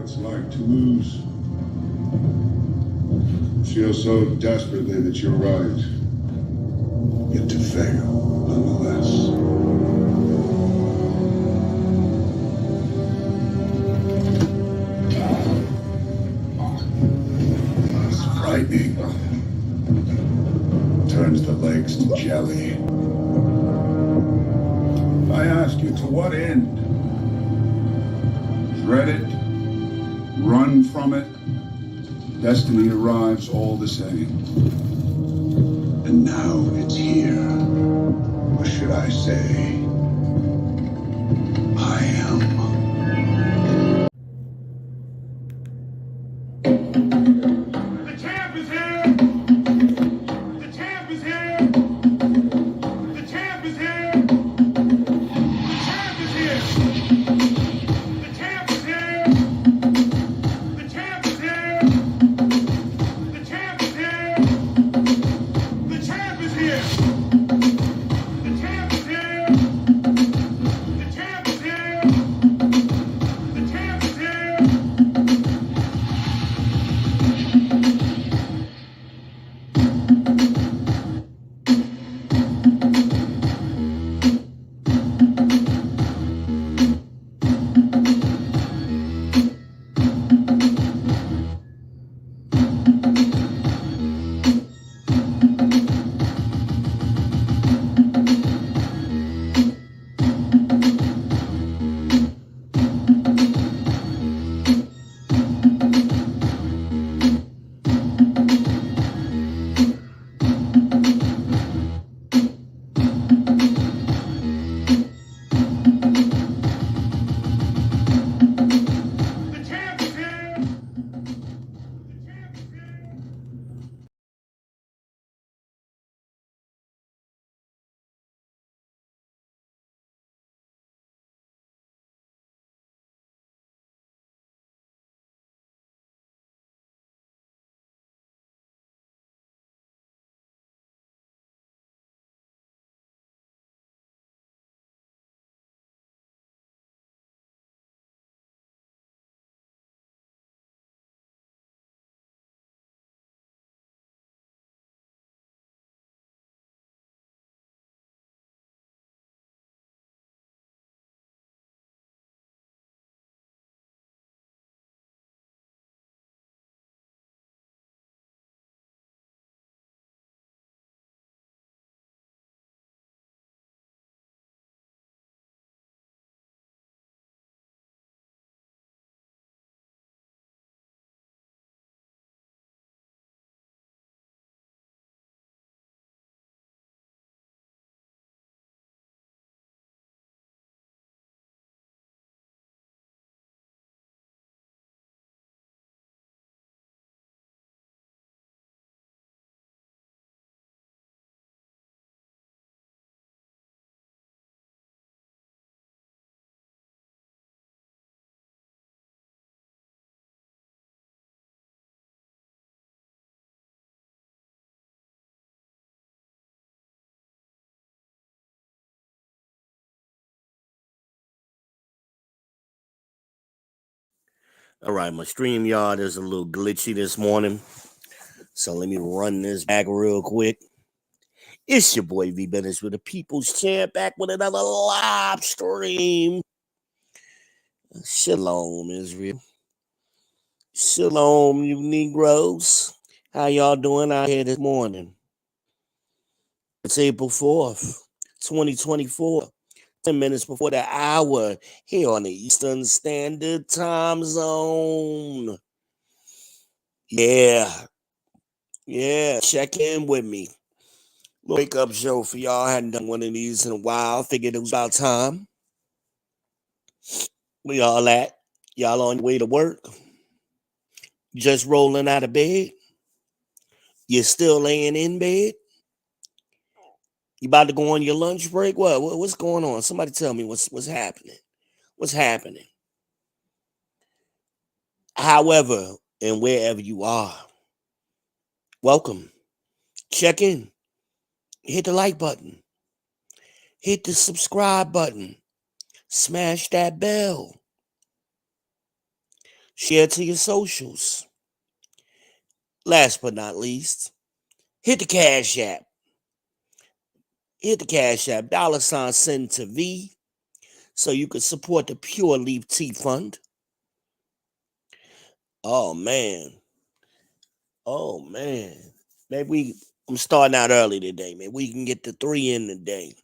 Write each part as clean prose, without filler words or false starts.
it's like to lose. Feel so desperately that you're right, yet to fail nonetheless. It's frightening. Turns the legs to jelly. I ask you, to what end? Dread it? Run from it? Destiny arrives all the same. And now it's here. Or should I say, I am. The champ is here! The champ is here! The champ is here! The champ is here! The champ is here! The champ is here! The champ is here! The champ is here! The champ is here! The champ is here! The champ is here! The champ is here! The champ is here! All right, my StreamYard is a little glitchy this morning, so let me run this back real quick. It's your boy V Bennett with the People's Champ back with another live stream. Shalom, Israel. Shalom, you Negroes. How y'all doing out here this morning? It's April 4th, 2024. 10 minutes before the hour here on the Eastern Standard Time Zone. Yeah, check in with me. Wake up show for y'all. I hadn't done one of these in a while. Figured it was about time. Where y'all at? Y'all on your way to work? Just rolling out of bed? You still laying in bed? You about to go on your lunch break? What's going on? Somebody tell me what's happening. What's happening? However, and wherever you are, welcome. Check in. Hit the like button. Hit the subscribe button. Smash that bell. Share to your socials. Last but not least, hit the Cash App. Hit the Cash App, $ send to V, so you can support the Pure Leaf Tea Fund. Oh man. Oh man. Maybe I'm starting out early today. Maybe we can get the 3 in today.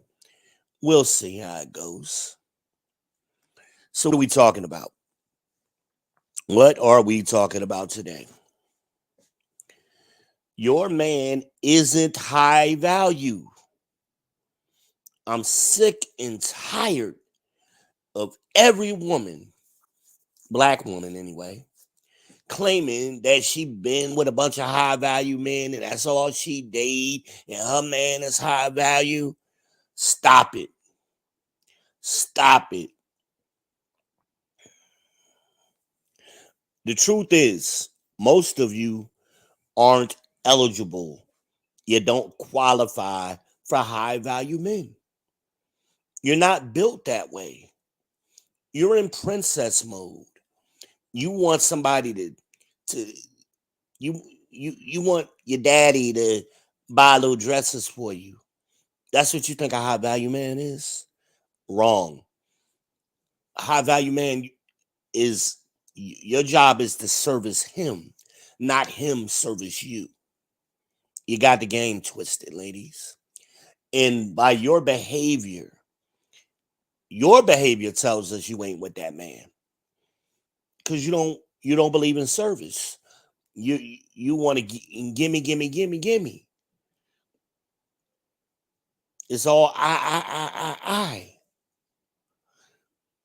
We'll see how it goes. So what are we talking about? What are we talking about today? Your man isn't high value. I'm sick and tired of every woman, black woman anyway, claiming that she been with a bunch of high value men and that's all she date and her man is high value. Stop it. Stop it. The truth is, most of you aren't eligible. You don't qualify for high value men. You're not built that way. You're in princess mode. You want somebody to you you want your daddy to buy little dresses for you. That's what you think a high value man is? Wrong. A high value man is your job is to service him, not him service you. You got the game twisted, ladies. And by your behavior tells us you ain't with that man. Because you don't believe in service. You want to gimme. It's all I.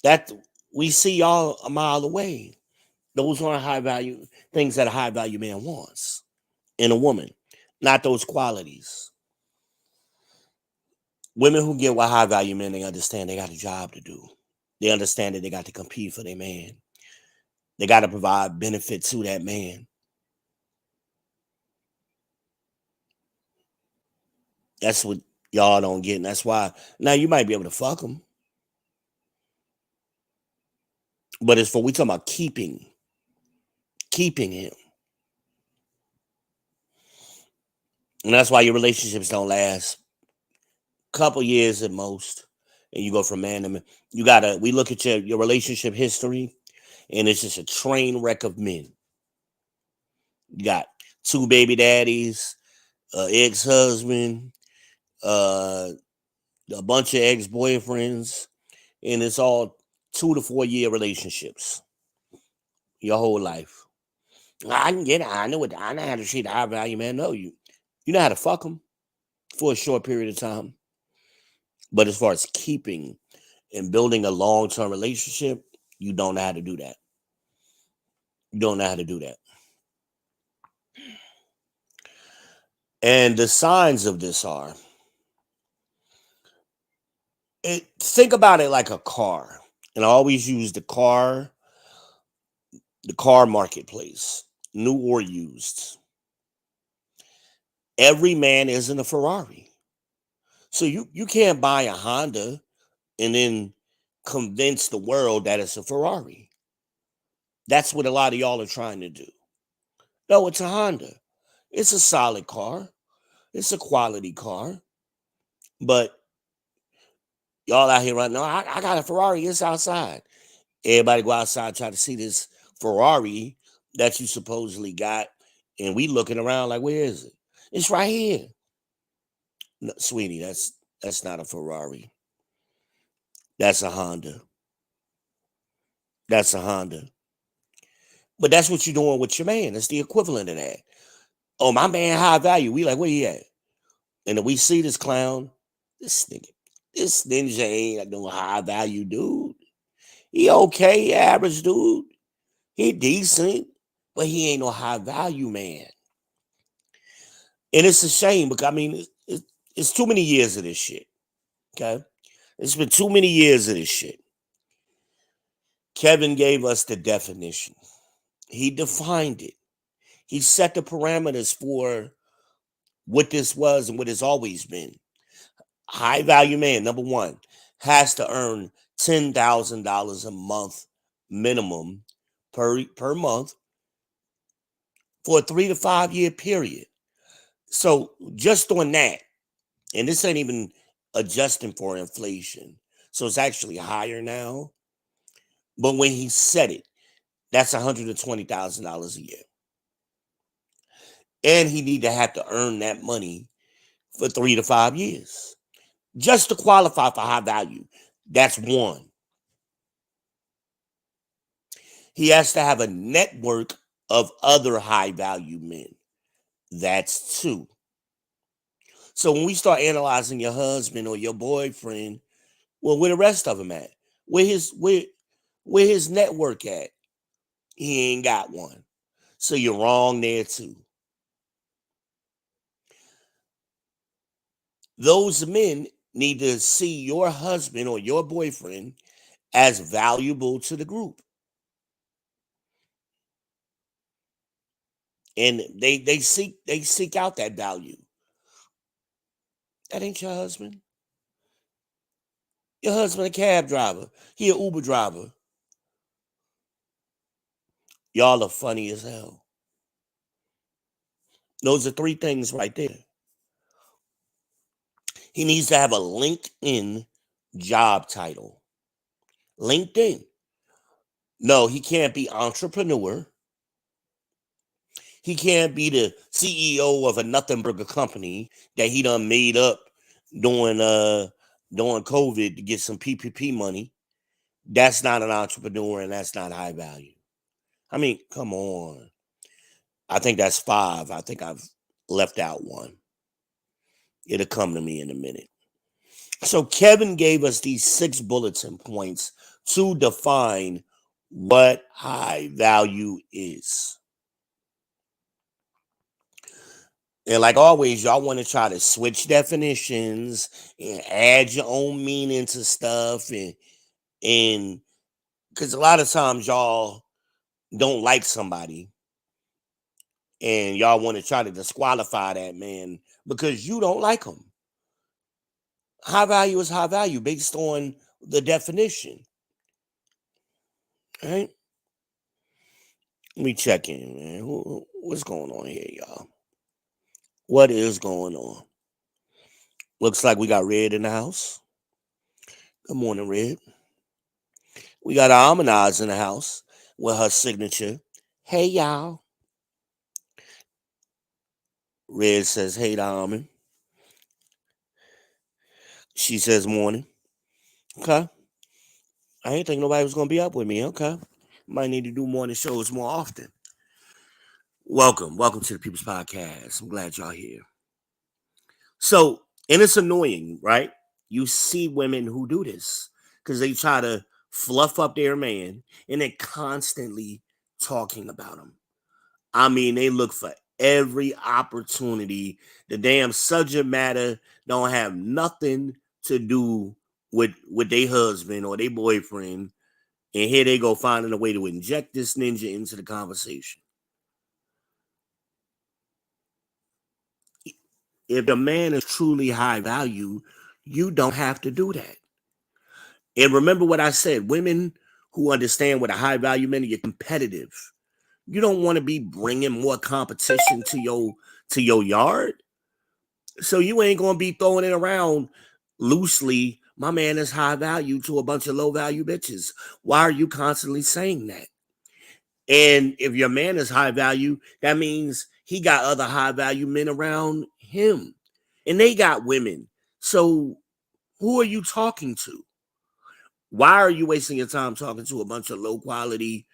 That we see y'all a mile away. Those aren't high value things that a high value man wants in a woman, not those qualities. Women who get with high value men, they understand they got a job to do. They understand that they got to compete for their man. They got to provide benefit to that man. That's what y'all don't get. And that's why now you might be able to fuck him. But it's for we talking about keeping him. And that's why your relationships don't last couple years at most. And you go from man to man. We look at your relationship history, and it's just a train wreck of men. You got 2 baby daddies, ex-husband, uh, a bunch of ex-boyfriends, and it's all 2 to 4 year relationships your whole life. I can get it. I know how to treat a high value man. No, you know how to fuck them for a short period of time. But as far as keeping and building a long-term relationship, you don't know how to do that. You don't know how to do that. And the signs of this are, think about it like a car. And I always use the car marketplace, new or used. Every man isn't a Ferrari. So you can't buy a Honda and then convince the world that it's a Ferrari. That's what a lot of y'all are trying to do. No, it's a Honda. It's a solid car. It's a quality car. But y'all out here right now, I got a Ferrari. It's outside. Everybody go outside try to see this Ferrari that you supposedly got. And we looking around like, where is it? It's right here. No, sweetie, that's not a Ferrari. That's a Honda. That's a Honda. But that's what you're doing with your man. It's the equivalent of that. Oh, my man, high value. We like, where he at? And then we see this clown, this ninja ain't no high value dude. He okay, average dude. He decent, but he ain't no high value man. And it's a shame because I mean, it's too many years of this shit. Okay, it's been too many years of this shit. Kevin gave us the definition. He defined it. He set the parameters for what this was and what it's always been. High value man, number one, has to earn $10,000 a month minimum per month for a 3 to 5 year period. So just on that, and this ain't even adjusting for inflation. So it's actually higher now. But when he said it, that's $120,000 a year. And he need to have to earn that money for 3 to 5 years just to qualify for high value. That's one. He has to have a network of other high value men. That's two. So when we start analyzing your husband or your boyfriend, well, where the rest of them at? Where his network at? He ain't got one. So you're wrong there too. Those men need to see your husband or your boyfriend as valuable to the group. And they seek out that value. That ain't your husband. Your husband a cab driver. He an Uber driver. Y'all are funny as hell. Those are three things right there. He needs to have a LinkedIn job title. LinkedIn. No, he can't be entrepreneur. He can't be the CEO of a nothing burger company that he done made up during COVID to get some PPP money. That's not an entrepreneur and that's not high value. I mean, come on. I think that's 5. I think I've left out one. It'll come to me in a minute. So Kevin gave us these 6 bulletin points to define what high value is. And like always, y'all want to try to switch definitions and add your own meaning to stuff. And because a lot of times y'all don't like somebody and y'all want to try to disqualify that man because you don't like him. High value is high value based on the definition. All right? Let me check in, man. What's going on here, y'all? What is going on? Looks like we got Red in the house. Good morning, Red. We got Amanaz in the house with her signature. Hey, y'all. Red says, hey, to Almond. She says, morning. Okay. I ain't think nobody was going to be up with me. Okay. Might need to do morning shows more often. Welcome to the People's Podcast. I'm glad y'all here. So, and it's annoying, right? You see women who do this because they try to fluff up their man and they're constantly talking about him. I mean, they look for every opportunity. The damn subject matter don't have nothing to do with their husband or their boyfriend. And here they go finding a way to inject this ninja into the conversation. If the man is truly high value, you don't have to do that. And remember what I said, women who understand what a high value man, you're competitive. You don't want to be bringing more competition to your yard. So you ain't going to be throwing it around loosely. My man is high value to a bunch of low value bitches. Why are you constantly saying that? And if your man is high value, that means he got other high value men around him. And they got women. So who are you talking to? Why are you wasting your time talking to a bunch of low quality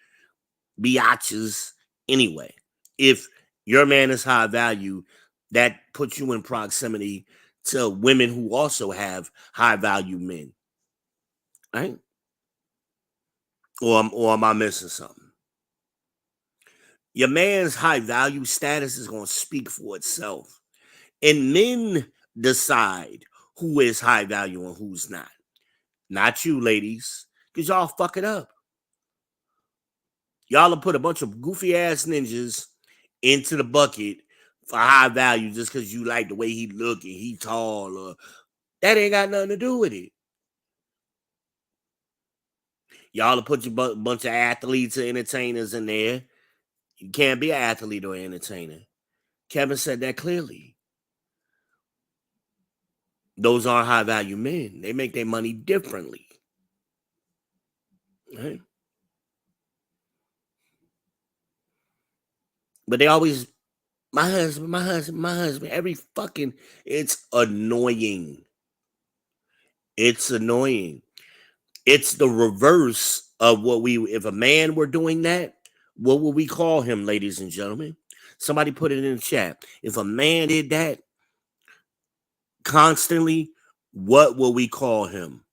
biatches anyway? If your man is high value, that puts you in proximity to women who also have high value men, right? Or am I missing something? Your man's high value status is going to speak for itself. And men decide who is high value and who's not. Not you, ladies, because y'all fuck it up. Y'all have put a bunch of goofy ass ninjas into the bucket for high value just because you like the way he look and he tall. Or that ain't got nothing to do with it. Y'all will put a bunch of athletes or entertainers in there. You can't be an athlete or an entertainer. Kevin said that clearly. Those aren't high value men. They make their money differently. Right? But they always, my husband, my husband, my husband. Every fucking, it's annoying. It's annoying. It's the reverse of what if a man were doing that, what would we call him, ladies and gentlemen? Somebody put it in the chat. If a man did that constantly, what will we call him?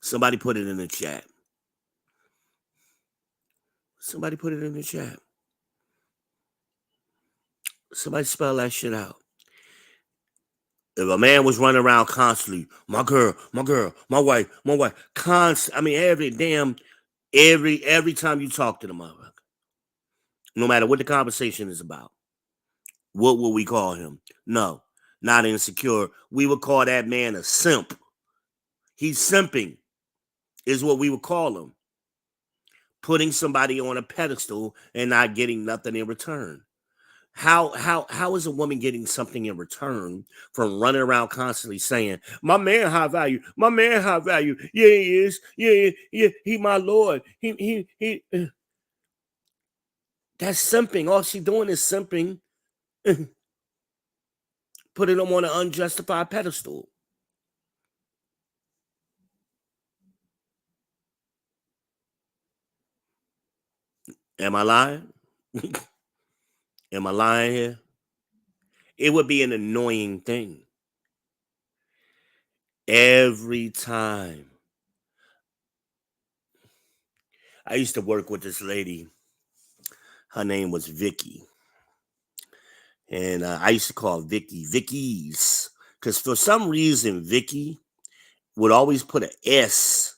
Somebody put it in the chat. Somebody put it in the chat. Somebody spell that shit out. If a man was running around constantly, my girl, my wife, I mean, every time you talk to the motherfucker, no matter what the conversation is about, what will we call him? No, not insecure. We would call that man a simp. He's simping, is what we would call him. Putting somebody on a pedestal and not getting nothing in return. How is a woman getting something in return from running around constantly saying, my man high value, my man high value, yeah, he is, yeah, he my lord, he that's simping. All she doing is simping, putting them on an unjustified pedestal. Am I lying? Am I lying here? It would be an annoying thing. Every time. I used to work with this lady. Her name was Vicky. And I used to call Vicky's. Because for some reason, Vicky would always put an S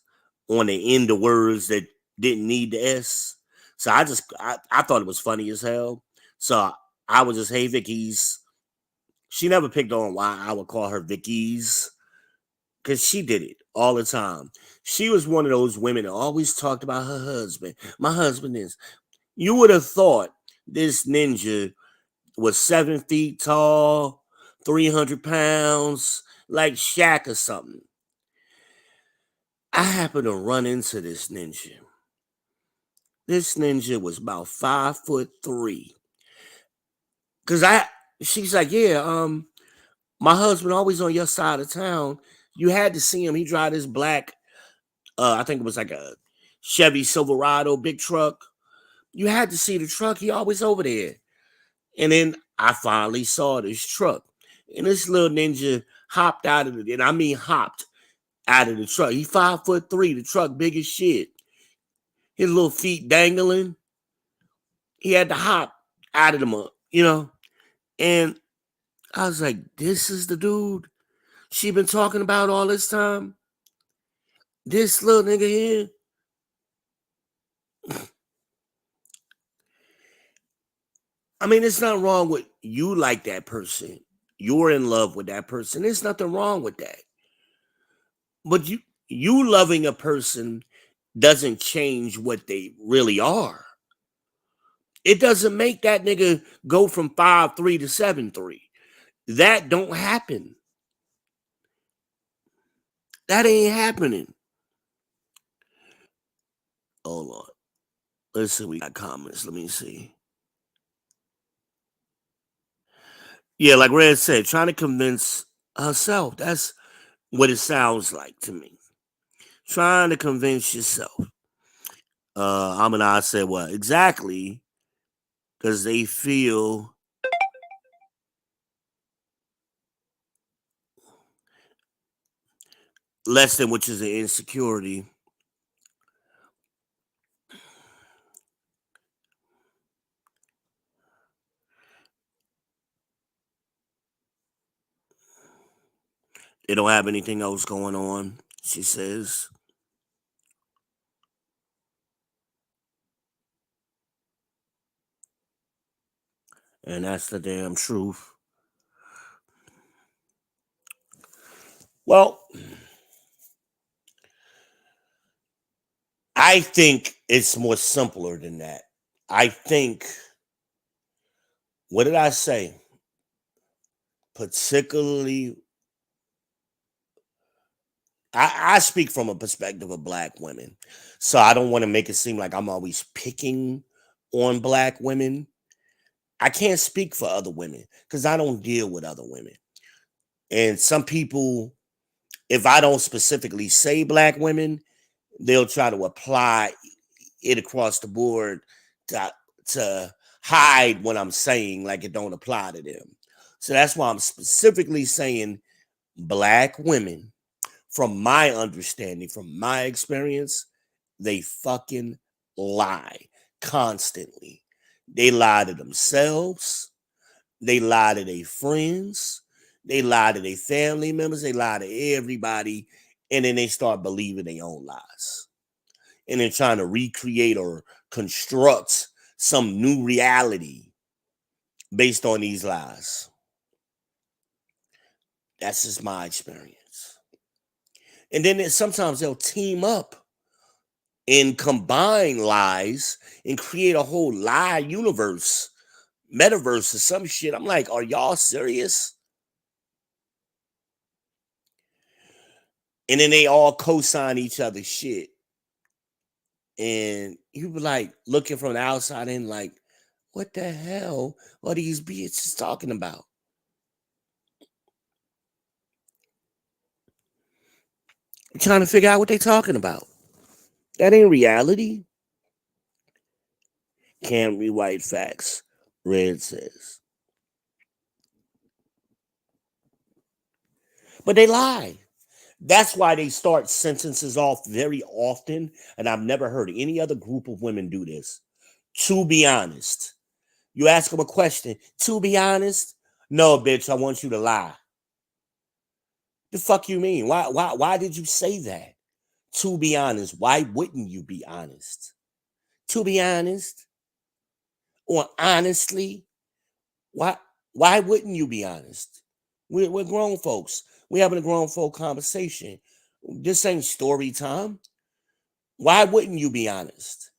on the end of words that didn't need the S. So I thought it was funny as hell. So I would just, hey, Vicky's. She never picked on why I would call her Vicky's. Because she did it all the time. She was one of those women that always talked about her husband. My husband is. You would have thought this ninja was 7 feet tall, 300 pounds, like Shaq or something. I happened to run into this ninja. This ninja was about 5'3". Cause she's like, yeah, my husband always on your side of town. You had to see him. He drive this black, I think it was like a Chevy Silverado, big truck. You had to see the truck. He always over there. And then I finally saw this truck. And this little ninja hopped out of it. And I mean hopped out of the truck. He 5'3". The truck big as shit. His little feet dangling. He had to hop out of them, And I was like, this is the dude she been talking about all this time. This little nigga here. I mean, it's not wrong with you like that person. You're in love with that person. There's nothing wrong with that. But you loving a person doesn't change what they really are. It doesn't make that nigga go from 5'3" to 7'3". That don't happen. That ain't happening. Hold on. Let's see. We got comments. Let me see. Yeah, like Red said, trying to convince herself. That's what it sounds like to me. Trying to convince yourself. Aminad said, what? Exactly. Because they feel less than, which is an insecurity. They don't have anything else going on, she says. And that's the damn truth. Well, I think it's more simpler than that. I think, what did I say? Particularly, I speak from a perspective of black women. So I don't want to make it seem like I'm always picking on black women. I can't speak for other women because I don't deal with other women. And some people, if I don't specifically say black women, they'll try to apply it across the board to, to hide what I'm saying, like it don't apply to them. So that's why I'm specifically saying black women, from my understanding, from my experience, they fucking lie constantly. They lie to themselves. They lie to their friends. They lie to their family members. They lie to everybody. And then they start believing their own lies. And then trying to recreate or construct some new reality based on these lies. That's just my experience. And then sometimes they'll team up and combine lies and create a whole lie universe, metaverse or some shit. I'm like, are y'all serious? And then they all co-sign each other's shit. And you be like looking from the outside in, like, what the hell are these bitches talking about? I'm trying to figure out what they talking about. That ain't reality. Can't rewrite facts, Red says. But they lie. That's why they start sentences off very often. And I've never heard any other group of women do this. To be honest. You ask them a question. To be honest? No, bitch, I want you to lie. The fuck you mean? Why did you say that? To be honest. Why wouldn't you be honest? To be honest? Or honestly? Why why wouldn't you be honest? We're grown folks. We're having a grown folk conversation. This ain't story time. Why wouldn't you be honest?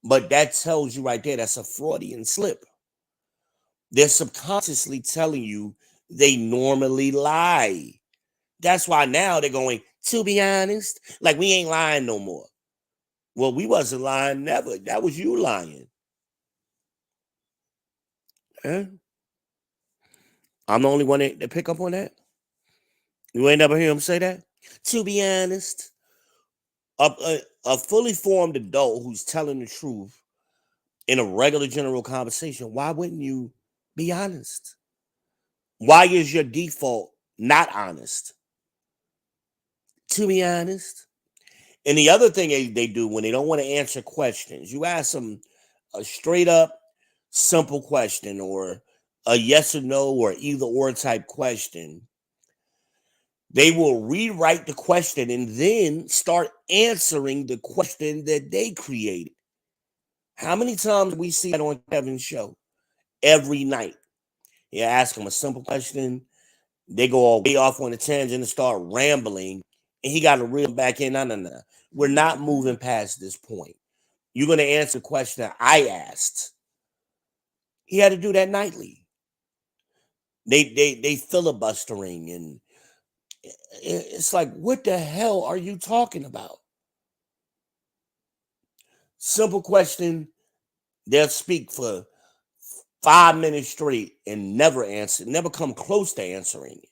But that tells you right there that's a Freudian slip. They're subconsciously telling you they normally lie. That's why now they're going, to be honest, like we ain't lying no more. Well, we wasn't lying never. That was you lying. Huh? I'm the only one that pick up on that. You ain't never hear him say that? To be honest, a fully formed adult who's telling the truth in a regular general conversation, why wouldn't you be honest? Why is your default not honest? To be honest. And the other thing they do when they don't want to answer questions, you ask them a straight up simple question or a yes or no or either or type question. They will rewrite the question and then start answering the question that they created. How many times we see that on Kevin's show? Every night. You ask them a simple question, they go all way off on a tangent and start rambling, and he got to reel back in. No. We're not moving past this point. You're going to answer the question I asked. He had to do that nightly. They filibustering, and it's like, what the hell are you talking about? Simple question. They'll speak for 5 minutes straight and never answer, never come close to answering it.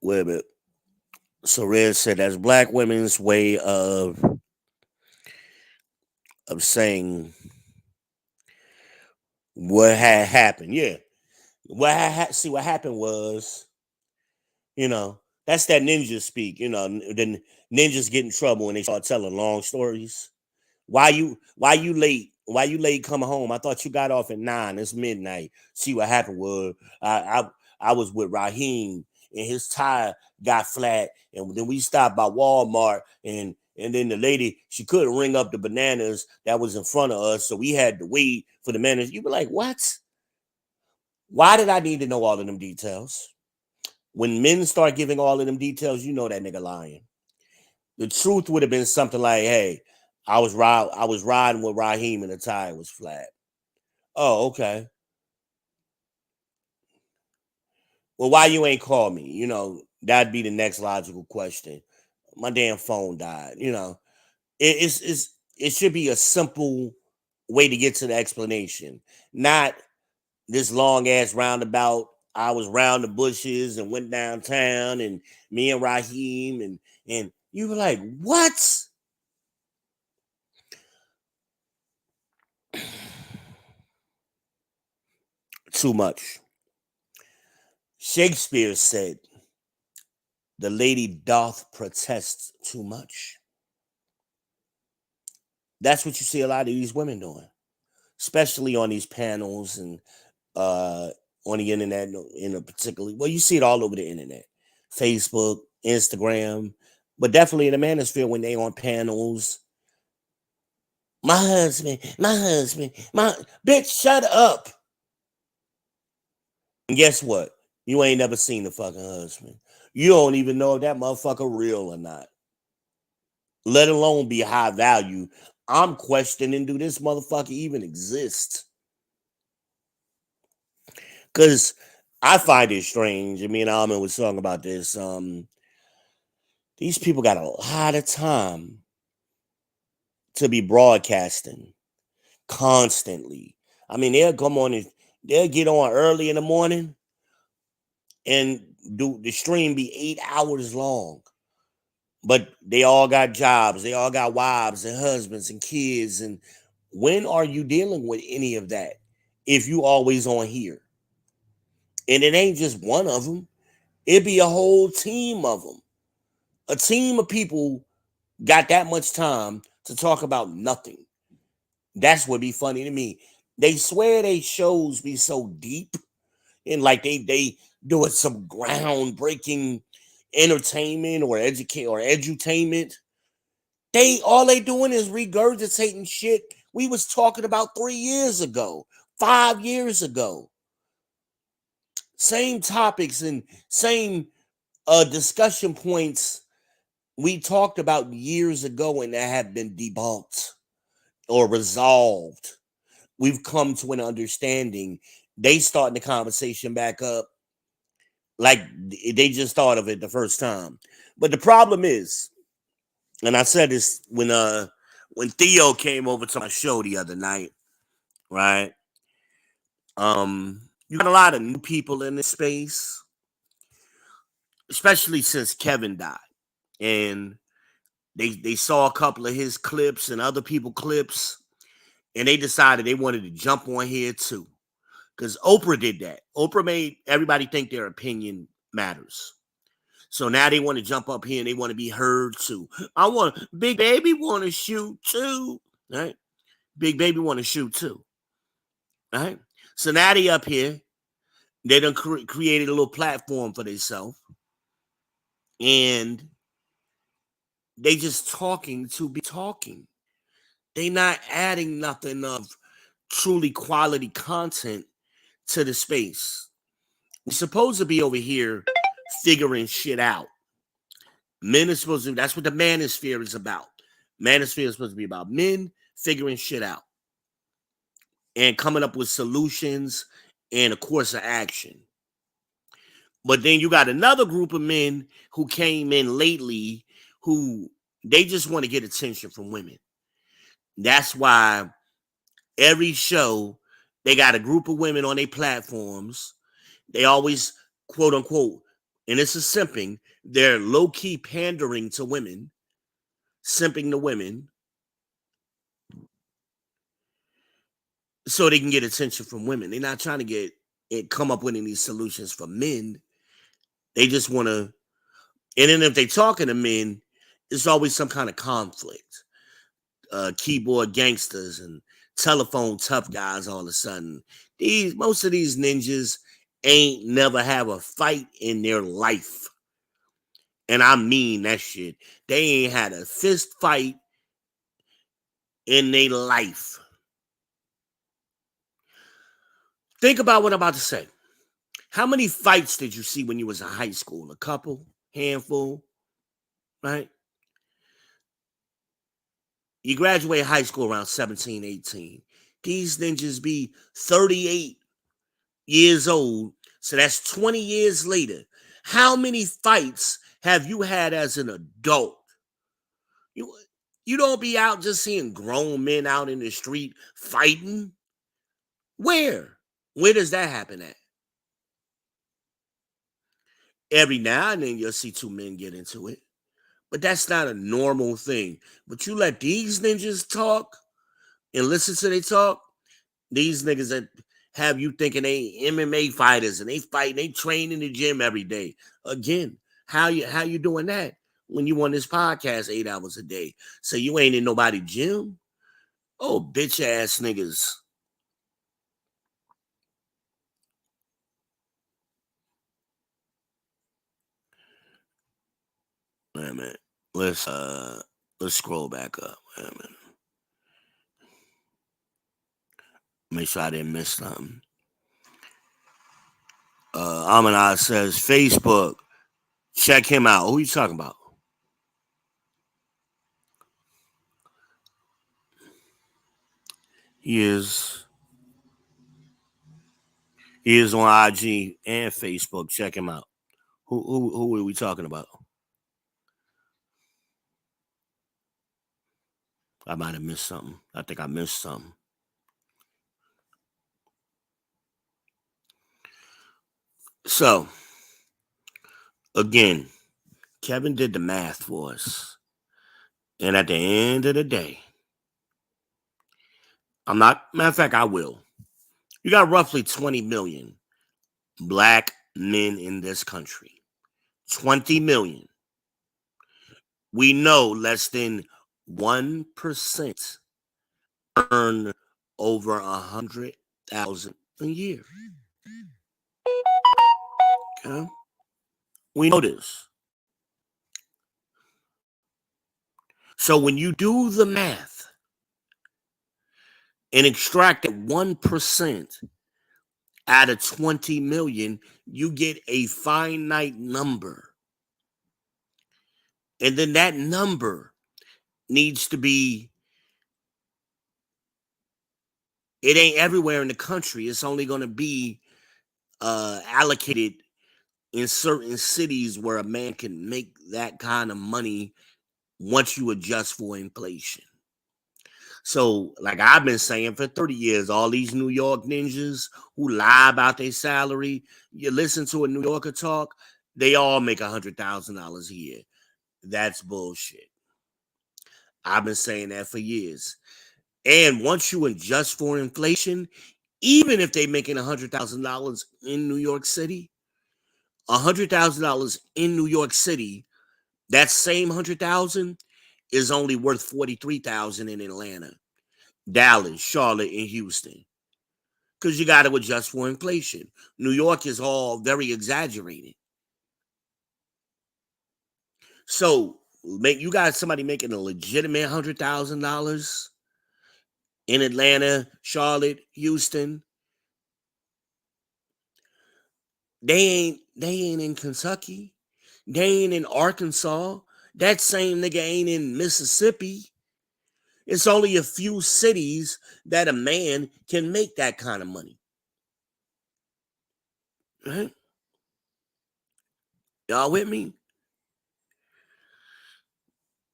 Wait a minute. So Red said that's black women's way of saying what had happened. Yeah. See what happened was, that's that ninja speak. Then ninjas get in trouble when they start telling long stories. Why you late? Why you late coming home? I thought you got off at 9. It's midnight. See what happened was I was with Raheem and his tire got flat, and then we stopped by Walmart and And then the lady, she couldn't ring up the bananas that was in front of us, so we had to wait for the bananas. You be like, what? Why did I need to know all of them details? When men start giving all of them details, you know that nigga lying. The truth would have been something like, hey, I was riding with Raheem and the tire was flat. Oh, okay. Well, why you ain't call me? You know, that'd be the next logical question. My damn phone died. You know, it should be a simple way to get to the explanation, not this long ass roundabout. I was round the bushes and went downtown, and me and Raheem and you were like, what? Too much. Shakespeare said, "The lady doth protest too much." That's what you see a lot of these women doing, especially on these panels and uh on the internet in a particular. Well, you see it all over the internet, Facebook, Instagram, but definitely in the manosphere when they on panels. My husband, my bitch, shut up. And guess what? You ain't never seen the fucking husband. You don't even know if that motherfucker real or not, let alone be high value. I'm questioning, do this motherfucker even exist? Because I find it strange. I mean, Alman was talking about this. These people got a lot of time to be broadcasting constantly. I mean, they'll come on and they'll get on early in the morning and do the stream be 8 hours long. But they all got jobs, they all got wives and husbands and kids. And when are you dealing with any of that if you always on here? And it ain't just one of them, it be a whole team of them. A team of people got that much time to talk about nothing. That's what be funny to me. They swear they shows be so deep and like they doing some groundbreaking entertainment or educate or edutainment. They all they doing is regurgitating shit we was talking about 3 years ago, 5 years ago. Same topics and same discussion points we talked about years ago and that have been debunked or resolved. We've come to an understanding. They starting the conversation back up like they just thought of it the first time. But the problem is, and I said this when Theo came over to my show the other night, right? You got a lot of new people in this space, especially since Kevin died. And they saw a couple of his clips and other people clips, and they decided they wanted to jump on here too. Because Oprah did that. Oprah made everybody think their opinion matters. So now they want to jump up here and they want to be heard too. I want Big Baby want to shoot too. Right? Big Baby want to shoot too. Right? So now they up here. They done created a little platform for themselves. And they just talking to be talking. They not adding nothing of truly quality content to the space. We're supposed to be over here figuring shit out. Men are supposed to, that's what the manosphere is about. Manosphere is supposed to be about men figuring shit out and coming up with solutions and a course of action. But then you got another group of men who came in lately who they just want to get attention from women. That's why every show they got a group of women on their platforms. They always, quote unquote, and this is simping, they're low-key pandering to women, simping to women, so they can get attention from women. They're not trying to get it, come up with any solutions for men. They just want to, and then if they talking to men, it's always some kind of conflict. Keyboard gangsters and telephone tough guys all of a sudden. Most of these ninjas ain't never have a fight in their life. And I mean that shit. They ain't had a fist fight in their life. Think about what I'm about to say. How many fights did you see when you was in high school? A couple? Handful? Right? You graduate high school around 17, 18. These ninjas be 38 years old. So that's 20 years later. How many fights have you had as an adult? You, you don't be out just seeing grown men out in the street fighting. Where? Where does that happen at? Every now and then you'll see two men get into it. But that's not a normal thing. But you let these ninjas talk and listen to they talk, these niggas that have you thinking they MMA fighters and they fight, they train in the gym every day. Again, how you doing that when you on this podcast 8 hours a day? So you ain't in nobody gym? Oh, bitch ass niggas. Wait a minute. Let's scroll back up. Wait a minute. Make sure I didn't miss something. Amanaz says Facebook. Check him out. Who you talking about? He is on IG and Facebook. Check him out. Who are we talking about? I might have missed something. I think I missed something. So, again, Kevin did the math for us. And at the end of the day, matter of fact, I will. You got roughly 20 million black men in this country. 20 million. We know less than 1% earn over 100,000 a year. Okay? We know this. So when you do the math and extract that 1% out of 20 million, you get a finite number. And then that number needs to be, it ain't everywhere in the country. It's only going to be allocated in certain cities where a man can make that kind of money once you adjust for inflation. So, like I've been saying for 30 years, all these New York ninjas who lie about their salary, you listen to a New Yorker talk, they all make $100,000 a year. That's bullshit. I've been saying that for years. And once you adjust for inflation, even if they're making $100,000 in New York City, $100,000 in New York City, that same 100,000 is only worth 43,000 in Atlanta, Dallas, Charlotte, and Houston. Because you got to adjust for inflation. New York is all very exaggerated. So you got somebody making a legitimate $100,000 in Atlanta, Charlotte, Houston. They ain't in Kentucky. They ain't in Arkansas. That same nigga ain't in Mississippi. It's only a few cities that a man can make that kind of money. Right? Y'all with me?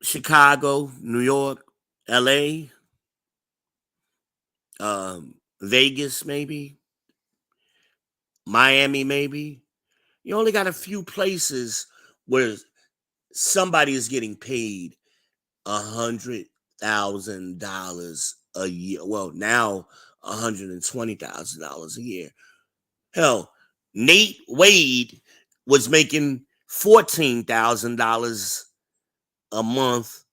Chicago, New York, LA, Vegas, maybe, Miami, maybe. You only got a few places where somebody is getting paid $100,000 a year. Well, now $120,000 a year. Hell, Nate Wade was making $14,000 a month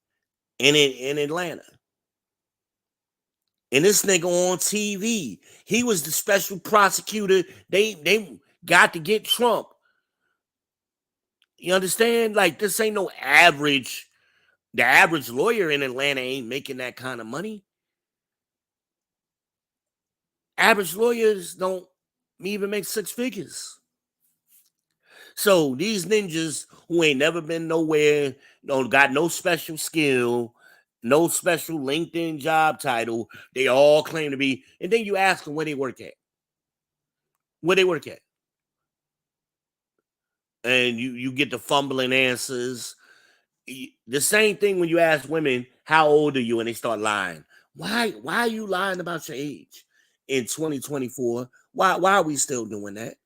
in Atlanta. And this nigga on TV, he was the special prosecutor. They got to get Trump You understand? Like, this ain't no average. The average lawyer in Atlanta ain't making that kind of money. Average lawyers don't even make six figures. So these ninjas who ain't never been nowhere, don't got no special skill, no special LinkedIn job title, they all claim to be. And then you ask them where they work at. Where they work at. And you get the fumbling answers. The same thing when you ask women, how old are you? And they start lying. Why are you lying about your age in 2024? Why are we still doing that?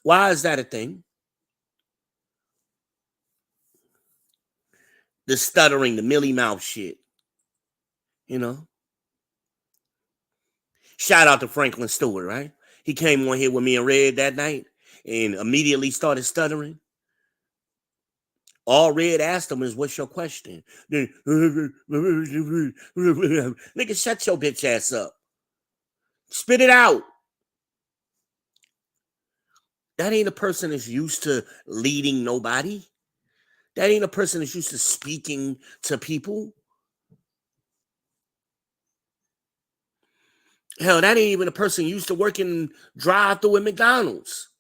Why is that a thing? The stuttering, the Millie Mouth shit. You know? Shout out to Franklin Stewart, right? He came on here with me and Red that night and immediately started stuttering. All Red asked him is, what's your question? Nigga, shut your bitch ass up. Spit it out. That ain't a person that's used to leading nobody. That ain't a person that's used to speaking to people. Hell, that ain't even a person used to working drive-through at McDonald's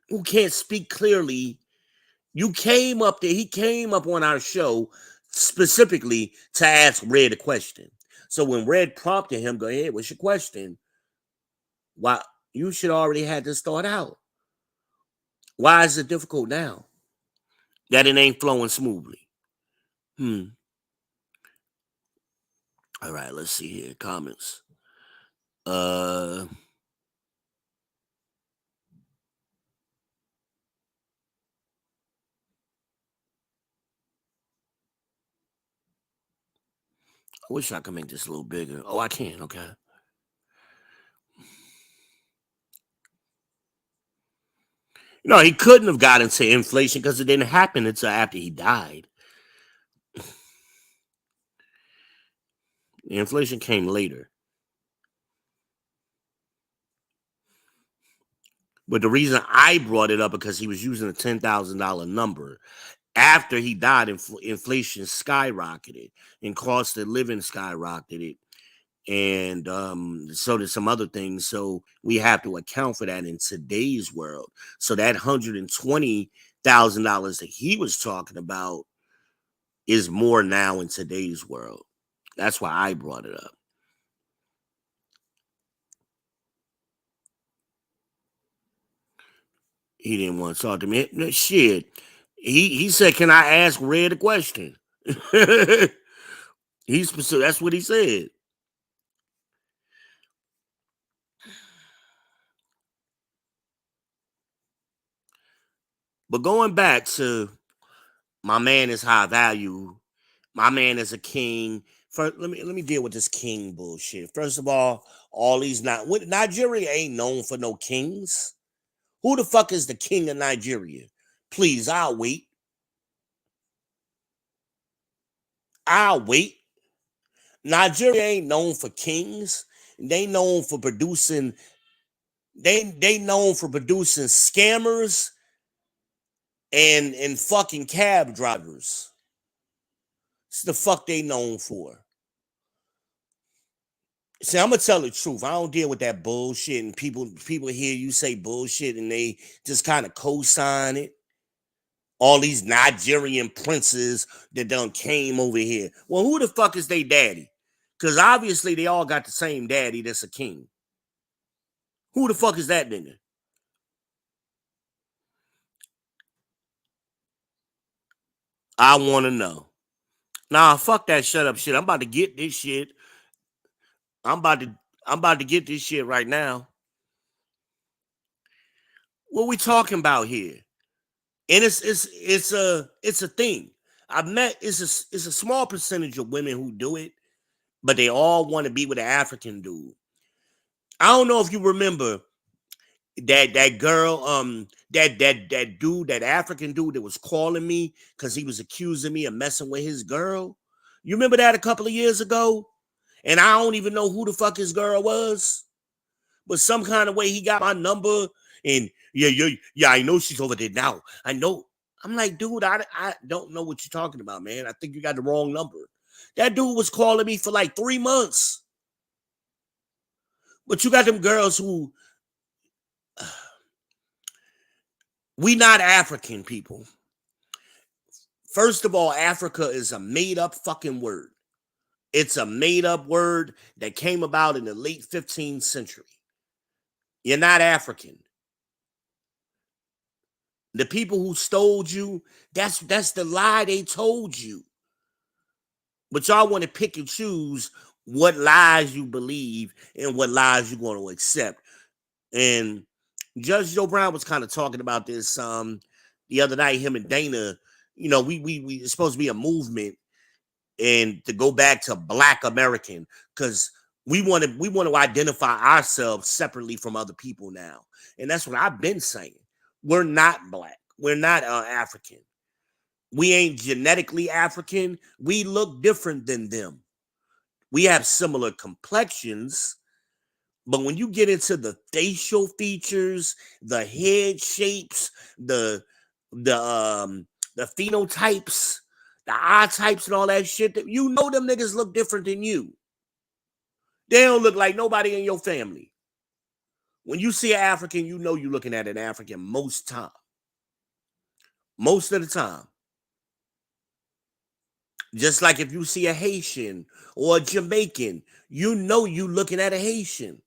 who can't speak clearly. You came up there, he came up on our show specifically to ask Red a question. So when Red prompted him, go ahead, what's your question? Why you should already had this thought out. Why is it difficult now? That it ain't flowing smoothly. All right, let's see here. Comments. I wish I could make this a little bigger. Oh, I can. Okay. No, he couldn't have got into inflation because it didn't happen until after he died. The inflation came later. But the reason I brought it up because he was using a $10,000 number. After he died, inflation skyrocketed and cost of living skyrocketed. And so there's some other things. So we have to account for that in today's world. So that $120,000 that he was talking about is more now in today's world. That's why I brought it up. He didn't want to talk to me. Shit. He said, "Can I ask Red a question?" That's what he said. But going back to my man is high value, my man is a king. First, let me deal with this king bullshit. First of all these Nigeria ain't known for no kings. Who the fuck is the king of Nigeria? Please, I'll wait. I'll wait. Nigeria ain't known for kings. They known for producing. They known for producing scammers and fucking cab drivers. It's the fuck they known for. See, I'm gonna tell the truth. I don't deal with that bullshit, and people hear you say bullshit and they just kind of co-sign it. All these Nigerian princes that done came over here. Well, who the fuck is they daddy? Because obviously they all got the same daddy that's a king. Who the fuck is that nigga? I want to know. Nah, fuck that shut up shit. I'm about to get this shit. I'm about to get this shit right now. What we talking about here? And it's a thing. I've met it's a small percentage of women who do it, but they all want to be with an African dude. I don't know if you remember that girl, that dude, that African dude that was calling me because he was accusing me of messing with his girl. You remember that a couple of years ago? And I don't even know who the fuck his girl was, but some kind of way he got my number And yeah, I know she's over there now. I know. I'm like, dude, I don't know what you're talking about, man. I think you got the wrong number. That dude was calling me for like 3 months. But you got them girls who we not African people. First of all, Africa is a made up fucking word. It's a made up word that came about in the late 15th century. You're not African. The people who stole you, that's the lie they told you. But y'all want to pick and choose what lies you believe and what lies you're going to accept. And Judge Joe Brown was kind of talking about this the other night. Him and Dana, you know, we it's supposed to be a movement and to go back to Black American because we want to identify ourselves separately from other people now, and that's what I've been saying. We're not Black. We're not African. We ain't genetically African. We look different than them. We have similar complexions, but when you get into the facial features, the head shapes, the phenotypes, the eye types, and all that shit, that you know them niggas look different than you. They don't look like nobody in your family. When you see an African, you know you're looking at an African most time. Most of the time. Just like if you see a Haitian or a Jamaican, you know you looking at a Haitian.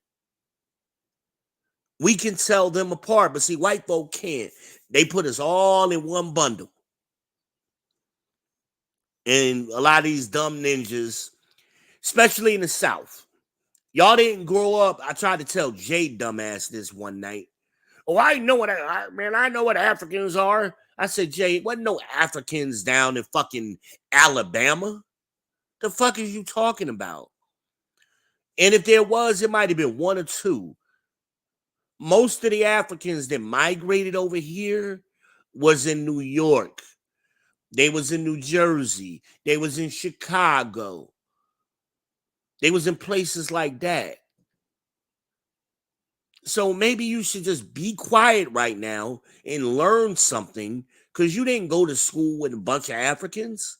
We can tell them apart, but see, white folk can't. They put us all in one bundle. And a lot of these dumb ninjas, especially in the South, y'all didn't grow up. I tried to tell Jay dumbass this one night. Oh, I know what I know what Africans are. I said, Jay, it wasn't no Africans down in fucking Alabama. The fuck is you talking about? And if there was, it might have been one or two. Most of the Africans that migrated over here was in New York. They was in New Jersey. They was in Chicago. They was in places like that. So maybe you should just be quiet right now and learn something because you didn't go to school with a bunch of Africans.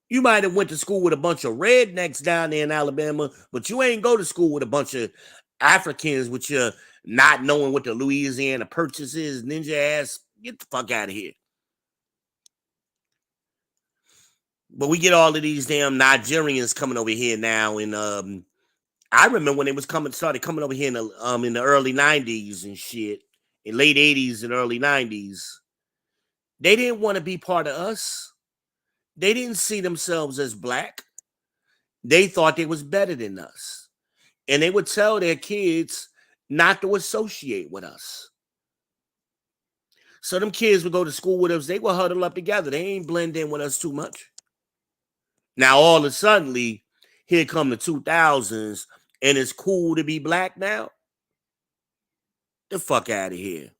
You might have went to school with a bunch of rednecks down there in Alabama, but you ain't go to school with a bunch of Africans with your not knowing what the Louisiana Purchase is, ninja ass. Get the fuck out of here. But we get all of these damn Nigerians coming over here now, and I remember when they was started coming over here in the early 90s and shit, in late 80s and early 90s. They didn't want to be part of us. They didn't see themselves as Black. They thought they was better than us. And they would tell their kids not to associate with us. So them kids would go to school with us. They would huddle up together. They ain't blend in with us too much. Now, all of a sudden, here come the 2000s, and it's cool to be Black now. The fuck out of here.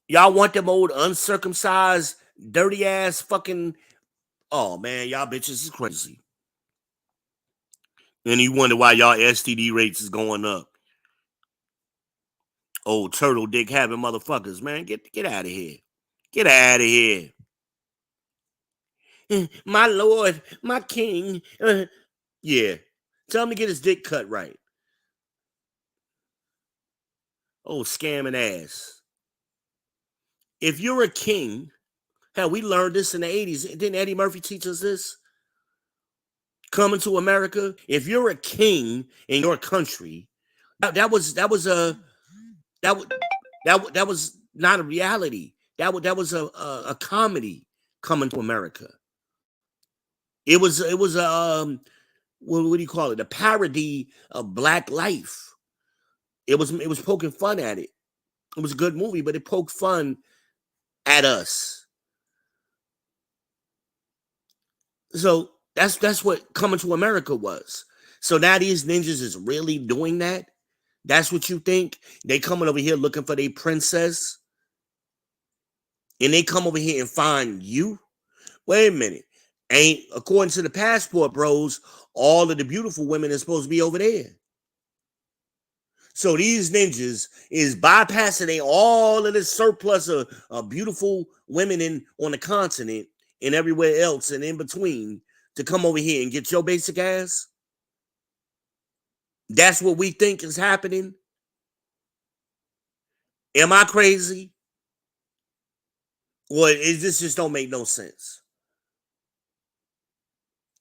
Y'all want them old uncircumcised, dirty ass fucking. Oh man, y'all bitches is crazy. And you wonder why y'all STD rates is going up. Old turtle dick having motherfuckers, man. Get out of here. Get out of here. My lord, my king. Yeah. Tell him to get his dick cut right. Oh, scamming ass. If you're a king, hell, we learned this in the 80s. Didn't Eddie Murphy teach us this? Coming to America. If you're a king in your country, that was not a reality. That was a comedy coming to America. It was a what do you call it? A parody of Black life. It was poking fun at it. It was a good movie, but it poked fun at us. So that's what Coming to America was. So now these ninjas is really doing that. That's what you think? They coming over here looking for their princess, and they come over here and find you? Wait a minute. Ain't according to the passport bros, all of the beautiful women are supposed to be over there. So these ninjas is bypassing all of this surplus of beautiful women on the continent and everywhere else and in between to come over here and get your basic ass. That's what we think is happening. Am I crazy? Or is this just don't make no sense?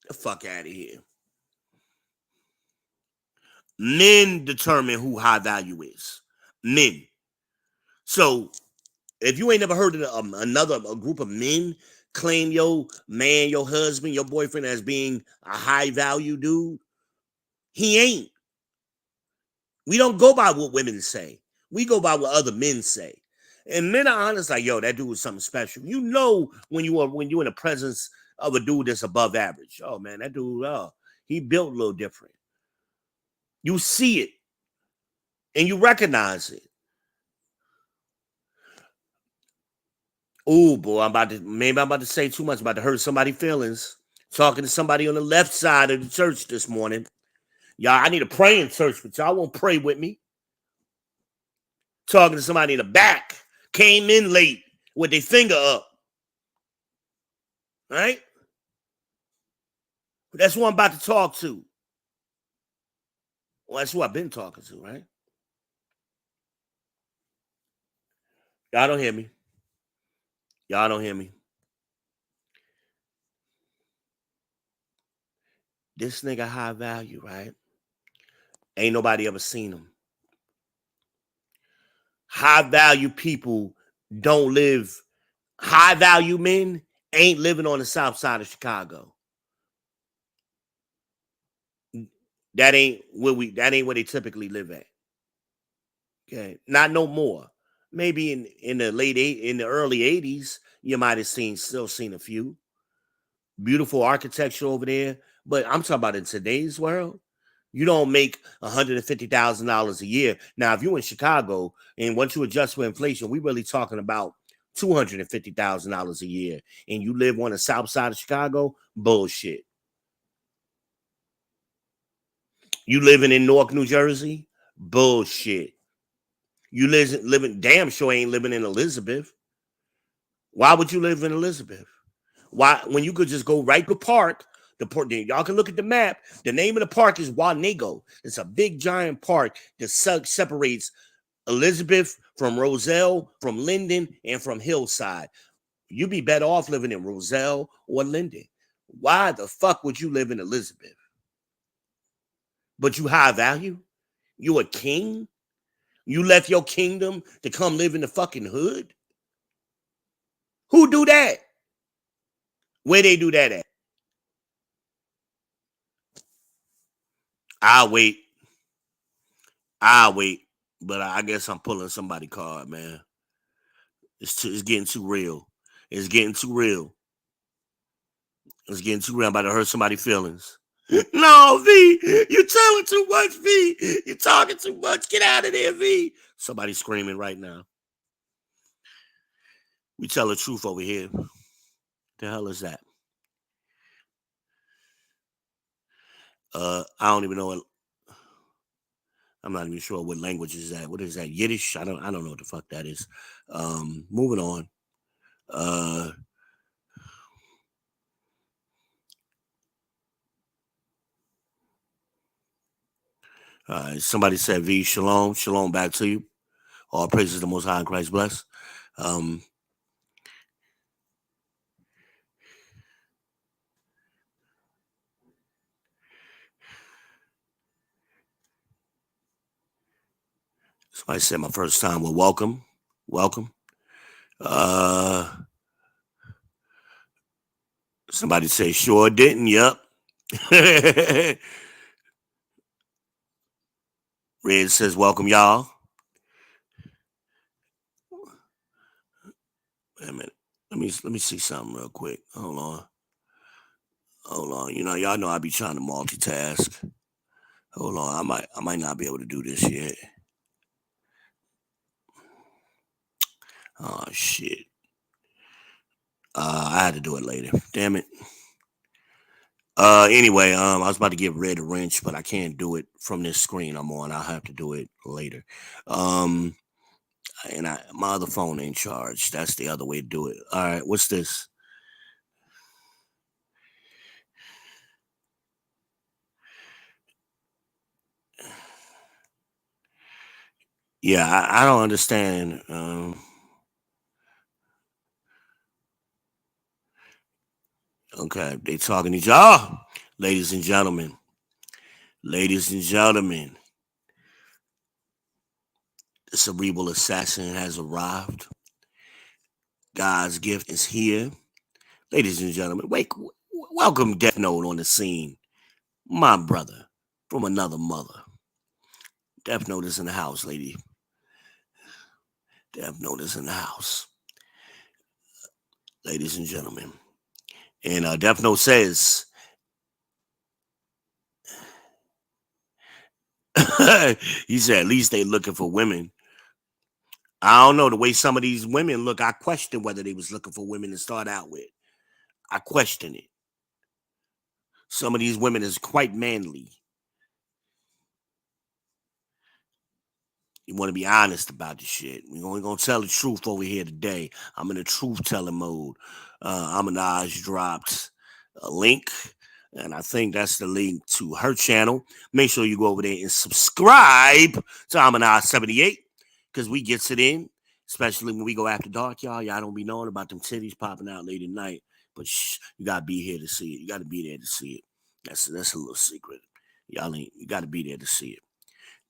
The fuck out of here. Men determine who high value is. Men. So if you ain't never heard of a group of men claim your man, your husband, your boyfriend as being a high value dude, he ain't. We don't go by what women say. We go by what other men say. And men are honest, like, yo, that dude was something special. You know when you're in the presence of a dude that's above average. Oh man, that dude, he built a little different. You see it and you recognize it. Oh boy, I'm about to say too much, about to hurt somebody's feelings. Talking to somebody on the left side of the church this morning. Y'all, I need a praying church, but y'all won't pray with me. Talking to somebody in the back, came in late with their finger up. Right? That's who I'm about to talk to. Well, that's who I've been talking to, right? Y'all don't hear me. Y'all don't hear me. This nigga high value, right? Ain't nobody ever seen him. High value people don't live. High value men ain't living on the south side of Chicago. That ain't where they typically live at. Okay. Not no more. Maybe in the early 80s, you might have still seen a few. Beautiful architecture over there. But I'm talking about in today's world, you don't make $150,000 a year. Now, if you're in Chicago and once you adjust for inflation, we really talking about $250,000 a year, and you live on the south side of Chicago, bullshit. You living in Newark, New Jersey, bullshit. You living damn sure ain't living in Elizabeth. Why would you live in Elizabeth? Why, when you could just go right to park? Y'all can look at the map. The name of the park is Wanego. It's a big giant park that separates Elizabeth from Roselle, from Linden, and from Hillside. You'd be better off living in Roselle or Linden. Why the fuck would you live in Elizabeth? But you high value? You a king? You left your kingdom to come live in the fucking hood? Who do that? Where they do that at? I'll wait. I'll wait. But I guess I'm pulling somebody card, man. It's getting too real. It's getting too real. It's getting too real. I'm about to hurt somebody's feelings. No, V, you're telling too much, V. You're talking too much. Get out of there, V. Somebody's screaming right now. We tell the truth over here. The hell is that? I don't even know what. I'm not even sure what language is that. What is that? Yiddish? I don't know what the fuck that is. Moving on. Somebody said V, shalom. Shalom back to you. All praises to the Most High and Christ bless. Somebody said my first time. Well, welcome. Welcome. Somebody say sure didn't. Yep. Red says welcome, y'all. Wait a minute. Let me see something real quick. Hold on. You know, y'all know I be trying to multitask. Hold on. I might not be able to do this yet. Oh shit. I had to do it later. Damn it. Anyway, I was about to get rid of wrench, but I can't do it from this screen I'm on. I'll have to do it later. Um, and my other phone ain't charged. That's the other way to do it. All right, what's this? Yeah, I don't understand. Okay, they talking to each other. Oh, ladies and gentlemen, the cerebral assassin has arrived. God's gift is here. Ladies and gentlemen, welcome Death Note on the scene. My brother from another mother. Death Note is in the house, lady. Death Note is in the house, ladies and gentlemen. And Death Note says, he said, at least they looking for women. I don't know the way some of these women look. I question whether they was looking for women to start out with. I question it. Some of these women is quite manly. You want to be honest about the shit. We're only gonna tell the truth over here today. I'm in a truth telling mode. Aminaj dropped a link, and I think that's the link to her channel. Make sure you go over there and subscribe to Aminaj78 because we gets it in, especially when we go after dark, y'all. Y'all don't be knowing about them titties popping out late at night, but you gotta be here to see it. You gotta be there to see it. That's a little secret. Y'all ain't. You gotta be there to see it.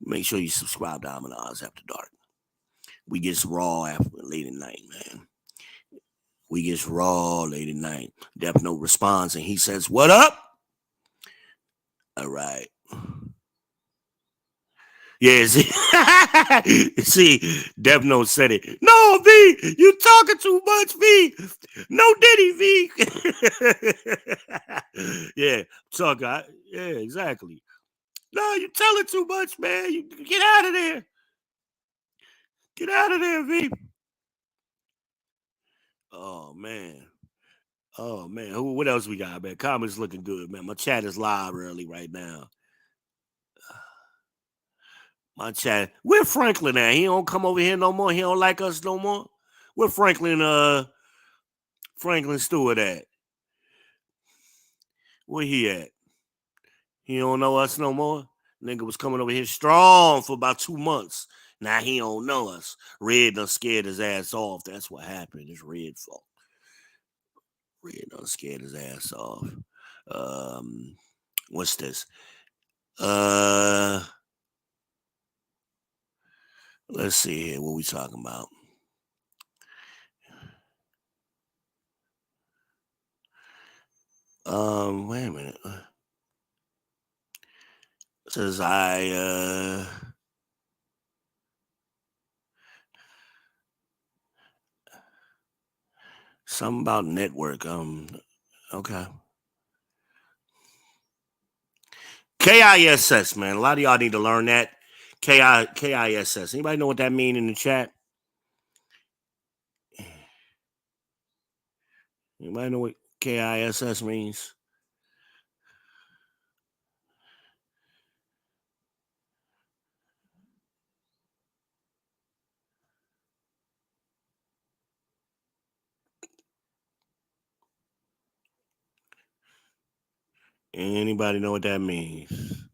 Make sure you subscribe to Aminaj After Dark. We gets raw after late at night, man. We gets raw late at night. Death Note responds and he says, "What up?" All right. Yeah, see, see, Death Note said it. No, V, you talking too much, V. No Diddy, V. Yeah, talking. Yeah, exactly. No, you telling too much, man. You get out of there. Get out of there, V. Oh man. Oh man, what else we got, man? Comments looking good, man. My chat is live early right now. My chat. Where Franklin at? He don't come over here no more. He don't like us no more. Where Franklin Stewart at? Where he at? He don't know us no more. Nigga was coming over here strong for about 2 months. Now he don't know us. Red done scared his ass off. That's what happened. It's Red fault. Red done scared his ass off. What's this? Let's see here. What we talking about? Wait a minute. It says something about network. Okay. KISS, man. A lot of y'all need to learn that. KISS. Anybody know what that mean in the chat? Anybody know what KISS means? Anybody know what that means?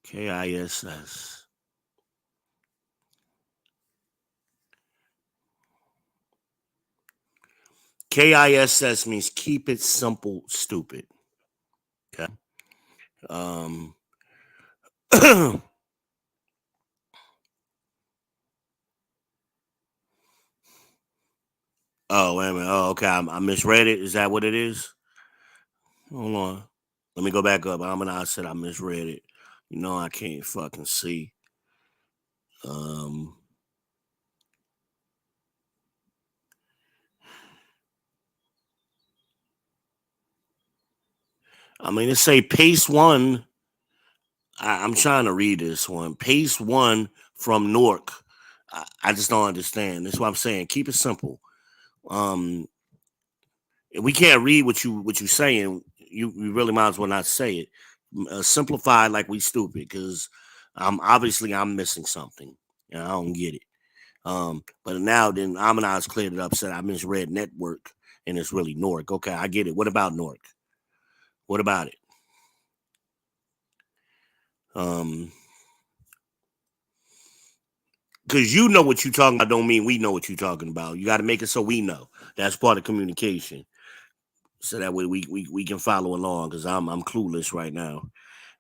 KISS. KISS means keep it simple, stupid. Okay. Oh, wait a minute. Oh, okay. I misread it. Is that what it is? Hold on. Let me go back up. I said I misread it. You know I can't fucking see. Um I mean, it say pace one. I'm trying to read this one. Pace one from Newark. I just don't understand. That's what I'm saying. Keep it simple. We can't read what you saying. you really might as well not say it. Simplify like we stupid, because I'm missing something. And I don't get it. But now then Amonaz cleared it up, said I misread network and it's really Nork. Okay, I get it. What about Nork? What about it? Because you know what you're talking about don't mean we know what you're talking about. You got to make it so we know. That's part of communication. So that way we can follow along, because I'm clueless right now.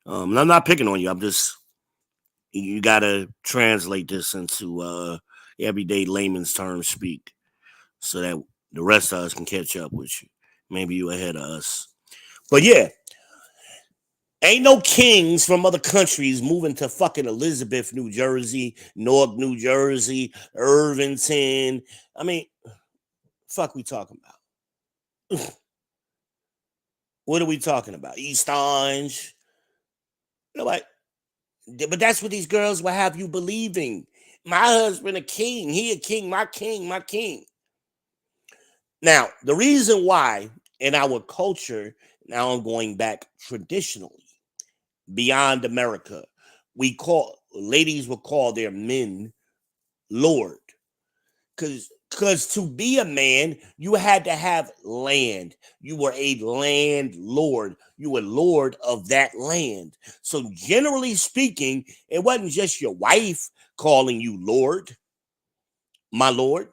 And I'm not picking on you. I'm just, you got to translate this into everyday layman's terms speak, so that the rest of us can catch up with you. Maybe you ahead of us. But yeah, ain't no kings from other countries moving to fucking Elizabeth, New Jersey, Newark, New Jersey, Irvington. I mean, fuck we talking about? What are we talking about? East Orange? You know, like, but that's what these girls will have you believing. My husband a king. He a king. My king. My king. Now, the reason why in our culture, now I'm going back traditionally, beyond America, we call ladies will call their men Lord. Because to be a man, you had to have land. You were a landlord. You were lord of that land. So generally speaking, it wasn't just your wife calling you Lord, my Lord.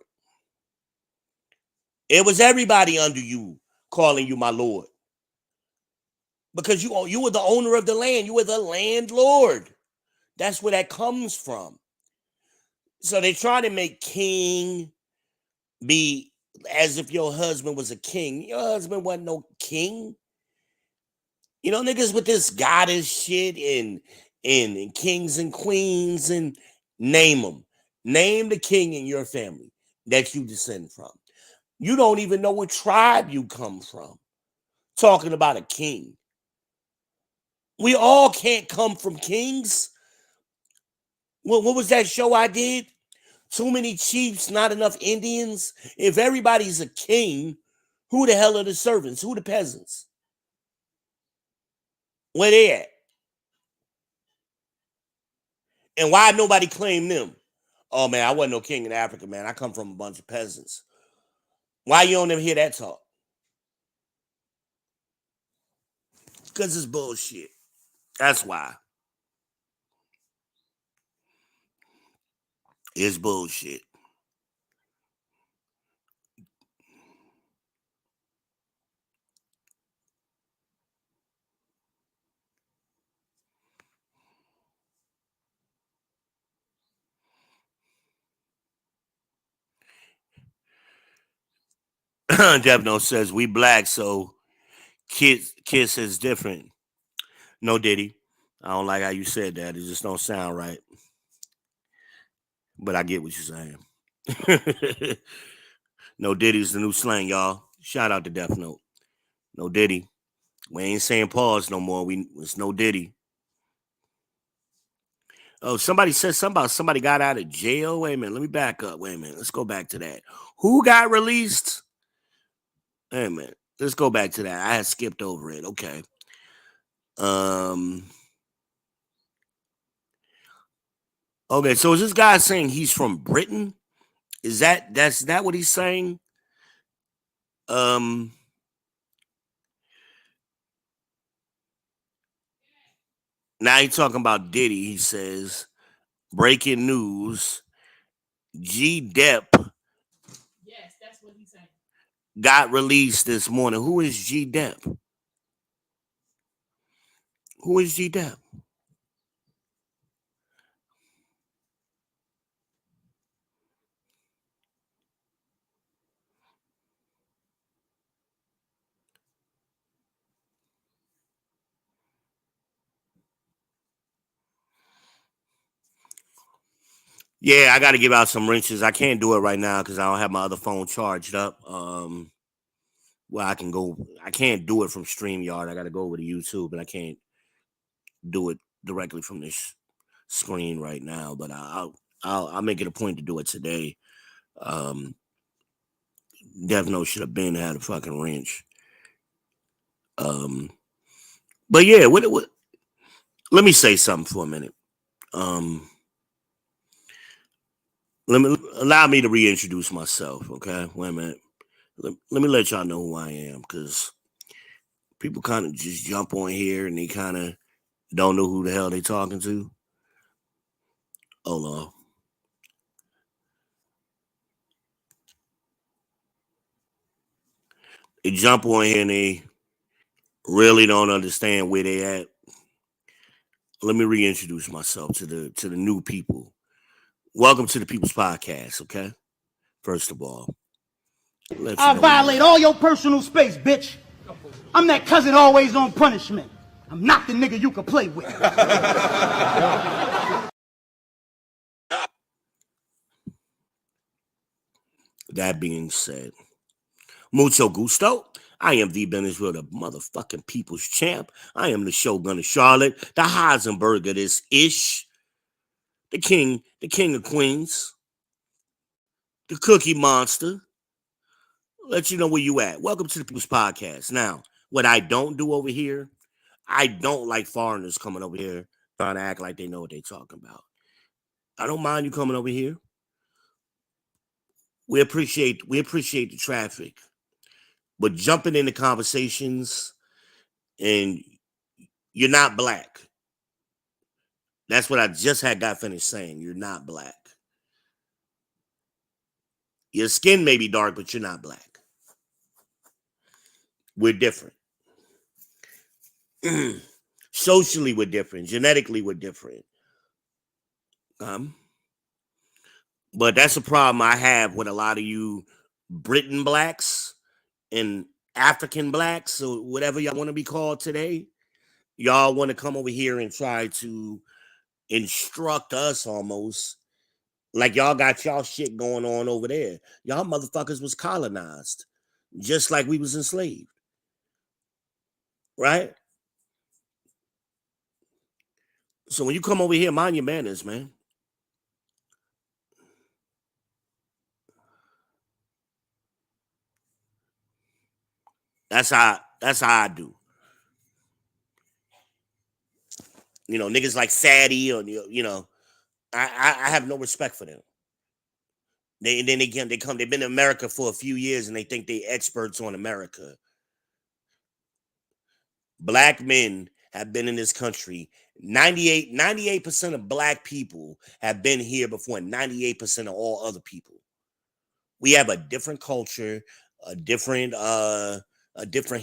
It was everybody under you calling you my Lord. Because you were the owner of the land. You were the landlord. That's where that comes from. So they try to make king be as if your husband was a king. Your husband wasn't no king. You know, niggas with this goddess shit and kings and queens, and name them. Name the king in your family that you descend from. You don't even know what tribe you come from. Talking about a king. We all can't come from kings. What was that show I did? Too many chiefs, not enough Indians. If everybody's a king, who the hell are the servants? Who the peasants? Where they at? And why nobody claim them? Oh man, I wasn't no king in Africa, man. I come from a bunch of peasants. Why you don't ever hear that talk? Because it's bullshit. That's why. It's bullshit. Devno says we black, so kiss is different. No Diddy. I don't like how you said that. It just don't sound right. But I get what you're saying. No Diddy's the new slang, y'all. Shout out to Death Note. No Diddy. We ain't saying pause no more. It's no Diddy. Oh, somebody said something about somebody got out of jail. Wait a minute. Let me back up. Wait a minute. Let's go back to that. Who got released? Wait a minute. Let's go back to that. I had skipped over it. Okay. Um. Okay. So is this guy saying he's from Britain? That's that what he's saying? Um. Now he's talking about Diddy. He says breaking news: G Depp got released this morning. Who is G Depp? Who is G Depp? Yeah, I got to give out some wrenches. I can't do it right now because I don't have my other phone charged up. Well, I can go. I can't do it from StreamYard. I got to go over to YouTube, and I can't do it directly from this screen right now. But I'll make it a point to do it today. Um, Devno should have been had a fucking wrench. But yeah, what let me say something for a minute. Allow me to reintroduce myself, okay? Wait a minute. Let me let y'all know who I am, because people kind of just jump on here and they kind of don't know who the hell they talking to. Hold on. They jump on here and they really don't understand where they at. Let me reintroduce myself to the new people. Welcome to the People's Podcast, okay? First of all, I violate all your personal space, bitch. I'm that cousin always on punishment. I'm not the nigga you can play with. That being said, mucho gusto. I am the Venezuela, the motherfucking people's champ. I am the Shogun of Charlotte, the Heisenberg of this ish, the king of Queens, the Cookie Monster. Let you know where you at. Welcome to the People's Podcast. Now, what I don't do over here, I don't like foreigners coming over here trying to act like they know what they're talking about. I don't mind you coming over here. We appreciate the traffic, but jumping into conversations and you're not black. That's what I just got finished saying. You're not black. Your skin may be dark, but you're not black. We're different. Socially, we're different. Genetically, we're different. But that's a problem I have with a lot of you Britain blacks and African blacks, or whatever y'all want to be called today. Y'all want to come over here and try to instruct us almost like y'all got y'all shit going on over there. Y'all motherfuckers was colonized just like we was enslaved, right? So when you come over here, mind your manners, man. That's how I do. You know, niggas like Fatty, or I have no respect for them. They've been in America for a few years and they think they experts on America. Black men have been in this country. 98% of black people have been here before 98% of all other people. We have a different culture, a different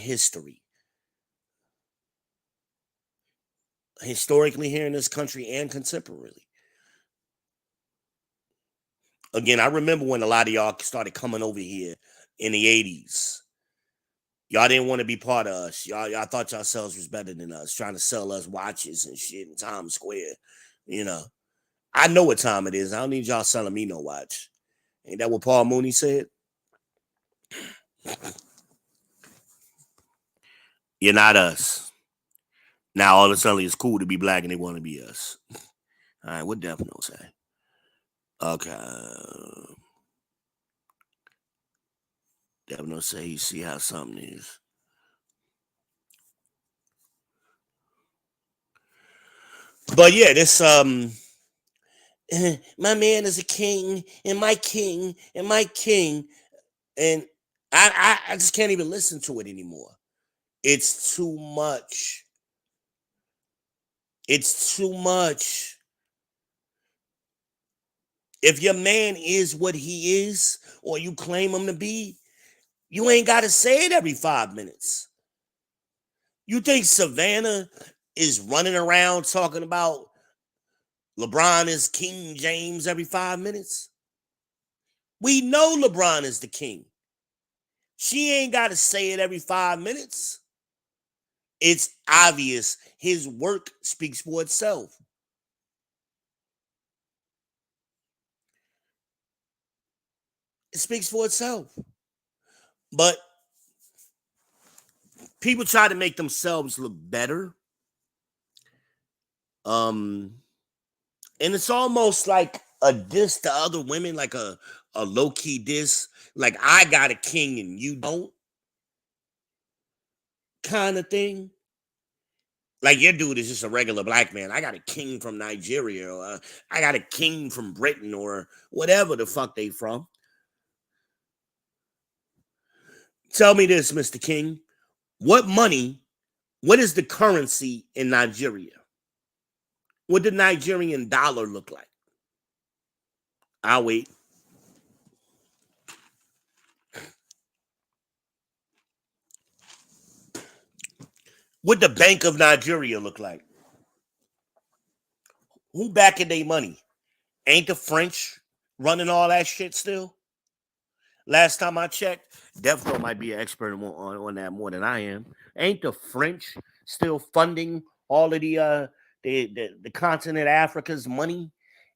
history. Historically here in this country and contemporarily. Again, I remember when a lot of y'all started coming over here in the 80s. Y'all didn't want to be part of us. Y'all thought yourselves was better than us, trying to sell us watches and shit in Times Square. You know, I know what time it is. I don't need y'all selling me no watch. Ain't that what Paul Mooney said? You're not us. Now all of a sudden it's cool to be black and they want to be us. All right, what Defino say? Okay. Defino say you see how something is. But yeah, this my man is a king, and my king, and my king, and I just can't even listen to it anymore. It's too much. It's too much. If your man is what he is, or you claim him to be, you ain't got to say it every 5 minutes. You think Savannah is running around talking about LeBron is King James every 5 minutes? We know LeBron is the king. She ain't got to say it every 5 minutes. It's obvious. His work speaks for itself. It speaks for itself. But people try to make themselves look better. And it's almost like a diss to other women, like a low-key diss. Like, I got a king and you don't. kind of thing. Like your dude is just a regular black man. I got a king from Nigeria, or I got a king from Britain, or whatever the fuck they from. Tell me this, Mr. King. What is the currency in Nigeria? What did Nigerian dollar look like? I'll wait. What the Bank of Nigeria look like? Who backing their money? Ain't the French running all that shit still? Last time I checked, Defro might be an expert on that more than I am. Ain't the French still funding all of the continent of Africa's money?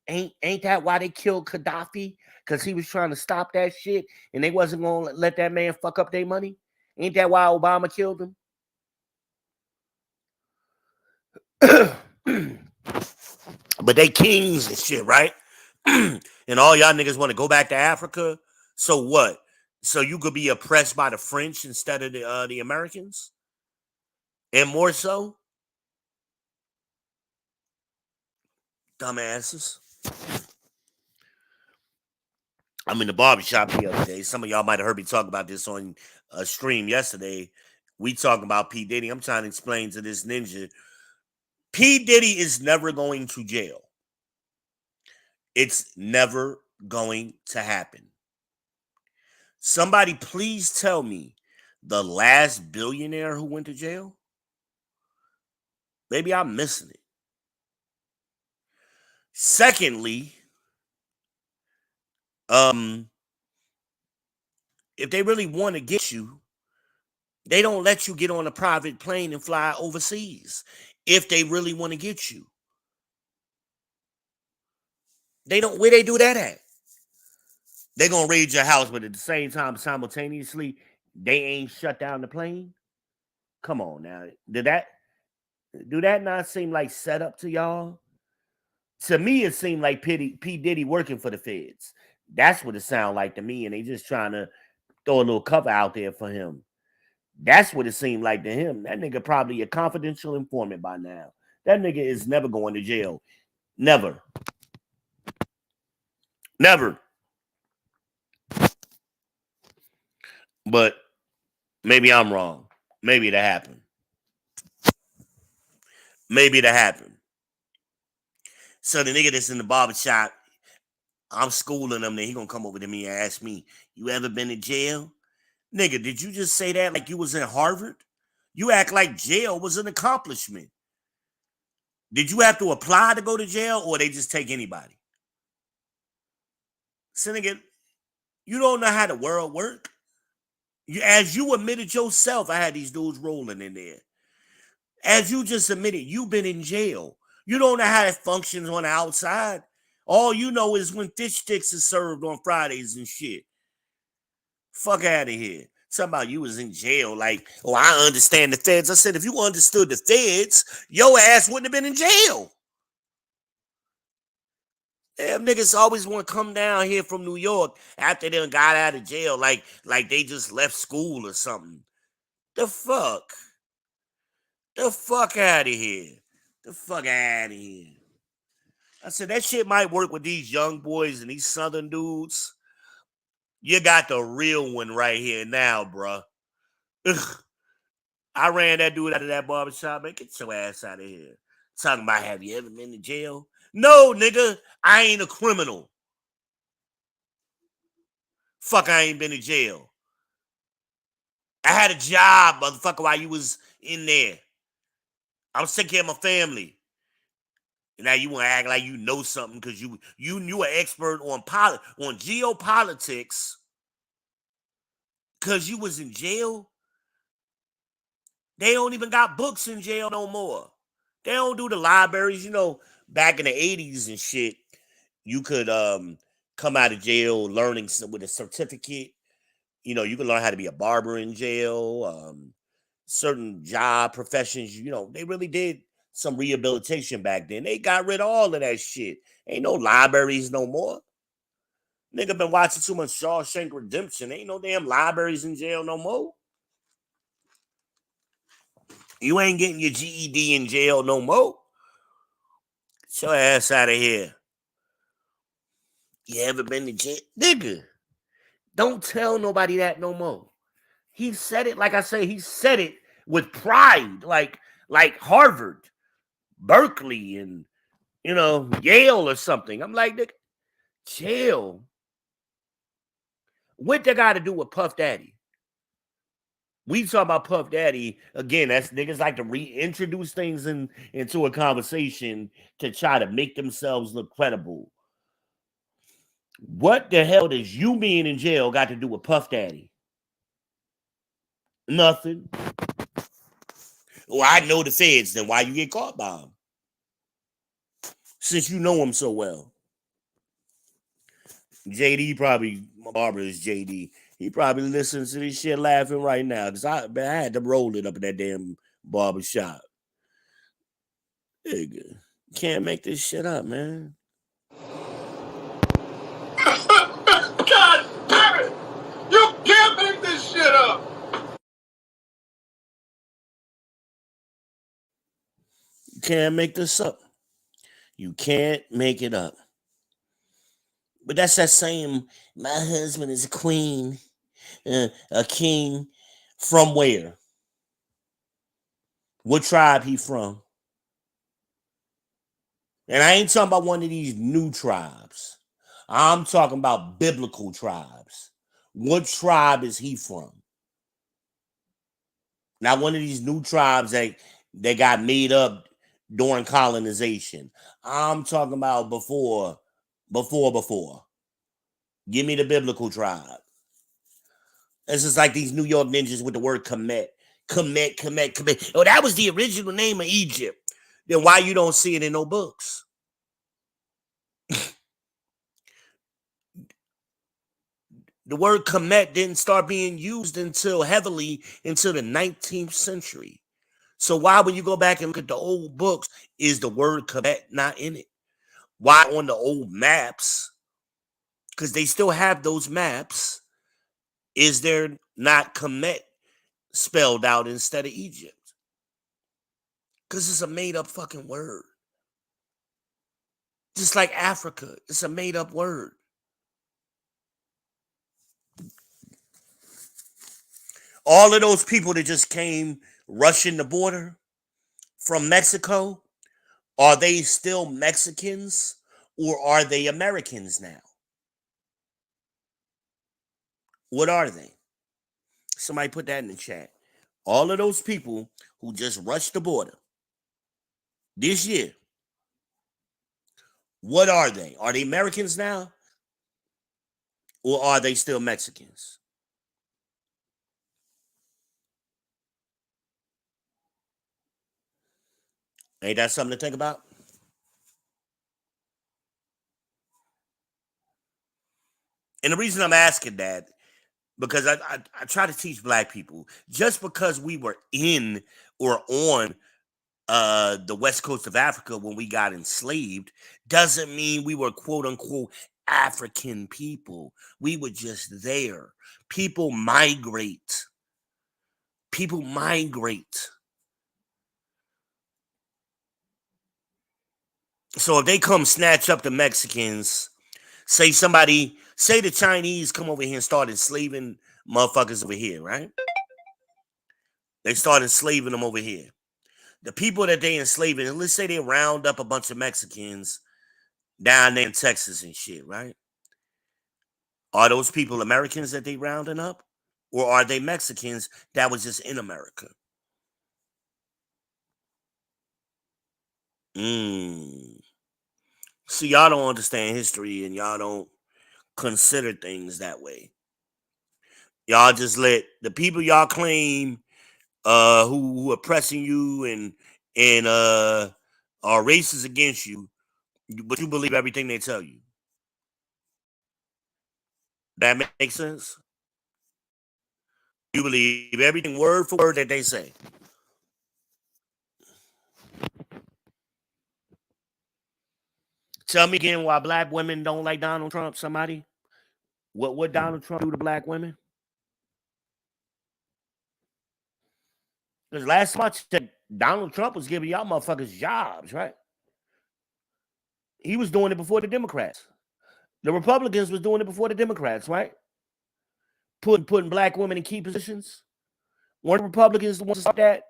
Ain't that why they killed Gaddafi? Because he was trying to stop that shit and they wasn't gonna let that man fuck up their money? Ain't that why Obama killed him? But they kings and shit, right? And all y'all niggas want to go back to Africa. So what? So you could be oppressed by the French instead of the Americans? And more so? Dumbasses. I'm in the barbershop the other day. Some of y'all might have heard me talk about this on a stream yesterday. We talking about P. Diddy. I'm trying to explain to this ninja. P. Diddy is never going to jail. It's never going to happen. Somebody please tell me the last billionaire who went to jail? Maybe I'm missing it. Secondly, if they really want to get you, they don't let you get on a private plane and fly overseas. If they really want to get you, they don't. Where they do that at? They gonna raid your house, but at the same time, simultaneously, they ain't shut down the plane. Come on now, do that not seem like set up to y'all? To me, it seemed like P. Diddy working for the feds. That's what it sounded like to me, and they just trying to throw a little cover out there for him. That's what it seemed like to him. That nigga probably a confidential informant by now. That nigga is never going to jail. Never. Never. But maybe I'm wrong. Maybe that happened. Maybe that happened. So the nigga that's in the barbershop, I'm schooling him, then he gonna come over to me and ask me, you ever been to jail? Nigga, did you just say that like you was in Harvard? You act like jail was an accomplishment. Did you have to apply to go to jail or they just take anybody? So nigga, you don't know how the world work. As you admitted yourself, I had these dudes rolling in there. As you just admitted, you've been in jail. You don't know how that functions on the outside. All you know is when fish sticks is served on Fridays and shit. Fuck out of here. Something about you was in jail. Like, oh, I understand the feds. I said, if you understood the feds, your ass wouldn't have been in jail. Damn niggas always want to come down here from New York after they got out of jail, like they just left school or something. The fuck? The fuck out of here. The fuck out of here. I said, that shit might work with these young boys and these southern dudes. You got the real one right here now, bruh. Ugh. I ran that dude out of that barbershop, man. Get your ass out of here. Talking about, have you ever been to jail? No, nigga. I ain't a criminal. Fuck, I ain't been to jail. I had a job, motherfucker, while you was in there. I was taking care of my family. And now you want to act like you know something because you an expert on geopolitics because you was in jail. They don't even got books in jail no more. They don't do the libraries. You know, back in the 80s and shit, you could come out of jail learning with a certificate. You know, you can learn how to be a barber in jail. Certain job professions, you know, they really did some rehabilitation back then. They got rid of all of that shit. Ain't no libraries no more. Nigga been watching too much Shawshank Redemption. Ain't no damn libraries in jail no more. You ain't getting your GED in jail no more. Get your ass out of here. You ever been to jail? Nigga, don't tell nobody that no more. He said it, like I say, he said it with pride, like Harvard, Berkeley, and Yale or something. I'm like, nigga, jail. What they got to do with Puff Daddy? We talk about Puff Daddy again. That's niggas like to reintroduce things into a conversation to try to make themselves look credible. What the hell does you being in jail got to do with Puff Daddy? Nothing. Well, I know the feds. Then why you get caught by them? Since you know him so well. JD probably, my barber is JD. He probably listens to this shit laughing right now because I had to roll it up in that damn barber shop. Nigga, can't make this shit up, man. God damn it! You can't make this shit up! You can't make this up. You can't make it up. But that's that same, my husband is a queen, a king. From where? What tribe he from? And I ain't talking about one of these new tribes. I'm talking about biblical tribes. What tribe is he from? Not one of these new tribes that they got made up during colonization. I'm talking about before. Give me the biblical tribe. It's just like these New York ninjas with the word Kemet. Kemet. Oh, that was the original name of Egypt. Then why you don't see it in no books? The word Kemet didn't start being used until heavily until the 19th century. So why, when you go back and look at the old books, is the word Kemet not in it? Why on the old maps? Because they still have those maps. Is there not Kemet spelled out instead of Egypt? Because it's a made up fucking word. Just like Africa, it's a made up word. All of those people that just came rushing the border from Mexico, are they still Mexicans or are they Americans now? What are they? Somebody put that in the chat. All of those people who just rushed the border this year, what are they? Are they Americans now? Or are they still Mexicans? Ain't that something to think about? And the reason I'm asking that, because I try to teach black people, just because we were in or on the west coast of Africa when we got enslaved doesn't mean we were quote unquote African people. We were just there. People migrate. People migrate. So if they come snatch up the Mexicans, say the Chinese come over here and start enslaving motherfuckers over here, right? They start enslaving them over here. The people that they enslaving, let's say they round up a bunch of Mexicans down there in Texas and shit, right? Are those people Americans that they rounding up? Or are they Mexicans that was just in America? See, y'all don't understand history and y'all don't consider things that way. Y'all just let the people y'all claim who are pressing you and are racist against you, but you believe everything they tell you. That makes sense? You believe everything word for word that they say. Tell me again why black women don't like Donald Trump. Somebody, what Donald Trump do to black women? Because last time I checked, Donald Trump was giving y'all motherfuckers jobs, right? He was doing it before the Democrats. The Republicans was doing it before the Democrats, right? Putting black women in key positions. Weren't Republicans the ones to start that?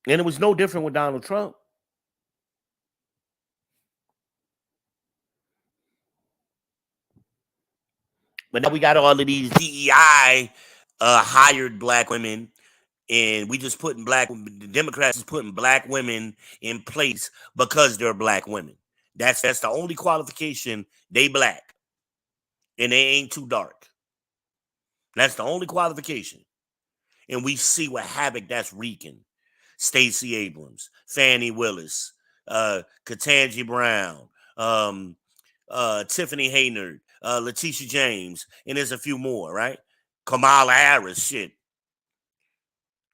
And it was no different with Donald Trump. But now we got all of these DEI hired black women, and we just putting the Democrats is putting black women in place because they're black women. That's the only qualification. They black and they ain't too dark. That's the only qualification. And we see what havoc that's wreaking. Stacey Abrams, Fannie Willis, Ketanji Brown, Tiffany Haynard, Letitia James, and there's a few more, right? Kamala Harris, shit,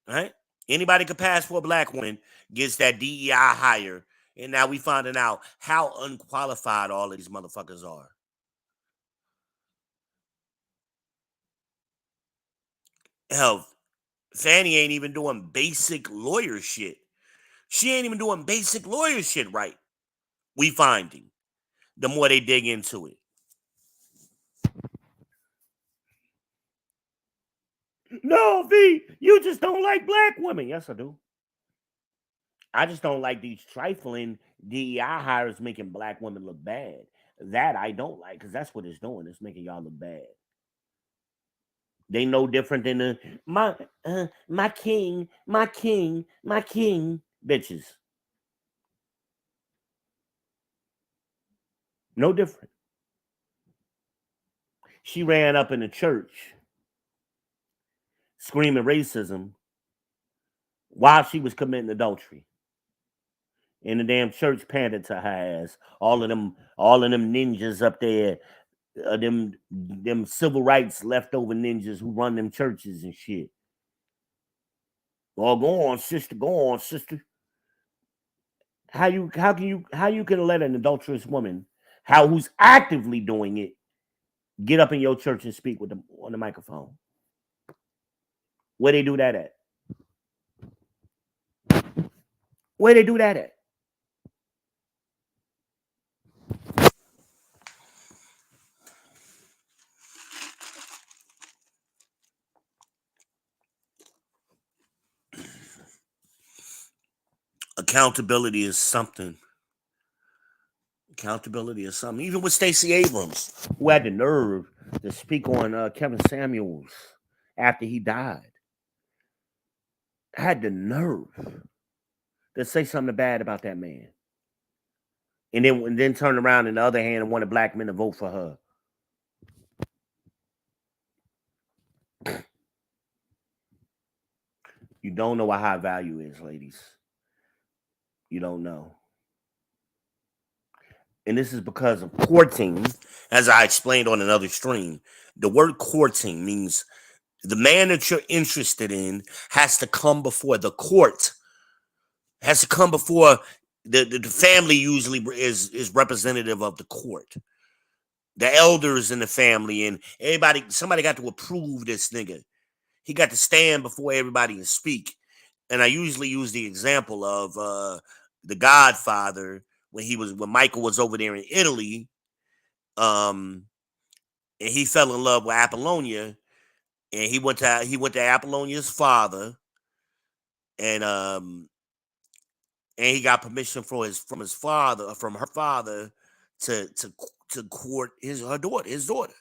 right? Anybody could pass for a black woman gets that DEI hire, and now we finding out how unqualified all of these motherfuckers are. Hell, Fannie ain't even doing basic lawyer shit. She ain't even doing basic lawyer shit right. We finding the more they dig into it. No, V, you just don't like black women. Yes, I do. I just don't like these trifling DEI hires making black women look bad. That I don't like because that's what it's doing. It's making y'all look bad. They no different than my king bitches. No different. She ran up in the church screaming racism while she was committing adultery. And the damn church pandered to her ass. All of them ninjas up there, them civil rights leftover ninjas who run them churches and shit. Oh, go on, sister. Go on, sister. How you can let an adulterous woman, who's actively doing it, get up in your church and speak with them on the microphone? Where they do that at? Where they do that at? Accountability is something. Accountability is something. Even with Stacey Abrams, who had the nerve to speak on Kevin Samuels after he died, had the nerve to say something bad about that man, and then turn around in the other hand and wanted black men to vote for her. You don't know what high value is, ladies. You don't know. And this is because of courting, as I explained on another stream. The word courting means the man that you're interested in has to come before the court, has to come before the family. Usually is representative of the court, the elders in the family, and everybody. Somebody got to approve this nigga. He got to stand before everybody and speak. And I usually use the example of the Godfather when Michael was over there in Italy, and he fell in love with Apollonia, and he went to Apollonia's father, and he got permission from her father to court his daughter.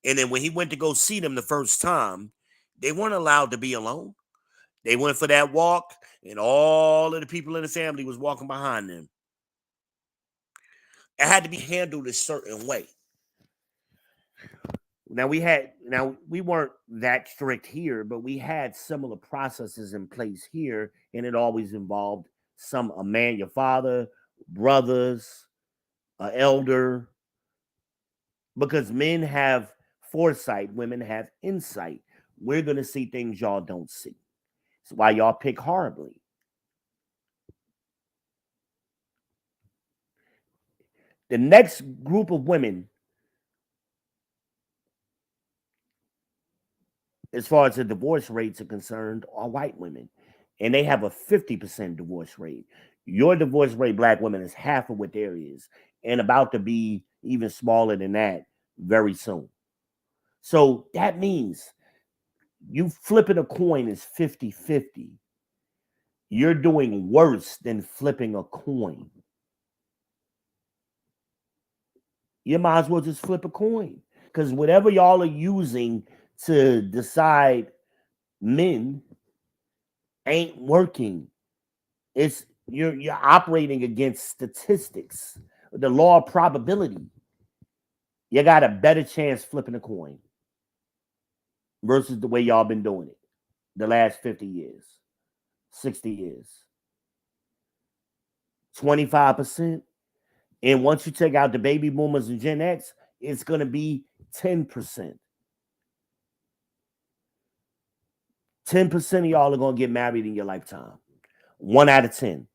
And then when he went to go see them the first time, they weren't allowed to be alone. They went for that walk, and all of the people in the family was walking behind them. It had to be handled a certain way. Now we weren't that strict here, but we had similar processes in place here, and it always involved a man, your father, brothers, an elder, because men have foresight, women have insight. We're gonna see things y'all don't see. That's why y'all pick horribly. The next group of women as far as the divorce rates are concerned, are white women. And they have a 50% divorce rate. Your divorce rate, black women, is half of what there is, and about to be even smaller than that very soon. So that means you flipping a coin is 50-50. You're doing worse than flipping a coin. You might as well just flip a coin. Because whatever y'all are using to decide men ain't working. It's you're operating against statistics, the law of probability. You got a better chance flipping a coin versus the way y'all been doing it the last 50 years, 60 years. 25%. And once you take out the baby boomers and Gen X, it's going to be 10%. 10% of y'all are going to get married in your lifetime. 1 out of 10.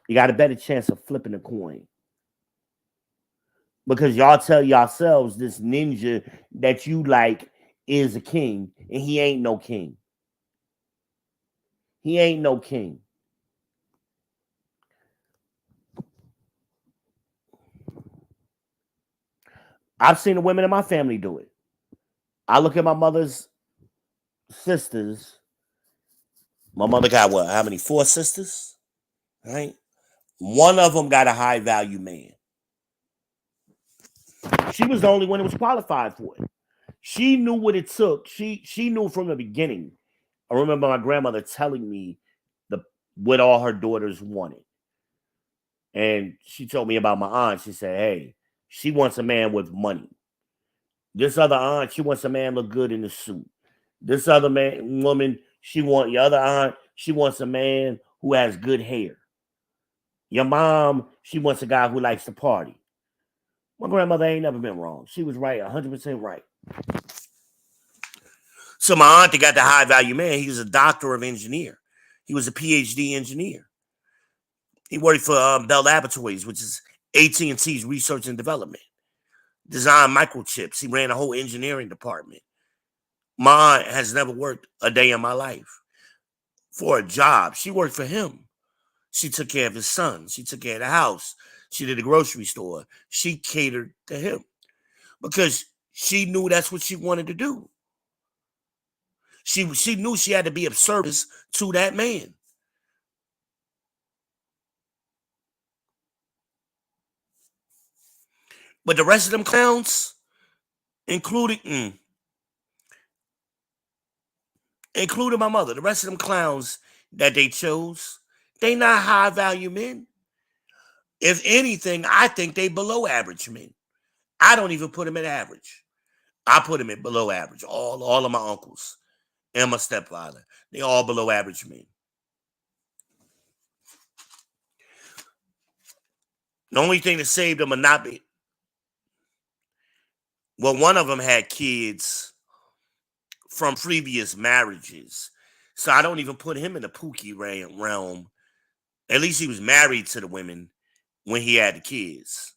You got a better chance of flipping a coin. Because y'all tell yourselves this ninja that you like is a king, and he ain't no king. He ain't no king. I've seen the women in my family do it. I look at my mother's sisters. My mother got what? How many? 4 sisters? Right? One of them got a high value man. She was the only one that was qualified for it. She knew what it took. She knew from the beginning. I remember my grandmother telling me what all her daughters wanted. And she told me about my aunt. She said, hey, she wants a man with money. This other aunt, she wants a man look good in the suit. This other woman, your other aunt, she wants a man who has good hair. Your mom, she wants a guy who likes to party. My grandmother ain't never been wrong. She was right, 100% right. So my aunt that got the high value man, he was a doctor of engineer. He was a PhD engineer. He worked for Bell Laboratories, which is AT&T's research and development. Designed microchips. He ran a whole engineering department. My aunt has never worked a day in my life for a job. She worked for him. She took care of his son. She took care of the house. She did the grocery store. She catered to him because she knew that's what she wanted to do. She knew she had to be of service to that man. But the rest of them clowns, including my mother, the rest of them clowns that they chose, they not high value men. If anything, I think they below average men. I don't even put them at average. I put them at below average. All of my uncles and my stepfather, they all below average men. The only thing that saved them are not be. Well, one of them had kids from previous marriages. So I don't even put him in the Pookie realm. At least he was married to the women when he had the kids.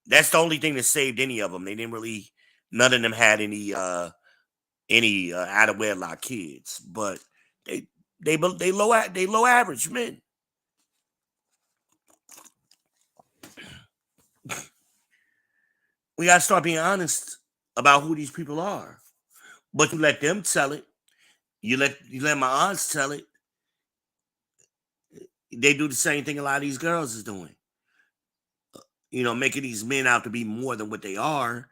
That's the only thing that saved any of them. They didn't really, none of them had any out of wedlock kids, but they low average men. We gotta start being honest about who these people are. But you let them tell it. You let my aunts tell it. They do the same thing a lot of these girls is doing. Making these men out to be more than what they are,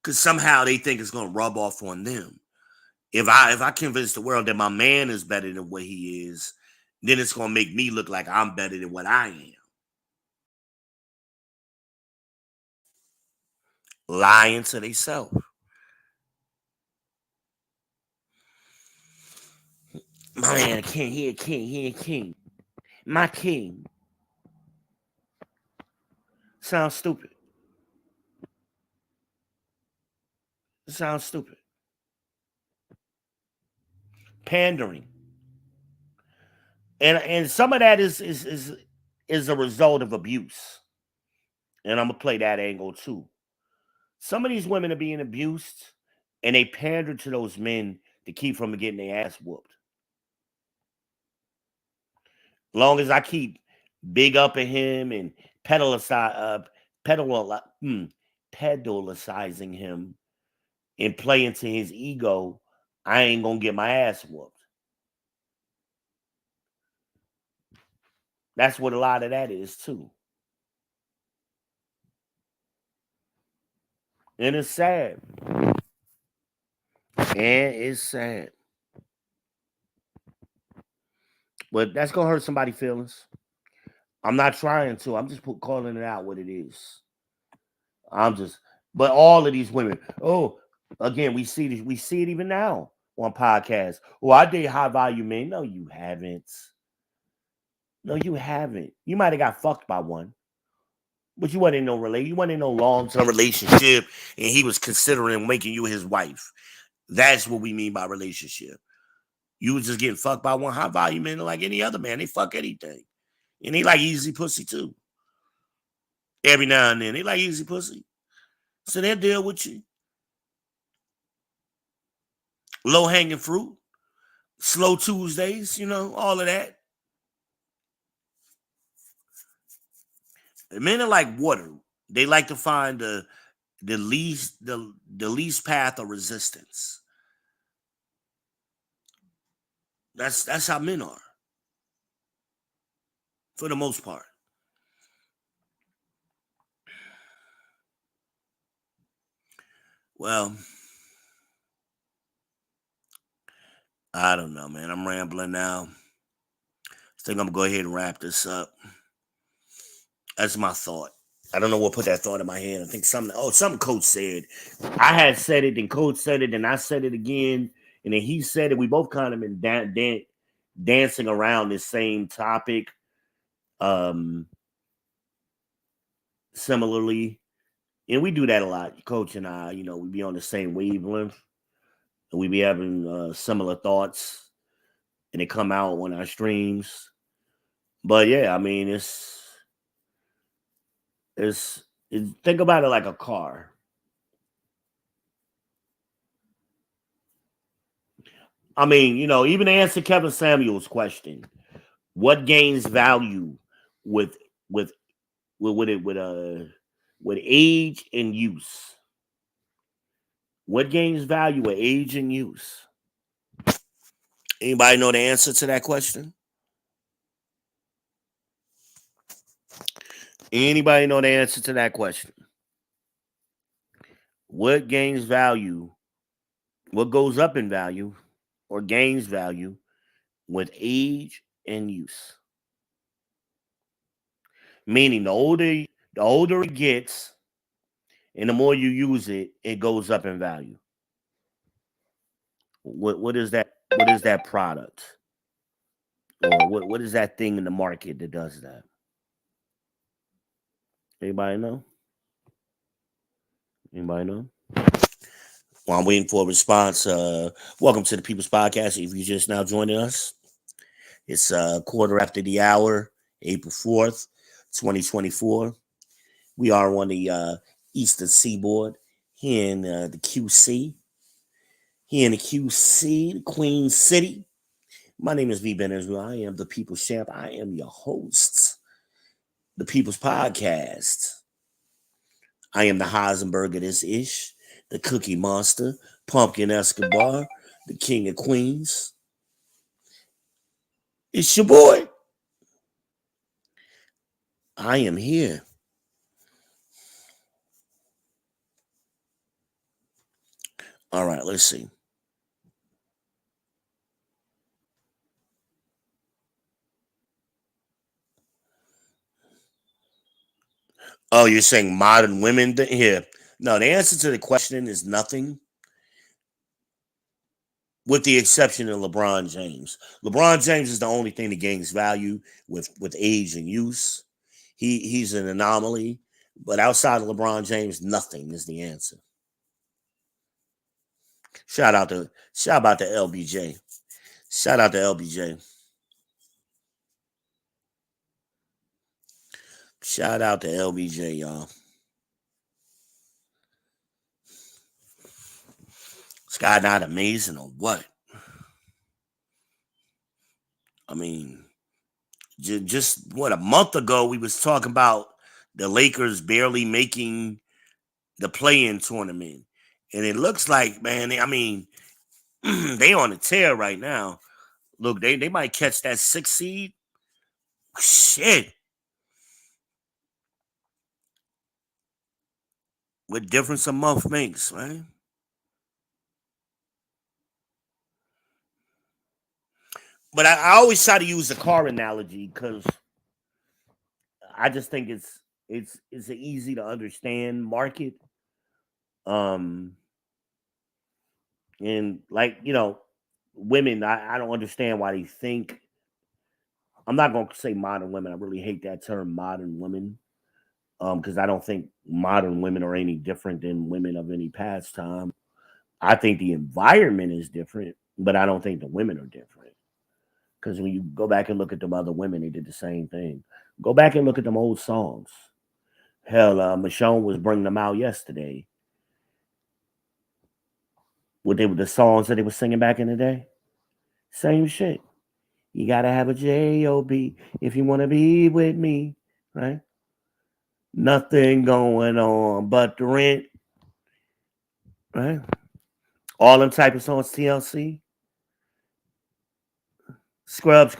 because somehow they think it's gonna rub off on them. If I convince the world that my man is better than what he is, then it's gonna make me look like I'm better than what I am. Lying to themselves. My man, a king, he a king, he a king. My king. Sounds stupid. Sounds stupid. Pandering. And some of that is a result of abuse. And I'm gonna play that angle too. Some of these women are being abused, and they pander to those men to keep from getting their ass whooped. Long as I keep big up at him and pedalicizing him and playing to his ego, I ain't gonna get my ass whooped. That's what a lot of that is too. And it's sad. And it's sad. But that's gonna hurt somebody's feelings. I'm not trying to. I'm just calling it out what it is. But all of these women, again, we see it even now on podcasts. Oh, I date high value men. No, you haven't. No, you haven't. You might have got fucked by one, but you wasn't in no You wasn't in no long-term relationship, and he was considering making you his wife. That's what we mean by relationship. You was just getting fucked by one. High value men like any other man. They fuck anything, and they like easy pussy too. Every now and then, they like easy pussy, so they'll deal with you. Low hanging fruit, slow Tuesdays, all of that. Men are like water. They like to find the least path of resistance. That's how men are, for the most part. Well, I don't know, man. I'm rambling now. I think I'm gonna go ahead and wrap this up. That's my thought. I don't know what put that thought in my head. I think something Coach said. I had said it, then Coach said it, and I said it again, and then he said it. We both kind of been dancing around this same topic. Similarly, and we do that a lot. Coach and I, we be on the same wavelength, and we be having similar thoughts, and they come out on our streams. But yeah, I mean, it's think about it like a car. I mean, even to answer Kevin Samuel's question, what gains value with with with age and use? What gains value with age and use? Anybody know the answer to that question? Anybody know the answer to that question? What gains value? What goes up in value or gains value with age and use? Meaning the older it gets and the more you use it, it goes up in value. What is that? What is that product? Or what is that thing in the market that does that? Anybody know? Anybody know? While I'm waiting for a response, welcome to the People's Podcast. If you're just now joining us, it's quarter after the hour, April 4th, 2024. We are on the Eastern Seaboard here in the QC. Here in the QC, the Queen City. My name is V. Ben Israel. I am the People's Champ. I am your host, the People's Podcast. I am the Heisenberg of this ish, the Cookie Monster, Pumpkin Escobar, the King of Queens. It's your boy. I am here. All right, let's see. Oh, you're saying modern women here? No, the answer to the question is nothing, with the exception of LeBron James. LeBron James is the only thing that gains value with age and use. He's an anomaly, but outside of LeBron James, nothing is the answer. Shout out to LBJ. Shout out to LBJ. Shout out to LBJ, y'all. This guy not amazing or what? I mean, just what, a month ago we was talking about the Lakers barely making the play-in tournament, and it looks like, man, I mean, they on a tear right now. Look, they might catch that 6th seed. Shit. What difference a month makes, right? But I always try to use the car analogy because I just think it's an easy to understand market. Um, and like, women, I don't understand why they think. I'm not gonna say modern women. I really hate that term, modern women, because I don't think modern women are any different than women of any past time. I think the environment is different, but I don't think the women are different. Because when you go back and look at them other women, they did the same thing. Go back and look at them old songs. Hell, Michonne was bringing them out yesterday. What they were the songs that they were singing back in the day? Same shit. You gotta have a J-O-B if you wanna be with me, right? Nothing going on but the rent, right? All them type of songs, TLC, Scrubs,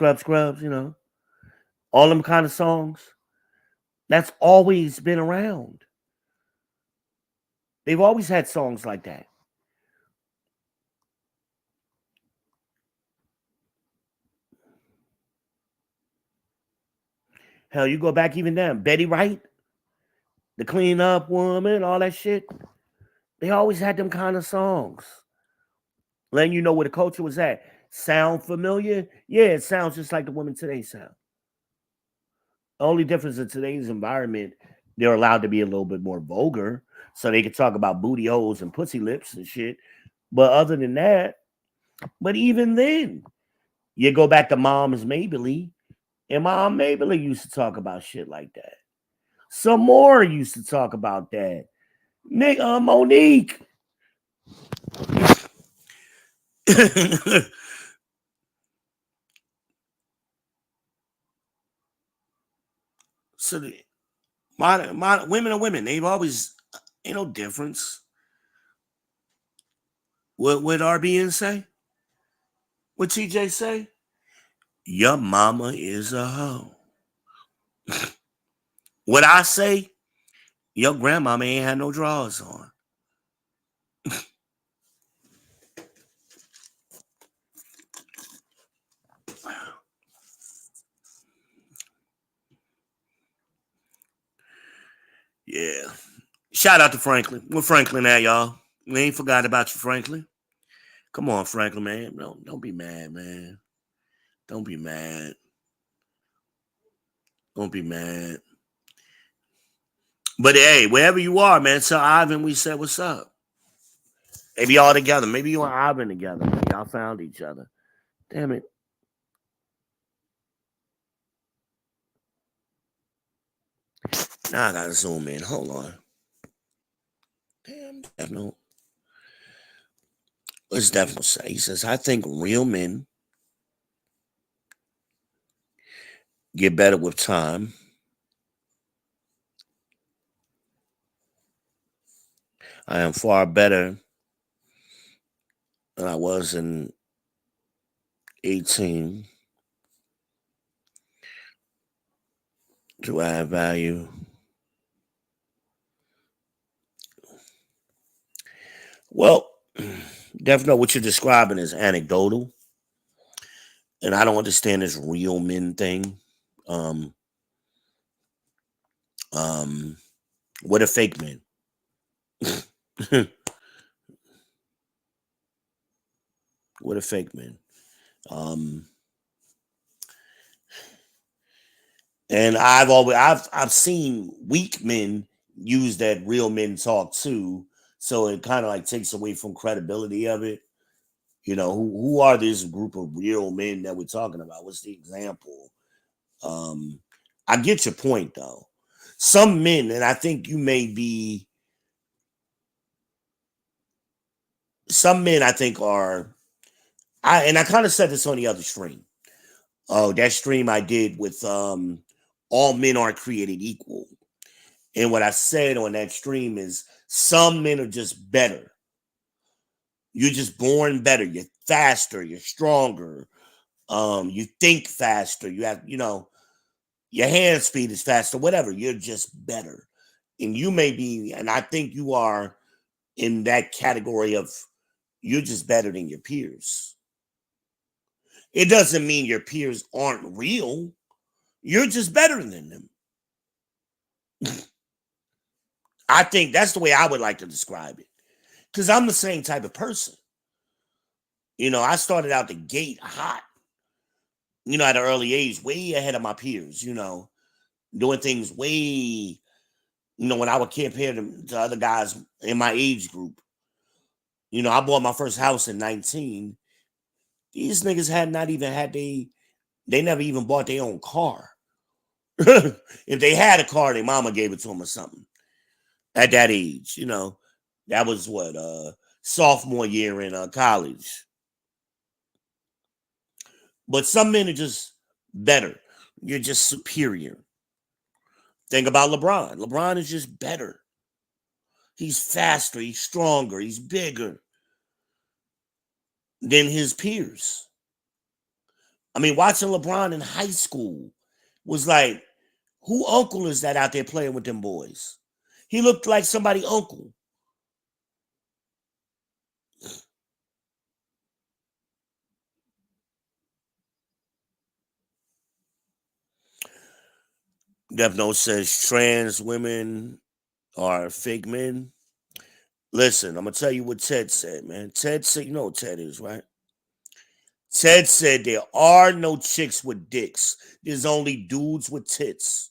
all them kind of songs. That's always been around. They've always had songs like that. Hell, you go back even then. Betty Wright, the clean up woman, all that shit. They always had them kind of songs. Letting you know where the culture was at. Sound familiar? Yeah, it sounds just like the women today sound. The only difference in today's environment, they're allowed to be a little bit more vulgar. So they can talk about booty holes and pussy lips and shit. But other than that, but even then, you go back to Mom's Maybelline, and Mom Maybelline used to talk about shit like that. Some more used to talk about that. Monique. So the modern women are women. They've always ain't no difference. What RBN say? What TJ say? Your mama is a hoe. What I say? Your grandmama ain't had no drawers on. Yeah. Shout out to Franklin. Where Franklin at, y'all? We ain't forgot about you, Franklin. Come on, Franklin, man. Don't be mad, man. Don't be mad. Don't be mad. But hey, wherever you are, man, tell Ivan we said what's up. Maybe y'all together. Maybe you and Ivan together. Maybe y'all found each other. Damn it. Now I gotta zoom in. Hold on. Damn, no. What's Devil say? He says, I think real men get better with time. I am far better than I was in 18 to add value. Well, definitely what you're describing is anecdotal. And I don't understand this real men thing. Um, what are fake men? What are fake men? And I've seen weak men use that real men talk too. So it kind of like takes away from credibility of it. Who are this group of real men that we're talking about? What's the example? I get your point though. Some men, and I think you may be some men I think are I kind of said this on the other stream. Oh, that stream I did with all men aren't created equal. And what I said on that stream is some men are just better. You're just born better. You're faster. You're stronger. You think faster. You have, your hand speed is faster. Whatever. You're just better. And you may be, and I think you are in that category of you're just better than your peers. It doesn't mean your peers aren't real. You're just better than them. I think that's the way I would like to describe it. Because I'm the same type of person. I started out the gate hot, at an early age, way ahead of my peers, doing things way, when I would compare them to other guys in my age group. I bought my first house in 19. These niggas had not even had they never even bought their own car. If they had a car, their mama gave it to them or something at that age, that was what, sophomore year in college. But some men are just better. You're just superior. Think about LeBron. LeBron is just better. He's faster, he's stronger, he's bigger than his peers. I mean, watching LeBron in high school was like, who uncle is that out there playing with them boys? He looked like somebody uncle. Death Note says trans women are fake men. Listen, I'm going to tell you what Ted said, man. Ted said, you know what Ted is, right? Ted said there are no chicks with dicks. There's only dudes with tits.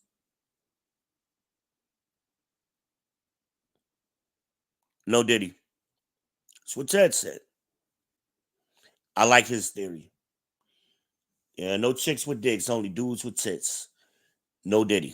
No Diddy. That's what Ted said. I like his theory. Yeah, no chicks with dicks, only dudes with tits. No Diddy.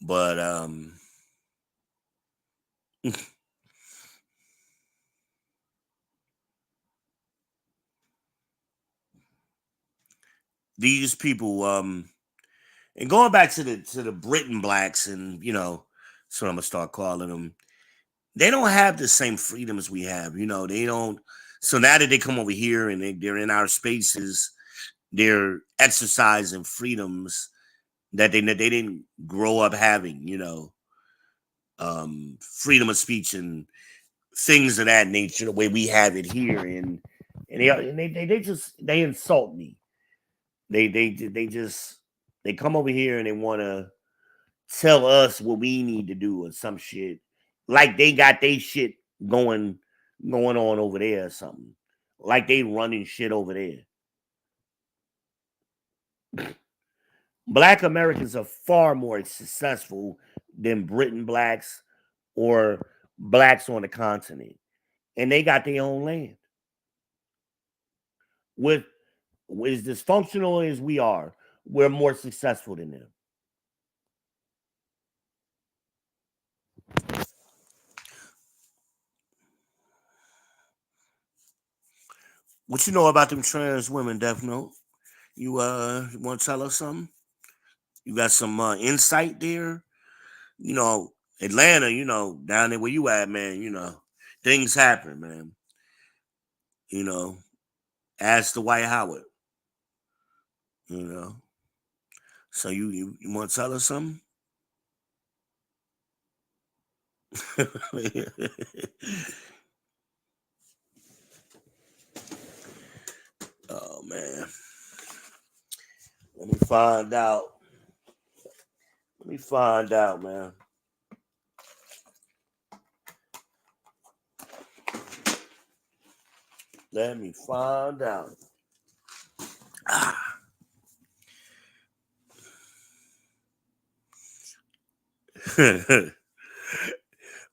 But these people, and going back to the Britain blacks, and that's what I'm gonna start calling them. They don't have the same freedoms we have. They don't. So now that they come over here and they're in our spaces, they're exercising freedoms that they didn't grow up having. Freedom of speech and things of that nature, the way we have it here, and they insult me. They just they come over here and they want to tell us what we need to do or some shit, like they got they shit going on over there or something, like they running shit over there. Black Americans are far more successful than Britain blacks or blacks on the continent, and they got their own land. With as dysfunctional as we are, we're more successful than them. What you know about them trans women, Death Note? You want to tell us something? You got some insight there? You know, Atlanta, down there where you at, man, things happen, man. You know, ask the White Howard, you know. So you want to tell us something? Oh man. Let me find out. Man. Let me find out.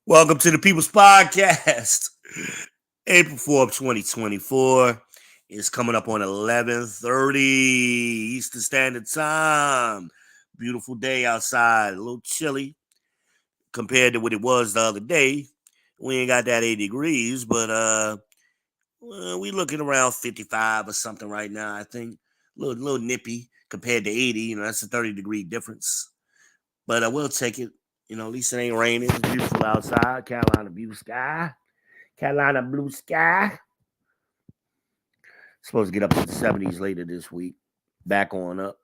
Welcome to the People's Podcast. April 4th, 2024. It's coming up on 11:30 Eastern Standard Time. Beautiful day outside. A little chilly compared to what it was the other day. We ain't got that 80 degrees, but we looking around 55 or something right now, I think. A little nippy compared to 80. You know, that's a 30-degree difference. But I will take it. You know, at least it ain't raining. It's beautiful outside. Carolina blue sky. Carolina blue sky. Supposed to get up to the 70s later this week. Back on up.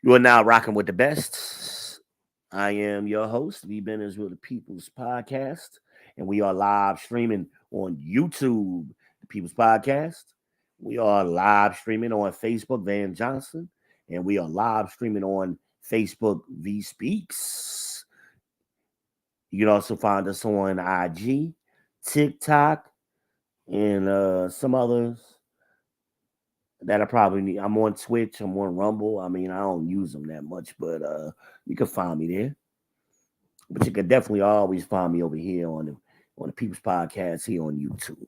You are now rocking with the best. I am your host, V. Benners with the People's Podcast. And we are live streaming on YouTube, the People's Podcast. We are live streaming on Facebook, Van Johnson. And we are live streaming on Facebook, V Speaks. You can also find us on IG, TikTok, and some others that I probably need. I'm on Twitch, I'm on Rumble. I mean, I don't use them that much, but you can find me there. But you can definitely always find me over here on the People's Podcast here on YouTube.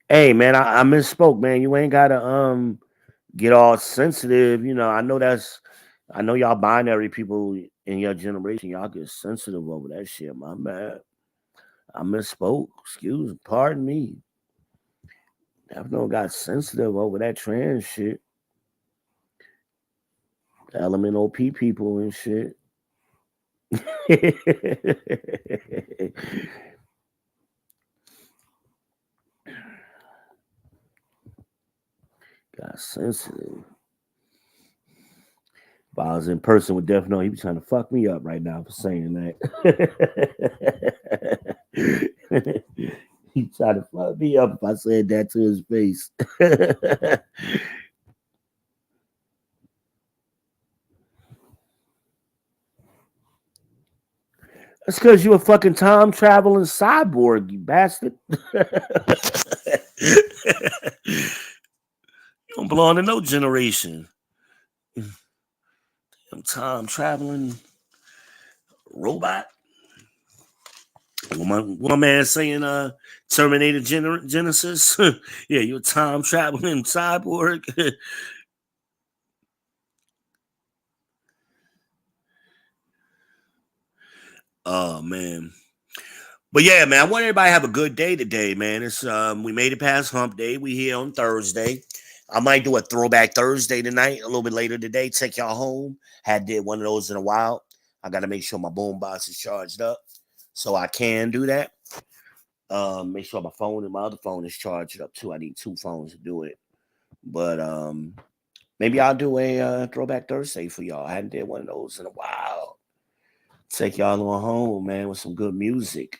Hey man, I misspoke, man. You ain't gotta get all sensitive. You know, I know y'all binary people in your generation, y'all get sensitive over that shit. My bad. I misspoke. Pardon me. Definitely got sensitive over that trans shit. LMNOP people and shit. Got sensitive. If I was in person with Def No, he'd be trying to fuck me up right now for saying that. He tried to fuck me up if I said that to his face. That's because you a fucking time traveling cyborg, you bastard. You don't belong to no generation. Time traveling robot. What my man saying, Terminator Genesis. Yeah, you're a time traveling cyborg. Oh man. But yeah, man, I want everybody to have a good day today, man. It's we made it past hump day. We here on Thursday. I might do a throwback Thursday tonight, a little bit later today. Take y'all home. Had did one of those in a while. I gotta make sure my boombox is charged up, so I can do that. Make sure my phone and my other phone is charged up too. I need two phones to do it. But maybe I'll do a throwback Thursday for y'all. I hadn't did one of those in a while. Take y'all on home, man, with some good music.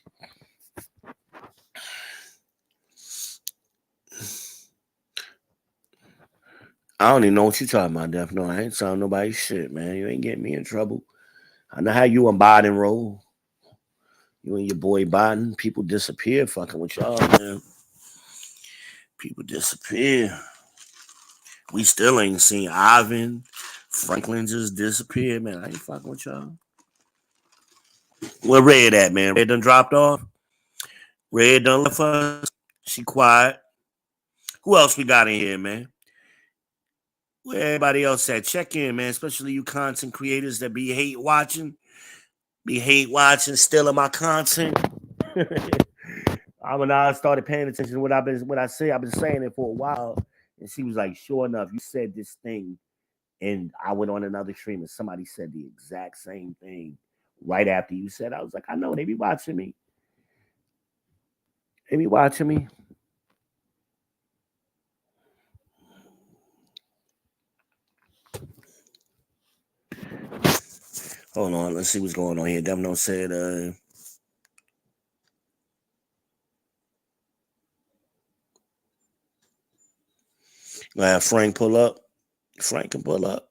I don't even know what you're talking about, Def. No, I ain't telling nobody shit, man. You ain't getting me in trouble. I know how you and Biden roll. You and your boy Biden, people disappear fucking with y'all, man. People disappear. We still ain't seen Ivan. Franklin just disappeared, man. I ain't fucking with y'all. Where Red at, man? Red done dropped off. Red done left us. She quiet. Who else we got in here, man? Where everybody else at? Check in, man. Especially you content creators that be hate watching, stealing my content. When I started paying attention to what I've been saying it for a while. And she was like, sure enough, you said this thing. And I went on another stream and somebody said the exact same thing right after you said. I was like, I know they be watching me. They be watching me. Hold on, let's see what's going on here. Demno said, Frank pull up. Frank can pull up.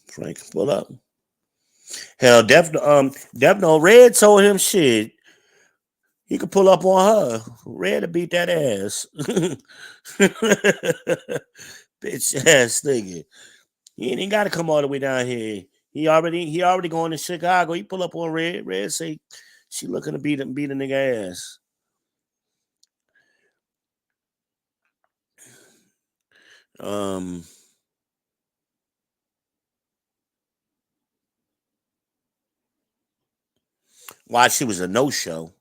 Frank can pull up. Hell, Defno Red told him shit. He could pull up on her. Ready to beat that ass. Bitch ass nigga. He ain't got to come all the way down here. He already going to Chicago. He pull up on Red. Red say she looking to beat a nigga ass. Why she was a no-show.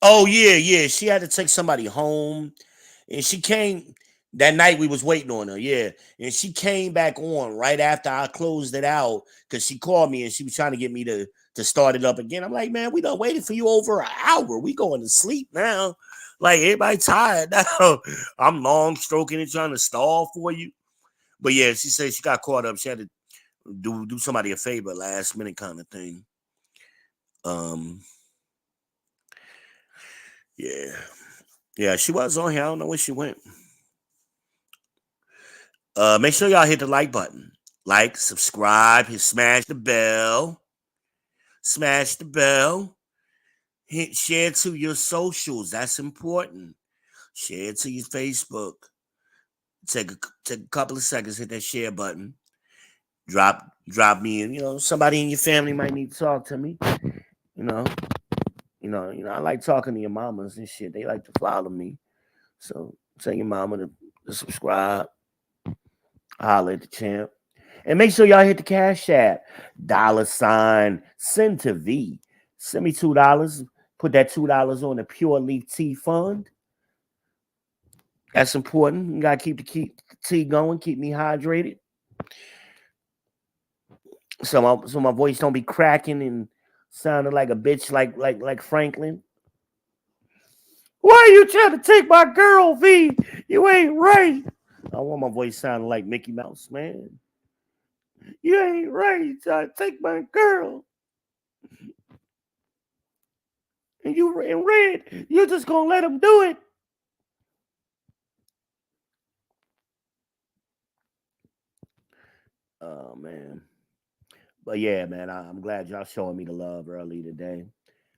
Oh, yeah. She had to take somebody home. And she came that night we was waiting on her, yeah. And she came back on right after I closed it out because she called me and she was trying to get me to start it up again. I'm like, man, we done waited for you over an hour. We going to sleep now. Like, everybody tired now. I'm long stroking it, trying to stall for you. But yeah, she said she got caught up. She had to do somebody a favor, last minute kind of thing. Yeah. Yeah, she was on here. I don't know where she went. Make sure y'all hit the like button. Like, subscribe, smash the bell. Smash the bell. Hit share to your socials. That's important. Share it to your Facebook. Take a couple of seconds, hit that share button. Drop me in. Somebody in your family might need to talk to me. You know, I like talking to your mamas and shit. They like to follow me. So tell your mama to subscribe. Holler at the champ. And make sure y'all hit the Cash App. $ send to V. Send me $2. Put that $2 on the Pure Leaf Tea Fund. That's important. You gotta keep the tea going, keep me hydrated. So my voice don't be cracking and sounding like a bitch like Franklin. Why are you trying to take my girl, V? You ain't right. I want my voice sounding like Mickey Mouse, man. You ain't right. You trying to take my girl. And you in red, you're just gonna let him do it. Oh man. But yeah, man, I'm glad y'all showing me the love early today.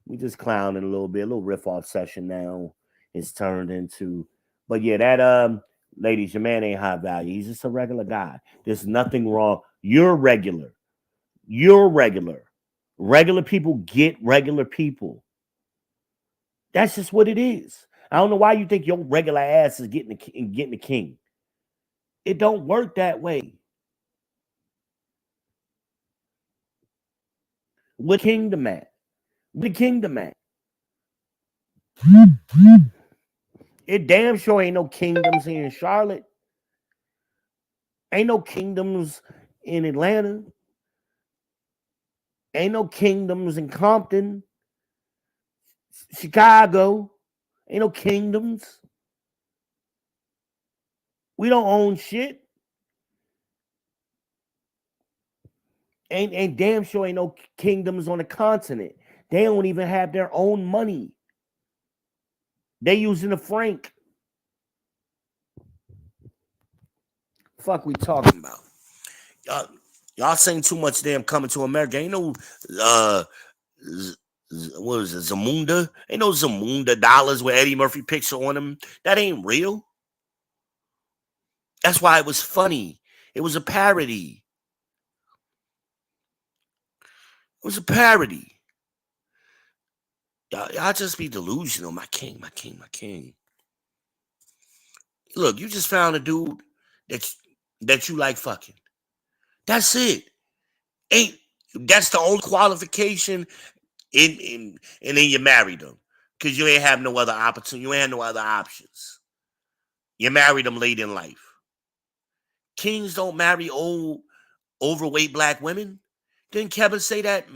We just clowning a little bit, a little riff off session now. It's turned into, but yeah, that ladies, your man ain't high value. He's just a regular guy. There's nothing wrong. You're regular. You're regular. Regular people get regular people. That's just what it is. I don't know why you think your regular ass is getting the king. It don't work that way. What kingdom at? What the kingdom at? It damn sure ain't no kingdoms here in Charlotte. Ain't no kingdoms in Atlanta. Ain't no kingdoms in Compton, Chicago. Ain't no kingdoms. We don't own shit. Ain't damn sure ain't no kingdoms on the continent. They don't even have their own money. They using the franc. Fuck we talking about? Y'all saying too much damn Coming to America. Ain't no what is it, Zamunda? Ain't no Zamunda dollars with Eddie Murphy picture on them. That ain't real. That's why it was funny. It was a parody. It was a parody. Y'all just be delusional. My king, my king, my king. Look, you just found a dude that you like fucking. That's it. Ain't that's the only qualification and then you married them. Because you ain't have no other opportunity. You ain't have no other options. You married them late in life. Kings don't marry old, overweight black women. Didn't Kevin say that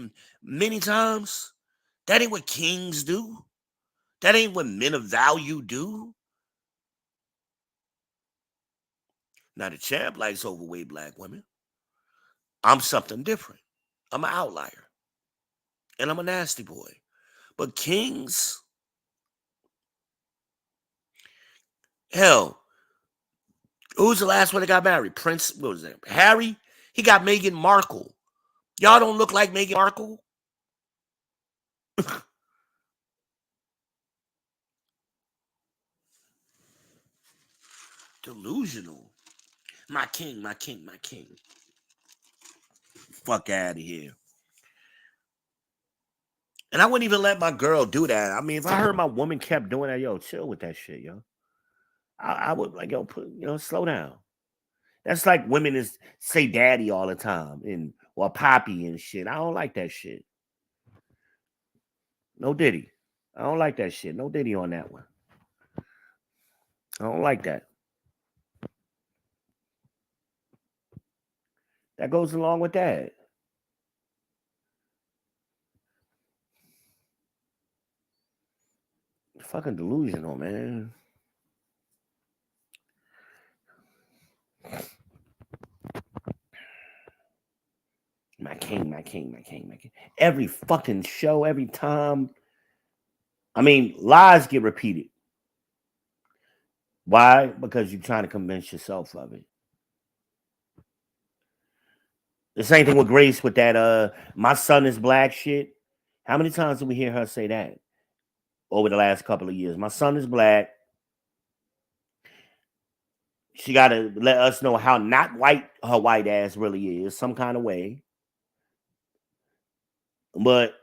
many times? That ain't what kings do. That ain't what men of value do. Now, the champ likes overweight black women. I'm something different. I'm an outlier. And I'm a nasty boy. But kings, hell, who's the last one that got married? Prince, what was that? Harry? He got Meghan Markle. Y'all don't look like Meghan Markle? Delusional. My king, my king, my king. Fuck out of here. And I wouldn't even let my girl do that. I mean, if I heard my woman kept doing that, yo, chill with that shit, yo. I would like, yo, slow down. That's like women say daddy all the time or poppy and shit. I don't like that shit. No diddy. I don't like that shit. No diddy on that one. I don't like that. That goes along with that. Fucking delusional, man. My king, my king, my king, my king. Every fucking show, every time. I mean, lies get repeated. Why? Because you're trying to convince yourself of it. The same thing with Grace with that my son is black shit. How many times did we hear her say that over the last couple of years? My son is black. She got to let us know how not white her white ass really is, some kind of way. But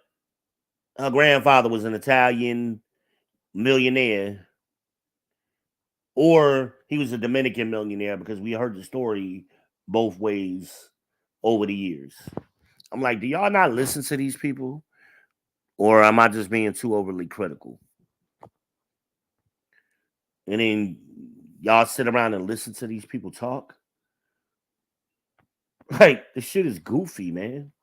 her grandfather was an Italian millionaire, or he was a Dominican millionaire, because we heard the story both ways over the years. I'm like, do y'all not listen to these people? Or am I just being too overly critical? And then y'all sit around and listen to these people talk? Like, this shit is goofy, man.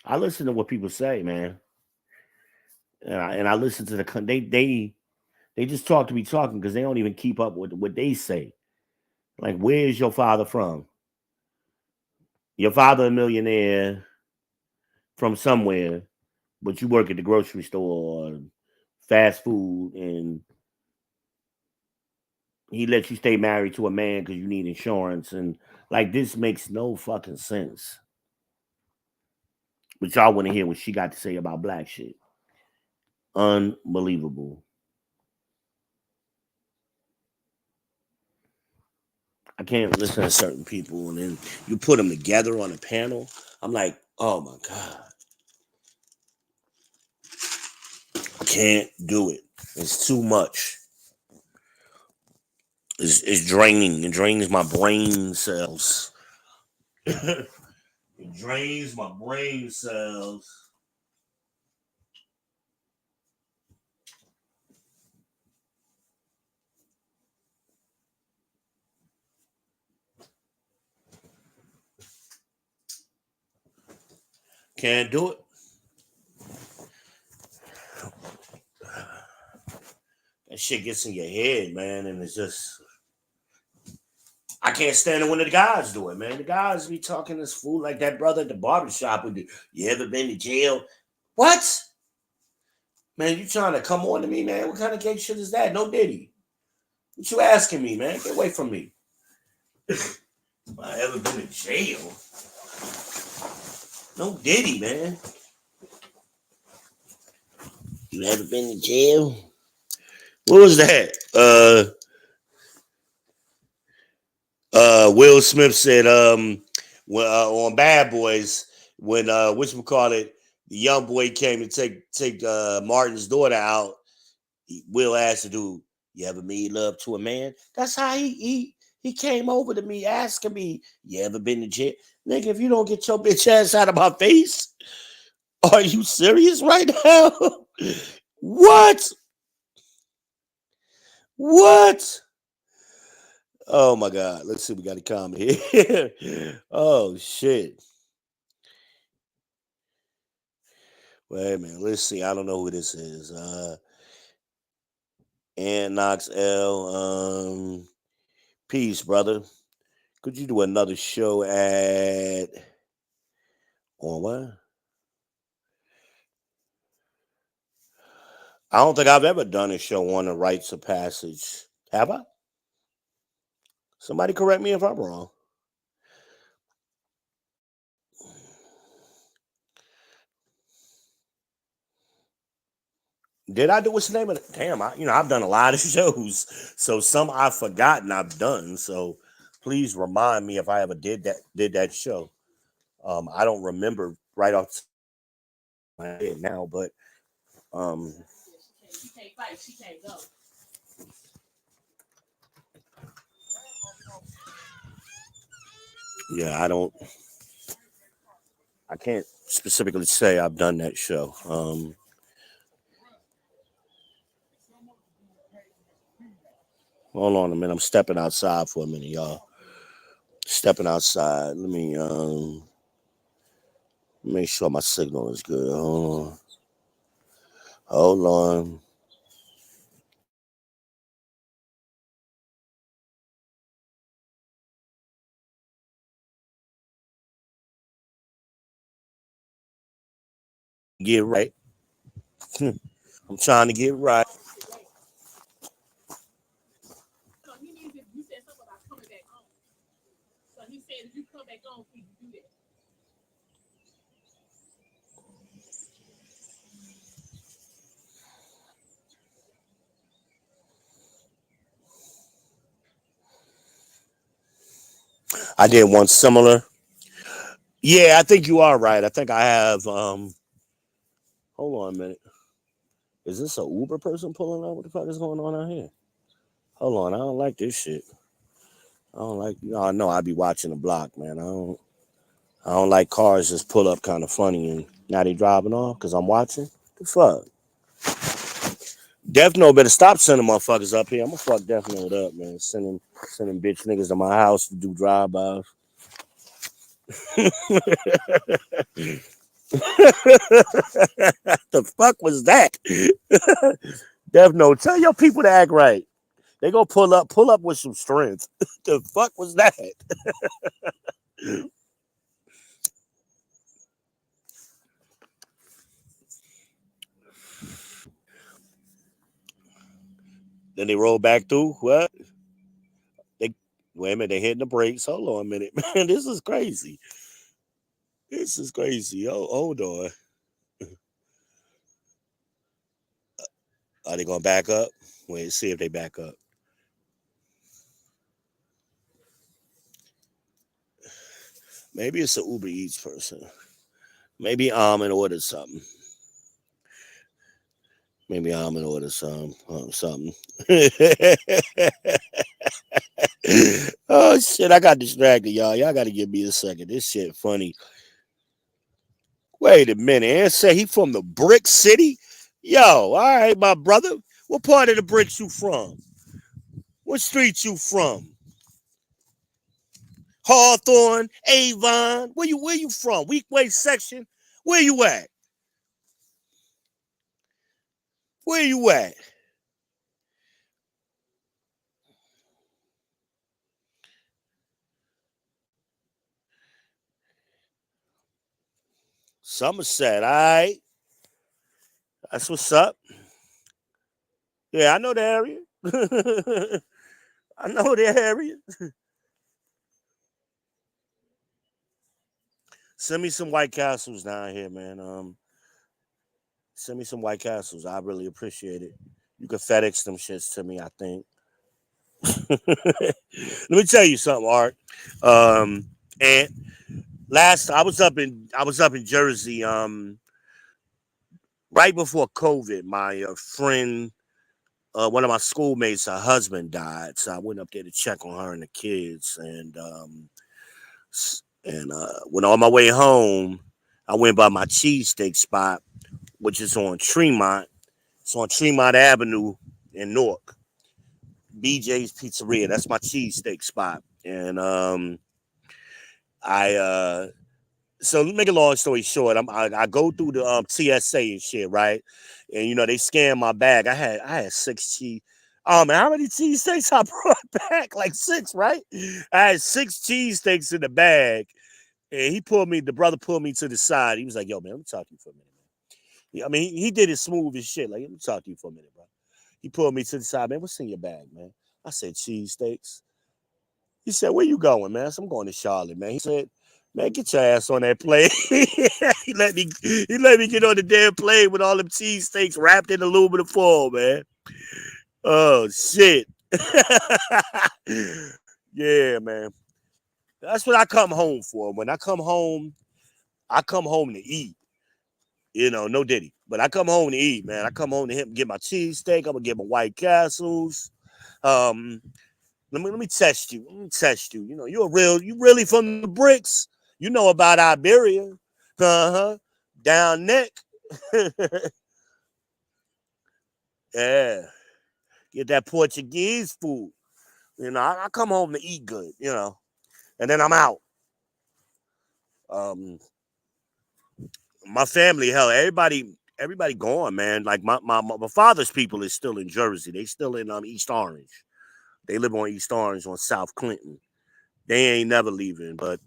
I listen to what people say, man. And I listen to they just talk to be talking, because they don't even keep up with what they say. Like, where is your father from? Your father a millionaire from somewhere, but you work at the grocery store or fast food, and he lets you stay married to a man because you need insurance. And like, this makes no fucking sense. But y'all want to hear what she got to say about black shit. Unbelievable. I can't listen to certain people, and then you put them together on a panel. I'm like, oh my God. I can't do it. It's too much. It's draining. It drains my brain cells. It drains my brain cells. Can't do it. That shit gets in your head, man, and it's just, I can't stand it when the guys do it, man. The guys be talking this fool like that brother at the barbershop with you ever been to jail? What? Man, you trying to come on to me, man? What kind of gay shit is that? No diddy. What you asking me, man? Get away from me. I ever been to jail? No diddy, man. You ever been to jail? What was that? Will Smith said, when, on Bad Boys, when whatchamacallit, the young boy came to take Martin's daughter out, Will asked the dude, you ever made love to a man? That's how he came over to me asking me, you ever been to jail? Nigga, if you don't get your bitch ass out of my face, are you serious right now? What? What? Oh my God. Let's see. We got a comment here. Oh shit. Wait a minute. Let's see. I don't know who this is. And Knox L. Peace, brother. Could you do another show on what? I don't think I've ever done a show on the rites of passage. Have I? Somebody correct me if I'm wrong. Did I do what's the name of it? Damn, I've done a lot of shows, so some I've forgotten I've done. So please remind me if I ever did that show. I don't remember right off my head now, but um, She can't fight. She can't go. yeah, I can't specifically say I've done that show. Hold on a minute, I'm stepping outside for a minute, y'all. Stepping outside. Let me make sure my signal is good. Hold on. Hold on. Get right. I'm trying to get right. So he needs it. You said something about coming back home. So he said if you come back home, can you do that? I did one similar. Yeah, I think you are right. I think I have hold on a minute. Is this a Uber person pulling up? What the fuck is going on out here? Hold on, I don't like this shit. I don't like no, no, I be watching the block, man. I don't like cars just pull up kind of funny and now they driving off because I'm watching. The fuck? Death Note better stop sending motherfuckers up here. I'm gonna fuck Death Note up, man. Sending bitch niggas to my house to do drive-bys. The fuck was that? Death Note, tell your people to act right. They gonna pull up with some strength. The fuck was that? Then they roll back through. What? They wait a minute. They hitting the brakes. Hold on a minute, man. This is crazy. This is crazy. Oh, hold on. Are they gonna back up? Wait, see if they back up. Maybe it's an Uber Eats person. Maybe I'm in order something. Maybe I'm in order something. Oh shit! I got distracted, y'all. Y'all got to give me a second. This shit funny. Wait a minute. And say he from the Brick City? Yo, all right, my brother. What part of the bricks you from? What street you from? Hawthorne, Avon. Where you from? Weekway section? Where you at? Where you at? Somerset, all right. That's what's up. Yeah, I know the area. I know the area. Send me some White Castles down here, man. Send me some White Castles. I really appreciate it. You can FedEx them shits to me, I think. Let me tell you something, Art. And last I was up in Jersey. Right before COVID, my friend, one of my schoolmates, her husband died, so I went up there to check on her and the kids, and when on my way home, I went by my cheesesteak spot, which is on Tremont. It's on Tremont Avenue in Newark. BJ's Pizzeria. That's my cheesesteak spot. And I so make a long story short, I go through the TSA and shit, right? And they scan my bag. I had 6 cheese. And how many cheesesteaks I brought back? Like 6, right? I had 6 cheesesteaks in the bag. And the brother pulled me to the side. He was like, yo, man, let me talk to you for a minute, man. I mean, he did it smooth as shit. Like, let me talk to you for a minute, bro. He pulled me to the side, man. What's in your bag, man? I said cheesesteaks. He said, "Where you going, man?" I said, "I'm going to Charlotte, man." He said, "Man, get your ass on that plane." he let me get on the damn plane with all them cheesesteaks wrapped in aluminum foil, man. Oh shit. Yeah, man. That's what I come home for. When I come home to eat. You know, no Diddy. But I come home to eat, man. I come home to him, get my cheesesteak. I'm gonna get my White Castles. Um, let me test you. Let me test you. You know, you really from the bricks. You know about Iberia. Uh-huh. Down neck. Yeah. Get that Portuguese food. You know, I come home to eat good, you know, and then I'm out. My family, hell, everybody gone, man. Like my father's people is still in Jersey. They still in East Orange. They live on East Orange on South Clinton. They ain't never leaving. But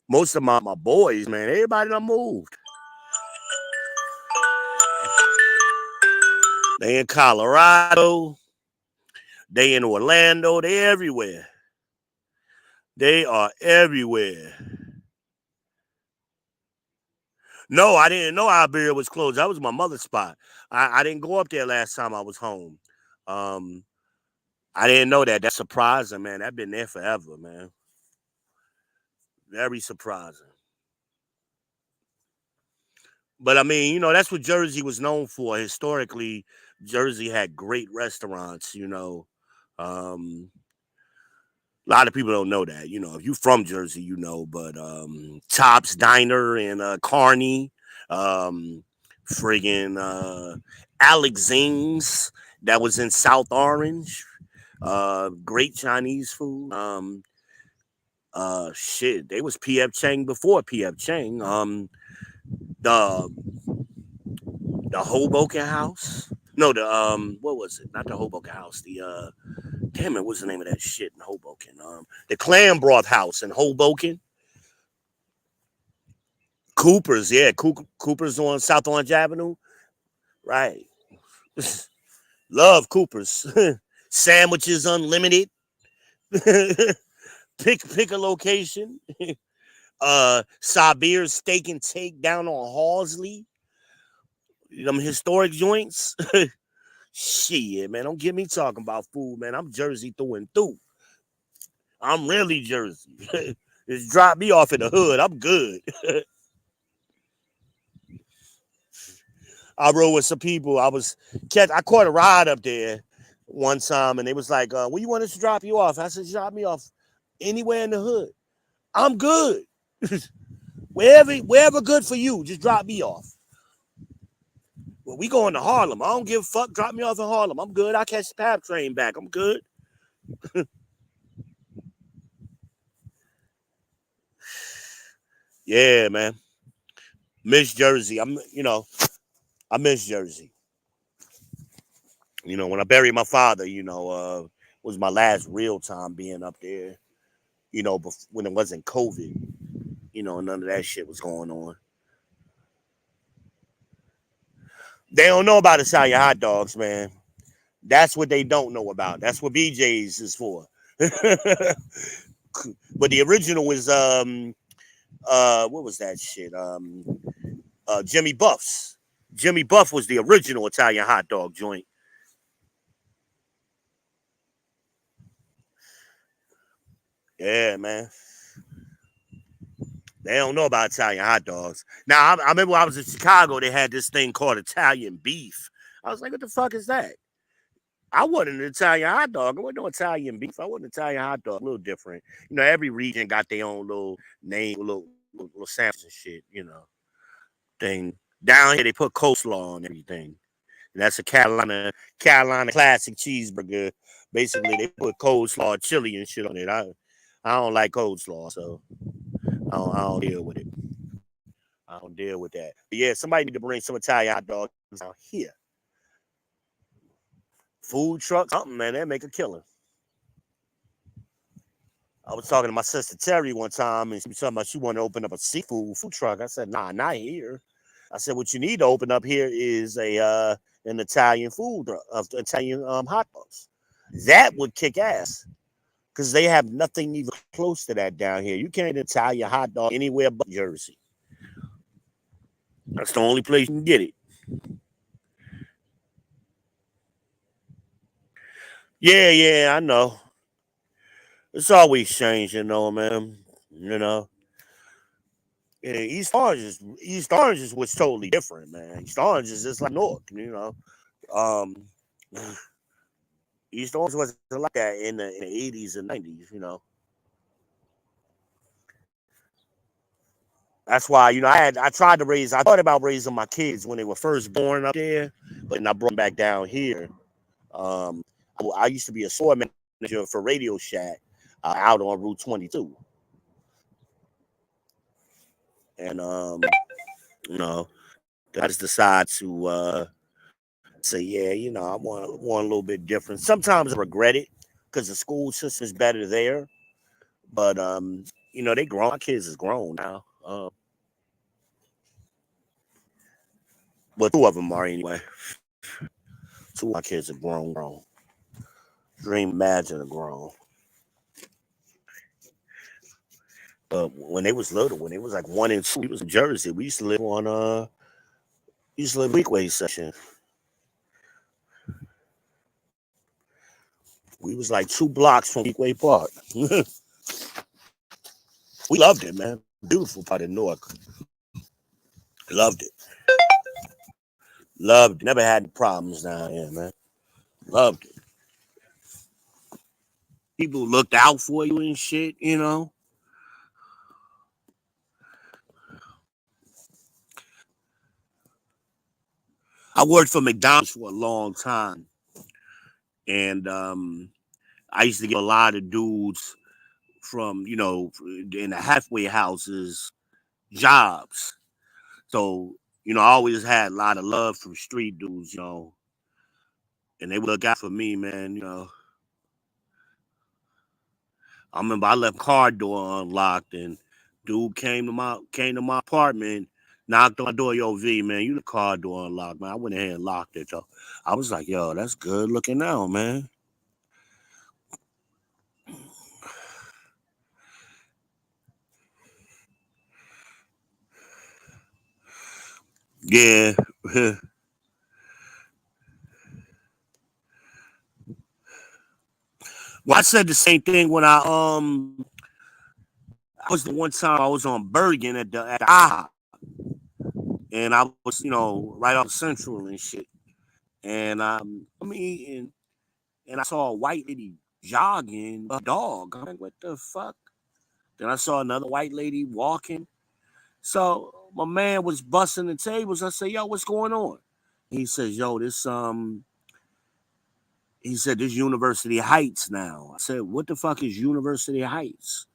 most of my boys, man, everybody done moved. They in Colorado. They in Orlando. They everywhere. They are everywhere. No, I didn't know Iberia was closed. That was my mother's spot. I didn't go up there last time I was home. I didn't know that. That's surprising, man. I've been there forever, man. Very surprising. But I mean, you know, that's what Jersey was known for. Historically, Jersey had great restaurants, you know. A lot of people don't know that. You know, if you from Jersey, you know, but Tops Diner and Carney, um, friggin' Alex Zing's that was in South Orange. Great Chinese food. Shit, they was PF Chang before PF Chang. The Hoboken House. No, the what was it? Not the Hoboken House. The damn it, what's the name of that shit in Hoboken? The Clam Broth House in Hoboken. Cooper's, yeah, Cooper's on South Orange Avenue, right? Love Cooper's. Sandwiches unlimited. pick a location. Sabir's Steak and Take down on Halsley. Them historic joints. Shit, man, don't get me talking about food, man. I'm Jersey through and through. I'm really Jersey. Just drop me off in the hood. I'm good. I rode with some people. I caught a ride up there one time, and they was like, "Where you want us to drop you off?" I said, "Drop me off anywhere in the hood. I'm good. wherever good for you. Just drop me off." Well, we going to Harlem. I don't give a fuck. Drop me off in Harlem. I'm good. I catch the PAP train back. I'm good. Yeah, man. Miss Jersey. I miss Jersey. You know, when I buried my father, was my last real time being up there. You know, when it wasn't COVID. You know, none of that shit was going on. They don't know about Italian hot dogs, man. That's what they don't know about. That's what BJ's is for. But the original was what was that shit? Jimmy Buff's. Jimmy Buff was the original Italian hot dog joint. Yeah, man. They don't know about Italian hot dogs. Now, I remember when I was in Chicago, they had this thing called Italian beef. I was like, what the fuck is that? I wasn't an Italian hot dog. I wasn't no Italian beef. I wasn't an Italian hot dog. A little different. You know, every region got their own little name, little samples and shit, you know, thing. Down here, they put coleslaw on everything. And that's a Carolina classic cheeseburger. Basically, they put coleslaw, chili, and shit on it. I don't like coleslaw, so I don't deal with it. I don't deal with that. But yeah, somebody need to bring some Italian hot dogs out here. Food truck, something, man, that make a killer. I was talking to my sister Terry one time, and she was talking about she wanted to open up a seafood food truck. I said, nah, not here. I said, what you need to open up here is an Italian food, Italian hot dogs. That would kick ass. because they have nothing even close to that down here. You can't Italian hot dog anywhere but Jersey. That's the only place you can get it. Yeah, yeah, I know. It's always changing, though, man. You know. Yeah, East Orange is what's totally different, man. East Orange is just like North, you know. Um, East Orange wasn't like that in the 80s and 90s, you know. That's why, I thought about raising my kids when they were first born up there, but then I brought them back down here. Um, I used to be a store manager for Radio Shack out on Route 22. And, you know, I just decided to say, yeah, you know, I want a little bit different. Sometimes I regret it because the school system is better there. But, you know, they grown. My kids is grown now. Well, two of them are anyway. Two of my kids are grown. Dream, imagine are grown. But when they was little, when they was like 1 and 2, we was in Jersey. We used to live on Weekway section. We was like 2 blocks from Weekway Park. We loved it, man. Beautiful part of Newark. Loved it. Loved it. Never had any problems down here, man. Loved it. People looked out for you and shit, you know. I worked for McDonald's for a long time. And I used to get a lot of dudes from, you know, in the halfway houses jobs. So, you know, I always had a lot of love from street dudes, you know, and they would look out for me, man. You know, I remember I left car door unlocked, and dude came to my apartment, knocked on my door, yo, V, man, you the car door unlocked, man. I went ahead and locked it, yo. I was like, yo, that's good looking out, man. Yeah. Well, I said the same thing when I was the one time I was on Bergen at the IHOP, and I was, you know, right off Central and shit. And I'm eating, and I saw a white lady jogging a dog. I'm like, what the fuck? Then I saw another white lady walking. So my man was busting the tables. I said, yo, what's going on? He says, yo, he said, this University Heights now. I said, what the fuck is University Heights?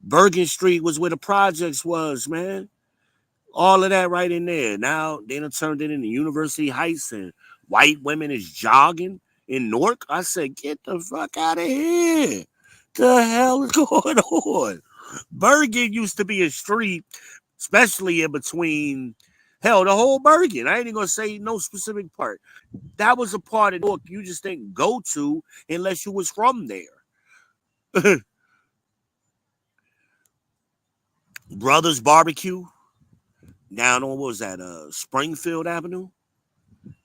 Bergen Street was where the projects was, man. All of that right in there. Now they done turned it into University Heights and white women is jogging in Newark. I said, get the fuck out of here. The hell is going on? Bergen used to be a street, especially in between, hell, the whole Bergen. I ain't even gonna say no specific part. That was a part of Newark you just didn't go to unless you was from there. Brothers Barbecue down on, what was that? Springfield Avenue.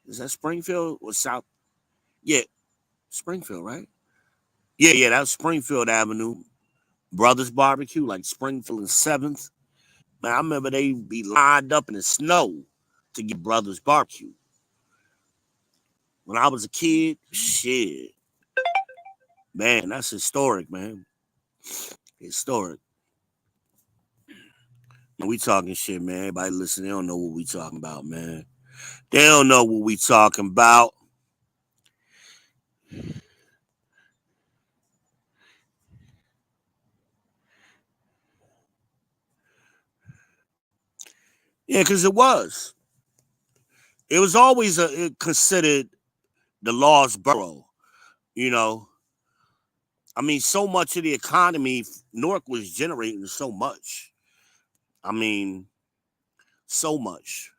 Is that Springfield or South? Yeah, Springfield, right? Yeah, yeah, that's Springfield Avenue. Brothers Barbecue, like Springfield and 7th. Man, I remember they be lined up in the snow to get Brothers Barbecue. When I was a kid, shit, man, that's historic, man. Historic. And we talking shit, man. Everybody listening, they don't know what we talking about, man. They don't know what we talking about. Yeah, because it was. It was always considered the lost borough, you know. I mean, so much of the economy, Newark was generating so much. I mean, so much.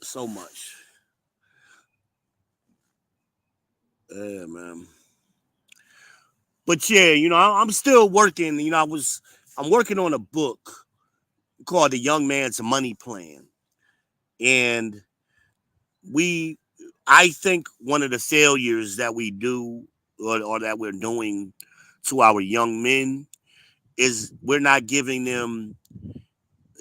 So much. Yeah, man. But yeah, I'm still working. I'm working on a book called The Young Man's Money Plan. And we, I think one of the failures that we do or that we're doing to our young men is we're not giving them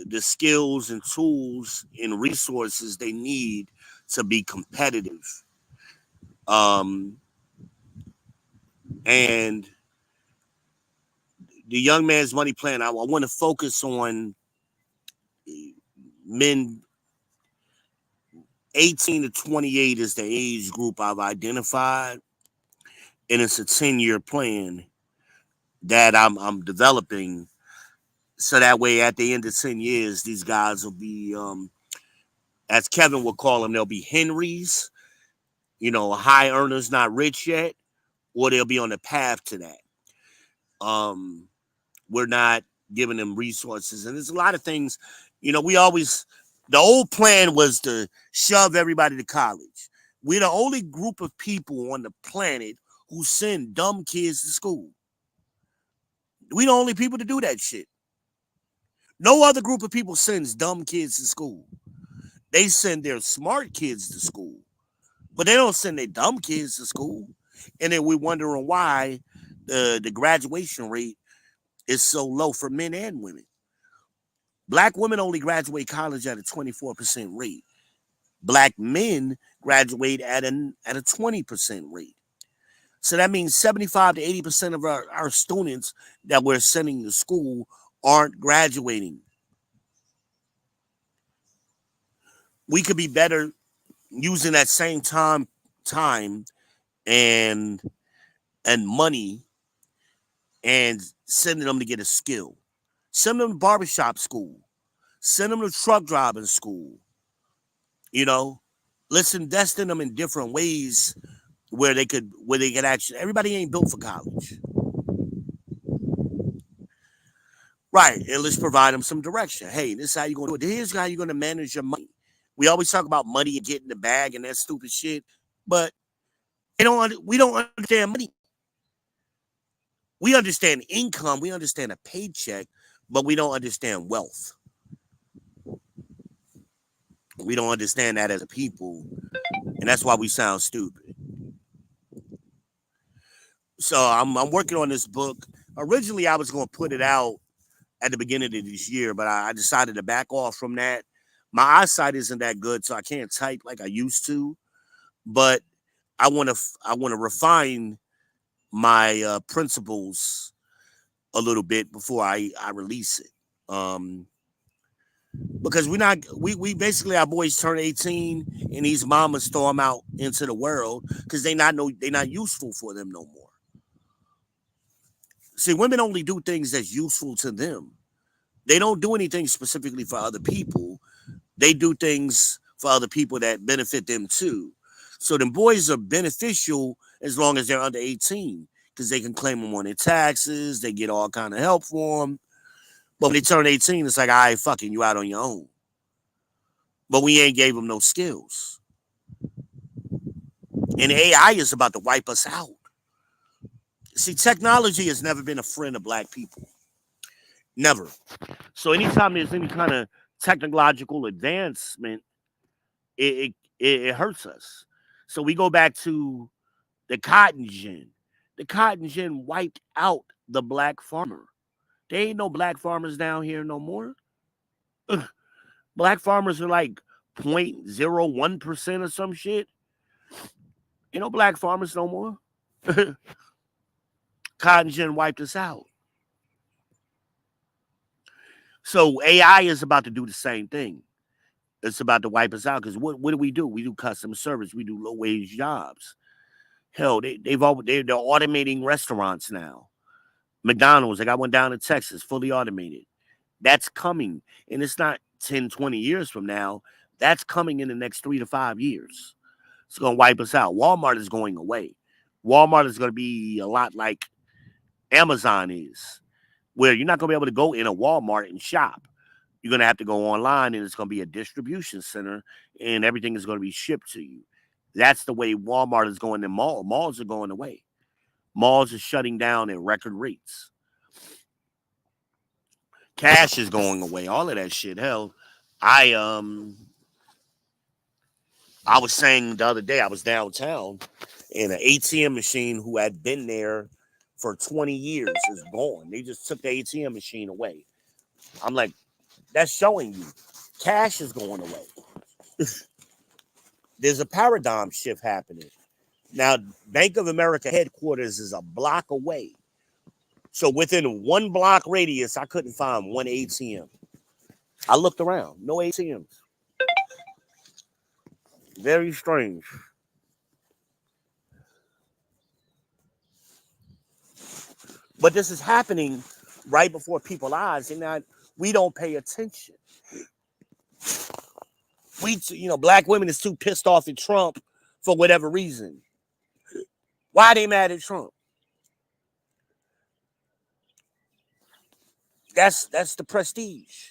the skills and tools and resources they need to be competitive. Um, and the young man's money plan, I want to focus on men 18 to 28 is the age group I've identified, and it's a 10-year plan that I'm developing. So that way, at the end of 10 years, these guys will be, as Kevin would call them, they'll be Henrys, high earners, not rich yet, or they'll be on the path to that. Um, we're not giving them resources. And there's a lot of things, the old plan was to shove everybody to college. We're the only group of people on the planet who send dumb kids to school. We the only people to do that shit. No other group of people sends dumb kids to school. They send their smart kids to school, but they don't send their dumb kids to school. And then we're wondering why the graduation rate is so low for men and women. Black women only graduate college at a 24% rate. Black men graduate at a 20% rate. So that means 75 to 80% of our students that we're sending to school aren't graduating. We could be better using that same time and money and sending them to get a skill. Send them to barbershop school. Send them to truck driving school. Let's invest in them in different ways where they could actually. Everybody ain't built for college, right? And let's provide them some direction. Hey, this is how you gonna do it. Here's how you're gonna manage your money. We always talk about money and getting the bag and that stupid shit, but we don't understand money. We understand income, we understand a paycheck, but we don't understand wealth. We don't understand that as a people, and that's why we sound stupid. So I'm working on this book. Originally, I was going to put it out at the beginning of this year, but I decided to back off from that. My eyesight isn't that good, so I can't type like I used to. But I want to refine my principles a little bit before I release it. Because we basically our boys turn 18 and these mamas throw them out into the world because they're not useful for them no more. See, women only do things that's useful to them. They don't do anything specifically for other people. They do things for other people that benefit them too. So the boys are beneficial as long as they're under 18 because they can claim them on their taxes. They get all kind of help for them. But when they turn 18, it's like, all right, fucking you out on your own. But we ain't gave them no skills. And AI is about to wipe us out. See, technology has never been a friend of black people. Never. So anytime there's any kind of technological advancement, it hurts us. So we go back to the cotton gin. The cotton gin wiped out the black farmer. There ain't no black farmers down here no more. Ugh. Black farmers are like 0.01% or some shit. Ain't no black farmers no more. Cotton gin wiped us out. So AI is about to do the same thing. It's about to wipe us out because what do? We do customer service. We do low wage jobs. Hell, they're automating restaurants now. McDonald's, I got one down in Texas, fully automated. That's coming. And it's not 10, 20 years from now. That's coming in the next 3 to 5 years. It's going to wipe us out. Walmart is going away. Walmart is going to be a lot like Amazon is, where you're not going to be able to go in a Walmart and shop. You're going to have to go online, and it's going to be a distribution center, and everything is going to be shipped to you. That's the way Walmart is going. And malls are going away. Malls are shutting down at record rates. Cash is going away. All of that shit. Hell, I I was saying the other day I was downtown, and an ATM machine who had been there for 20 years is gone. They just took the ATM machine away. I'm like, that's showing you cash is going away. There's a paradigm shift happening. Now, Bank of America headquarters is a block away. So within 1 block radius, I couldn't find one ATM. I looked around, no ATMs. Very strange. But this is happening right before people's eyes, and we don't pay attention. Black women is too pissed off at Trump for whatever reason. Why are they mad at Trump? That's the prestige.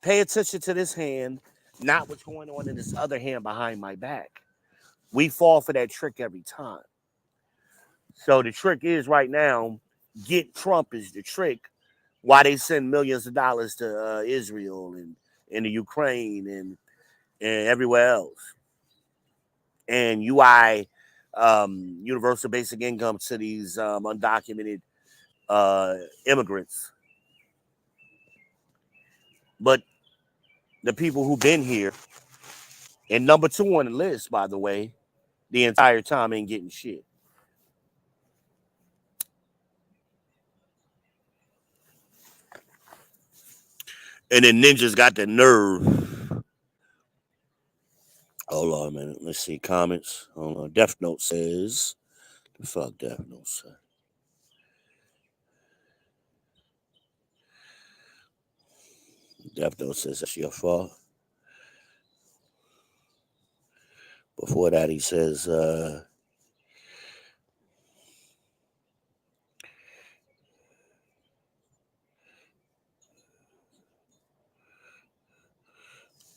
Pay attention to this hand, not what's going on in this other hand behind my back. We fall for that trick every time. So the trick is right now, get Trump is the trick. Why they send millions of dollars to Israel and the Ukraine and everywhere else. And universal basic income to these undocumented immigrants. But the people who've been here, and number 2 on the list, by the way, the entire time ain't getting shit. And then ninjas got the nerve. Hold on a minute. Let's see comments. Hold on. Death Note says, the fuck Death Note say? Death Note says that's your fault. Before that, he says,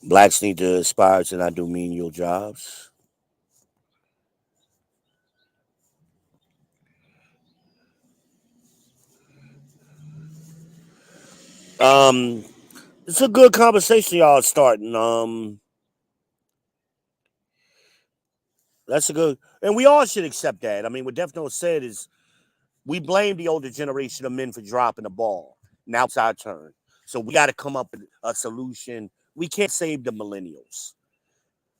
blacks need to aspire to not do menial jobs. It's a good conversation y'all starting. That's a good, and we all should accept that. I mean, what Death Note said is we blame the older generation of men for dropping the ball. Now it's our turn. So we got to come up with a solution. We can't save the millennials.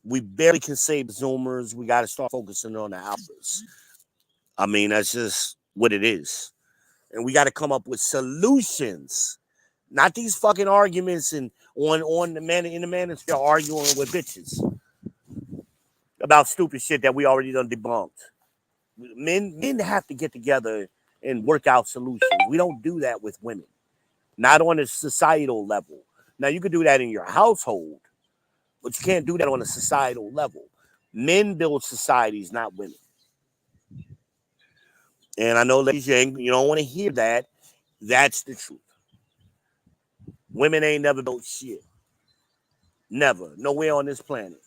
We barely can save Zoomers. We got to start focusing on the alphas. I mean, that's just what it is. And we got to come up with solutions. Not these fucking arguments and on the man in the manosphere arguing with bitches about stupid shit that we already done debunked. Men have to get together and work out solutions. We don't do that with women. Not on a societal level. Now you can do that in your household, but you can't do that on a societal level. Men build societies, not women. And I know, ladies, you don't want to hear that. That's the truth. Women ain't never built shit. Never. Nowhere on this planet.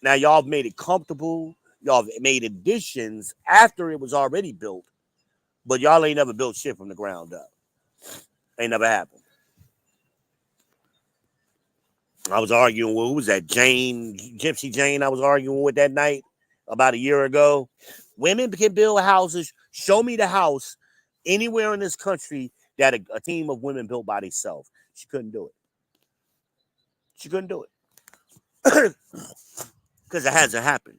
Now, y'all have made it comfortable. Y'all have made additions after it was already built. But y'all ain't never built shit from the ground up. Ain't never happened. I was arguing with, who was that? Gypsy Jane, I was arguing with that night about a year ago. Women can build houses. Show me the house anywhere in this country that a team of women built by themselves. She couldn't do it. She couldn't do it. Because it hasn't happened.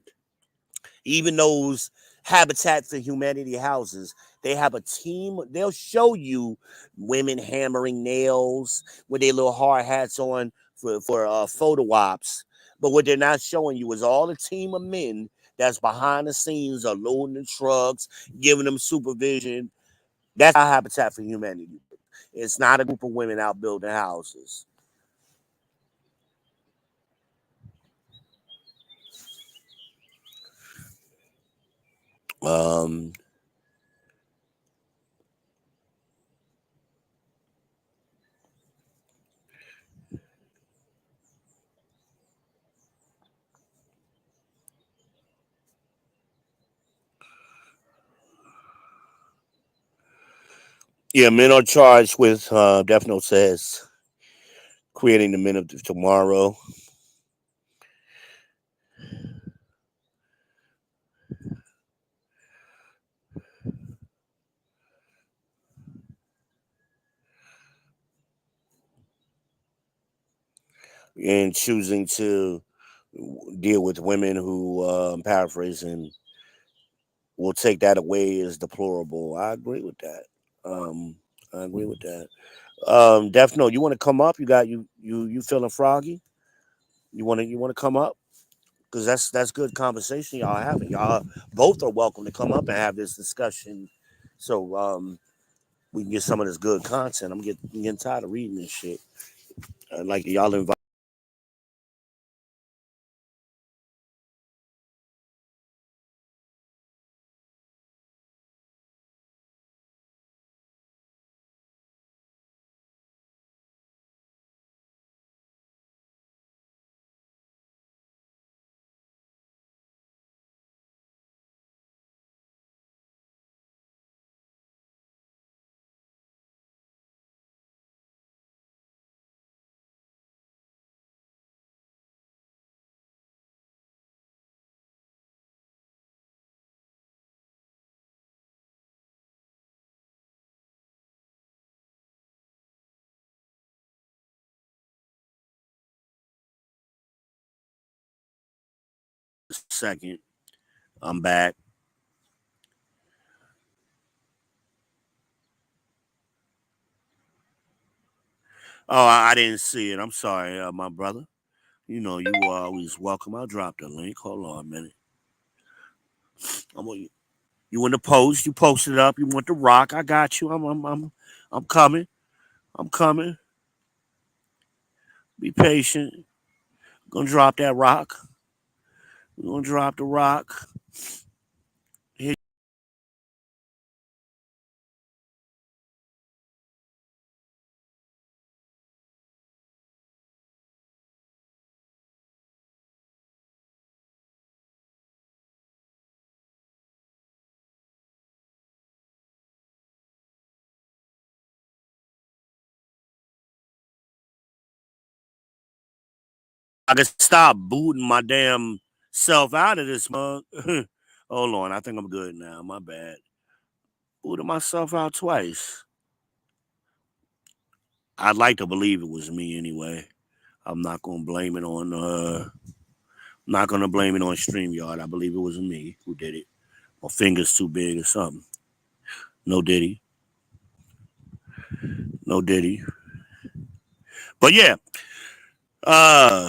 Even those Habitat for Humanity houses, they have a team. They'll show you women hammering nails with their little hard hats on for photo ops. But what they're not showing you is all the team of men that's behind the scenes are loading the trucks, giving them supervision. That's how Habitat for Humanity. It's not a group of women out building houses. Um, Yeah, men are charged with Death Note says creating the men of tomorrow. And choosing to deal with women who, paraphrasing, will take that away is deplorable. I agree with that. Um, I agree with that. Death Note, you want to come up? You feeling froggy? You want to come up? Because that's good conversation y'all having. Y'all both are welcome to come up and have this discussion. So we can get some of this good content. I'm getting tired of reading this shit. Like y'all invite. Second, I'm back. Oh, I didn't see it. I'm sorry, my brother. You know you are always welcome. I'll drop the link. Hold on a minute. You want to post? You post it up. You want the rock? I got you. I'm coming. I'm coming. Be patient. Gonna drop that rock. We're gonna drop the rock. Here. I can stop booting my damn self out of this mug. Hold on. I think I'm good now. My bad. Booted myself out twice. I'd like to believe it was me anyway. I'm not gonna blame it on not gonna blame it on StreamYard. I believe it was me who did it. My finger's too big or something. No diddy. No diddy. But yeah,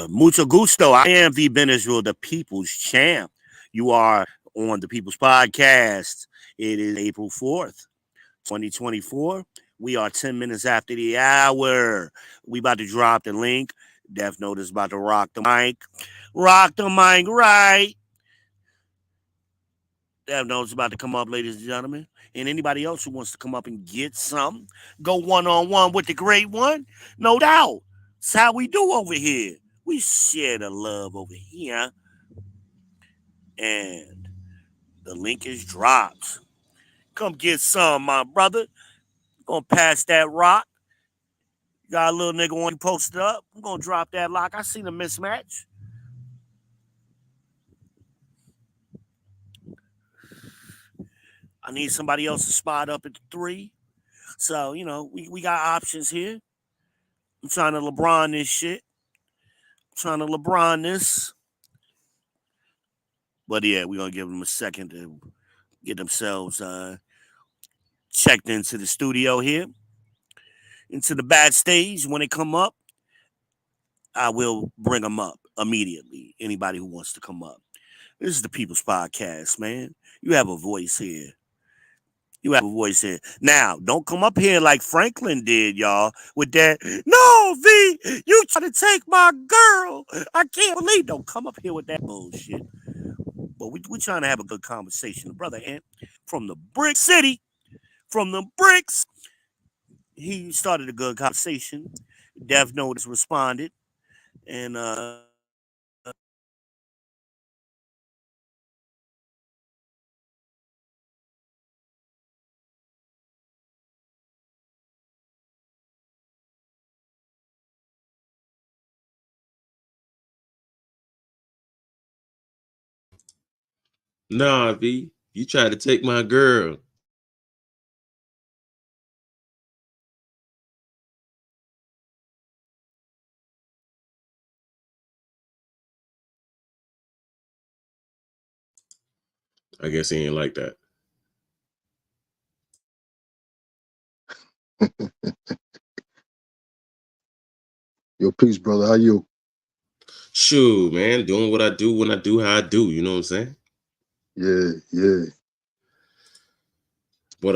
mucho gusto. I am the Ben Israel, the People's Champ. You are on the People's Podcast. It is April 4th, 2024. We are 10 minutes after the hour. We about to drop the link. Death Note is about to rock the mic. Rock the mic right. Death Note's about to come up, ladies and gentlemen. And anybody else who wants to come up and get something, go one on one with the great one, no doubt. It's how we do over here. We share the love over here. And the link is dropped. Come get some, my brother. Gonna pass that rock. Got a little nigga want you posted up. I'm gonna drop that lock. I seen a mismatch. I need somebody else to spot up at the three. So, we got options here. I'm trying to LeBron this shit. I'm trying to LeBron this. But yeah, we're gonna give them a second to get themselves checked into the studio here, into the bad stage. When they come up, I will bring them up immediately. Anybody who wants to come up. This is the People's Podcast, man. You have a voice here. You have a voice here. Now, don't come up here like Franklin did, y'all, with that. No, V, you trying to take my girl. I can't believe. Don't come up here with that bullshit. But we trying to have a good conversation. Brother Ant from the Brick City, from the Bricks, he started a good conversation. Dev Notice responded. And Nah, V, you tried to take my girl. I guess he ain't like that. Yo, peace, brother. How you? Shoot, man, doing what I do when I do how I do. You know what I'm saying? Yeah, yeah. But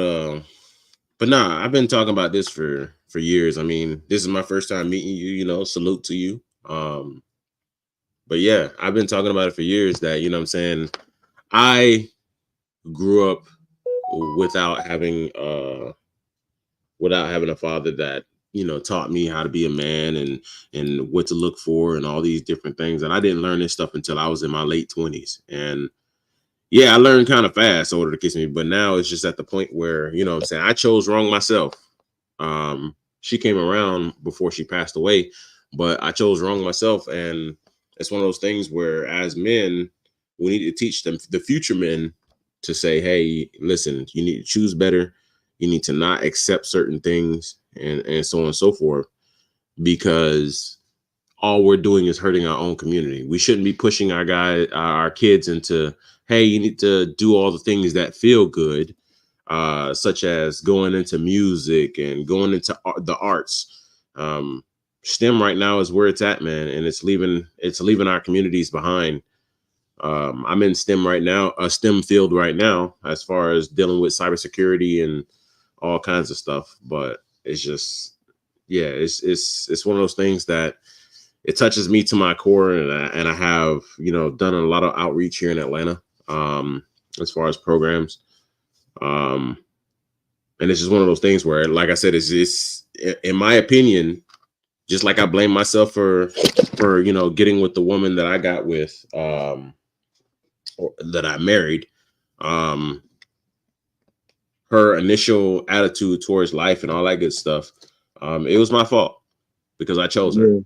nah, I've been talking about this for years. I mean, this is my first time meeting you. You know, salute to you. But yeah, I've been talking about it for years. That you know what I'm saying. I grew up without having a father that taught me how to be a man and what to look for and all these different things. And I didn't learn this stuff until I was in my late 20s. And yeah, I learned kind of fast, older to kiss me, but now it's just at the point where, you know what I'm saying, I chose wrong myself. She came around before she passed away, but I chose wrong myself. And it's one of those things where as men, we need to teach them, the future men, to say, hey, listen, you need to choose better. You need to not accept certain things and so on and so forth, because all we're doing is hurting our own community. We shouldn't be pushing our kids into, hey, you need to do all the things that feel good, such as going into music and going into the arts. STEM right now is where it's at, man, and it's leaving our communities behind. I'm in STEM right now, a STEM field right now, as far as dealing with cybersecurity and all kinds of stuff. But it's just, yeah, it's one of those things that it touches me to my core, and I have done a lot of outreach here in Atlanta, as far as programs, and it's just one of those things where, like I said, it's in my opinion, just like I blame myself for getting with the woman that I got with, or that I married. Um, her initial attitude towards life and all that good stuff, it was my fault because I chose her. Yeah,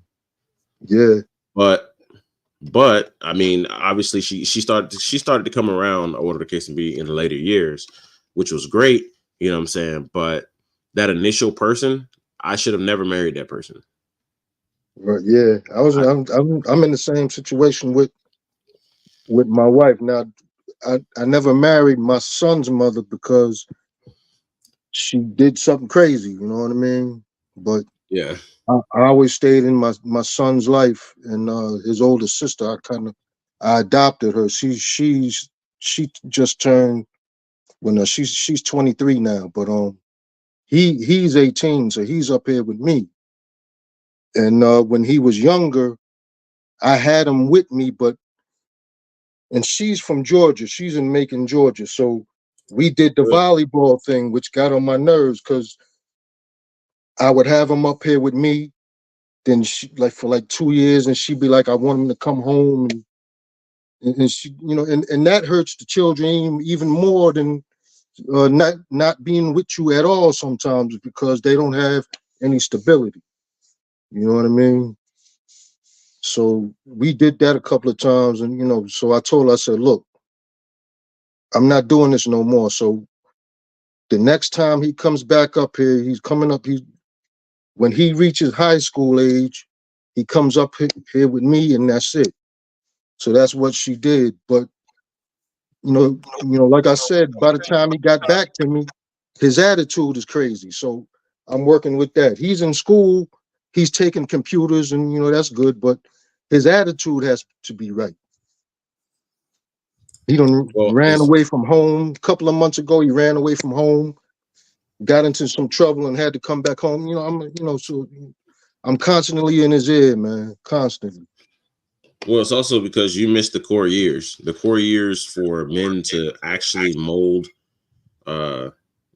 yeah. But I mean, obviously she started to come around, or whatever the case may be, in the later years, which was great. You know what I'm saying? But that initial person, I should have never married that person. Right, yeah. I'm in the same situation with my wife. Now, I never married my son's mother because she did something crazy, you know what I mean? But Yeah. I always stayed in my son's life, and his older sister, I adopted her. She just turned, well, no, she's 23 now, but he's 18, so he's up here with me. And when he was younger, I had him with me, and she's from Georgia. She's in Macon, Georgia. So we did the volleyball thing, which got on my nerves because I would have him up here with me. Then she, like, for like 2 years, and she'd be like, I want him to come home, and she, and that hurts the children even more than not being with you at all sometimes, because they don't have any stability. You know what I mean? So we did that a couple of times, and so I told her, I said, look, I'm not doing this no more. So the next time he comes back up here, he's coming up. When he reaches high school age, he comes up here with me, and that's it. So that's what she did. But like I said, by the time he got back to me, his attitude is crazy. So I'm working with that. He's in school, he's taking computers, and that's good. But his attitude has to be right. He done Well, ran away from home. A couple of months ago, he ran away from home, got into some trouble, and had to come back home. So I'm constantly in his ear, man, constantly. well, it's also because you missed the core years. The core years for men to actually mold.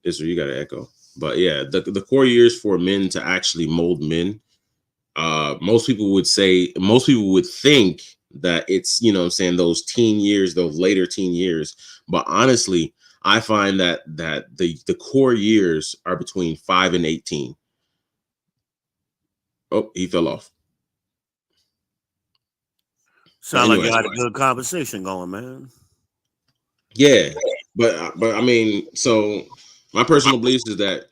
Israel, you got to echo. But yeah, the core years for men to actually mold men. Most people would think that it's, what I'm saying, those teen years, those later teen years. But honestly, I find that the core years are between 5 and 18. Oh, he fell off. Sound like Anyway, you had a good conversation going, man. Yeah, but I mean, so my personal beliefs is that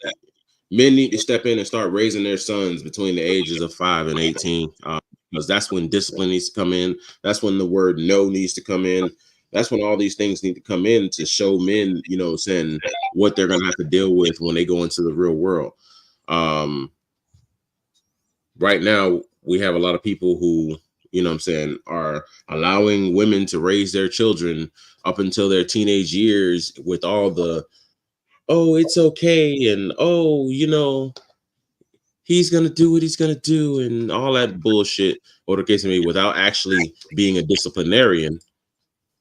men need to step in and start raising their sons between the ages of 5 and 18, because that's when discipline needs to come in. That's when the word no needs to come in. That's when all these things need to come in to show men, you know, saying what they're going to have to deal with when they go into the real world. Right now, we have a lot of people who, you know what I'm saying, are allowing women to raise their children up until their teenage years with all the, oh, it's okay, and oh, you know, he's gonna do what he's gonna do, and all that bullshit, or the case of me, without actually being a disciplinarian.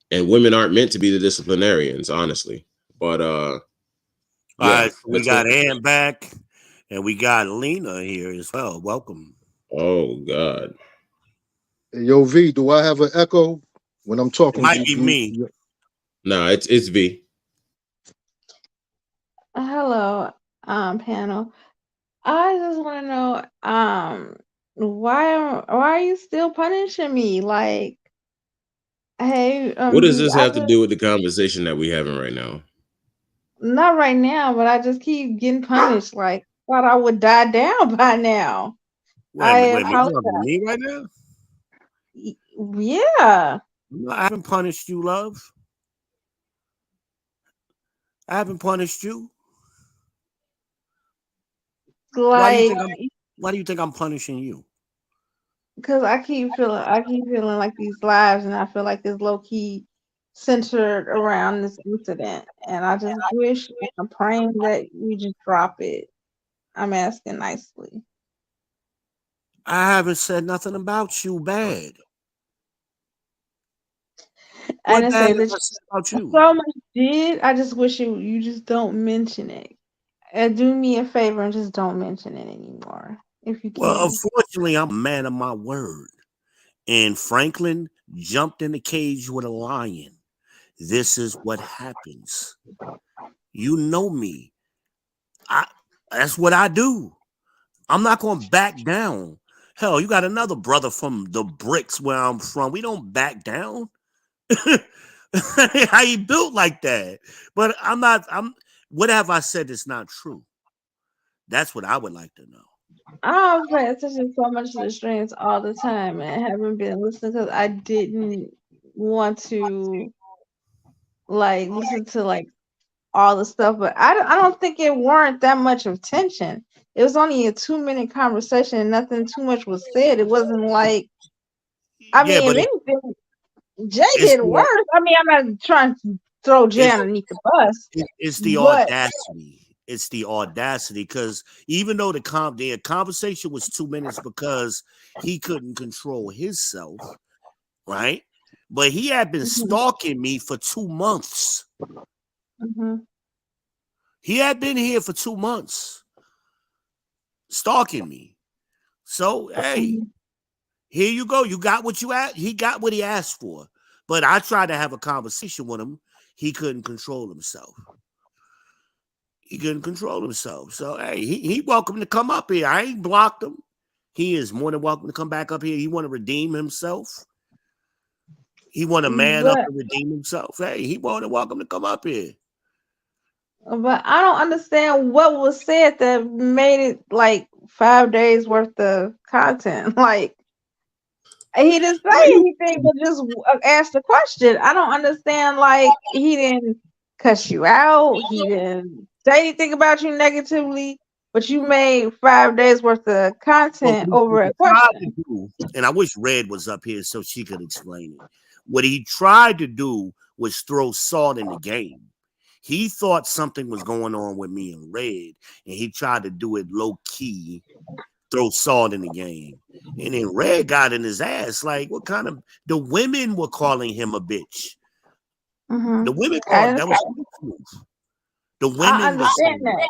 And women aren't meant to be the disciplinarians, honestly. But All yeah, right, so we that's it. got Ann back, and we got Lena here as well. Welcome. Oh God. Hey, yo, V, do I have an echo when I'm It talking? might be me. No, it's V. Hello, panel. I just want to know, why are you still punishing me? Like, hey, What does V, this have to do with the conversation that we having right now? not right now, but I just keep getting punished. Like, thought I would die down by now. I Wait a minute. You talking to apologize. me right now? Yeah, No, I haven't punished you, love. I haven't punished you. Why do you like, think I'm? Why do you think I'm punishing you? because I keep feeling like these lives, and I feel like it's low key centered around this incident, and I just wish, and I'm praying that you just drop it. I'm asking nicely. I haven't said nothing about you bad. I What didn't bad say have that I said about you you? so much did. I just wish you just don't mention it. Do me a favor and just don't mention it anymore, if you Well, can. unfortunately, I'm a man of my word. And Franklin jumped in the cage with a lion. This is what happens. You know me. I That's what I do. I'm not gonna back down. Hell, you got another brother from the bricks where I'm from. We don't back down. How he built like that? But I'm what have I said that's not true? That's what I would like to know. I'm paying attention so much to the streams all the time and haven't been listening because I didn't want to like listen to like all the stuff, but I don't think it warrant that much of tension. It was only a 2 minute conversation and nothing too much was said. It wasn't like, I Yeah, mean, but if anything, Jay it's did the worse. I mean, I'm not trying to throw Jay it's underneath the bus, it's the but audacity. It's the audacity because even though the conversation was 2 minutes because he couldn't control himself, right? But he had been mhm, stalking me for 2 months. mhm, He had been here for 2 months stalking me. So hey, mhm. here you go. You got what you asked. He got what he asked for. But I tried to have a conversation with him. He couldn't control himself. He couldn't control himself. So hey, he welcome to come up here. I ain't blocked him. He is more than welcome to come back up here. He want to redeem himself. He want to man up but and redeem himself. Hey, he more than welcome to come up here. but I don't understand what was said that made it like 5 days worth of content. Like, he didn't Well, say anything, but just asked the question. I don't understand. Like, he didn't cuss you out. He didn't say anything about you negatively, but you made 5 days worth of Well, content what over he a tried to question. do, and I wish Red was up here so she could explain it. What he tried to do was throw salt in the game. He thought something was going on with me and Red, and he tried to do it low key, throw salt in the game. And then Red got in his ass. Like, what kind of the women were calling him a bitch. Hmm. The women I, called that was the truth. The I women were understand saying that. that.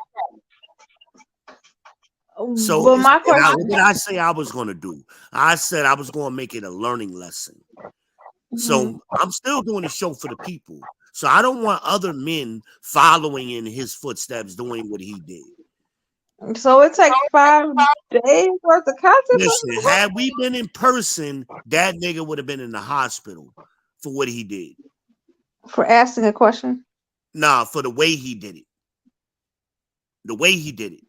So But my what did question. I say I was gonna do? I said I was gonna make it a learning lesson. Mhm. So I'm still doing the show for the people. So I don't want other men following in his footsteps doing what he did. So it takes 5 days worth of content for him Listen, to had we been in person, that nigga would have been in the hospital for what he did. For asking a question? Nah, for the way he did it. The way he did it.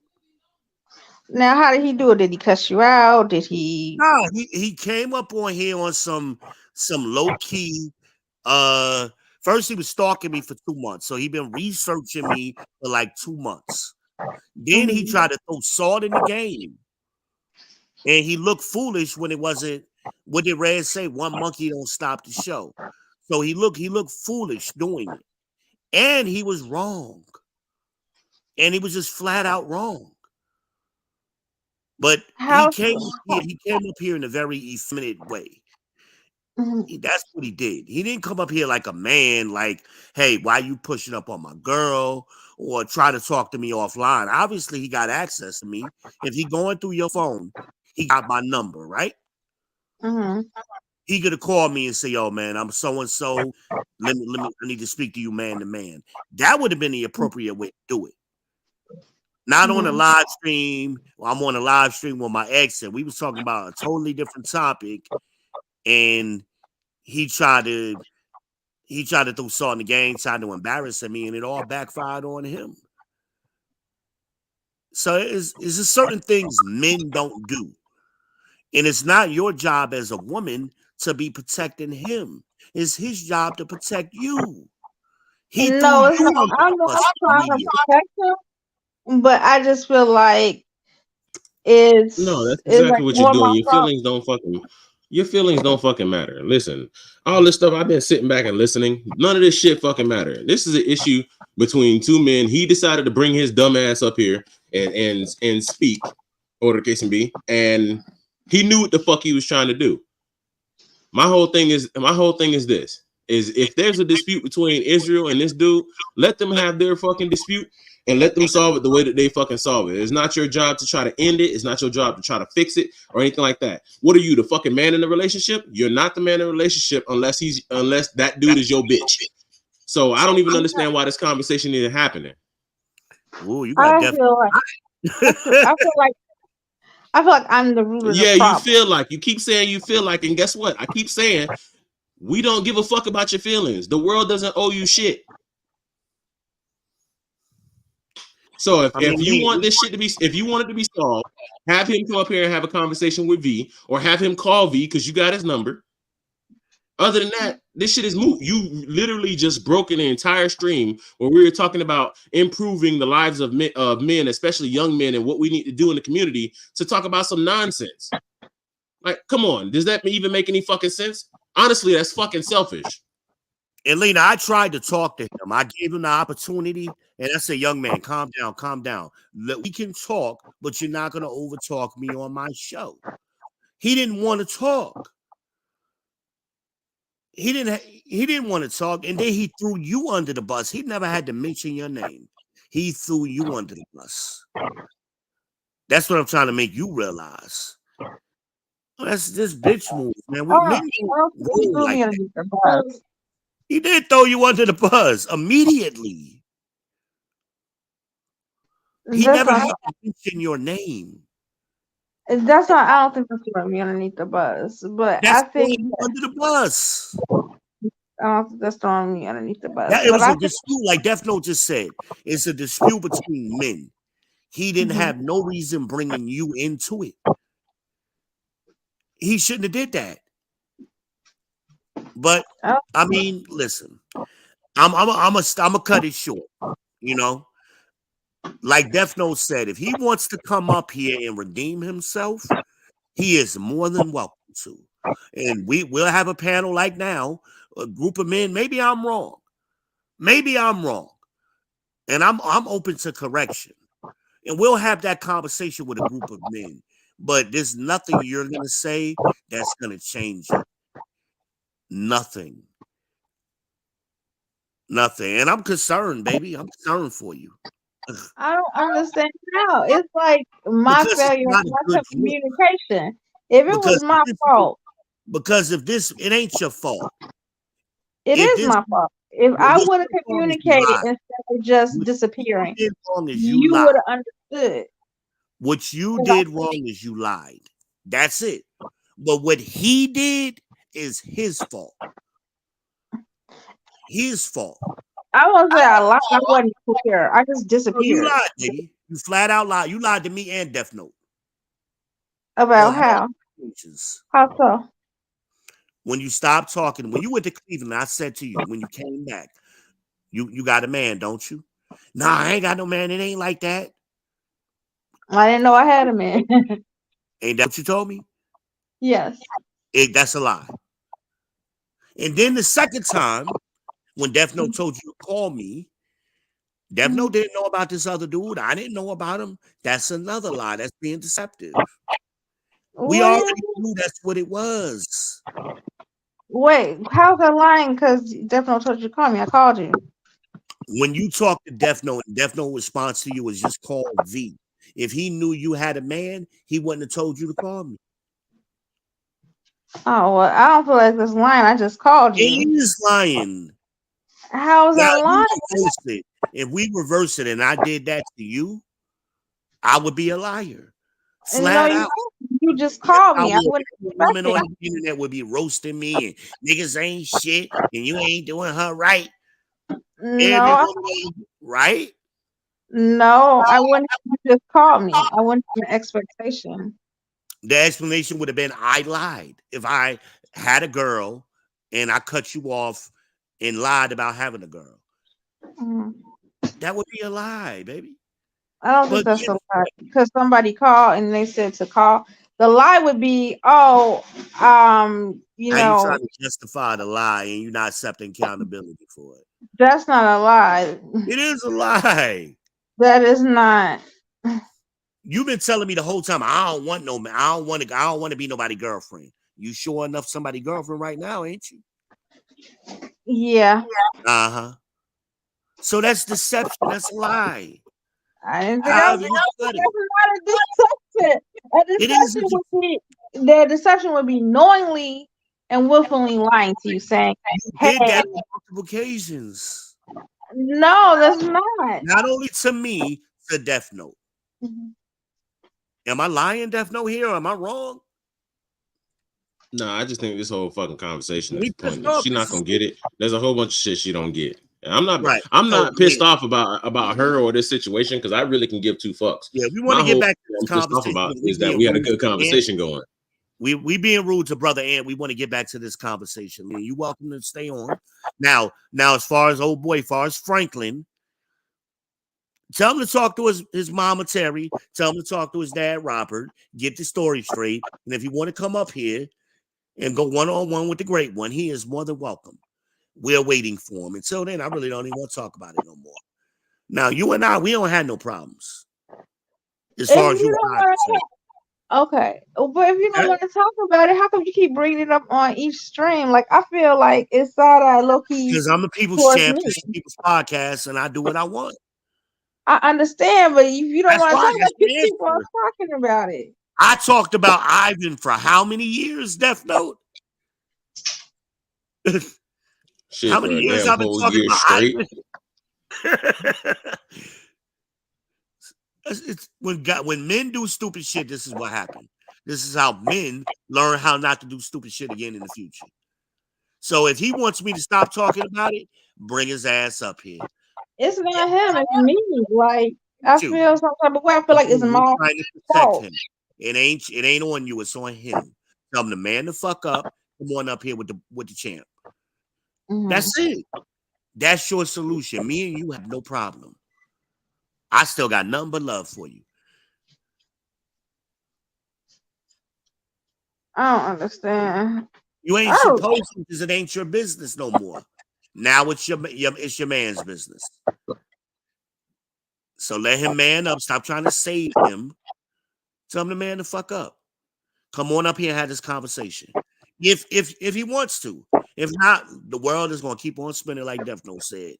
Now, how did he do it? Did he cuss you out? Did he? Nah, he came up on here on some low key. First he was stalking me for 2 months, so he been researching me for like 2 months. Then he Mhm. tried to throw salt in the game, and he looked foolish when it wasn't. What did Red say? One monkey don't stop the show. So he looked foolish doing it, and he was wrong, and he was just flat out wrong. But How? he came up here in a very effeminate way. Mhm. That's what he did. He didn't come up here like a man, like, hey, why you pushing up on my girl? Or try to talk to me offline. Obviously, he got access to me. If he going through your phone, he got my number, right? Mhm. He could have called me and say, yo, man, I'm so and so. I need to speak to you man to man. That would have been the appropriate way to do it. Not on a Mhm. live stream. I'm on a live stream with my ex, and we was talking about a totally different topic, and he tried to throw salt in the game, tried to embarrass me, and it all backfired on him. So it's just certain things men don't do. And it's not your job as a woman to be protecting him. It's his job to protect you. He threw No, it's you not. under the I'm not bus trying to immediately. protect him, but I just feel like No, that's it's exactly like what you're more doing. my fault. Your feelings don't fucking matter. Listen, all this stuff I've been sitting back and listening. None of this shit fucking matter. This is an issue between two men. He decided to bring his dumb ass up here and speak, or the case may be, and he knew what the fuck he was trying to do. My whole thing is this: is if there's a dispute between Israel and this dude, let them have their fucking dispute and let them solve it the way that they fucking solve it. It's not your job to try to end it. It's not your job to try to fix it or anything like that. What are you, the fucking man in the relationship? You're not the man in the relationship unless that dude is your bitch. So I don't even understand why this conversation is happening. Ooh, you got I definitely. feel like I feel like I'm the root of the Yeah, you problem. feel like you keep saying you feel like, and guess what? I keep saying we don't give a fuck about your feelings. The world doesn't owe you shit. So if you want this shit to be, if you want it to be solved, have him come up here and have a conversation with V, or have him call V because you got his number. Other than that, this shit is moot. You literally just broken the entire stream where we were talking about improving the lives of men, especially young men, and what we need to do in the community to talk about some nonsense. Like, come on, does that even make any fucking sense? Honestly, that's fucking selfish. And Lena, I tried to talk to him. I gave him the opportunity, and I said, young man, calm down, calm down. We can talk, but you're not going to overtalk me on my show. He didn't want to talk. He didn't want to talk, and then he threw you under the bus. He never had to mention your name. He threw you under the bus. That's what I'm trying to make you realize. That's just bitch move, man. We men I don't think he roll threw like me that. underneath the bus. He did throw you under the bus immediately. He That's never not. had to mention your name. That's not. I don't think that's throwing me underneath the bus. But I That's think throwing you under the bus. I don't think that's throwing me underneath the bus. That it But was I a think. dispute, like Death Note just said. It's a dispute between men. He didn't Mhm. have no reason bringing you into it. He shouldn't have did that. But I I mean, listen, I'm a cut it short. You know, like Death Note said, if he wants to come up here and redeem himself, he is more than welcome to. And we'll have a panel like now, a group of men. Maybe I'm wrong. Maybe I'm wrong. And I'm open to correction. And we'll have that conversation with a group of men. But there's nothing you're gonna say that's gonna change it. Nothing. Nothing. And I'm concerned, baby. I'm concerned for you. I don't understand how. It's like my Because it's failure, not a lack good of look. communication. If it was Because my fault, if this, it ain't your fault. it If is this, my fault. If I what's would have your fault is you communicated lied. instead of just What you disappearing, did wrong is you you lied. would have understood. What you 'Cause did wrong is you lied. That's it. But what he did is his fault. his fault. I won't say I lied. I wasn't clear. I just So you disappeared. lied, baby. You flat out lied. You lied to me and Death Note About on multiple how? occasions. How so? When you stopped talking, when you went to Cleveland, I said to you, when you came back, you got a man, don't you? Nah, I ain't got no man. It ain't like that. I didn't know I had a man. Ain't that what you told me? Yes. That's a lie. And then the second time, when Death Note told you to call me, Death Note didn't know about this other dude. I didn't know about him. That's another lie. That's being deceptive. We What do you already knew that's what it was. wait? How's that lying? Because definitely told you to call me. I called you. When you talk to Death Note, and Death Note response to you was just call V. If he knew you had a man, he wouldn't have told you to call me. Oh well, I don't feel like this lying. I just called It you. is lying. How is Now, that lying? if we reverse it and I did that to you, I would be a liar. No, Flat out. you just Yes, called I me. I would. wouldn't Every expect woman it. on the internet would be roasting me and niggas ain't shit and you ain't doing her right. Every No, woman, right? no, I wouldn't. You just called me. I wouldn't have an expectation. The explanation would have been I lied. If I had a girl and I cut you off and lied about having a girl, Mm. that would be a lie, baby. I don't think But that's a lie because somebody called and they said to call. The lie would be, oh, you now you trying know, to justify the lie and you're not accepting accountability for it. that's not a lie. It is a lie. That is not. You've been telling me the whole time I don't want no man. I don't want to be nobody girlfriend. You sure enough somebody girlfriend right now, ain't you? Yeah, Uh-huh. So that's deception. That's a lie. I didn't think I was However going you to cut it. that's not a deception. A It is deception would be the deception would be knowingly and willfully lying to you, saying, you "Hey, did that on multiple occasions. no, that's not." Not only to me, to Death Note. Mhm. Am I lying, Death Note, here? Or am I wrong? No, I just think this whole fucking conversation We is pissed pointless. off. She's not gonna get it. There's a whole bunch of shit she don't get. And I'm not. Right. I'm So not pissed yeah, off about her or this situation because I really can give two fucks. we want My to get whole back to thing this I'm pissed off conversation. about We is that being we had a rude good to Ant. conversation going. We being rude to brother Ant. We want to get back to this conversation. You welcome to stay on. Now, as far as old boy, as far as Franklin, tell him to talk to his mama Terry. Tell him to talk to his dad Robert. Get the story straight. And if you want to come up here and go one-on-one with the great one, he is more than welcome. We're waiting for him. Until then, I really don't even want to talk about it no more. Now, you and I, we don't have no problems as If far as you you and don't I are want concerned. to, okay, but if you don't Okay? want to talk about it, how come you keep bringing it up on each stream? Like I feel like it's side eye low key Because I'm the people's towards champ, me. this is people's podcast, and I do what I want. I understand, but if you don't That's want to talk fine. about That's it, you my keep on answer. talking about it. I talked about Ivan for how many years, Death Note? Shit How for many a years damn I've been whole talking year about straight. Ivan? It's when men do stupid shit, this is what happened. This is how men learn how not to do stupid shit again in the future. So if he wants me to stop talking about it, bring his ass up here. It's not him, it's me. Like I Shoot. feel some type of way. I feel like it's We're my trying to protect fault. him. It ain't on you, it's on him. Tell him to man the fuck up. Come on up here with the champ. Mhm. That's it. That's your solution. Me and you have no problem. I still got nothing but love for you. I don't understand. You ain't Oh, supposed to because it ain't your business no more. Now it's your man's business. So let him man up. Stop trying to save him. Tell him to man the fuck up. Come on up here and have this conversation. If he wants to. If not, the world is gonna keep on spinning like Death Note said.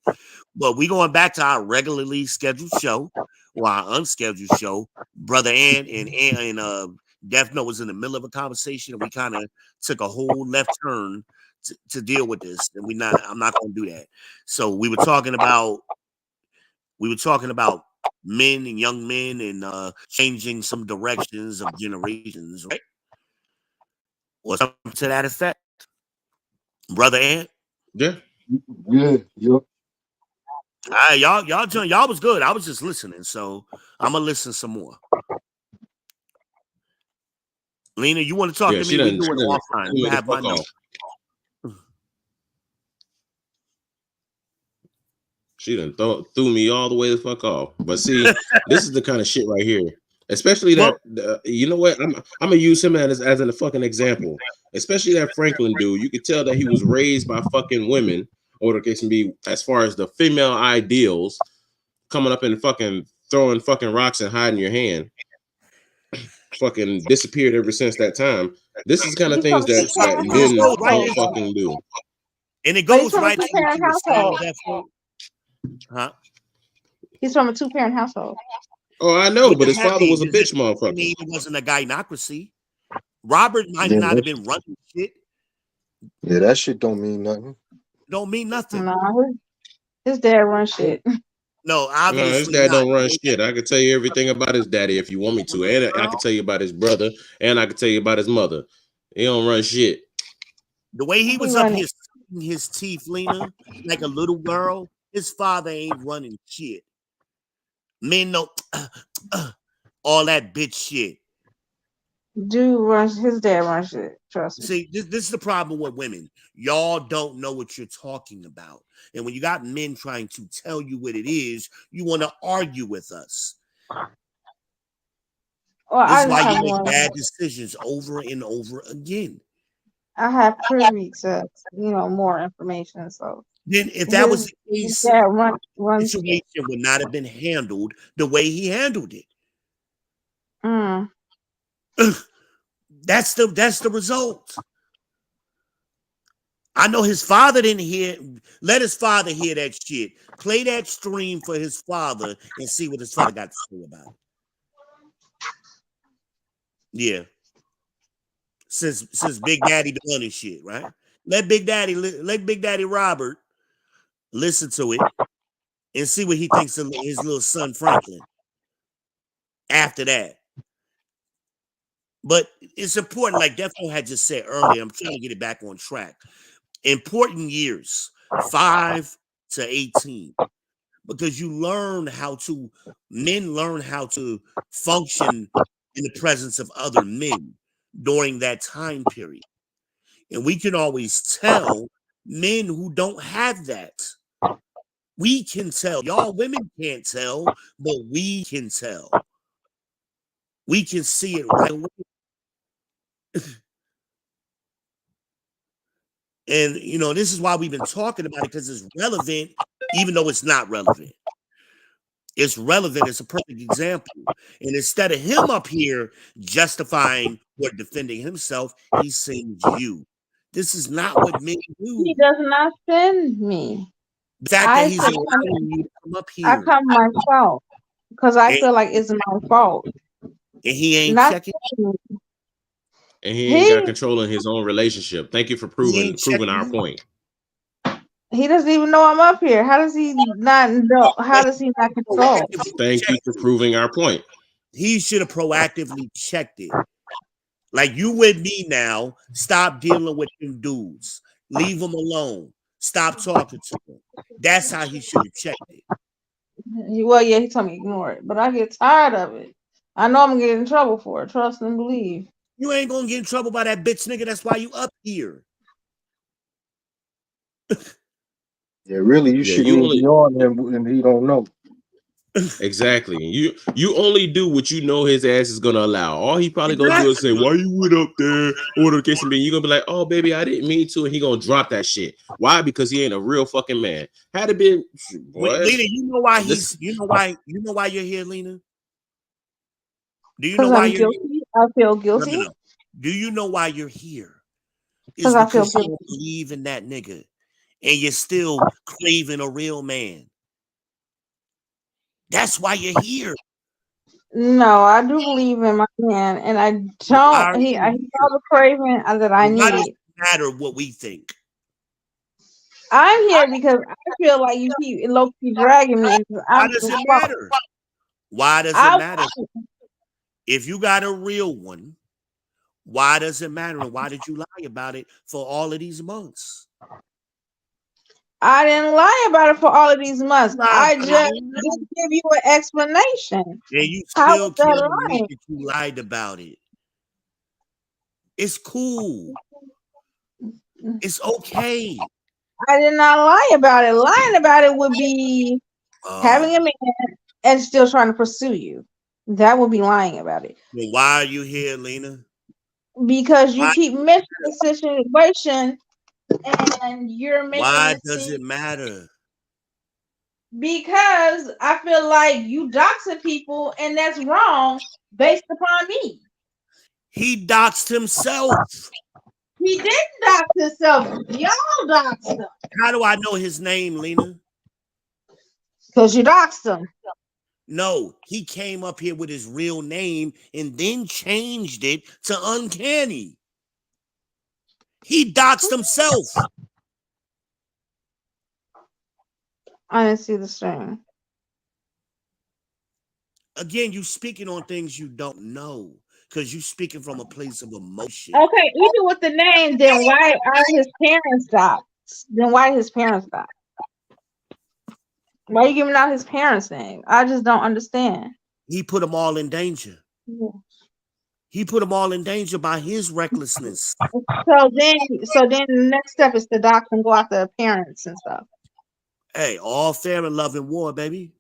But we going back to our regularly scheduled show or our unscheduled show. Brother and Death Note was in the middle of a conversation and we kind of took a whole left turn to deal with this. And I'm not gonna do that. So we were talking about men and young men and changing some directions of generations, right? Or something to that effect. Brother Ant? Yeah. Yeah, yep. All right, y'all was good. I was just listening, so I'm gonna listen some more. Lena, you want to talk Yeah, to she me? We done, do she it done offline. threw You me the have my fuck number. off. She done threw me all the way the fuck off. But see, this is the kind of shit right here. Especially Well, that, you know what? I'm gonna use him as a fucking example. Especially that Franklin dude. You could tell that he was raised by fucking women, or the case can be, as far as the female ideals, coming up and fucking throwing fucking rocks and hiding your hand. Fucking disappeared ever since that time. This is the kind of He's from things a that two-parent this men goes right don't household, into, though. fucking do. and it But he's goes from a right into what two-parent you were saying, household. Death Row. Huh? He's from a two-parent household. Oh, I know, What but does his that father mean? was a Does that bitch motherfucker. mean it wasn't a gynocracy? Robert might Yeah, not have been running shit. yeah, that shit don't mean nothing. Don't mean nothing. No, his dad runs shit. No, No, his obviously dad not. don't run shit. I can tell you everything about his daddy if you want me to, and I can tell you about his brother, and I can tell you about his mother. He don't run shit. The way he He was up running. here sucking his teeth, Lena, like a little girl, his father ain't running shit. Men know all that bitch shit. Dude runs. His dad runs shit. Trust me. See, this is the problem with women. Y'all don't know what you're talking about. And when you got men trying to tell you what it is, you want to argue with us. Well, This I is just why have you make more. bad decisions over and over again. I have privy to more information. So Then, if that was his, the his case, dad the runs. situation would not have been handled the way he handled it. Mm. That's the result. I know his father didn't hear. Let his father hear that shit. Play that stream for his father and see what his father got to say about it. Yeah, since Big Daddy been running shit, right? Let Big Daddy Robert listen to it and see what he thinks of his little son Franklin after that. But it's important, like Defo had just said earlier. I'm trying to get it back on track. Important years, 5 to 18, because men learn how to function in the presence of other men during that time period. And we can always tell men who don't have that. We can tell. Y'all women can't tell, but we can tell. We can see it right away. And this is why we've been talking about it, because it's relevant, even though it's not relevant. It's relevant. It's a perfect example. And instead of him up here justifying or defending himself, he sings you. This is not what men He do. does not send me. The fact that I he's say allowing you to come up I here come myself because I and, feel like it's my fault. and he ain't Not checking, And he ain't got he. control in his own relationship. Thank you for he ain't proving checking our you. point. He doesn't even know I'm up here. How does he not know? How But does he not control? proactively Thank you checked for it. proving our point. He should have proactively checked it. Like you with me now, stop dealing with them dudes. Leave them alone. Stop talking to them. That's how he should have checked it. Well, yeah, he told me ignore it, but I get tired of it. I know I'm gonna get in trouble for it. Trust and believe. You ain't gonna get in trouble by that bitch nigga. That's why you up here. Yeah, really, you Yeah, shouldn't you even only be on him, and he don't know. exactly. You only do what you know his ass is gonna allow. All he probably gonna do is say, Exactly. "Why you went up there?" Or the case be, you gonna be like, "Oh, baby, I didn't mean to," and he gonna drop that shit. Why? Because he ain't a real fucking man. Had it been, Wait, boy, Lena, you know why this you're here, Lena? Do you know Because why I'm you're here? guilty. I feel No, no, guilty. no. Do you know why you're here? It's Because I feel because you guilty. don't believe in that nigga. And you're still craving a real man. That's why you're here. No, I do believe in my man, and I Why don't. are He you saw here? the craving that I Why does need. it matter what we think? I'm here because I feel like you keep low key dragging me into Why does it absolute fuck. matter? Why does it I matter? If you got a real one, why does it matter? And why did you lie about it for all of these months? I didn't lie about it for all of these months. Lied I about just it. didn't give you an explanation. And you How was still can't that admit lying? that you lied about it. It's cool. It's okay. I did not lie about it. Lying about it would be having a Oh, man and still trying to pursue you. That would be lying about it. well, why are you here, Lena? Because you Why? keep missing the situation and you're making Why it does seem, it matter? because I feel like you doxing people and that's wrong based upon me. He doxed himself. He didn't dox himself. Y'all doxed him. How do I know his name, Lena? Because you doxed him. No, he came up here with his real name and then changed it to Uncanny. He doxed himself. I didn't see the stream. Again, you speaking on things you don't know because you speaking from a place of emotion. Okay, even with the name, then why are his parents doxed? Then why his parents doxed? Why are you giving out his parents' name? I just don't understand. He put them all in danger. He put them all in danger by his recklessness. So then the next step is to dox and go after the parents and stuff. Hey, all fair and love and war, baby.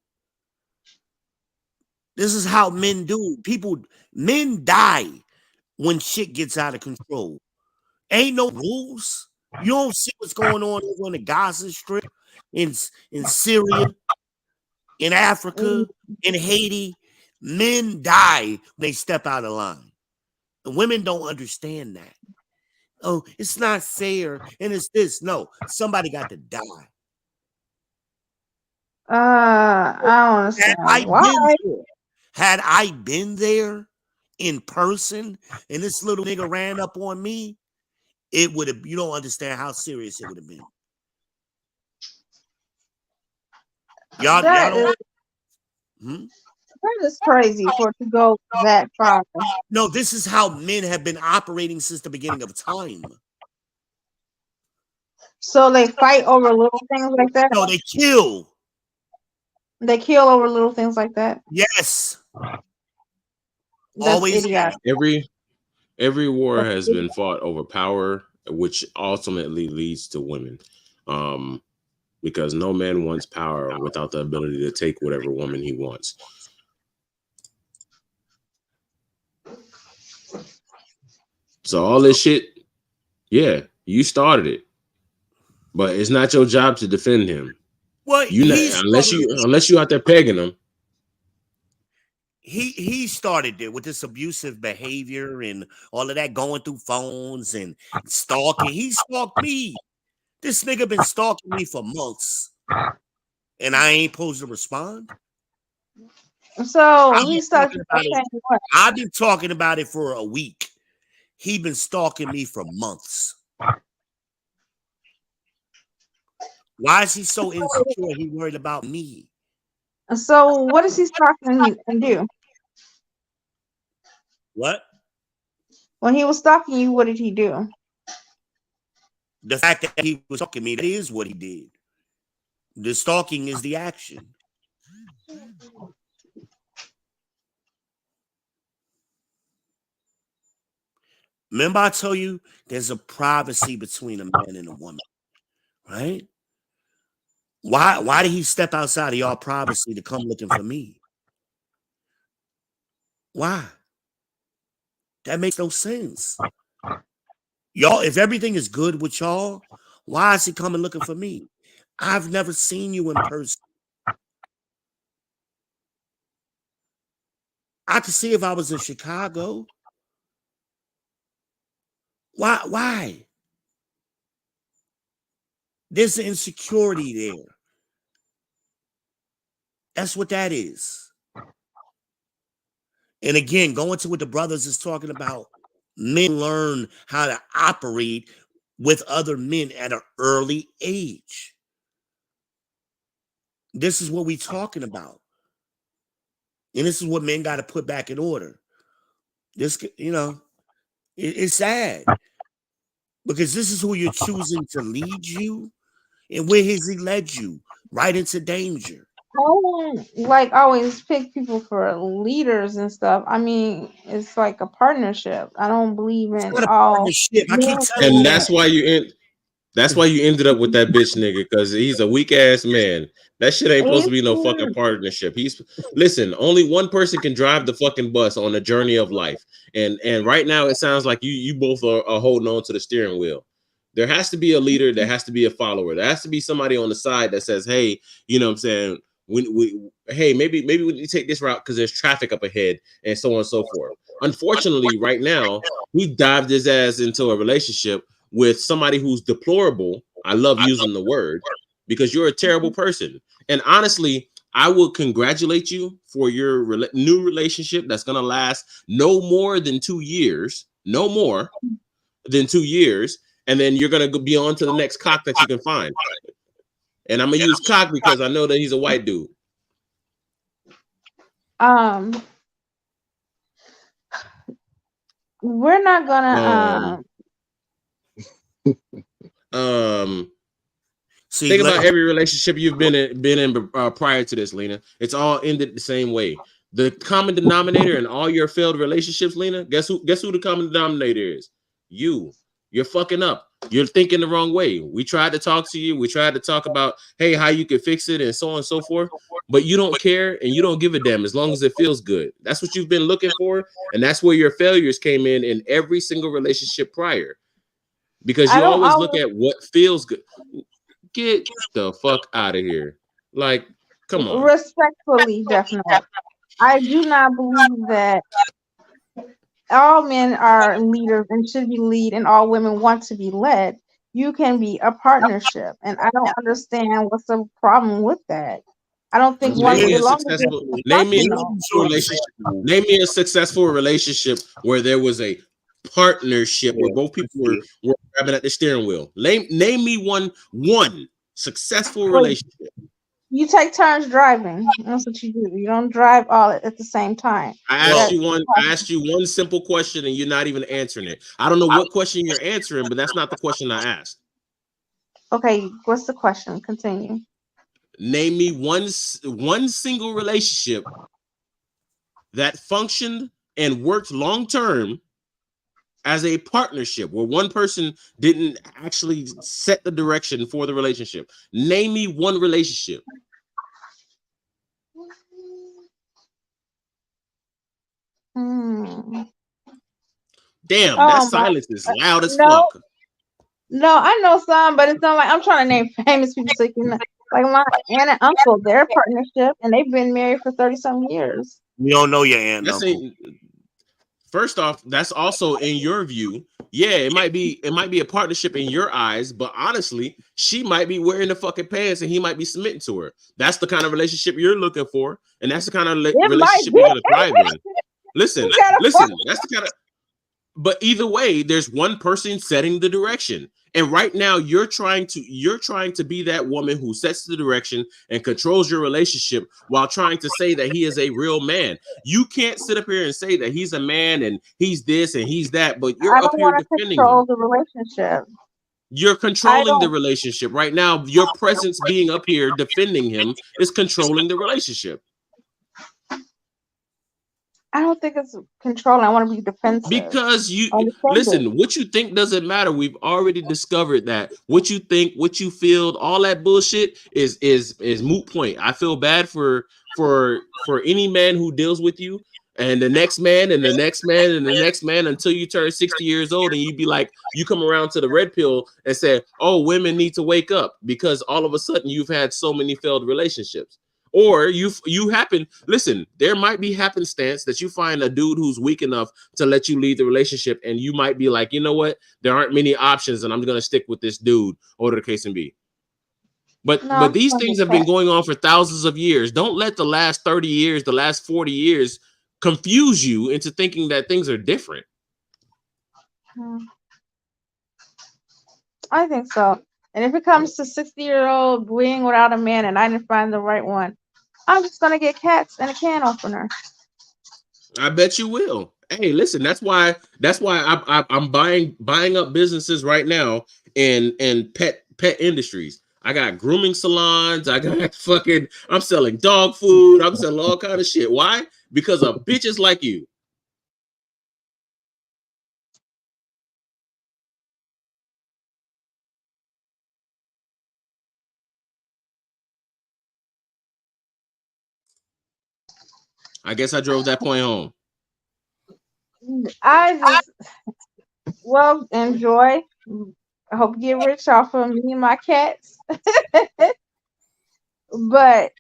This is how men do. Men die when shit gets out of control. Ain't no rules. You don't see what's going on over on the Gaza Strip, in Syria, in Africa, in Haiti. Men die when they step out of line. And women don't understand that. Oh, it's not fair. And it's this. No, somebody got to die. I don't understand why. Had I been there in person and this little nigga ran up on me, it would have, you don't understand how serious it would have been. Y'all don't. That is crazy for it to go that far. No, this is how men have been operating since the beginning of time. So they fight over little things like that? No, they kill. They kill over little things like that? Yes. That's Always. idiotic. Every war has been fought over power, which ultimately leads to women. Because no man wants power without the ability to take whatever woman he wants. So all this shit, yeah, you started it, but it's not your job to defend him. Well, unless you out there pegging him. He started it with this abusive behavior and all of that, going through phones and stalking. He stalked me. This nigga been stalking me for months, and I ain't supposed to respond. So he started. I've been talking about it for a week. He been stalking me for months. Why is he so insecure? He worried about me. So what does he stalking and do? What? When he was stalking you, what did he do? The fact that he was stalking me, that is what he did. The stalking is the action. Remember I told you there's a privacy between a man and a woman, right? Why did he step outside of y'all privacy to come looking for me? Why? That makes no sense. Y'all, if everything is good with y'all, why is he coming looking for me? I've never seen you in person. I could see if I was in Chicago. Why? There's an insecurity there. That's what that is. And again, going to what the brothers is talking about, men learn how to operate with other men at an early age. This is what we're talking about. And this is what men got to put back in order. This, it's sad because this is who you're choosing to lead you. And where has he led you? Right into danger. I don't like always pick people for leaders and stuff. I mean, it's like a partnership. I don't believe It's in not a all partnership. I keep men telling And you being. that. that's why you ended up with that bitch nigga, because he's a weak ass man. That shit ain't supposed to be no fucking partnership. He's listen, only one person can drive the fucking bus on the journey of life. And right now it sounds like you both are holding on to the steering wheel. There has to be a leader, there has to be a follower. There has to be somebody on the side that says, hey, you know what I'm saying? Hey, maybe we need to take this route because there's traffic up ahead and so on and so forth. Unfortunately, right now, he dived his ass into a relationship with somebody who's deplorable. I love using the word because you're a terrible person. And honestly, I will congratulate you for your new relationship that's going to last no more than 2 years, no more than 2 years. And then you're going to be on to the next cock that you can find. And I'm going to use cock because I know that he's a white dude. We're not gonna See, Think about every relationship you've been in prior to this, Lena. It's all ended the same way. The common denominator in all your failed relationships, Lena, guess who the common denominator is? You. You're fucking up. You're thinking the wrong way. We tried to talk to you. We tried to talk about, hey, how you could fix it and so on and so forth. But you don't care and you don't give a damn as long as it feels good. That's what you've been looking for. And that's where your failures came in every single relationship prior. Because I you don't always look always at what feels good. Get the fuck out of here. Like, come on. respectfully, definitely. I do not believe that all men are leaders and should be lead and all women want to be led. You can be a partnership. And I don't understand what's the problem with that. I don't think one, Name me as a long as successful it's name me a functional. successful relationship. Name me a successful relationship where there was a partnership where both people were grabbing at the steering wheel. Name me one successful Well, relationship. you take turns driving. That's what you do. You don't drive all at the same time. I That asked you one simple question and you're not even answering it. I don't know what question you're answering, but that's not the question I asked. okay, what's the question? Continue. Name me one single relationship that functioned and worked long term as a partnership where one person didn't actually set the direction for the relationship. Name me one relationship. Hmm. Damn, that Oh my, silence is loud as no, fuck. no, I know some, but it's not like I'm trying to name famous people so you can like my aunt and uncle, they're a partnership and they've been married for 30 some years. We don't know your aunt and That's uncle. ain't First off, that's also in your view. Yeah, it might be a partnership in your eyes, but honestly, she might be wearing the fucking pants and he might be submitting to her. That's the kind of relationship you're looking for, and that's the kind of It might relationship be. you're gonna thrive in. You Listen, gotta listen, that's the kind of but either way, there's one person setting the direction. And right now you're trying to be that woman who sets the direction and controls your relationship while trying to say that he is a real man. You can't sit up here and say that he's a man and he's this and he's that, but I you're up don't here want to defending control him. the relationship. You're I controlling the don't relationship right now. Your presence being up here defending him is controlling the relationship. I don't think it's controlling. I want to be defensive Because you or defended. listen, what you think doesn't matter. We've already discovered that what you think, what you feel, all that bullshit is moot point. I feel bad for any man who deals with you, and the next man, and the next man, and the next man until you turn 60 years old, and you be like, you come around to the red pill and say, oh, women need to wake up because all of a sudden you've had so many failed relationships. Or you happen, listen, there might be happenstance that you find a dude who's weak enough to let you lead the relationship, and you might be like, you know what, there aren't many options, and I'm gonna stick with this dude, or the case may be. But No, I'm these gonna things have been going on for thousands of years. Don't let the last 30 years, the last 40 years confuse you into thinking that things are different. I think so. And if it comes to 60-year-old being without a man and I didn't find the right one, I'm just gonna get cats and a can opener. I bet you will. Hey, listen, that's why I'm buying up businesses right now in pet industries. I got grooming salons. I got fucking, I'm selling dog food. I'm selling all kind of shit. Why? Because of bitches like you. I guess I drove that point home. I just enjoy. I hope you get rich off of me and my cats. But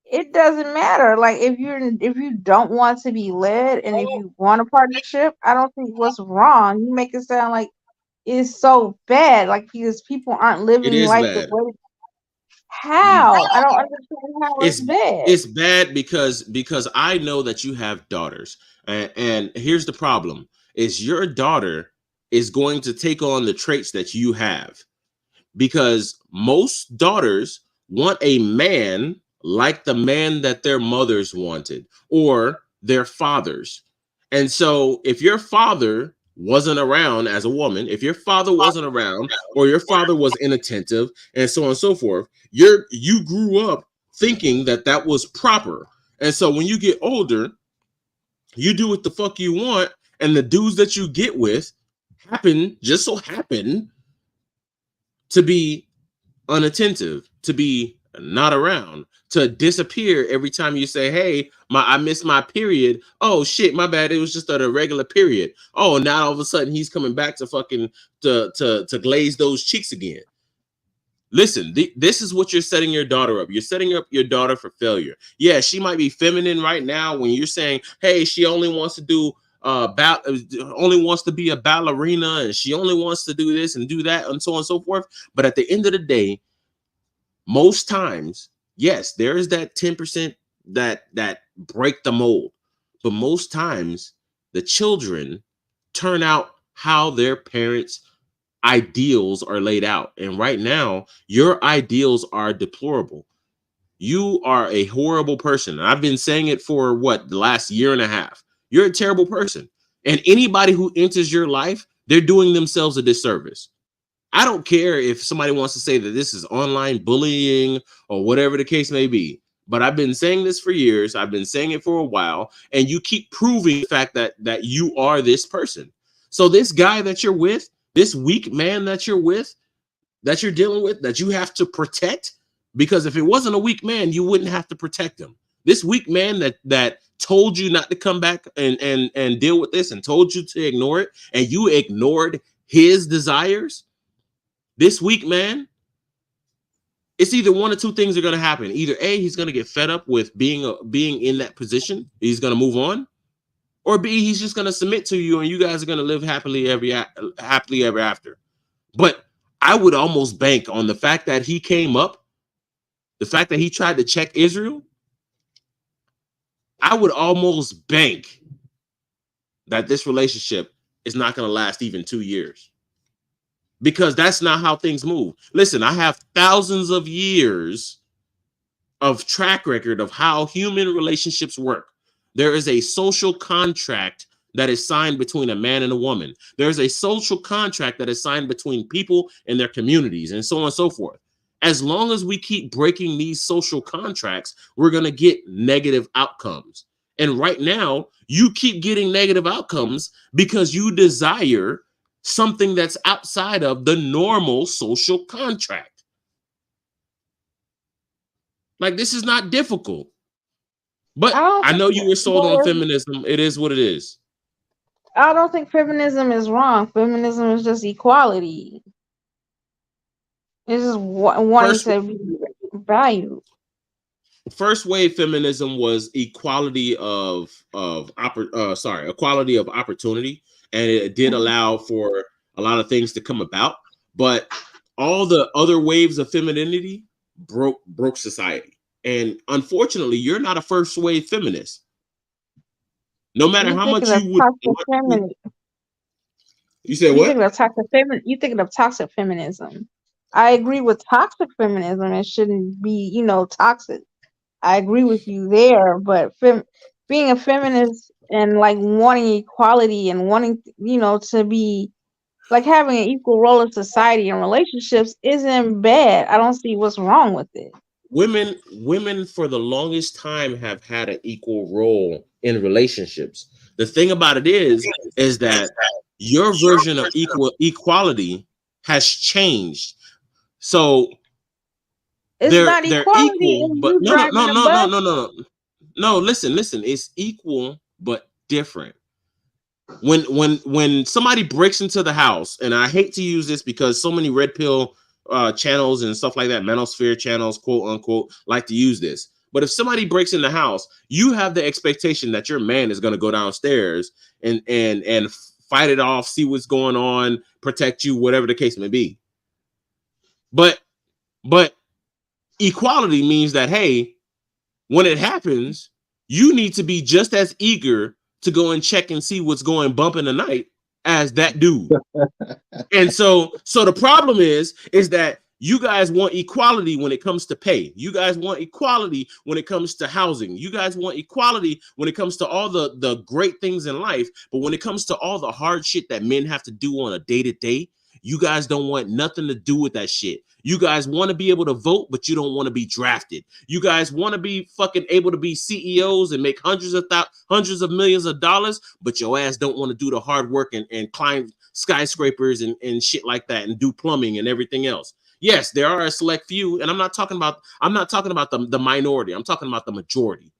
it doesn't matter. Like if you don't want to be led and if you want a partnership, I don't think what's wrong. You make it sound like it's so bad, like because people aren't It living is life the bad. way. How? I don't understand how it's It's bad. it's bad because I know that you have daughters, and here's the problem: is your daughter is going to take on the traits that you have, because most daughters want a man like the man that their mothers wanted or their fathers. And so if your father wasn't around as a woman, if your father wasn't around or your father was inattentive and so on and so forth, you grew up thinking that that was proper. And so when you get older, you do what the fuck you want, and the dudes that you get with just so happen to be unattentive, to be not around, to disappear every time you say, "Hey, I missed my period." Oh shit, my bad. It was just a regular period. Oh, now all of a sudden he's coming back to fucking to glaze those cheeks again. Listen, this is what you're setting your daughter up. You're setting up your daughter for failure. Yeah, she might be feminine right now when you're saying, "Hey, she only wants to do only wants to be a ballerina, and she only wants to do this and do that and so on and so forth." But at the end of the day, most times, yes, there is that 10% that break the mold, but most times the children turn out how their parents ideals are laid out. And right now your ideals are deplorable. You are a horrible person, and I've been saying it for what, the last year and a half. You're a terrible person, and anybody who enters your life, they're doing themselves a disservice. I don't care if somebody wants to say that this is online bullying or whatever the case may be. But I've been saying this for years. I've been saying it for a while, and you keep proving the fact that you are this person. So this guy that you're with, this weak man that you're with, that you're dealing with, that you have to protect, because if it wasn't a weak man, you wouldn't have to protect him. This weak man that told you not to come back and deal with this and told you to ignore it, and you ignored his desires. This week, man, it's either one or two things are going to happen. Either A, he's going to get fed up with being in that position, he's going to move on, or B, he's just going to submit to you, and you guys are going to live happily ever after. But I would almost bank on the fact that he came up, the fact that he tried to check Israel. I would almost bank that this relationship is not going to last even 2 years, because that's not how things move. Listen, I have thousands of years of track record of how human relationships work. There is a social contract that is signed between a man and a woman. There's a social contract that is signed between people and their communities, and so on and so forth. As long as we keep breaking these social contracts, we're going to get negative outcomes. And right now, you keep getting negative outcomes because you desire something that's outside of the normal social contract. Like, this is not difficult. But I know you were sold on feminism. It is what it is. I don't think feminism is wrong. Feminism is just equality. It's just wanting First, to be valued. first wave feminism was equality equality of opportunity, and it did allow for a lot of things to come about. But all the other waves of femininity broke society. And unfortunately, you're not a first wave feminist. No matter You how thinking much of you would toxic want to. feminism? You said You thinking what? of toxic You thinking of toxic feminism? I agree with toxic feminism. It shouldn't be, toxic. I agree with you there, but being a feminist and like wanting equality and wanting, to be like having an equal role in society and relationships isn't bad. I don't see what's wrong with it. Women for the longest time have had an equal role in relationships. The thing about it is that your version of equality has changed. So It's not they're equality equal, if but you driving a bus. no. Listen. It's equal but different. When somebody breaks into the house, and I hate to use this because so many red pill channels and stuff like that, manosphere channels, quote unquote, like to use this. But if somebody breaks in the house, you have the expectation that your man is going to go downstairs and fight it off, see what's going on, protect you, whatever the case may be. But equality means that, hey, when it happens, you need to be just as eager to go and check and see what's going bump in the night as that dude. And so the problem is that you guys want equality when it comes to pay. You guys want equality when it comes to housing. You guys want equality when it comes to all the great things in life. But when it comes to all the hard shit that men have to do on a day-to-day, you guys don't want nothing to do with that shit. You guys want to be able to vote, but you don't want to be drafted. You guys want to be fucking able to be CEOs and make hundreds of millions of dollars, but your ass don't want to do the hard work and climb skyscrapers and shit like that and do plumbing and everything else. Yes, there are a select few, and I'm not talking about the minority. I'm talking about the majority.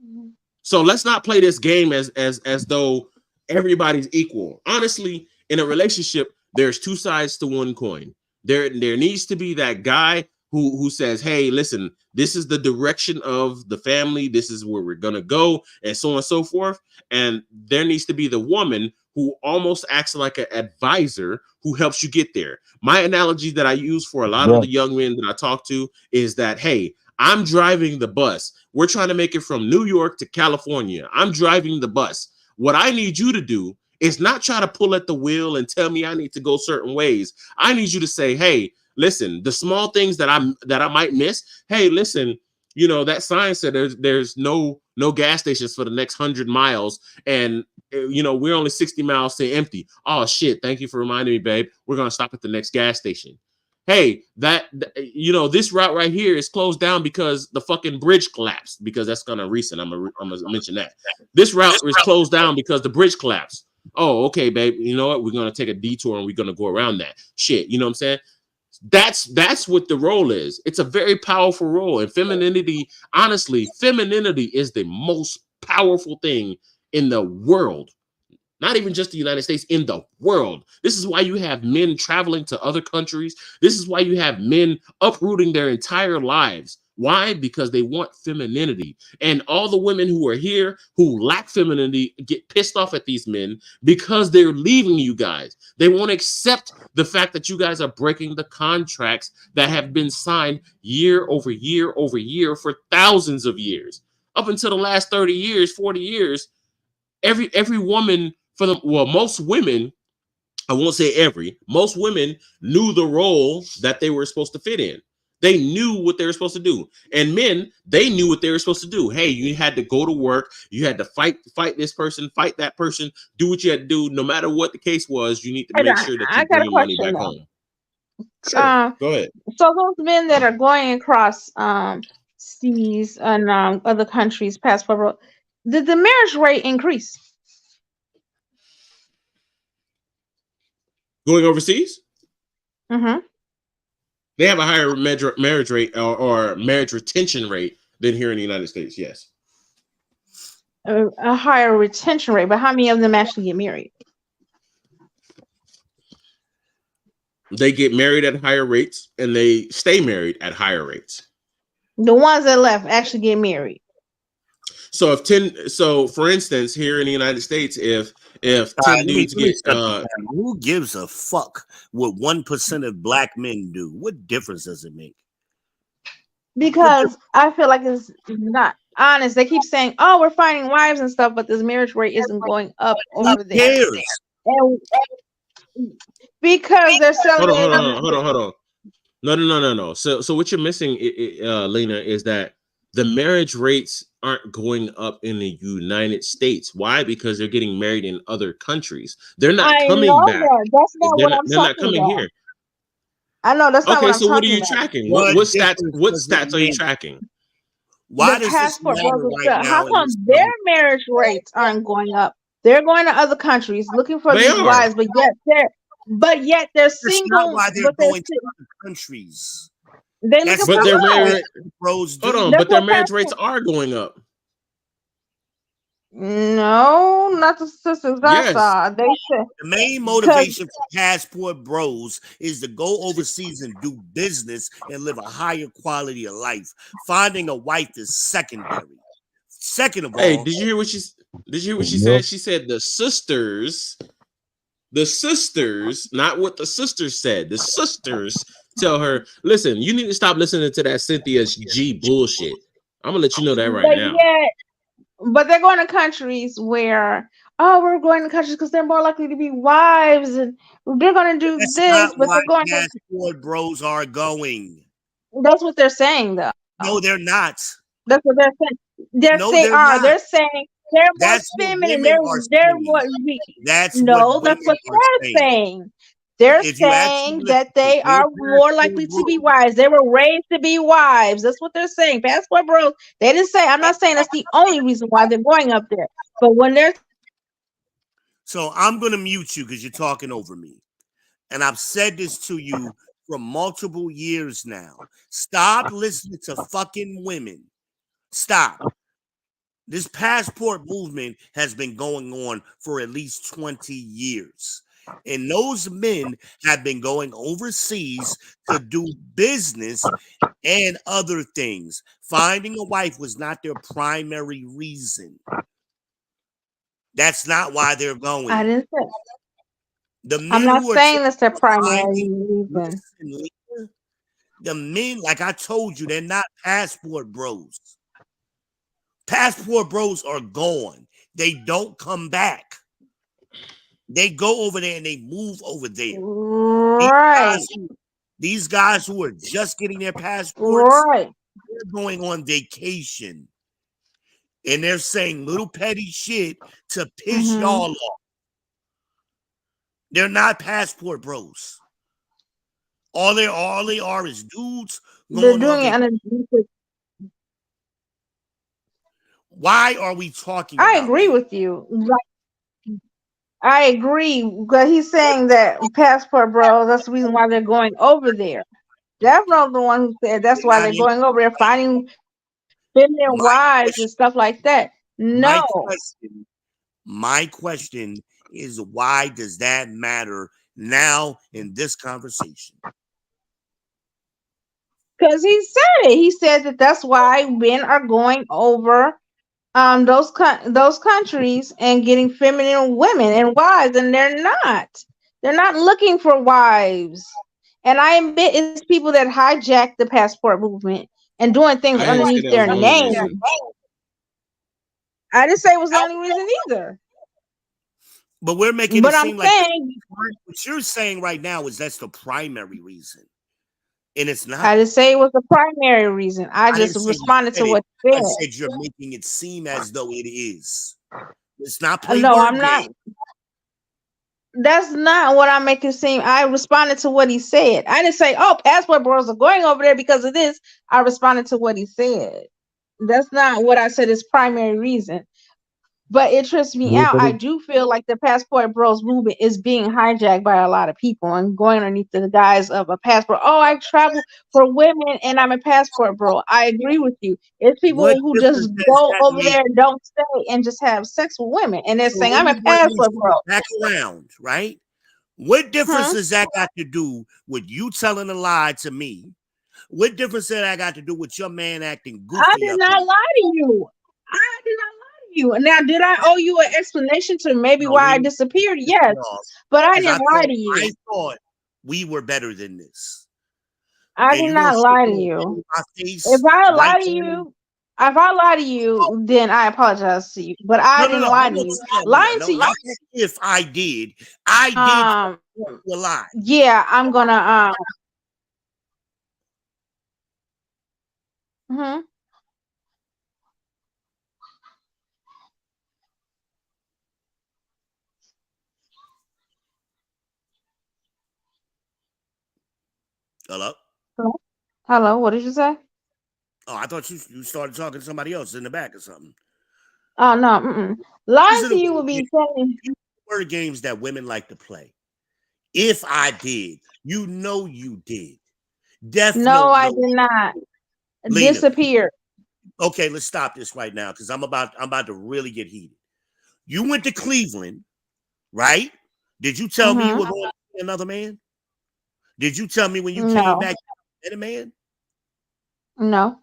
Mm-hmm. So let's not play this game as though everybody's equal. Honestly, in a relationship, there's two sides to one coin. There needs to be that guy who says, hey, listen, this is the direction of the family. This is where we're going to go, and so on and so forth. And there needs to be the woman who almost acts like an advisor who helps you get there. My analogy that I use for a lot of the young men that I talk to is that, hey, I'm driving the bus. We're trying to make it from New York to California. I'm driving the bus. What I need you to do is not try to pull at the wheel and tell me I need to go certain ways. I need you to say, hey, listen, the small things that I might miss. Hey, listen, you know, that sign said there's no gas stations for the next 100 miles. And, you know, we're only 60 miles to empty. Oh, shit. Thank you for reminding me, babe. We're going to stop at the next gas station. Hey, you know, this route right here is closed down because the fucking bridge collapsed, because that's kind of recent. I'm gonna mention that. This route is closed down because the bridge collapsed. Oh, okay, babe. You know what? We're going to take a detour and we're going to go around that shit. You know what I'm saying? That's what the role is. It's a very powerful role. And femininity, honestly, femininity is the most powerful thing in the world. Not even just the United States, in the world. This is why you have men traveling to other countries. This is why you have men uprooting their entire lives. Why? Because they want femininity. And all the women who are here who lack femininity get pissed off at these men because they're leaving you guys. They won't accept the fact that you guys are breaking the contracts that have been signed year over year over year for thousands of years. Up until the last 30 years, 40 years, every woman, most women, I won't say every, most women knew the role that they were supposed to fit in. They knew what they were supposed to do. And men, they knew what they were supposed to do. Hey, you had to go to work. You had to fight this person, fight that person, do what you had to do. No matter what the case was, you need to make sure that you bring your money back home. Sure, go ahead. So those men that are going across seas and other countries, passport, did the marriage rate increase? Going overseas? Mm-hmm. They have a higher marriage rate or marriage retention rate than here in the United States, yes. A higher retention rate, but how many of them actually get married? They get married at higher rates and they stay married at higher rates. The ones that left actually get married. So for instance, here in the United States, if 10 dudes get who gives a fuck what 1% of black men do? What difference does it make? Because I feel like it's not honest. They keep saying, "Oh, we're finding wives and stuff," but this marriage rate isn't going up over there. And because they're selling. Hold on. No. So what you're missing, Lena, is that the marriage rates aren't going up in the United States. Why? Because they're getting married in other countries. They're not I coming know back. that. That's not what I'm They're not talking coming about. here. I know that's not what Okay, I'm so what are talking you about. tracking? What What stats? difference What does it stats are you make? tracking? Why The does this passport matter bros. right How now in this come their conversation? marriage rates aren't going up? They're going to other countries looking for They these are. wives, but yet they're That's not single. why they're But going to other countries. they're looking That's for But not their what wives. marriage. passport bros Hold on. do. That's But their what marriage rates passport. are going up. No, not the sisters I Yes. saw. They said The main because motivation for passport bros is to go overseas and do business and live a higher quality of life. Finding a wife is secondary. Second of Hey, all, did you hear what she Yep. said? She said the sisters, not what the sisters said. The sisters tell her, listen, you need to stop listening to that Cynthia G bullshit. I'm gonna let you know that right but now. yet but they're going to countries where we're going to countries because they're more likely to be wives and they're going to do that's not this, but why they're going to. passport bros are going. That's what they're saying though. No, they're not. That's what they're saying. Yes, No, they they're are. not. They're saying they're more That's what feminine. women are They're saying. what we. That's what No, that's women what are they're saying. saying. They're If you actually saying listen that to they their are more passport likely to be bros, wives. They were raised to be wives. That's what they're saying. Passport bros. They didn't say. I'm not saying that's the only reason why they're going up there. But when they're so I'm going to mute you because you're talking over me. And I've said this to you for multiple years now. Stop listening to fucking women. Stop. This passport movement has been going on for at least 20 years. And those men have been going overseas to do business and other things. Finding a wife was not their primary reason. That's not why they're I going. didn't say. The I'm men not who are saying that's their primary finding, reason. listen, Lena, the men, like I told you, they're not passport bros. Passport bros are gone. They don't come back. They go over there and they move over there. These Right. these guys who are just getting their passports, Right. they're going on vacation. And they're saying little petty shit to piss Mm-hmm. y'all off. They're not passport bros. All they are is dudes They're going on doing it vacation. under. Why are we talking I about agree that? with you. I agree. But he's saying that passport bros, that's the reason why they're going over there. Definitely the one who said that's They're why not they're in going over there finding feminine my wives and question. stuff like that. My No, question. My question is why does that matter now in this conversation? because he said it. He said that that's why men are going over those countries and getting feminine women and wives, and they're not. They're not looking for wives. And I admit it's people that hijack the passport movement and doing things I didn't say underneath that was their the only name. reason. I didn't say it was the only reason either. But we're making it But I'm seem like saying what you're saying right now is that's the primary reason. And it's I not. didn't say it was the primary reason. I I just didn't say you responded said to it. what you I said. said you're making it seem as though it is. Let's not play No, I'm word not. game. That's not what I'm making seem. I responded to what he said. I didn't say, "Oh, passport bros are going over there because of this." I responded to what he said. That's not what I said is primary reason. But it trips me Yeah, out. but I do feel like the passport bros movement is being hijacked by a lot of people and going underneath the guise of a passport. Oh, I travel for women and I'm a passport bro. I agree with you. It's What people who difference just does go that over make? there and don't stay and just have sex with women. And they're So saying, let I'm a me bring this passport bro. back around, right? What difference Huh? does that got to do with you telling a lie to me? What difference does that got to do with your man acting I goofy did up not here? lie to you. I did not lie to you. Now, did I owe you an explanation to maybe No, why I we disappeared? pissed Yes. me off But I because didn't lie to I you. thought we were better than this. I And did you're gonna not sit lie to there and you. get in my If face I right lie to now. you, if I lie to you, then I apologize to you. But I No, no, didn't no. I lie to won't you. say that, Leah. Lying No, to you, not if I did. I did um, a lie. yeah, I'm gonna mhm. Hello? Hello? Hello, what did you say? Oh, I thought you started talking to somebody else in the back or something. Oh no, These lying are to the you would be saying word games that women like to play. If I did, you know you did. Death no, Note, I no. did not. Lena. Disappear. Okay, let's stop this right now because I'm about to really get heated. You went to Cleveland, right? Did you tell me you were Mm-hmm. going to see another man? Did you tell me when you came No, back you met a man? no.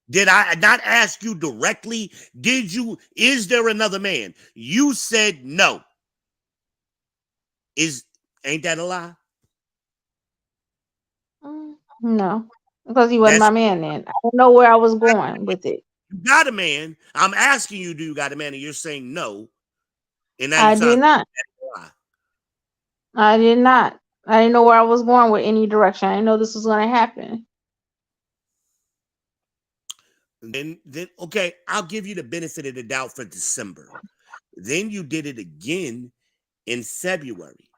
Did I not ask you directly? Is there another man? You said no. Ain't that a lie? No. Because he wasn't That's my man then. I don't know where I was going with it. you got a man. I'm asking you, do you got a man? And you're saying no. And now you're I trying did to not. lie. I did not. I didn't know where I was going with any direction. I didn't know this was gonna happen. Then okay, I'll give you the benefit of the doubt for December. Then you did it again in February,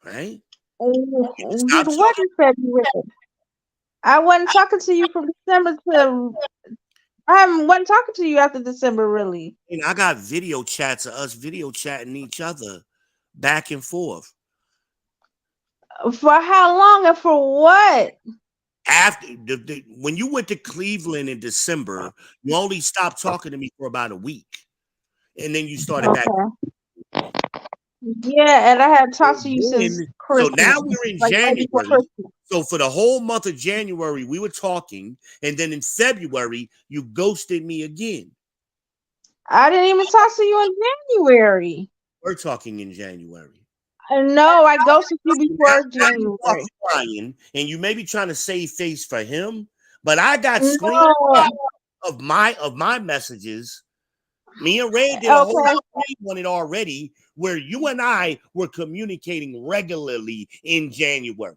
right? Did Stop what talking. in February? I wasn't talking to you from December to wasn't talking to you after December really. I got video chats of us video chatting each other back and forth. For how long and for what? After when you went to Cleveland in December, you only stopped talking to me for about a week, and then you started back. Okay. Yeah, and I had talked to you since So Christmas, now we're in like right before January. Christmas. So for the whole month of January, we were talking, and then in February, you ghosted me again. I didn't even talk to you in January. We're talking in January. No, I ghosted you before Now you are January. crying, and you may be trying to save face for him, but I got screenshots No. of my messages. Me and Ray did a whole Okay. stream on it already, where you and I were communicating regularly in January.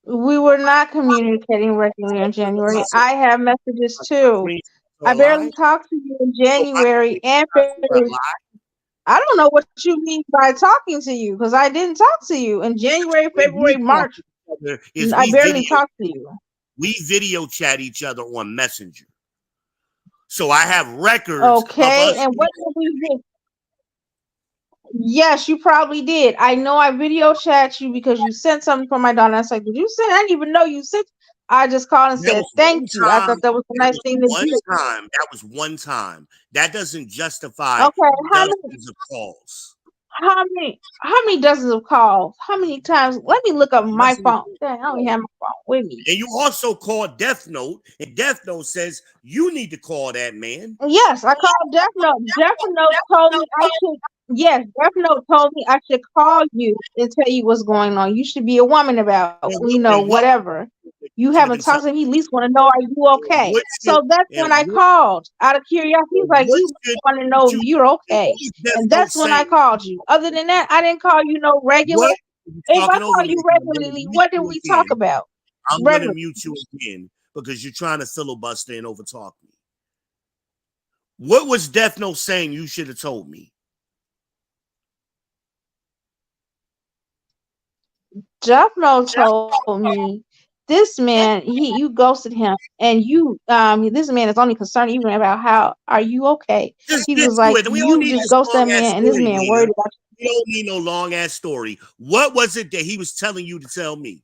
We were not communicating regularly in January. So I have messages my too. screenshots are I a lie. barely talked to you in So my January and screenshots are a February. lie. I don't know what you mean by talking to you because I didn't talk to you in January, When February, we talk March. to each other, is I barely talked to you. we video chat each other on Messenger. So I have records of Okay. us. And what did we do? Yes, you probably did. I know I video chat you because you sent something from my daughter. I was like, did you send? I didn't even know you sent. I just called and That said was one thank you. I time. thought that was a That nice was thing to one do. time. That was one time. That doesn't justify Okay, dozens of calls. how many dozens of calls? How many times? Let me look up my Dozens phone. of Dang, I don't even calls. have my phone with me. And you also called Death Note, and Death Note says you need to call that man. Yes, I called Death Note. Death Note told me I should. Yes, Death Note told me I should call you and tell you what's going on. You should be a woman about, And what whatever. You should have haven't been talked telling to him. He at least want to know, are you okay? what should So that's when and I what, called out of curiosity. He's and like, what he should want to know you if you're and okay, what was Death and Note that's when I saying? called you. Other than that, I didn't call you no regular. What you If I talking over call me you again? I'm gonna regularly, mute what did you we talk again. about? I'm gonna Regularly. mute you again because you're trying to filibuster and overtalk me. What was Death Note saying you should have told me? Jeff Note told me this man, you ghosted him, and this man is only concerned even about how are you okay. Just He get was to like, it. We don't you need just this ghost long that ass man, and this story, man Lena. worried about We don't need no long ass story. What was it that he was telling you to tell me?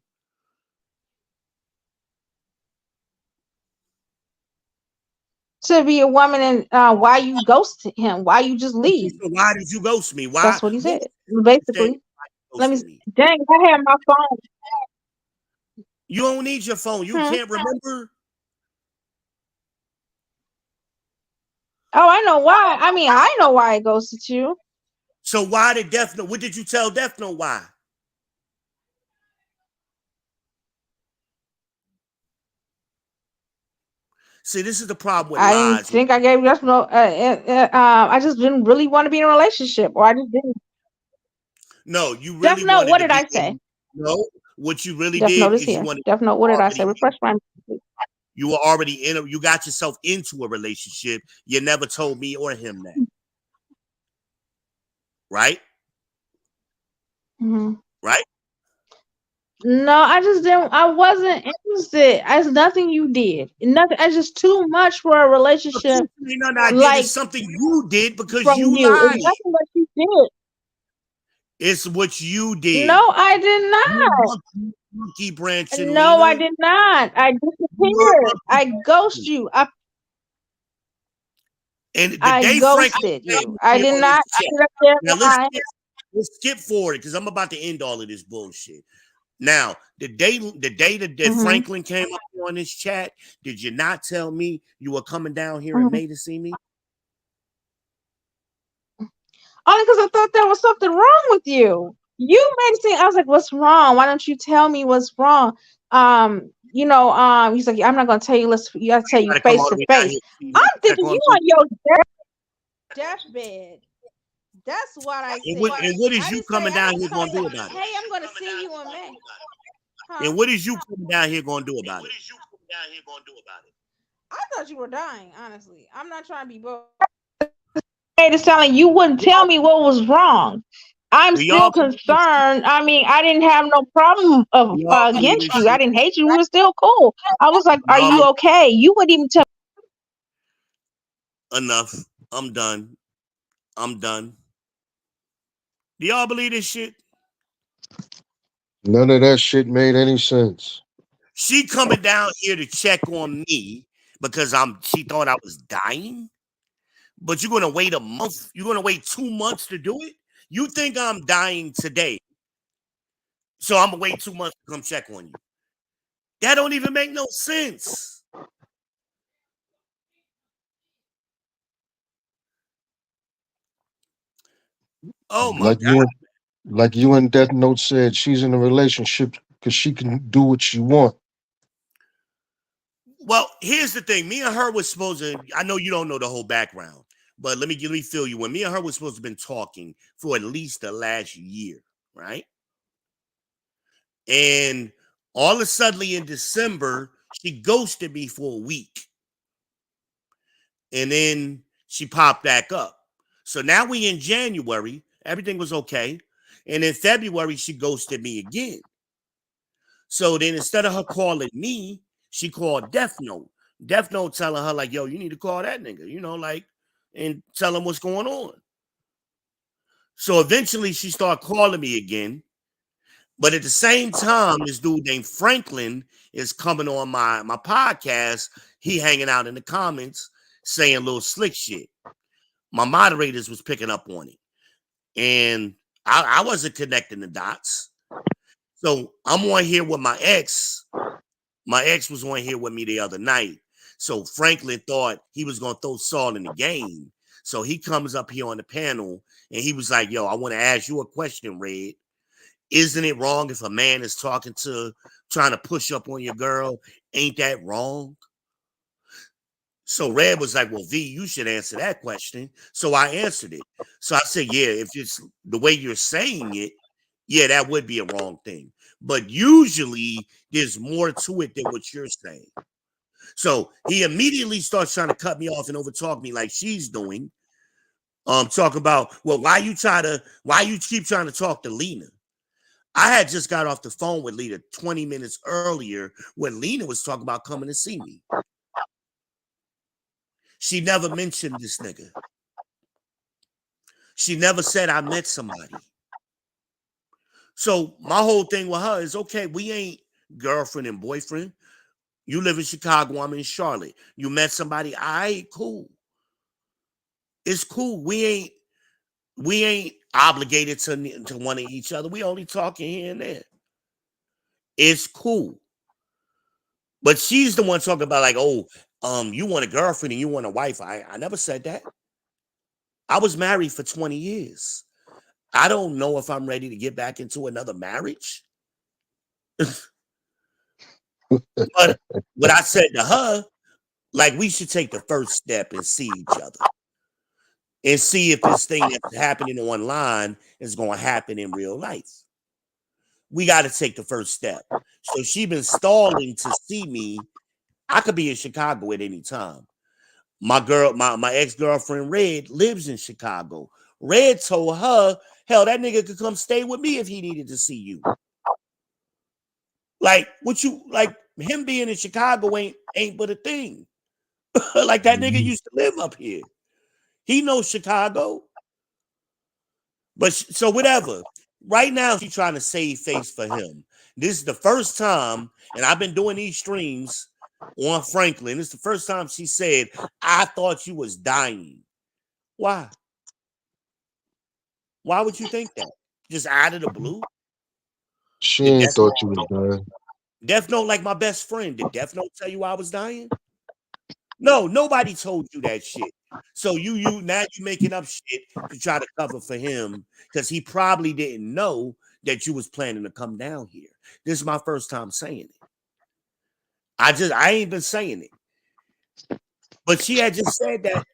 to be a woman, and why you ghosted him, why you just Okay, leave. so why did you ghost me? Why? That's what he What said. was you saying? Basically, Why you let me. ghosted me? Dang, I have my phone. You don't need your phone. You Hmm. can't remember. Oh, I know why. I mean, I know why I ghosted you. So why did Death Note? What did you tell Death Note? Why? See, this is the problem with I didn't lies. think I gave just no. I just didn't really want to be in a relationship, or I just didn't. No, you Death really Note, wanted what to did be I say? in. No, what you really Death did Note is is you here. wanted Death Note, what did I say? already Refresh my memory. you were already in a, you got yourself into a relationship. You never told me or him that, right? Mhm. Right? No, I just didn't. I wasn't interested. It's nothing you did. Nothing. It's just too much for a Of course, relationship it ain't nothing I did. It's like something you did because from you you. It's lied. nothing that you did. It's what you No, did. I did You not. monkey branching, No, I Lena. did not. I You were disappeared. monkey I ghost branching. you. And the I day Franklin ghosted came you. up I here did on his not. I chat. sit up there Now lying. let's skip forward because I'm about to end all of this bullshit. Now, the day that Mm-hmm. Franklin came up here on this chat, did you not tell me you were coming down here in Mm-hmm. May to see me? Only because I thought there was something wrong with you. You made it seem. I was like, "What's wrong? Why don't you tell me what's wrong?" He's like, "I'm not gonna tell you. You gotta tell You you gotta come face all the to way down face." here to see me I'm to check thinking on you me. on your deathbed. That's what I said. And what is I you didn't say coming I'm down gonna here come gonna do down. about it? Hey, I'm gonna see you in May. Huh? And what is you coming down here gonna do about it? I thought you were dying. Honestly, I'm not trying to be bold. Made it sound like you wouldn't tell me what was wrong. I'm Do y'all still believe this shit? concerned. I mean, I didn't have no problem Do y'all believe against this you. I shit? didn't hate you. We were still cool. I was like, Do "Are y'all you okay?" You wouldn't even tell. enough? I'm done. I'm done. Do y'all believe this shit? None of that shit made any sense. She coming down here to check on me because she thought I was dying. But you're gonna wait a month. You're gonna wait 2 months to do it. You think I'm dying today, so I'm gonna wait 2 months to come check on you. That don't even make no sense. Oh my Like god. you and like you and Death Note said, she's in a relationship because she can do what she want. Well, here's the thing. Me and her was supposed to. I know you don't know the whole background, but let me fill you in. Me and her was supposed to have been talking for at least the last year, right? And all of a sudden in December, she ghosted me for a week. And then she popped back up. So now we in January, everything was okay. And in February, she ghosted me again. So then instead of her calling me, she called Death Note. Death Note telling her, like, yo, you need to call that nigga, like, and tell him what's going on. So eventually she started calling me again. But at the same time, this dude named Franklin is coming on my podcast. He hanging out in the comments saying little slick shit. My moderators was picking up on it. And I wasn't connecting the dots. So I'm on here with my ex. My ex was on here with me the other night. So Franklin thought he was going to throw salt in the game. So he comes up here on the panel and he was like, yo, I want to ask you a question, Red. Isn't it wrong if a man is trying to push up on your girl? Ain't that wrong? So Red was like, well, V, you should answer that question. So I answered it. So I said, yeah, if it's the way you're saying it, yeah, that would be a wrong thing. But usually there's more to it than what you're saying. So he immediately starts trying to cut me off and overtalk me like she's doing. Talk about, well, why you keep trying to talk to Lena? I had just got off the phone with Lena 20 minutes earlier when Lena was talking about coming to see me. She never mentioned this nigga. She never said I met somebody. So my whole thing with her is, okay, we ain't girlfriend and boyfriend. You live in Chicago, I'm in Charlotte. You met somebody, all right, cool. It's cool. We ain't obligated to one of each other. We only talking here and there. It's cool. But she's the one talking about like, oh, you want a girlfriend and you want a wife. I never said that. I was married for 20 years. I don't know if I'm ready to get back into another marriage. But what I said to her, like, we should take the first step and see each other and see if this thing that's happening online is going to happen in real life. We got to take the first step. So she been stalling to see me. I could be in Chicago at any time. My ex-girlfriend Red lives in Chicago. Red told her, hell, that nigga could come stay with me if he needed to see you. Like what you like him being in Chicago ain't but a thing. Like that nigga used to live up here. He knows Chicago. But so whatever. Right now, she's trying to save face for him. This is the first time, and I've been doing these streams on Franklin. It's the first time she said, "I thought you was dying." Why? Why would you think that? Just out of the blue? She Did ain't Death thought Note, you was dying. Death Note like my best friend? Did Death Note tell you I was dying? No, nobody told you that shit. So you now you making up shit to try to cover for him because he probably didn't know that you was planning to come down here. This is my first time saying it. I ain't been saying it. But she had just said that.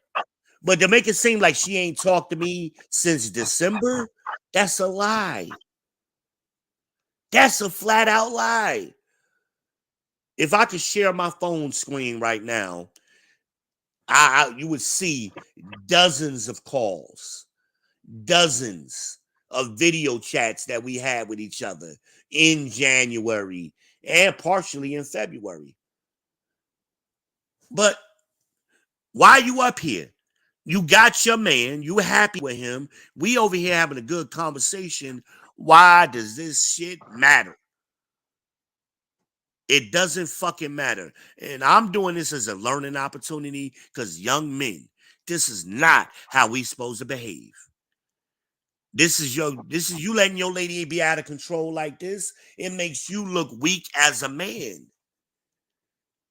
But to make it seem like she ain't talked to me since December, that's a lie. That's a flat out lie. If I could share my phone screen right now, you would see dozens of calls, dozens of video chats that we had with each other in January and partially in February. But why are you up here? You got your man, you happy with him. We over here having a good conversation. Why does this shit matter? It doesn't fucking matter. And I'm doing this as a learning opportunity because young men, this is not how we supposed to behave. This is you letting your lady be out of control like this. It makes you look weak as a man.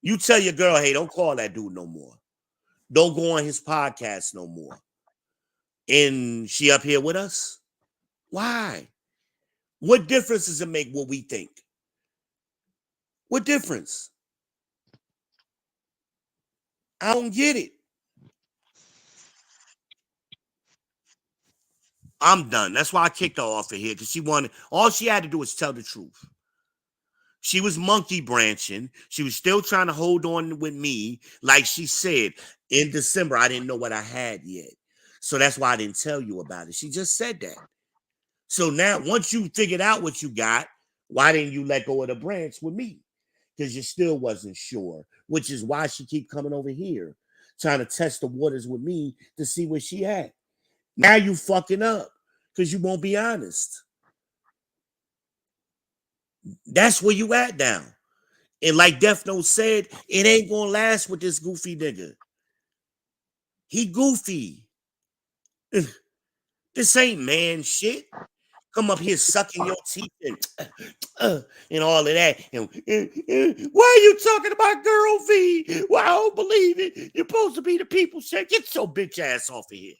You tell your girl, hey, don't call that dude no more. Don't go on his podcast no more. And she up here with us? Why? What difference does it make what we think? What difference? I don't get it. I'm done. That's why I kicked her off of here because all she had to do was tell the truth. She was monkey branching. She was still trying to hold on with me. Like she said, in December, I didn't know what I had yet. So that's why I didn't tell you about it. She just said that. So now, once you figured out what you got, why didn't you let go of the branch with me? Because you still wasn't sure, which is why she keep coming over here, trying to test the waters with me to see where she at. Now you fucking up because you won't be honest. That's where you at now. And like Death Note said, it ain't gonna last with this goofy nigga. He goofy. This ain't man shit. Come up here sucking your teeth and all of that. Why are you talking about girl V? Well, I don't believe it. You're supposed to be the people's champ. Get your bitch ass off of here.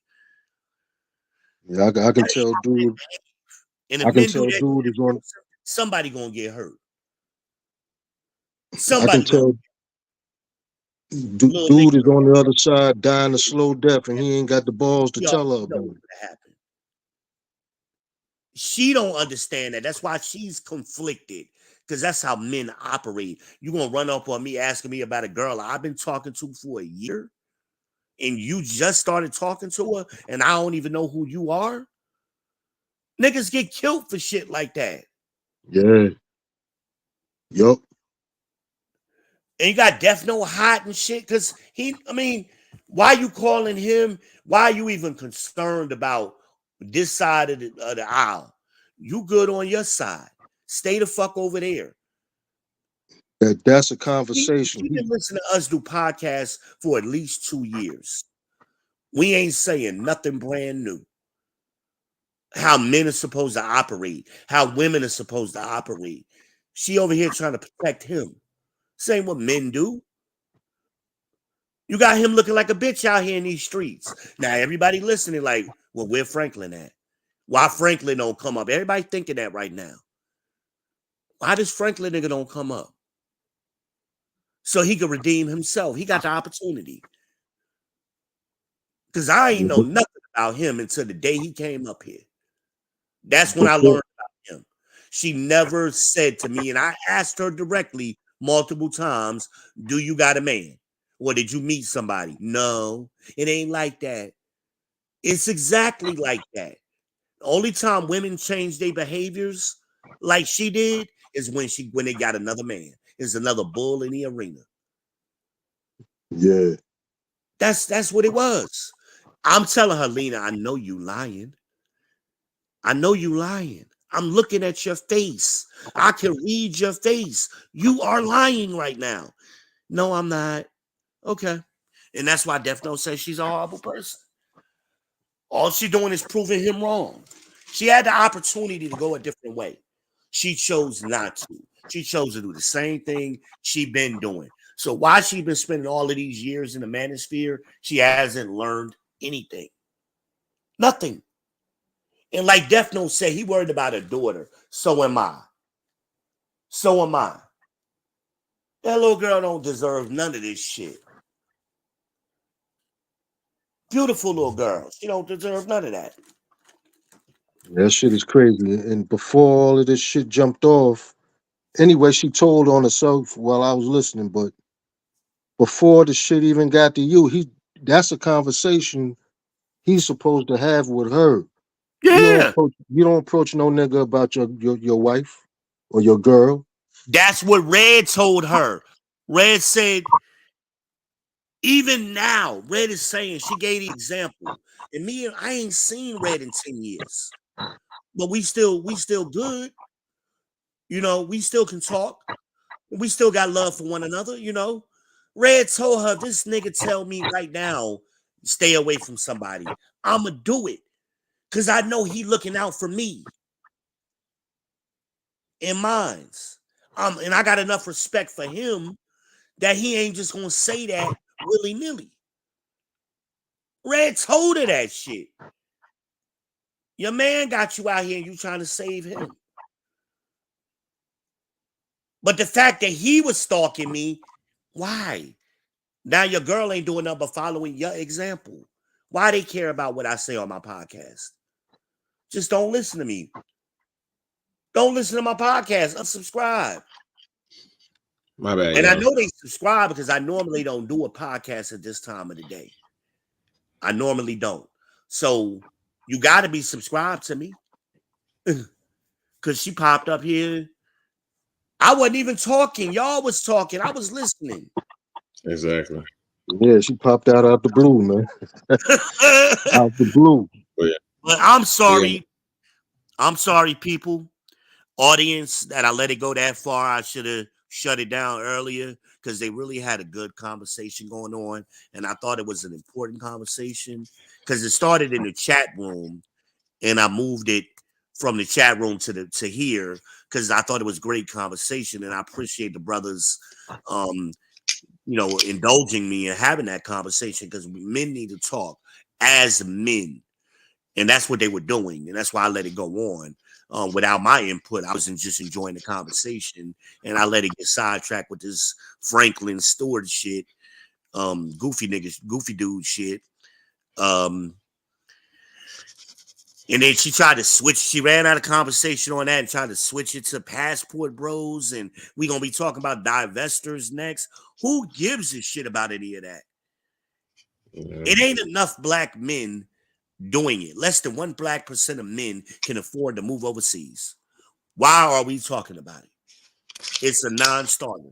Yeah, I can tell dude. And if I can men do tell that, dude is on. somebody gonna get hurt. I can Somebody gonna tell little dude is nigga. on the other side dying a slow death, and he ain't got the balls to You tell her already know about what's it. gonna happen. She don't understand that. That's why she's conflicted. Because that's how men operate. You gonna run up on me asking me about a girl I've been talking to for a year, and you just started talking to her, and I don't even know who you are. Niggas get killed for shit like that. Yeah. Yup. And you got Death Note hot and shit. Cause why you calling him? Why are you even concerned about this side of the aisle? You good on your side. Stay the fuck over there. That's a She conversation. been listening to us do podcasts for at least 2 years. We ain't saying nothing brand new. How men are supposed to operate, how women are supposed to operate. She over here trying to protect him. Same what men do. You got him looking like a bitch out here in these streets. Now everybody listening like, well, where Franklin at? Why Franklin don't come up? Everybody thinking that right now. Why does Franklin nigga don't come up? So he could redeem himself. He got the opportunity. Because I ain't know nothing about him until the day he came up here. That's when I learned about him. She never said to me, and I asked her directly multiple times, do you got a man? Or did you meet somebody? No, it ain't like that. It's exactly like that. The only time women change their behaviors like she did is when they got another man. Is another bull in the arena. Yeah. That's what it was. I'm telling her, Lena, I know you lying. I know you lying. I'm looking at your face. I can read your face. You are lying right now. No, I'm not. Okay. And that's why Death Note says she's a horrible person. All she's doing is proving him wrong. She had the opportunity to go a different way. She chose not to. She chose to do the same thing she been doing. So why she been spending all of these years in the manosphere, she hasn't learned anything. Nothing. And like Death Note said, he worried about her daughter. So am I. So am I. That little girl don't deserve none of this shit. Beautiful little girl. She don't deserve none of that. That shit is crazy. And before all of this shit jumped off, anyway, she told on herself while I was listening, but before the shit even got to you, that's a conversation he's supposed to have with her. Yeah. You don't approach no nigga about your wife or your girl. That's what Red told her. Red said, even now, Red is saying, she gave the example. And I ain't seen Red in 10 years. But we still good. We still can talk. We still got love for one another. Red told her, this nigga tell me right now, stay away from somebody. I'ma do it. Cause I know he looking out for me. In minds. And I got enough respect for him that he ain't just gonna say that willy-nilly. Red told her that shit. Your man got you out here and you trying to save him. But the fact that he was stalking me, why? Now your girl ain't doing nothing but following your example. Why they care about what I say on my podcast? Just don't listen to me. Don't listen to my podcast. Unsubscribe. My bad. And I know they subscribe because I normally don't do a podcast at this time of the day. I normally don't. So you got to be subscribed to me. Because she popped up here. I wasn't even talking. Y'all was talking. I was listening. Exactly. Yeah, she popped out the blue, man. Out the blue. But I'm sorry. I'm sorry, people. Audience, that I let it go that far. I should have shut it down earlier because they really had a good conversation going on. And I thought it was an important conversation because it started in the chat room and I moved it from the chat room to here because I thought it was great conversation. And I appreciate the brothers, indulging me and having that conversation because men need to talk as men. And that's what they were doing. And that's why I let it go on. Without my input, I wasn't just enjoying the conversation, and I let it get sidetracked with this Franklin Stewart shit, goofy dude shit. And then she tried to switch. She ran out of conversation on that and tried to switch it to Passport Bros. And we're gonna be talking about divestors next. Who gives a shit about any of that? Yeah. It ain't enough black men doing it. Less than 1% of men can afford to move overseas. Why are we talking about it? It's a non-starter.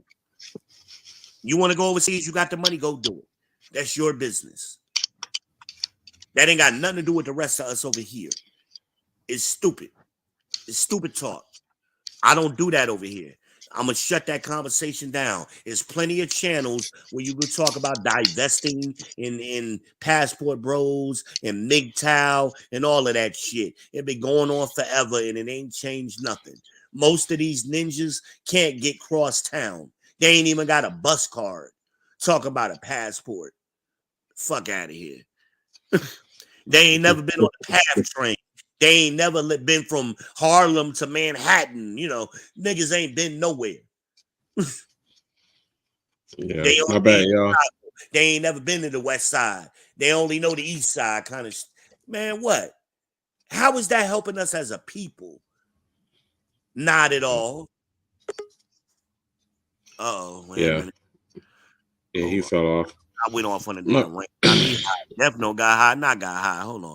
You want to go overseas, you got the money, go do it. That's your business. That ain't got nothing to do with the rest of us over here. It's stupid. It's stupid talk. I don't do that over here. I'm going to shut that conversation down. There's plenty of channels where you can talk about divesting in Passport Bros and MGTOW and all of that shit. It been going on forever and it ain't changed nothing. Most of these ninjas can't get cross town. They ain't even got a bus card. Talk about a passport. Fuck out of here. They ain't never been on the PATH train. They ain't never been from Harlem to Manhattan. Niggas ain't been nowhere. Yeah, my bad, y'all. They ain't never been to the West Side. They only know the East Side kind of. Man, what? How is that helping us as a people? Not at all. Wait a minute. Yeah, he fell off. I went off on a damn rant. I mean, Death Note got high, not got high. Hold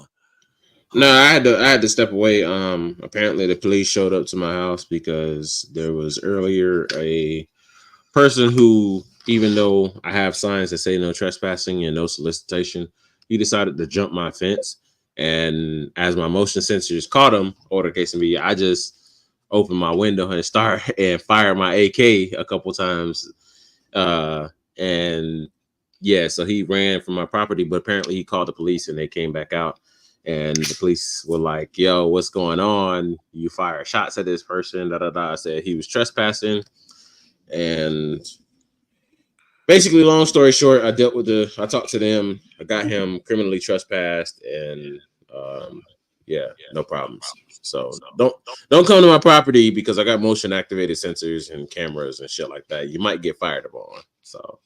No, I had to step away. Apparently the police showed up to my house because there was earlier a person who, even though I have signs that say no trespassing and no solicitation, he decided to jump my fence. And as my motion sensors caught him, or the case may be, I just opened my window and start and fire my AK a couple times. And yeah, so he ran from my property, but apparently he called the police and they came back out. And the police were like, "Yo, what's going on? You fire shots at this person." Da da da. I said he was trespassing, and basically, long story short, I talked to them, I got him criminally trespassed, and yeah, no problems. So don't come to my property because I got motion activated sensors and cameras and shit like that. You might get fired upon. So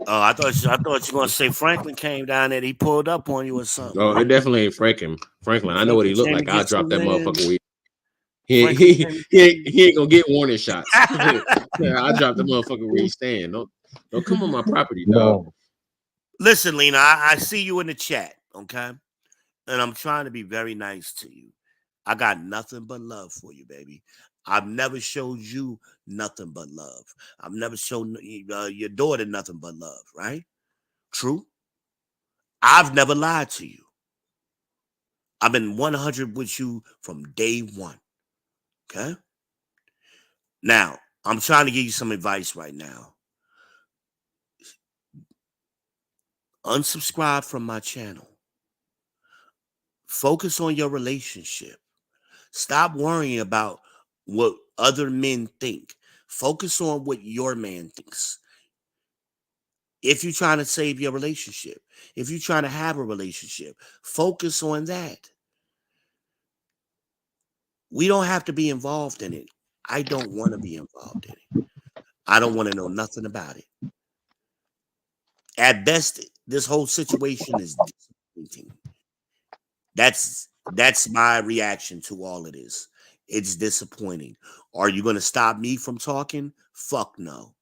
Oh, I thought you were gonna say Franklin came down there. He pulled up on you or something. no, it definitely ain't Franklin. I know what he Franklin looked came to like. I'll get drop you, that man. motherfucker. Franklin came to get you. He ain't gonna get warning shots. Yeah, I dropped the motherfucker where he's staying. Don't come on my property, dog. No. Listen, Lena, I see you in the chat, okay? And I'm trying to be very nice to you. I got nothing but love for you, baby. I've never showed you nothing but love. I've never shown your daughter nothing but love, right? True. I've never lied to you. I've been 100 with you from day one, okay? Now, I'm trying to give you some advice right now. Unsubscribe from my channel. Focus on your relationship. Stop worrying about what other men think. Focus on what your man thinks. If you're trying to save your relationship, if you're trying to have a relationship, focus on that. We don't have to be involved in it. I don't want to be involved in it. I don't want to know nothing about it. At best, this whole situation is disappointing. That's my reaction to all of this. It's disappointing. Are you going to stop me from talking? Fuck no.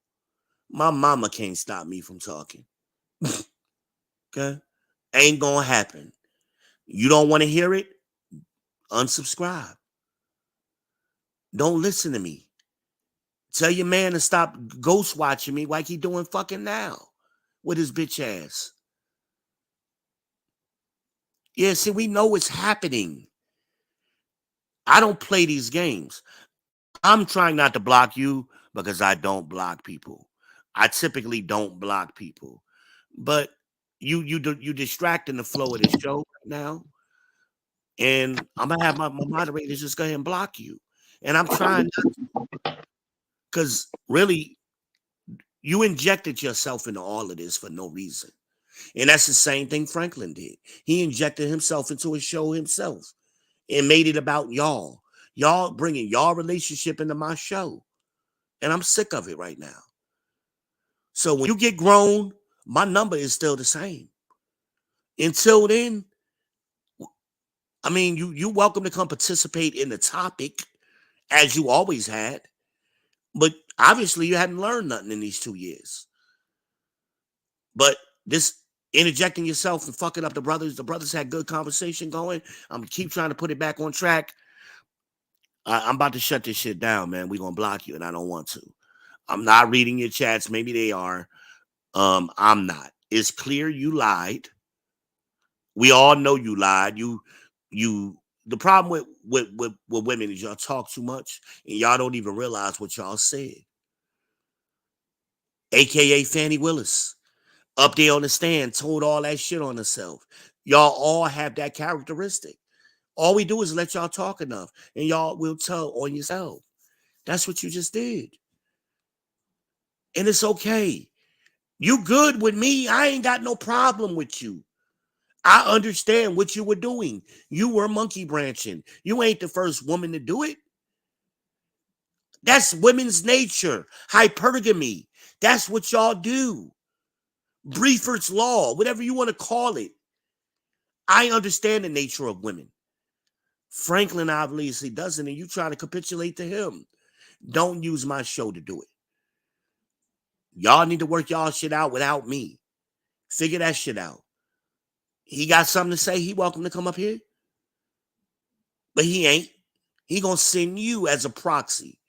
My mama can't stop me from talking. Okay? Ain't going to happen. You don't want to hear it? Unsubscribe. Don't listen to me. Tell your man to stop ghost watching me like he doing fucking now with his bitch ass. Yeah, see, we know it's happening. I don't play these games. I'm trying not to block you because I don't block people. I typically don't block people. But you distracting the flow of the show right now. And I'm gonna have my moderators just go ahead and block you. And I'm trying because really you injected yourself into all of this for no reason. And that's the same thing Franklin did. He injected himself into a show himself and made it about y'all. Y'all bringing y'all relationship into my show. And I'm sick of it right now. So when you get grown, my number is still the same. Until then, I mean, you welcome to come participate in the topic as you always had. But obviously you hadn't learned nothing in these 2 years. But this interjecting yourself and fucking up the brothers had good conversation going. I'm gonna keep trying to put it back on track. I'm about to shut this shit down, man. We're gonna block you, and I don't want to. I'm not reading your chats. Maybe they are. I'm not. It's clear you lied. We all know you lied. You. The problem with women is y'all talk too much and y'all don't even realize what y'all said. AKA Fannie Willis, up there on the stand, told all that shit on herself. Y'all all have that characteristic. All we do is let y'all talk enough, and y'all will tell on yourself. That's what you just did. And it's okay. You good with me. I ain't got no problem with you. I understand what you were doing. You were monkey branching. You ain't the first woman to do it. That's women's nature. Hypergamy. That's what y'all do. Briefer's law, whatever you want to call it. I understand the nature of women. Franklin obviously doesn't, and you try to capitulate to him. Don't use my show to do it. Y'all need to work y'all shit out without me. Figure that shit out. He got something to say. He welcome to come up here. But he ain't. He gonna send you as a proxy.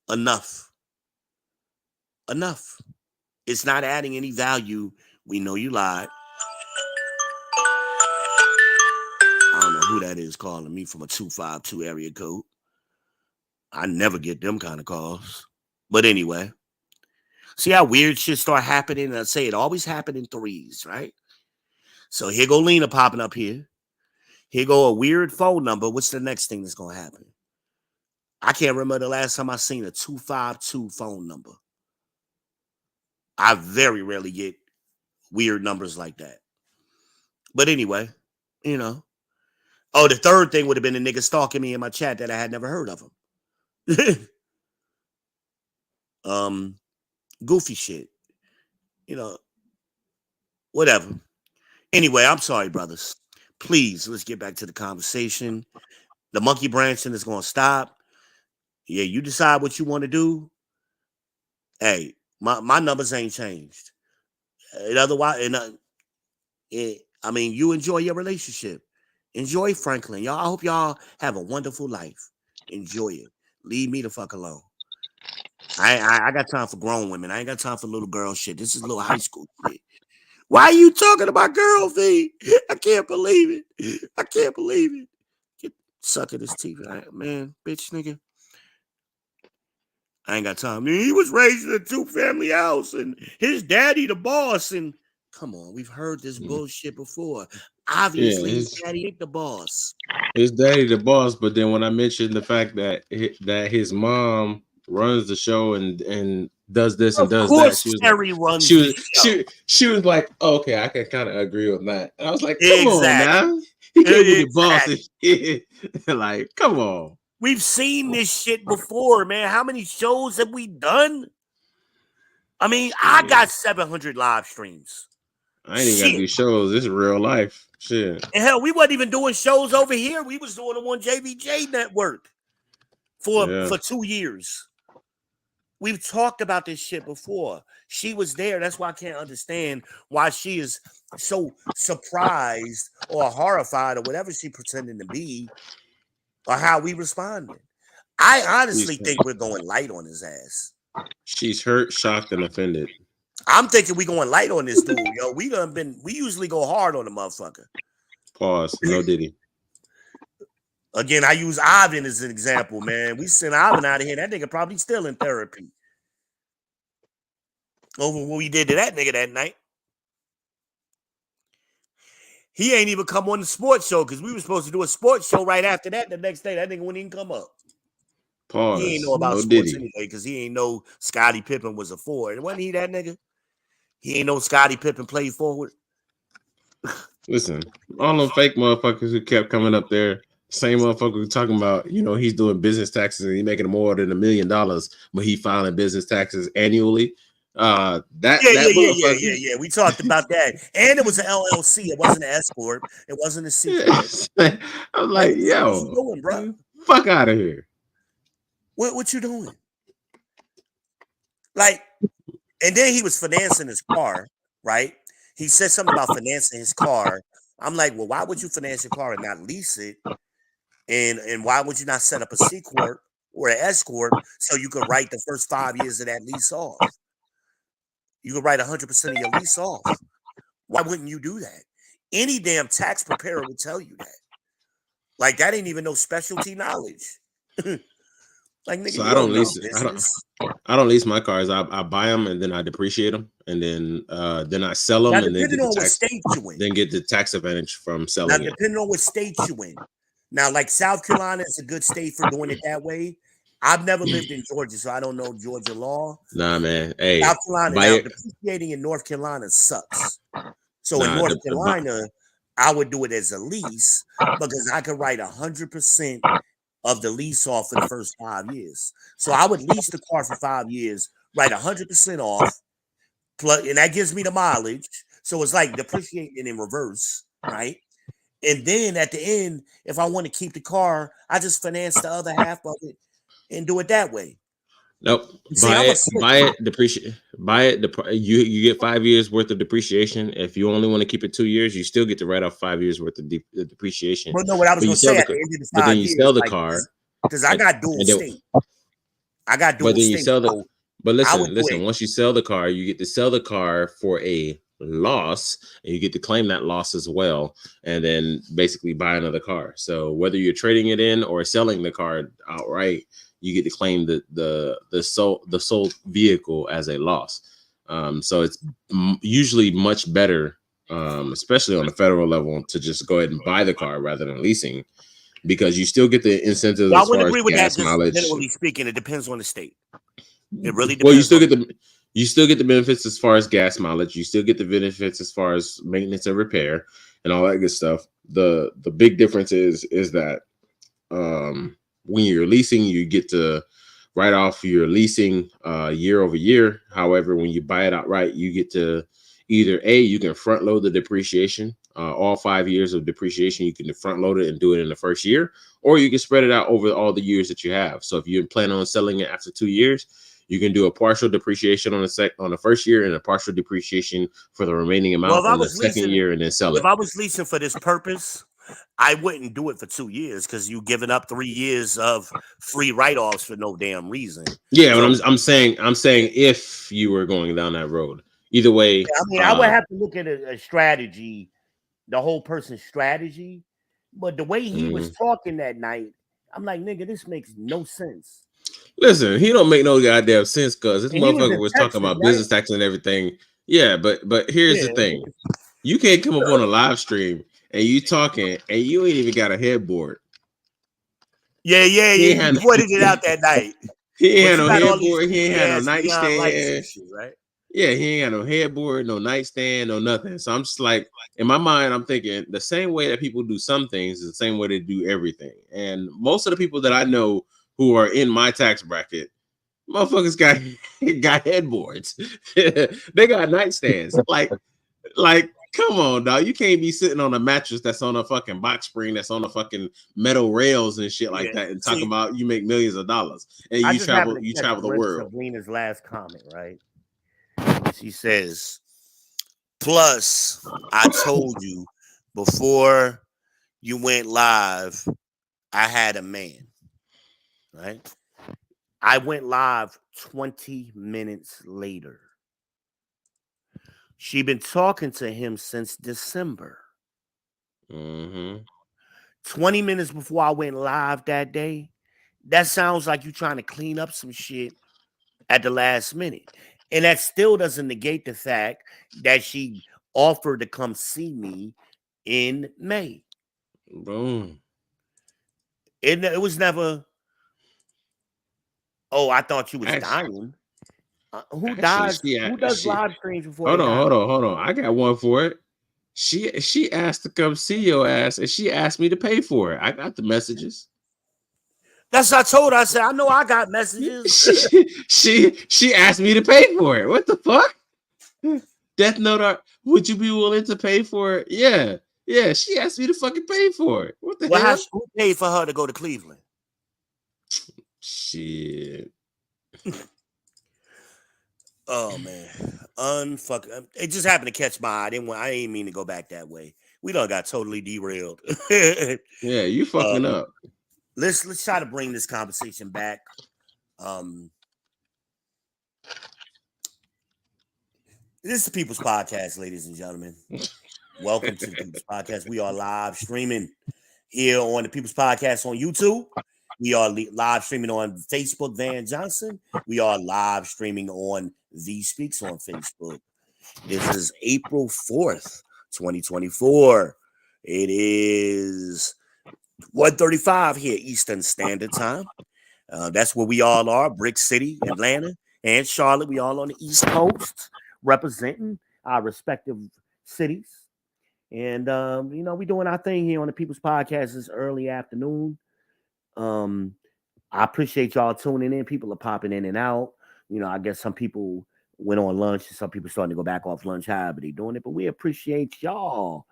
Enough. Enough. It's not adding any value. We know you lied. I don't know who that is calling me from a 252 area code. I never get them kind of calls. But anyway, see how weird shit start happening? And I say it always happened in threes, right? So here go Lena popping up here. Here go a weird phone number. What's the next thing that's going to happen? I can't remember the last time I seen a 252 phone number. I very rarely get weird numbers like that. But anyway, you know. Oh, the third thing would have been a nigga stalking me in my chat that I had never heard of him. Goofy shit. You know, whatever. Anyway, I'm sorry, brothers. Please, let's get back to the conversation. The monkey branching is going to stop. Yeah, you decide what you want to do. Hey, my numbers ain't changed. Otherwise, I mean, you enjoy your relationship. Enjoy Franklin. Y'all, I hope y'all have a wonderful life. Enjoy it. Leave me the fuck alone. I got time for grown women. I ain't got time for little girl shit. This is little high school shit. Why are you talking about girl feet? I can't believe it. I can't believe it. Get sucking his teeth. Man, bitch nigga. I ain't got time. He was raised in a 2-family house and his daddy the boss. And come on, we've heard this bullshit before. Obviously, his daddy ain't the boss. His daddy the boss, but then when I mentioned the fact that his mom runs the show and does this and does that, she was like, oh, okay, I can kind of agree with that. And I was like, come on now, he can't be the boss and shit. Like, come on. We've seen this shit before, man. How many shows have we done? I mean, I got 700 live streams. I ain't even got to do shows. This is real life. Shit. And hell, we wasn't even doing shows over here. We was doing them on JVJ Network for 2 years. We've talked about this shit before. She was there. That's why I can't understand why she is so surprised or horrified or whatever she pretending to be or how we responded. I honestly think we're going light on his ass. She's hurt, shocked, and offended. I'm thinking we going light on this dude, yo. We usually go hard on the motherfucker. Pause. No Diddy. Again, I use Ivan as an example, man. We sent Ivan out of here. That nigga probably still in therapy over what we did to that nigga that night. He ain't even come on the sports show because we were supposed to do a sports show right after that. The next day, that nigga wouldn't even come up. Pause. He ain't know about sports anyway because he ain't know Scottie Pippen was a forward. Wasn't he that nigga? He ain't know Scottie Pippen played forward. Listen, all them fake motherfuckers who kept coming up there, same motherfucker who talking about, you know, he's doing business taxes and he's making more than $1 million, but he filing business taxes annually. Yeah. We talked about that, and it was an LLC. It wasn't an S corp. It wasn't a C corp. I was like, yo, what you doing, bro? Fuck out of here. What you doing? Like, and then he was financing his car, right? He said something about financing his car. I'm like, well, why would you finance your car and not lease it? And why would you not set up a C corp or an S corp so you could write the first 5 years of that lease off? You could write 100% of your lease off. Why wouldn't you do that? Any damn tax preparer would tell you that. like that ain't even no specialty knowledge. Like nigga, so you I don't lease it. I don't lease my cars. I buy them and then I depreciate them and then I sell them now, and then depending on what state you in. Then get the tax advantage from selling now, depending on what state you in. Now, like South Carolina is a good state for doing it that way. I've never lived in Georgia, so I don't know Georgia law. Nah, man. Hey, South Carolina, now depreciating in North Carolina sucks. So in North Carolina, I would do it as a lease because I could write 100% of the lease off for the first 5 years. So I would lease the car for 5 years, write 100% off, and that gives me the mileage. So it's like depreciating in reverse, right? And then at the end, if I want to keep the car, I just finance the other half of it and do it that way. Nope. See, I'm a Buy it, depreciate. Buy it. You get 5 years worth of depreciation. If you only want to keep it 2 years, you still get to write off 5 years worth of depreciation. But no, what I was But you gonna sell say the at the end of the but then 5 you years, sell the like, car, because I got dual and then state. I got but dual then you state. sell the. So But I would do listen. it. Once you sell the car, you get to sell the car for a loss, and you get to claim that loss as well, and then basically buy another car. So whether you're trading it in or selling the car outright, you get to claim the sold vehicle as a loss. So it's usually much better, especially on the federal level, to just go ahead and buy the car rather than leasing, because you still get the incentives Well, I as wouldn't far as agree with that. gas Just mileage. generally speaking, it depends on the state. It really Well, depends on. you still get the benefits as far as gas mileage. You still get the benefits as far as maintenance and repair and all that good stuff. The big difference is that when you're leasing, you get to write off your leasing year over year. However, when you buy it outright, you get to either you can front load the depreciation, all 5 years of depreciation. You can front load it and do it in the first year, or you can spread it out over all the years that you have. So if you plan on selling it after 2 years, you can do a partial depreciation on the first year and a partial depreciation for the remaining Well, amount if I on the was second leasing, year and then sell if it. I was leasing for this purpose, I wouldn't do it for 2 years because you giving up 3 years of free write-offs for no damn reason. Yeah, but So I'm saying if you were going down that road, either way, I mean, I would have to look at a strategy, the whole person's strategy. But the way he was talking that night, I'm like, nigga, this makes no sense. listen, he don't make no goddamn sense because this And he was motherfucker in was talking Texas, about right? business tax and everything. Yeah, but here's the Yeah, thing: you can't come up on a live stream and you talking and you ain't even got a headboard. yeah. He ain't You had no, pointed it out that night. he ain't But had you no got all these headboard. He ain't goofy had no ass neon lights and nightstand. shit, right? Yeah, he ain't got no headboard, no nightstand, no nothing. So I'm just like, in my mind, I'm thinking the same way that people do some things is the same way they do everything. And most of the people that I know who are in my tax bracket, motherfuckers got headboards. They got nightstands. Like, come on, dog. You can't be sitting on a mattress that's on a fucking box spring, that's on a fucking metal rails and shit like Yeah. that, and talking See, about you make millions of dollars and I you just happened you to catch a travel the glimpse of world. Sabrina's last comment, right? She says, plus, I told you before you went live, I had a man, right? I went live 20 minutes later. She been talking to him since December. 20 minutes before I went live that day. That sounds like you trying to clean up some shit at the last minute. And that still doesn't negate the fact that she offered to come see me in May. Boom. It was never, oh, I thought you was Actually, dying. Who actually, dies? Who does she live streams before hold they on, die? hold on. I got one for it. She asked to come see your ass, and she asked me to pay for it. I got the messages. That's what I told her. I said, I know I got messages. She asked me to pay for it. What the fuck? Death Note art. Would you be willing to pay for it? Yeah. Yeah, she asked me to fucking pay for it. What the hell? Who paid for her to go to Cleveland? Shit. Oh man, it just happened to catch my eye. I didn't mean to go back that way. We done got totally derailed. Yeah, you fucking up. Let's try to bring this conversation back. This is the People's Podcast, ladies and gentlemen. Welcome to the People's Podcast. We are live streaming here on the People's Podcast on YouTube. We are live streaming on Facebook, Van Johnson. We are live streaming on The Speaks on Facebook. This is April 4th, 2024. It is 1:35 here, Eastern Standard Time. That's where we all are, Brick City, Atlanta, and Charlotte. We all on the East Coast, representing our respective cities. And, we're doing our thing here on the People's Podcast this early afternoon. I appreciate y'all tuning in. People are popping in and out. I guess some people went on lunch and some people starting to go back off lunch, however they're doing it. But we appreciate y'all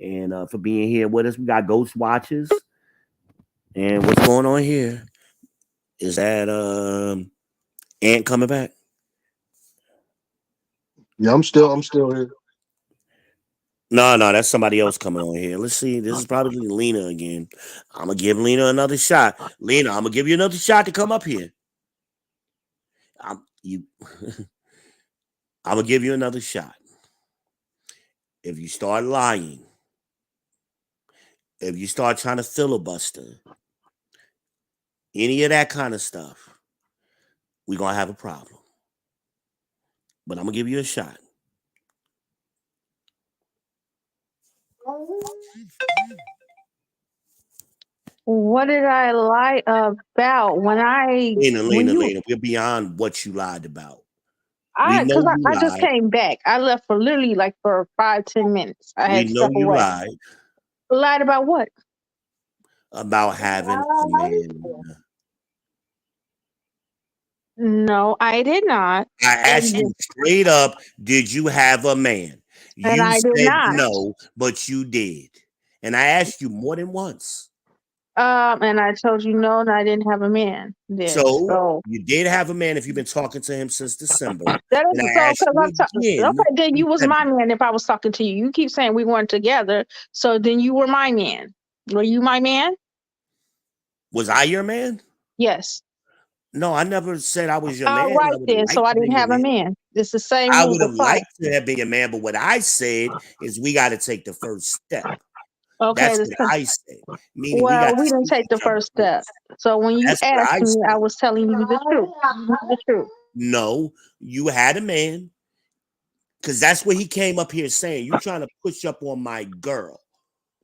and for being here with us. We got Ghost Watchers. And what's going on here is that Ant coming back? Yeah, I'm still here. No, that's somebody else coming on here. Let's see. This is probably Lena again. I'm gonna give Lena another shot. Lena, I'm gonna give you another shot to come up here. I'm gonna give you another shot. If you start lying, if you start trying to filibuster, any of that kind of stuff, we're gonna have a problem. But I'm gonna give you a shot. What did I lie about when you Lena, we're beyond what you lied about. We know because you I just lied. came back. I left for literally like for 5-10 minutes. I We had to know step you away. lied Lied about what? about having a man. No, I did not. I asked you straight up, did you have a man? And You I did said not. no, but you did. And I asked you more than once. And I told you no, and I didn't have a man then. So So you did have a man if you've been talking to him since December. that And is I so asked because you I'm talking. again Okay, then in you was my February. man if I was talking to you. You keep saying we weren't together, so then you were my man. Were you my man? Was I your man? Yes. No, I never said I was your All man. I right would have then. So liked I to be didn't your have a man. man. It's the same I rules would have apply. liked to have been your man, but what I said is we got to take the first step. Okay. That's what I said. Meaning we got Well, to we didn't see take the each other first step. first. So when you That's what asked I me, I said. was telling you the truth. The truth. No, you had a man. Because that's what he came up here saying. You trying to push up on my girl.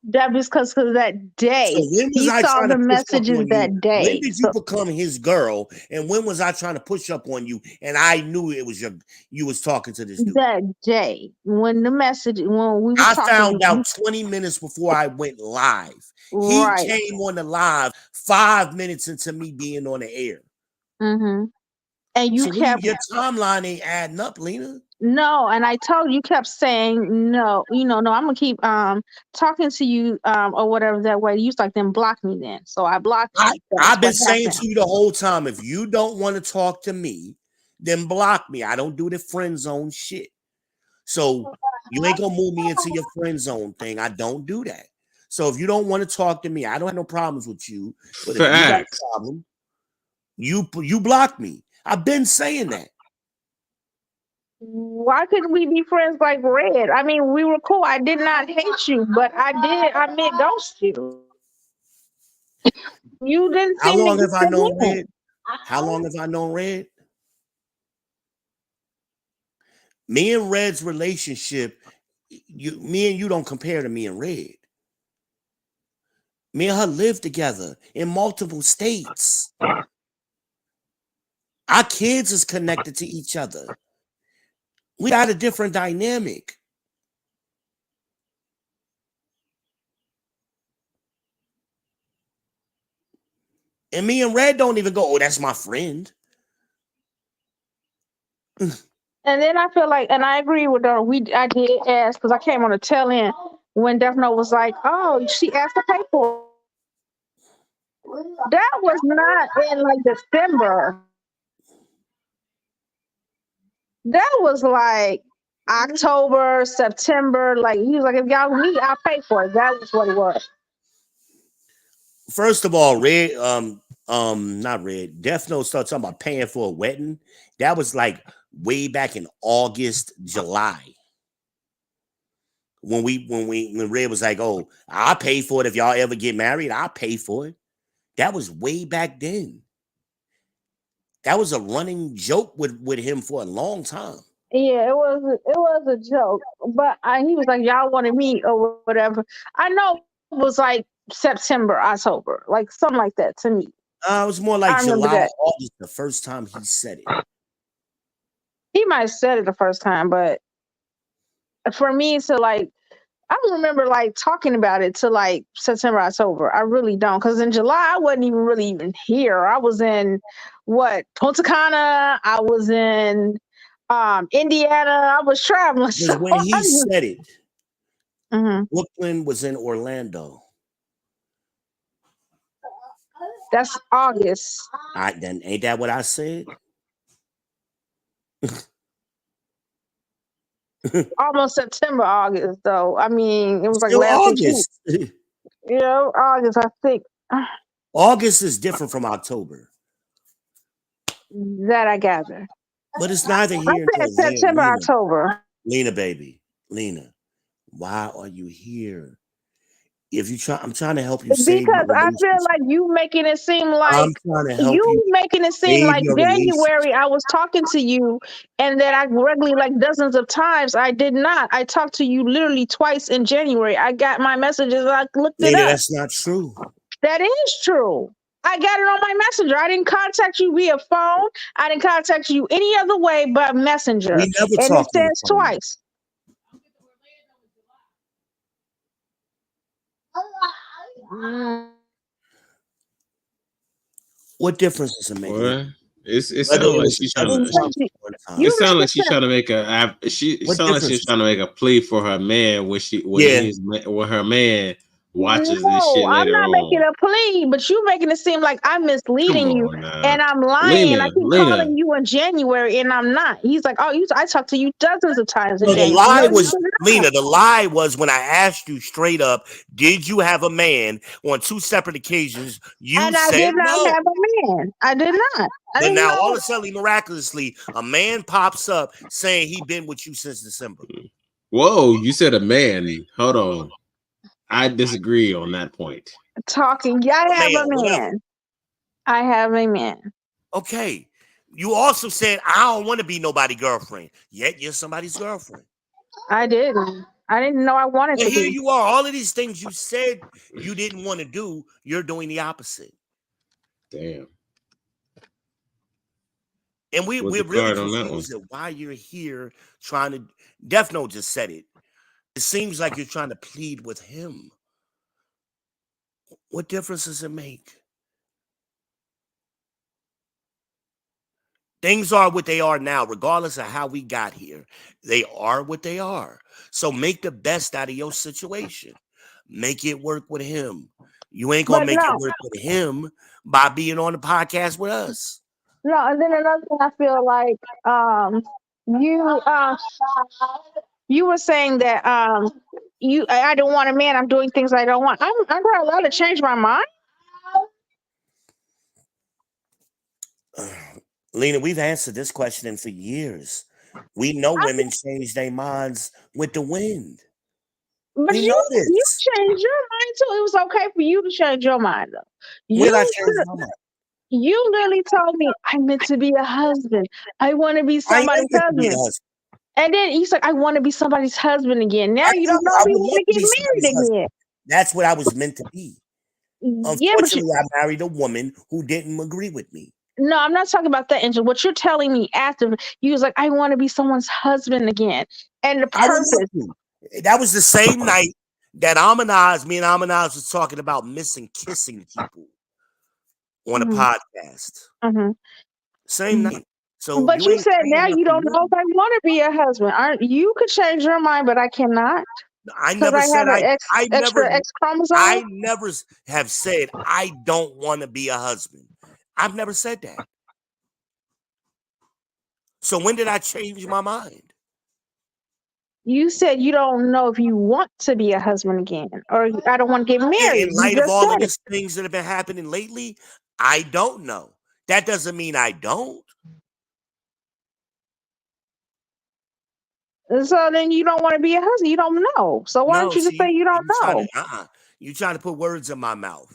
That was because that So day when was he I saw trying the to push up messages on you? that When day. did you So become his girl? And when was I trying to push up on you? And I knew it was you was talking to this dude. that day when we was I talking, found out 20 minutes before I went live. He right? came on the live 5 minutes into me being on the air. Mm-hmm. And you So what kept your timeline ain't adding up, Lena. no, and I told you kept saying no. No, I'm gonna keep talking to you or whatever that way. You was like then block me then. So I blocked you. That's I've been what saying happened. to you the whole time, if you don't want to talk to me, then block me. I don't do the friend zone shit. So you ain't gonna move me into your friend zone thing. I don't do that. So if you don't want to talk to me, I don't have no problems with you. But if you got a Facts. problem, you block me. I've been saying that. Why couldn't we be friends like Red? I mean, we were cool. I did not hate you, but I meant ghost you. You didn't How seem to long get have I the known hint. Red? How long have I known Red? Me and Red's relationship, me and you don't compare to me and Red. Me and her live together in multiple states. Our kids is connected to each other. We got a different dynamic. And me and Red don't even go, oh, that's my friend. And then I feel like, and I agree with her. I did ask because I came on the tail end when Defno was like, "Oh, she asked to pay for it." That was not in like December. That was like October, September. Like he was like, "If y'all need, I'll pay for it." That was what it was. First of all, not Red. Death Note started talking about paying for a wedding. That was like way back in August, July. When Red was like, oh, I'll pay for it if y'all ever get married, I'll pay for it. That was way back then. That was a running joke with him for a long time. Yeah, it was a joke, but he was like, "Y'all wanted me or whatever." I know it was like September, October, like something like that to me. It was more like I remember July, that. August, the first time he said it. He might have said it the first time, but for me to like, I don't remember like talking about it to like September, October. I really don't, because in July I wasn't even here. I was in what Punta Cana. I was in Indiana. I was traveling, Because so when he I'm just. said it, Mhm. Brooklyn was in Orlando. That's August. Then ain't that what I said? Almost September, August, though. I mean, it was like Still last week. August. You know, August, I think. August is different from October, That I gather. but it's neither I here nor said there. September, October. Lena, baby, Lena, why are you here? If you try, I'm trying to help you save your Because I feel relationship. like you making it seem I'm like trying to help you save your relationship. January I was talking to you and that I regularly like dozens of times. I did not. I talked to you literally twice in January. I got my messages. I looked it Lena, up. that's not true. That is true. I got it on my messenger. I didn't contact you via phone. I didn't contact you any other way but messenger. We never And it talked on the says phone. twice. What difference does it make? Boy, it Whether sounds it like was she's trying seven to. times or one You It time. sounds make like it she's sound trying to make a. It What sounds like difference she's does trying it to make? make a plea for her man Yeah. when her man watches this No, shit I'm later not making on. a plea, but you making it seem like I'm Come misleading you on now, and I'm lying and I keep Lena. calling you in January and I'm not. He's like, oh, I talked to you dozens of times in No, the January. No, lie you was, did not. Lena, the lie was when I asked you straight up, did you have a man on two separate occasions? You And I said did not no. have a man. I did not. I But didn't now all know. of a sudden, miraculously, a man pops up saying he been with you since December. Whoa, you said a man. Hold on, I disagree on that point. Talking. Yeah, I A have man, a whatever. man. I have a man. Okay. You also said, I don't want to be nobody girlfriend. Yet you're somebody's girlfriend. I didn't. I didn't know I wanted But to here be. you are. All of these things you said you didn't want to do, you're doing the opposite. Damn. And What's the we're really card on that one? confused at why you're here trying to. Death Note just said it. It seems like you're trying to plead with him. What difference does it make? Things are what they are now, regardless of how we got here. They are what they are. So make the best out of your situation. Make it work with him. You ain't gonna But make it no, work with him by being on the podcast with us. no. And then another thing, I feel like you you were saying that I don't want a man. I'm doing things I don't want. I'm not allowed to change my mind. Lena, we've answered this question for years. We know I, women change their minds with the wind. but We know you this. changed your mind too. It was okay for you to change your mind though. When I You change my mind, you literally told me I meant to be a husband. I want to be I am somebody's meant to be a husband. husband. And then he's like, I want to be somebody's husband again. Now I you do. don't know I if you would love want to to be somebody's get married husband. again. That's what I was meant to be. Yeah, but Unfortunately, I married a woman who didn't agree with me. no, I'm not talking about that, Angel. What you're telling me after you was like, I want to be someone's husband again. And the I would love purpose. to. That was the same night that me and Amanaz was talking about missing kissing people on a Mhm, podcast. mhm. Same night. So But you you ain't said saying now you nothing don't know new. if I want to be a husband. Aren't you could change your mind, but I cannot I because never I said have an I never extra X chromosome. I never have said I don't want to be a husband. I've never said that. So when did I change my mind? You said you don't know if you want to be a husband again, or I don't want to get In married. You light of just all of said it. these things that have been happening lately, I don't know. That doesn't mean I don't. So then you don't want to be a husband. You don't know. So why don't No, you just say see, you don't you trying to know? you trying to put words in my mouth.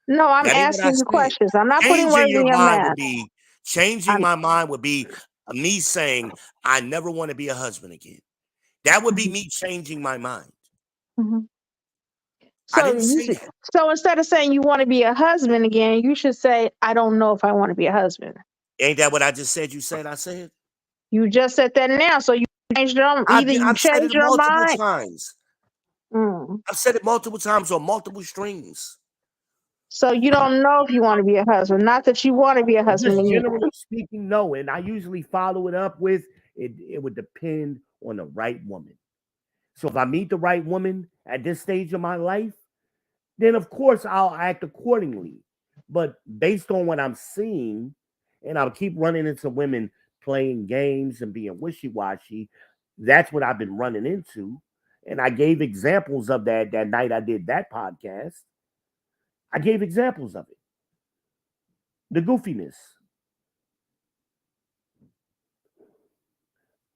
No, I'm That ain't what I asking you said. questions. I'm not putting Changing words in your your mind mouth. would be changing I'm, my mind would be me saying I never want to be a husband again. That would be Mhm, me changing my mind. mhm. I So didn't say that. so instead of saying you want to be a husband again, you should say I don't know if I want to be a husband. Ain't that what I just said? You said I said. You just said that now, so you changed your either you I've said changed it your multiple mind. times. Mm. I've said it multiple times on multiple streams. So you don't know if you want to be a husband. Not that you want to be a husband Just again. generally speaking, no. And I usually follow it up with it would depend on the right woman. So if I meet the right woman at this stage of my life, then of course I'll act accordingly. But based on what I'm seeing, and I'll keep running into women playing games and being wishy-washy. That's what I've been running into. And I gave examples of that night I did that podcast. I gave examples of it. The goofiness.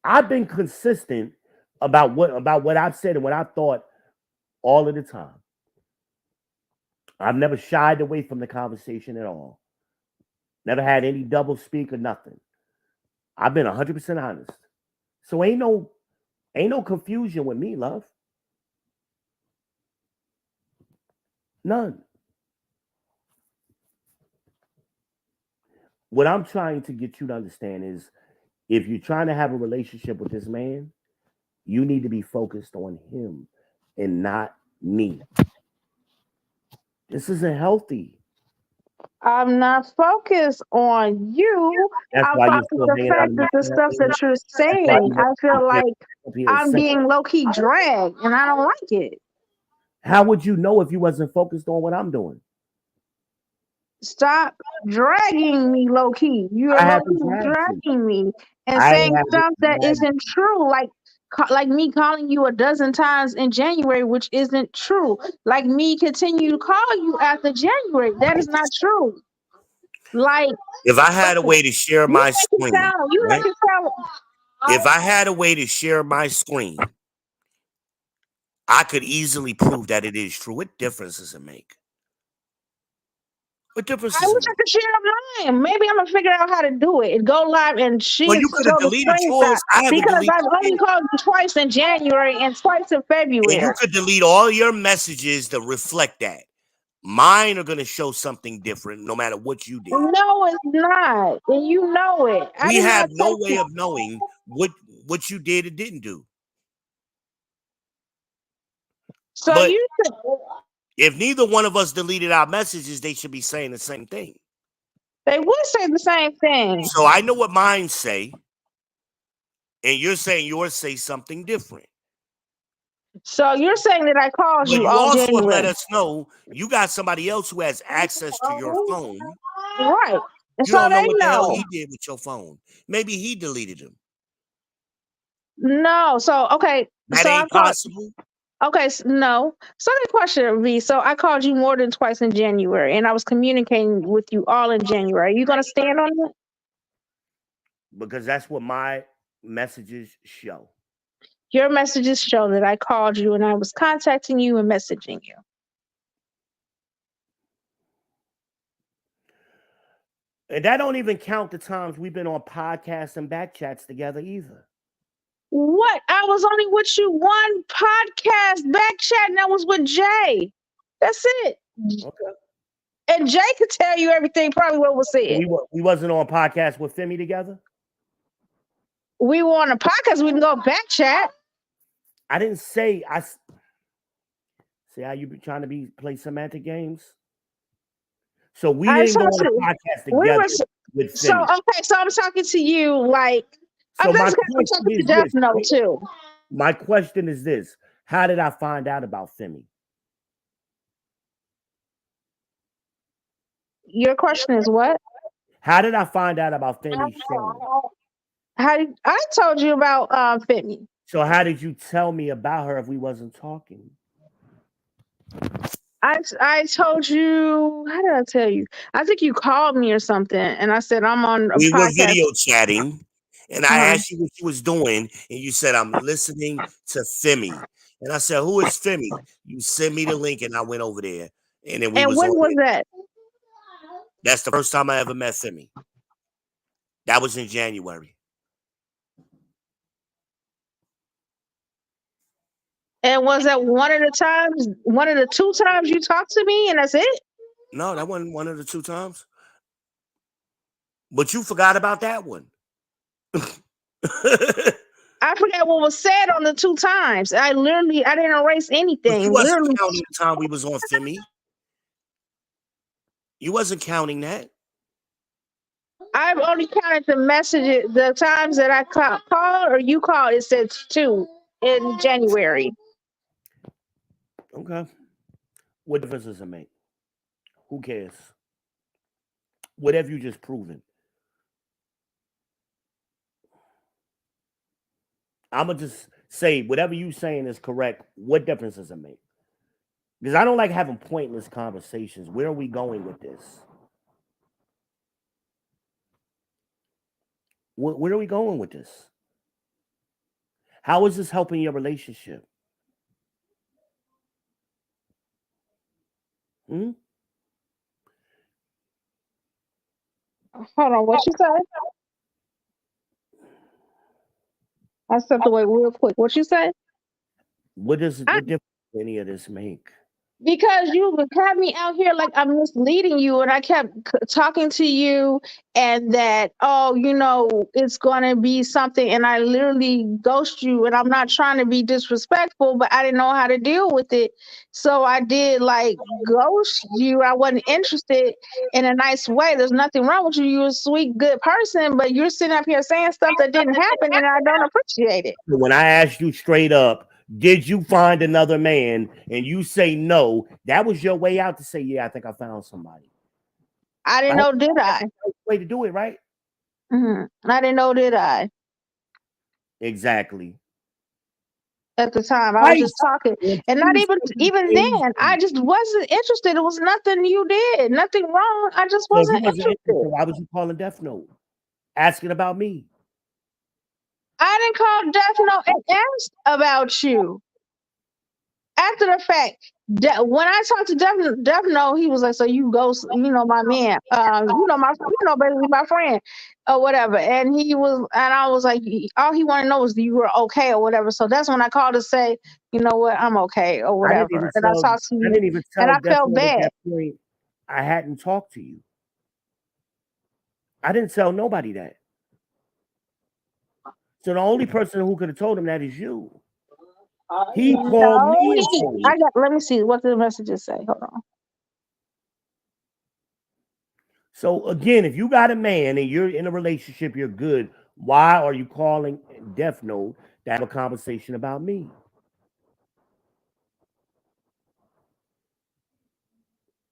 I've been consistent about what I've said and what I've thought all of the time. I've never shied away from the conversation at all. Never had any double speak or nothing. I've been 100% honest. So ain't no confusion with me, love. None. What I'm trying to get you to understand is if you're trying to have a relationship with this man, you need to be focused on him and not me. This isn't healthy. I'm not focused on you. That's I'm why you're focused still the hanging out fact in that the stuff that you're That's why saying, I feel like you're I'm being low-key dragged and I don't like it. How would you know if you wasn't focused on what I'm doing? Stop dragging me low-key. You're I haven't low-key dragged you. dragging me and I saying haven't stuff that dragged you. isn't true. Like me calling you a dozen times in January, which isn't true. Like me continue to call you after January. That is not true. Like If I had a way to share you my make it screen, sound, you right? make it sound. If I had a way to share my screen, I could easily prove that it is true. What difference does it make? What difference I does it wish I make? could share mine. Maybe I'm gonna figure out how to do it and go live and Well, she you could have show the deleted screenshot yours. I haven't because deleted I've only mine. called you twice in January and twice in And you February. could delete all your messages to reflect that. Mine are going to show something different no matter what you did. No, it's not, and you know it. I We did not have no text way you. of knowing what you did or didn't do. So But you said if neither one of us deleted our messages, they should be saying the same thing. they would say the same thing. So I know what mine say, and you're saying yours say something different. So you're saying that I called But you you all also have let January, us know you got somebody else who has access to your phone. right? And You so don't know they what the hell know. he did with your phone. Maybe he deleted them. No, so okay, That so I ain't called. possible. Okay, no. So the question V. So I called you more than twice in January, and I was communicating with you all in January. Are you gonna stand on it? Because that's what my messages show. Your messages show that I called you and I was contacting you and messaging you. And that don't even count the times we've been on podcasts and back chats together either. What? I was only with you one podcast back chat, and that was with Jay. That's it. Okay. And Jay could tell you everything, probably what was said. We wasn't on podcast with Femi together. We were on a podcast. We can go back chat. I didn't say I. See how you be trying to play semantic games. So we I didn't go told on a you. podcast We together were with so Femi. okay. So I'm talking to you like I'm So my just I'm question talking to is Jeff this. No Right? too. My question is this: how did I find out about Femi? Your question is what? How did I find out about Femi showing? I told you about Fitme. So how did you tell me about her if we wasn't talking? I told you. How did I tell you? I think you called me or something, and I said I'm on a We were podcast. video chatting, and I Uh-huh. asked you what you was doing, and you said I'm listening to Femi. And I said, "Who is Femi?" You sent me the link, and I went over there, and then we And was when on was there. that? That's the first time I ever met Femi. That was in January. And was that one of the times, one of the two times you talked to me, and that's it? No, that wasn't one of the two times. But you forgot about that one. I forgot what was said on the two times. I didn't erase But you anything. wasn't Literally, counting the time we was on Femi. You wasn't counting that. I've only counted the messages, the times that I called or you called. It said two in January. Okay. What difference does it make? Who cares? What have you just proven? I'm gonna just say whatever you saying is correct. What difference does it make? Because I don't like having pointless conversations. Where are we going with this? Where are we going with this? How is this helping your relationship? Hmm? Hold on, what you say? I stepped away real quick. What you say? What I, difference does any of this make? because you had me out here like I'm misleading you, and I kept talking to you, and that, oh, it's gonna be something, and I literally ghost you, and I'm not trying to be disrespectful, but I didn't know how to deal with it, so I did like ghost you. I wasn't interested in a nice way. There's nothing wrong with you. You're a sweet, good person, but you're sitting up here saying stuff that didn't happen, and I don't appreciate it. When I asked you straight up, did you find another man? And you say no, that was your way out to say, yeah, I think I found somebody. I didn't Right? know, did I? That's the way to do it, right? I didn't know, did I? Exactly. At the time, I was Right. just talking, On and not two even separate then, I occasions. just wasn't interested. It was nothing you did, nothing wrong. I just So if you wasn't wasn't interested. interested, why was you calling Death Note? Asking about me. I didn't call Death Note and asked about you. After the fact, when I talked to Death Note, he was like, "So you ghost, my man, basically my friend, or whatever." And I was like, all he wanted to know was you were okay or whatever. So that's when I called to say, you know what, I'm okay or I didn't even whatever. And I tell talked to I you, didn't even and tell I Death felt Note at bad. that point I hadn't talked to you. I didn't tell nobody that. So the only person who could have told him that is you. He called No, me and told me. let me see what the messages say. Hold on. So again, if you got a man and you're in a relationship, you're good. Why are you calling Death Note to have a conversation about me?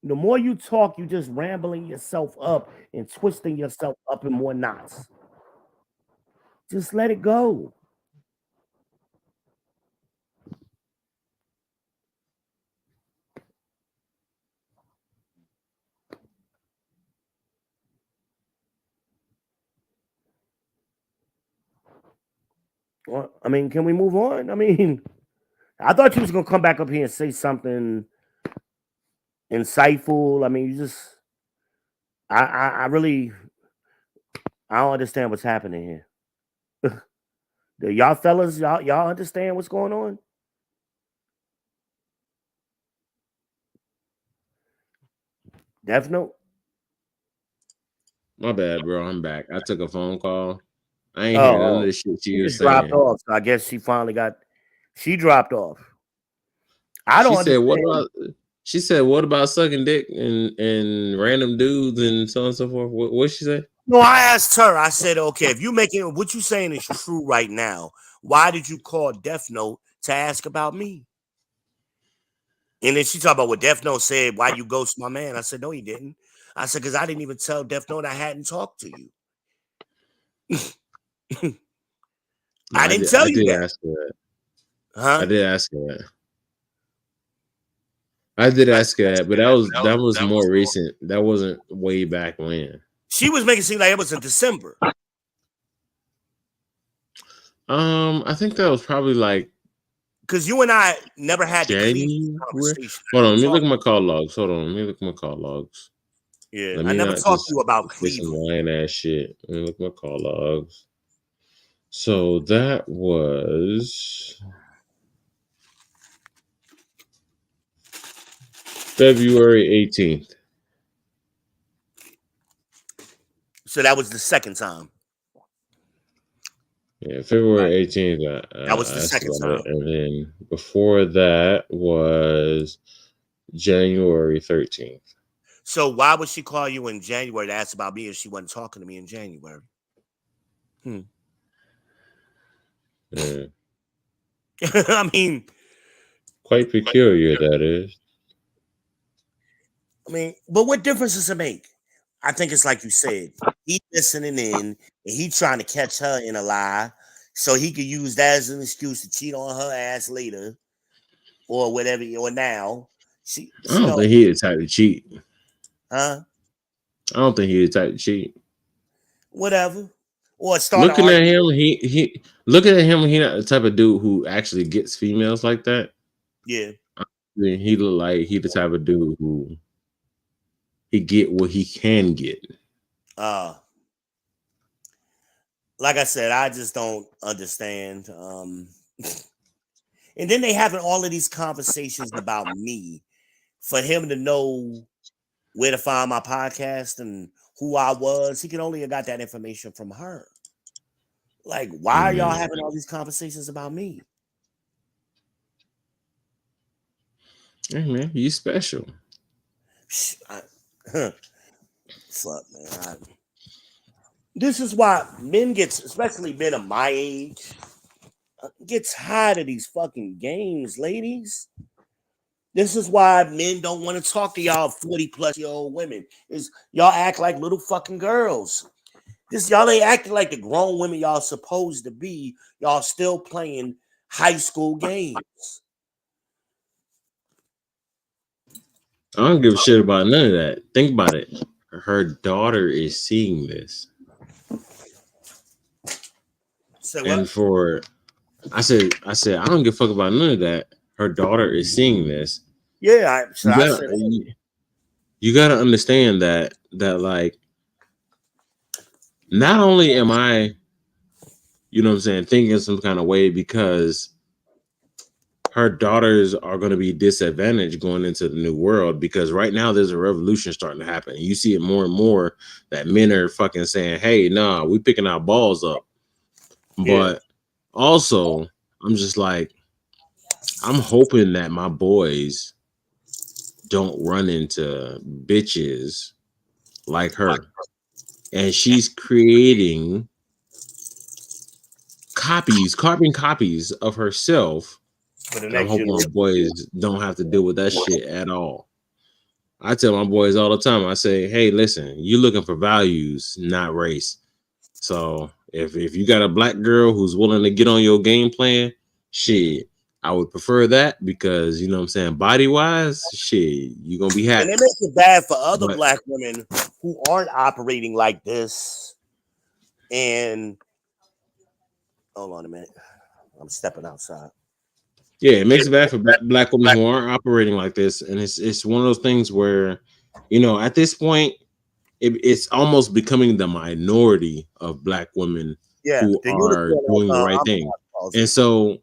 The more you talk, you just rambling yourself up and twisting yourself up in more knots. Just let it go. Well, I mean, can we move on? I mean, I thought you was gonna come back up here and say something insightful. I mean, you just, I really, I don't understand what's happening here. Do y'all fellas, y'all understand what's going on? Death Note. My bad, bro. I'm back. I took a phone call. I ain't hear none of Oh, the shit she you were just dropped saying. off. So I guess she finally got. She dropped off. I don't She said, "What understand. about?" She said, "What about sucking dick and random dudes and so on and so forth?" What she say? No, I asked her. I said, okay, if you making what you saying is true right now, why did you call Death Note to ask about me? And then she talked about what Death Note said. Why you ghost my man? I said, no, he didn't. I said, because I didn't even tell Death Note I hadn't talked to you. No, I didn't tell I you did that, ask her that. I huh? did ask her that. I did ask her that, but that was more recent. That wasn't way back when. She was making it seem like it was in December. I think that was probably like Because you and I never had the cleavage January. conversation. I Hold on, never let me look talked. at my call logs. Hold on, let me look at my call logs. Yeah, Let I me never not talked to just you about say some cleavage. lying ass shit. Let me look at my call logs. So that was February 18th. So that was the second time. Yeah, February Right. 18th. That was I the asked second about it, time. and then before that was January 13th. So why would she call you in January to ask about me if she wasn't talking to me in January? Yeah. I mean, Quite peculiar, that is. but what difference does it make? I think it's like you said. He listening in and he trying to catch her in a lie. so he could use that as an excuse to cheat on her ass later or whatever, or now. I She don't don't, think he the type to cheat. huh? I don't think he the type to cheat. Whatever. Or start an Looking at argument. him, he looking at him, he not the type of dude who actually gets females like that. Yeah. Then he look like he the type of dude who he get what he can get. Uh like I said, I just don't understand. And then they having all of these conversations about me for him to know where to find my podcast and who I was. He could only have got that information from her. Like, why are y'all having all these conversations about me? Hey man, you special. Fuck, man. This is why men especially men of my age, get tired of these fucking games, ladies. This is why men don't want to talk to y'all 40-plus-year-old women. Is y'all act like little fucking girls. Y'all ain't acting like the grown women y'all supposed to be. Y'all still playing high school games. I don't give a shit about none of that. Think about it. Her daughter is seeing this. Say And what? for I said, I don't give a fuck about none of that. Her daughter is seeing this. Yeah, You I gotta, said that. you gotta understand that like not only am I, you know what I'm saying, thinking some kind of way because her daughters are going to be disadvantaged going into the new world, because right now there's a revolution starting to happen. You see it more and more that men are fucking saying, hey, nah, we picking our balls up. Yeah. But also, I'm just like, I'm hoping that my boys don't run into bitches like her. And she's creating carbon copies of herself. For the And I'm next hoping my generation. boys don't have to deal with that shit at all. I tell my boys all the time, I say, hey, listen, you're looking for values, not race. So if you got a black girl who's willing to get on your game plan, shit, I would prefer that, because you know what I'm saying, body wise, shit, you're gonna be And happy. it makes it bad for other But black women who aren't operating like this. And hold on a minute. I'm stepping outside. yeah, it makes it bad for black women who aren't operating like this. And it's one of those things where, you know, at this point, it's almost becoming the minority of black women Yeah, who the are unicorn. doing the right I'm thing. sorry,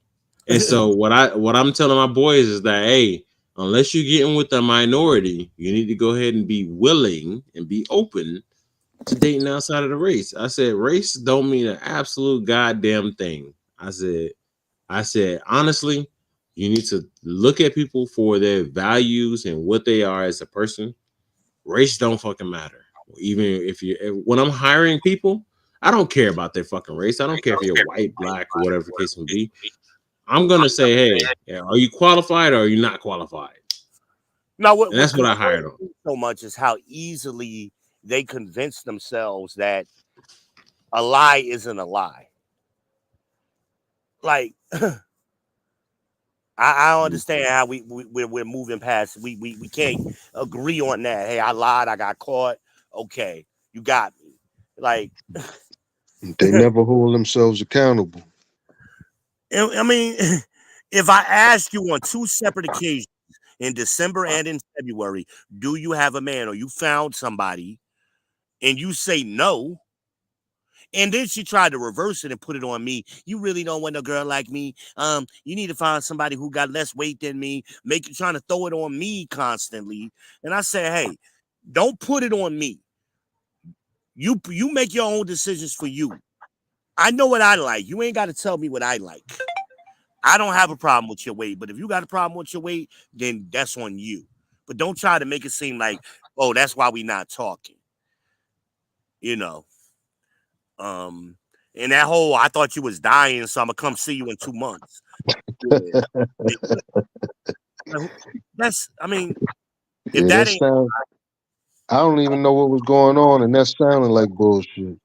And so what I'm telling my boys is that, hey, unless you're getting with the minority, you need to go ahead and be willing and be open to dating outside of the race. I said race don't mean an absolute goddamn thing. I said honestly, you need to look at people for their values and what they are as a person. Race don't fucking matter. Even when I'm hiring people, I don't care about their fucking race. I don't care if you're white, black, or whatever the case may be. I'm gonna say, hey, are you qualified or are you not qualified? Now, And that's what I hired on. so much is how easily they convince themselves that a lie isn't a lie. Like, I don't understand how we're moving past. We can't agree on that. Hey, I lied. I got caught. Okay, you got me. Like, They never hold themselves accountable. I mean, if I ask you on two separate occasions in December and in February, do you have a man or you found somebody, and you say no, and then she tried to reverse it and put it on me. You really don't want a girl like me. You need to find somebody who got less weight than me. Trying to throw it on me constantly. And I say, hey, don't put it on me. You make your own decisions for you. I know what I like. You ain't got to tell me what I like. I don't have a problem with your weight, but if you got a problem with your weight, then that's on you. But don't try to make it seem like, oh, that's why we not talking. You know. And that whole I thought you was dying, so I'm gonna come see you in 2 months. Yeah. That's I mean, if Yeah, that that ain't sound. I don't even know what was going on, and that sounded like bullshit.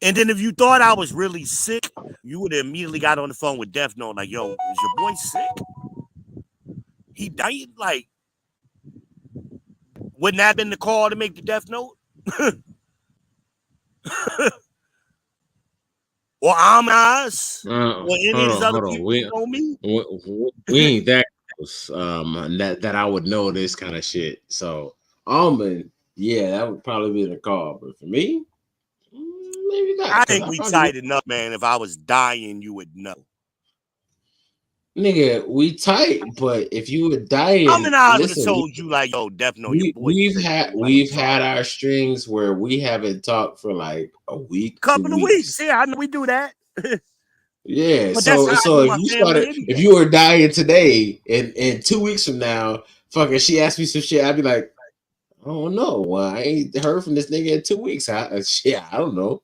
and then if you thought I was really sick, you would have immediately got on the phone with Death Note, like, yo, is your boy sick? He died? Like, wouldn't that have been the call to make the Death Note? Or Amaz? Or any of these other Hold on. people you know me? We ain't that close. That I would know this kind of shit. So Almond, yeah, that would probably be the call. But for me, maybe not. I Because think I we probably tight enough, man. If I was dying, you would know. nigga, we tight. But if you were dying, Amaz would have listen, told you, like, yo, Death Note, your boy we've sick, had man. Like, I'm sorry. our strings where we haven't talked for like a week, 2 Couple of weeks. weeks. Yeah, I know we do that. Yeah, But that's how I knew my family if anyway. you were dying today and 2 weeks from now, fucking she asked me some shit, I'd be like, I don't know. Well, I ain't heard from this nigga in 2 weeks. Shit, I don't know.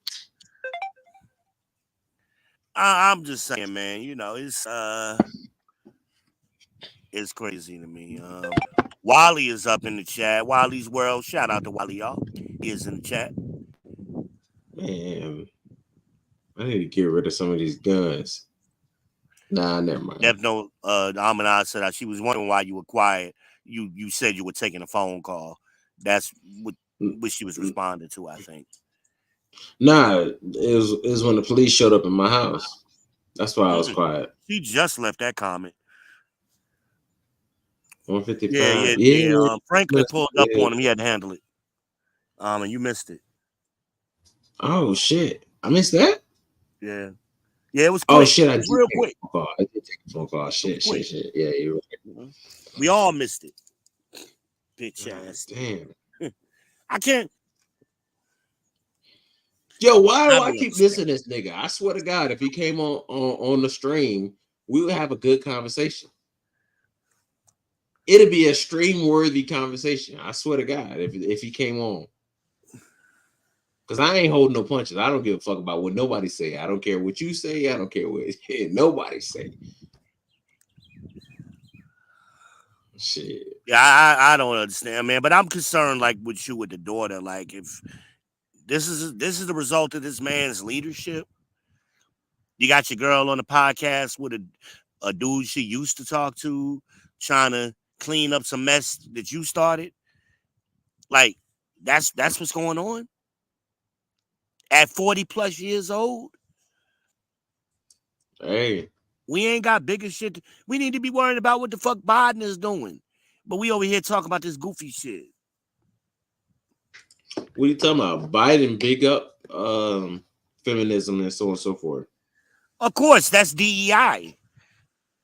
I'm just saying, man, you know, it's crazy to me. Wally is up in the chat. Wally's World. Shout out to Wally, y'all. He is in the chat. Man, I need to get rid of some of these guns. Nah, never mind. Death Note, Amina said that she was wondering why you were quiet. You said you were taking a phone call. That's what she was responding to, I think. Nah, it was when the police showed up in my house. That's why I was quiet. She just left that comment. 155. Yeah. Franklin pulled up on him. He had to handle it. And you missed it. Oh shit, I missed that. Yeah, it was quick. Oh shit, it was real quick. I did take a phone call. Shit. Yeah, you're right. We all missed it. Bitch ass. Damn. I can't. Yo, why do I keep missing this nigga? I swear to God, if he came on the stream, we would have a good conversation. It'd be a stream worthy conversation. I swear to God, if he came on. Because I ain't holding no punches. I don't give a fuck about what nobody say. I don't care what you say. I don't care what nobody say. Shit. Yeah, I don't understand, man. But I'm concerned, like with you with the daughter. Like, if this is the result of this man's leadership. You got your girl on the podcast with a dude she used to talk to, trying to clean up some mess that you started. Like, that's what's going on. At 40 plus years old. Hey. We ain't got bigger shit. We need to be worrying about what the fuck Biden is doing. But we over here talking about this goofy shit. What are you talking about? Biden big up feminism and so on and so forth. Of course, that's DEI.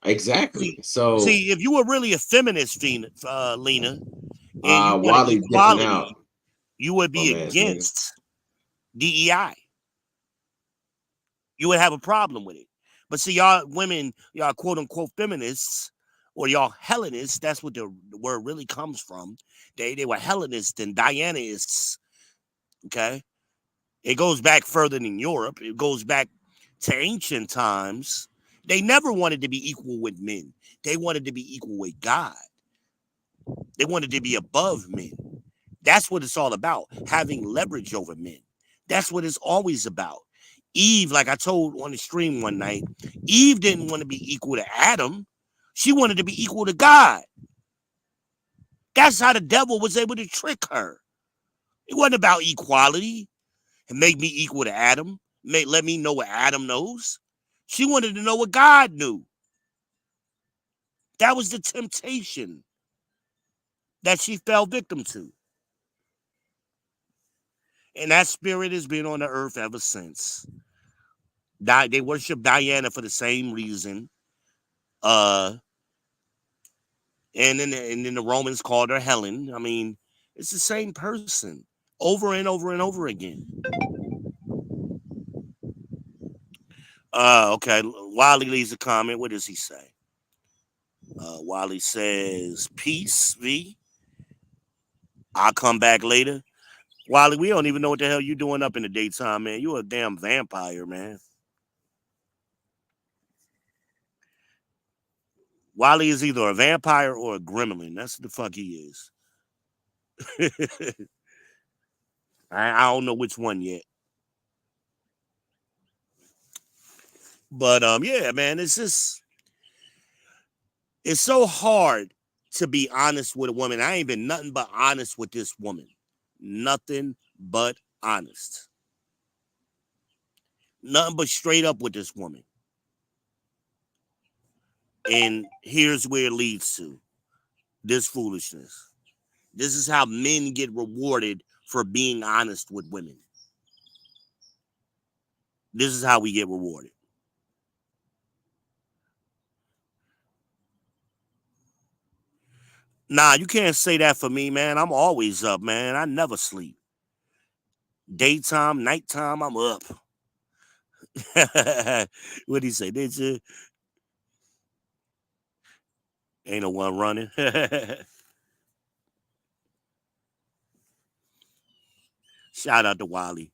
Exactly. See, if you were really a feminist, Lena, and you Wally wanted equality, you would be against DEI. You would have a problem with it. But see, y'all women, y'all quote unquote feminists, or y'all Hellenists, that's what the word really comes from. They were Hellenists and Dianists. Okay. It goes back further than Europe. It goes back to ancient times. They never wanted to be equal with men. They wanted to be equal with God. They wanted to be above men. That's what it's all about, having leverage over men. That's what it's always about. Eve, like I told on the stream one night, Eve didn't want to be equal to Adam. She wanted to be equal to God. That's how the devil was able to trick her. It wasn't about equality and make me equal to Adam. Let me know what Adam knows. She wanted to know what God knew. That was the temptation that she fell victim to. And that spirit has been on the earth ever since. They worship Diana for the same reason. And then the Romans called her Helen. I mean, it's the same person over and over and over again. Okay. Wiley leaves a comment. What does he say? Wiley says, "Peace, V. I'll come back later." Wiley, we don't even know what the hell you doing up in the daytime, man. You a damn vampire, man. Wiley is either a vampire or a gremlin. That's what the fuck he is. I don't know which one yet. But yeah, man, it's so hard to be honest with a woman. I ain't been nothing but honest with this woman. Nothing but honest. Nothing but straight up with this woman. And here's where it leads to. This foolishness. This is how men get rewarded for being honest with women. This is how we get rewarded. Nah, you can't say that for me, man. I'm always up, man. I never sleep. Daytime, nighttime, I'm up. What did he say? Did you? Ain't no one running. Shout out to Wally.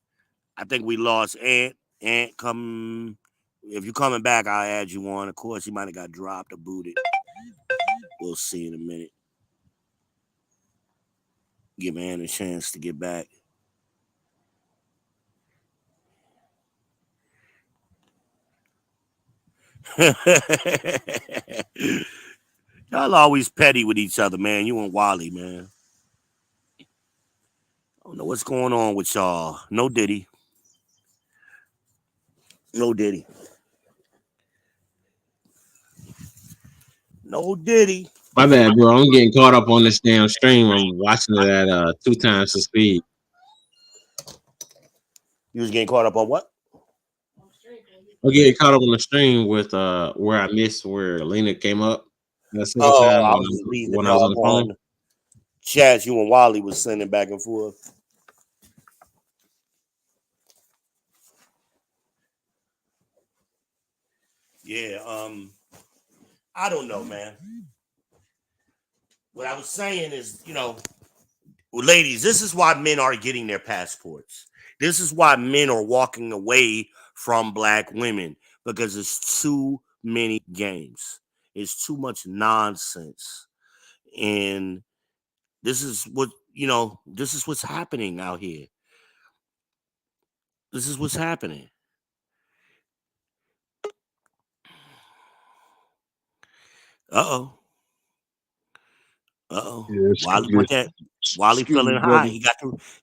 I think we lost Ant. Ant, come. If you're coming back, I'll add you on. Of course, he might have got dropped or booted. We'll see in a minute. Give Ant a chance to get back. Y'all always petty with each other, man. You and Wally, man. I don't know what's going on with y'all. No Diddy. No Diddy. No Diddy. My bad, bro. I'm getting caught up on this damn stream. I'm watching it at 2 times the speed. You was getting caught up on what? I'm getting caught up on the stream with where I missed where Lena came up that second Oh, time I was reading when the I was on the phone. doggone chats you and Wally was sending back and forth. Yeah, I don't know, man. What I was saying is, ladies, this is why men are getting their passports. This is why men are walking away from black women, because it's too many games. It's too much nonsense. And this is what's happening out here. This is what's happening. Uh-oh. Yeah, Wally excuse feeling me, high. brother. He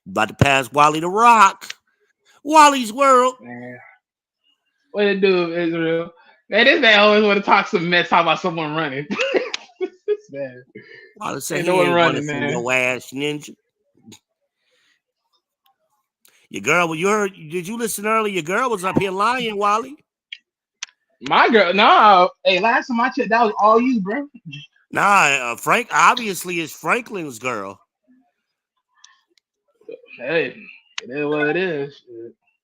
about to pass Wally the Rock. Wally's World. Man, what it do, Israel? Man, this man always want to talk some mess, talk about someone running. This man. Wally said Ain't he no one ain't running running, from man. your ass, ninja. Your girl, did you listen earlier? Your girl was up here lying, Wally. My girl, no. Hey, last time I checked, that was all you, bro. Nah, Frank obviously is Franklin's girl. Hey, it is what it is.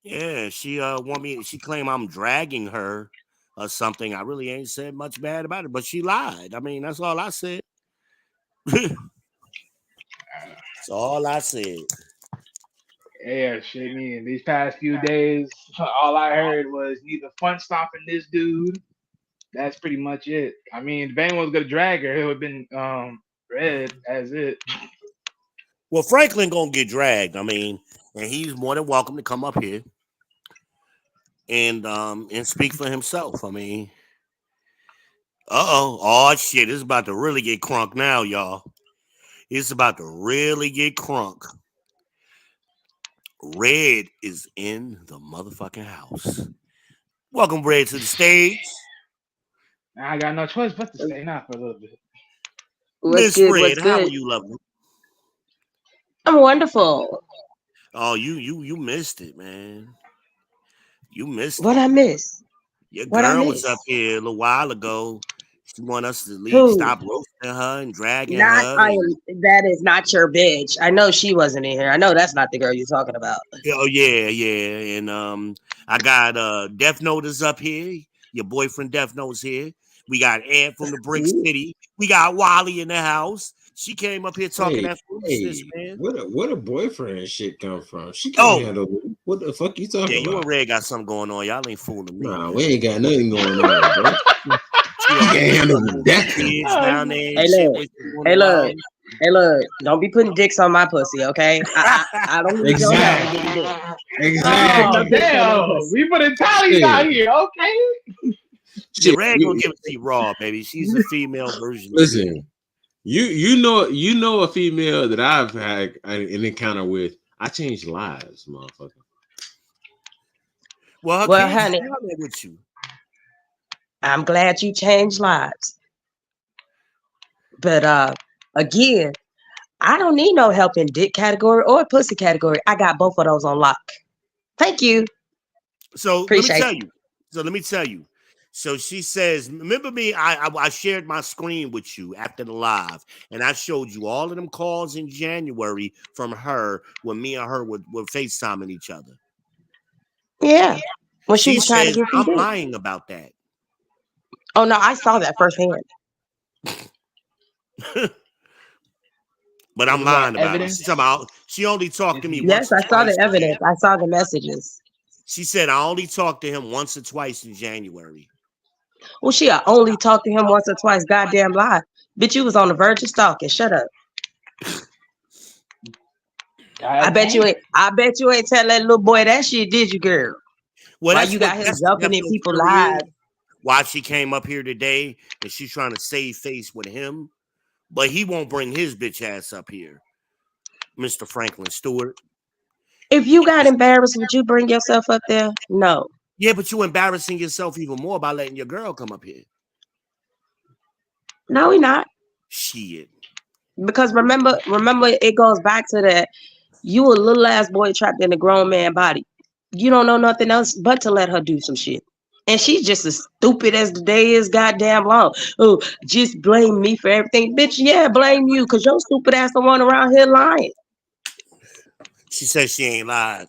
Yeah, she want me. She claimed I'm dragging her or something. I really ain't said much bad about it, but she lied. I mean, that's all I said. That's all I said. Yeah, shit, me. In these past few days, all I heard was neither fun stopping this dude. That's pretty much it. I mean, if anyone was gonna drag her, it would have been Red as it. Well, Franklin gonna get dragged. I mean, and he's more than welcome to come up here and speak for himself. I mean, oh shit, it's about to really get crunk now, y'all. It's about to really get crunk. Red is in the motherfucking house. Welcome, Red, to the stage. I got no choice but to stay now for a little bit. Miss Red, how are you, lovely? I'm wonderful. Oh, you missed it, man. You missed What it. I miss? Your What I girl was miss? up here a little while ago. She want us to leave, Who? stop roasting her and dragging Not her. I am. That is not your bitch. I know she wasn't in here. I know that's not the girl you're talking about. Oh yeah. And I got Death Note is up here. Your boyfriend Death Note's here. We got Ant from the Brick City. We got Wally in the house. She came up here talking that foolishness, man. Where the boyfriend and shit come from? She can't handle me. What the fuck you talking Yeah, about? you and Red got something going on. Y'all ain't fooling me. Nah, we ain't got nothing going on, bro. She can't handle that. Kids down there. Hey, look. Hey, look, don't be putting dicks on my pussy, okay? I don't need your help with getting dick. Don't be putting no Oh Exactly. dicks on my damn, pussy. we put a tallies out Shit. here. Okay. Yeah, Shit. Red gonna give it to you raw, baby. She's the female version of you. Listen, you know a female that I've had an encounter with. I changed lives, motherfucker. Well, her Well, kids is honey, down there with you. I'm glad you changed lives. But again, I don't need no help in dick category or pussy category. I got both of those on lock. Thank you. So Appreciate you. let me tell you. So she says, remember me? I shared my screen with you after the live, and I showed you all of them calls in January from her when me and her were FaceTiming each other. Yeah. When she She was trying to says get some I'm dick. lying about that. Oh no, I saw that firsthand. But I'm Is that lying about it. evidence? She's talking about she only talked to me Yes, once or I saw the twice. evidence. I saw the messages. She said I only talked to him once or twice in January. Well, she only talked to him once or twice. Goddamn lie. Bitch, you was on the verge of stalking. Shut up. I God bet you damn. ain't. I bet you ain't tell that little boy that shit, did you, girl? Well, Why you got him that's the jumping in definite people's theory is lives? why she came up here today and she's trying to save face with him, but he won't bring his bitch ass up here, Mr. Franklin Stewart. If you got embarrassed, would you bring yourself up there? No. Yeah, but you embarrassing yourself even more by letting your girl come up here. No, we not. Shit. Because remember, it goes back to that. You a little ass boy trapped in a grown man body. You don't know nothing else but to let her do some shit. And she's just as stupid as the day is goddamn long. Oh, just blame me for everything. Bitch, yeah, blame you, because your stupid ass the one around here lying. She says she ain't lied.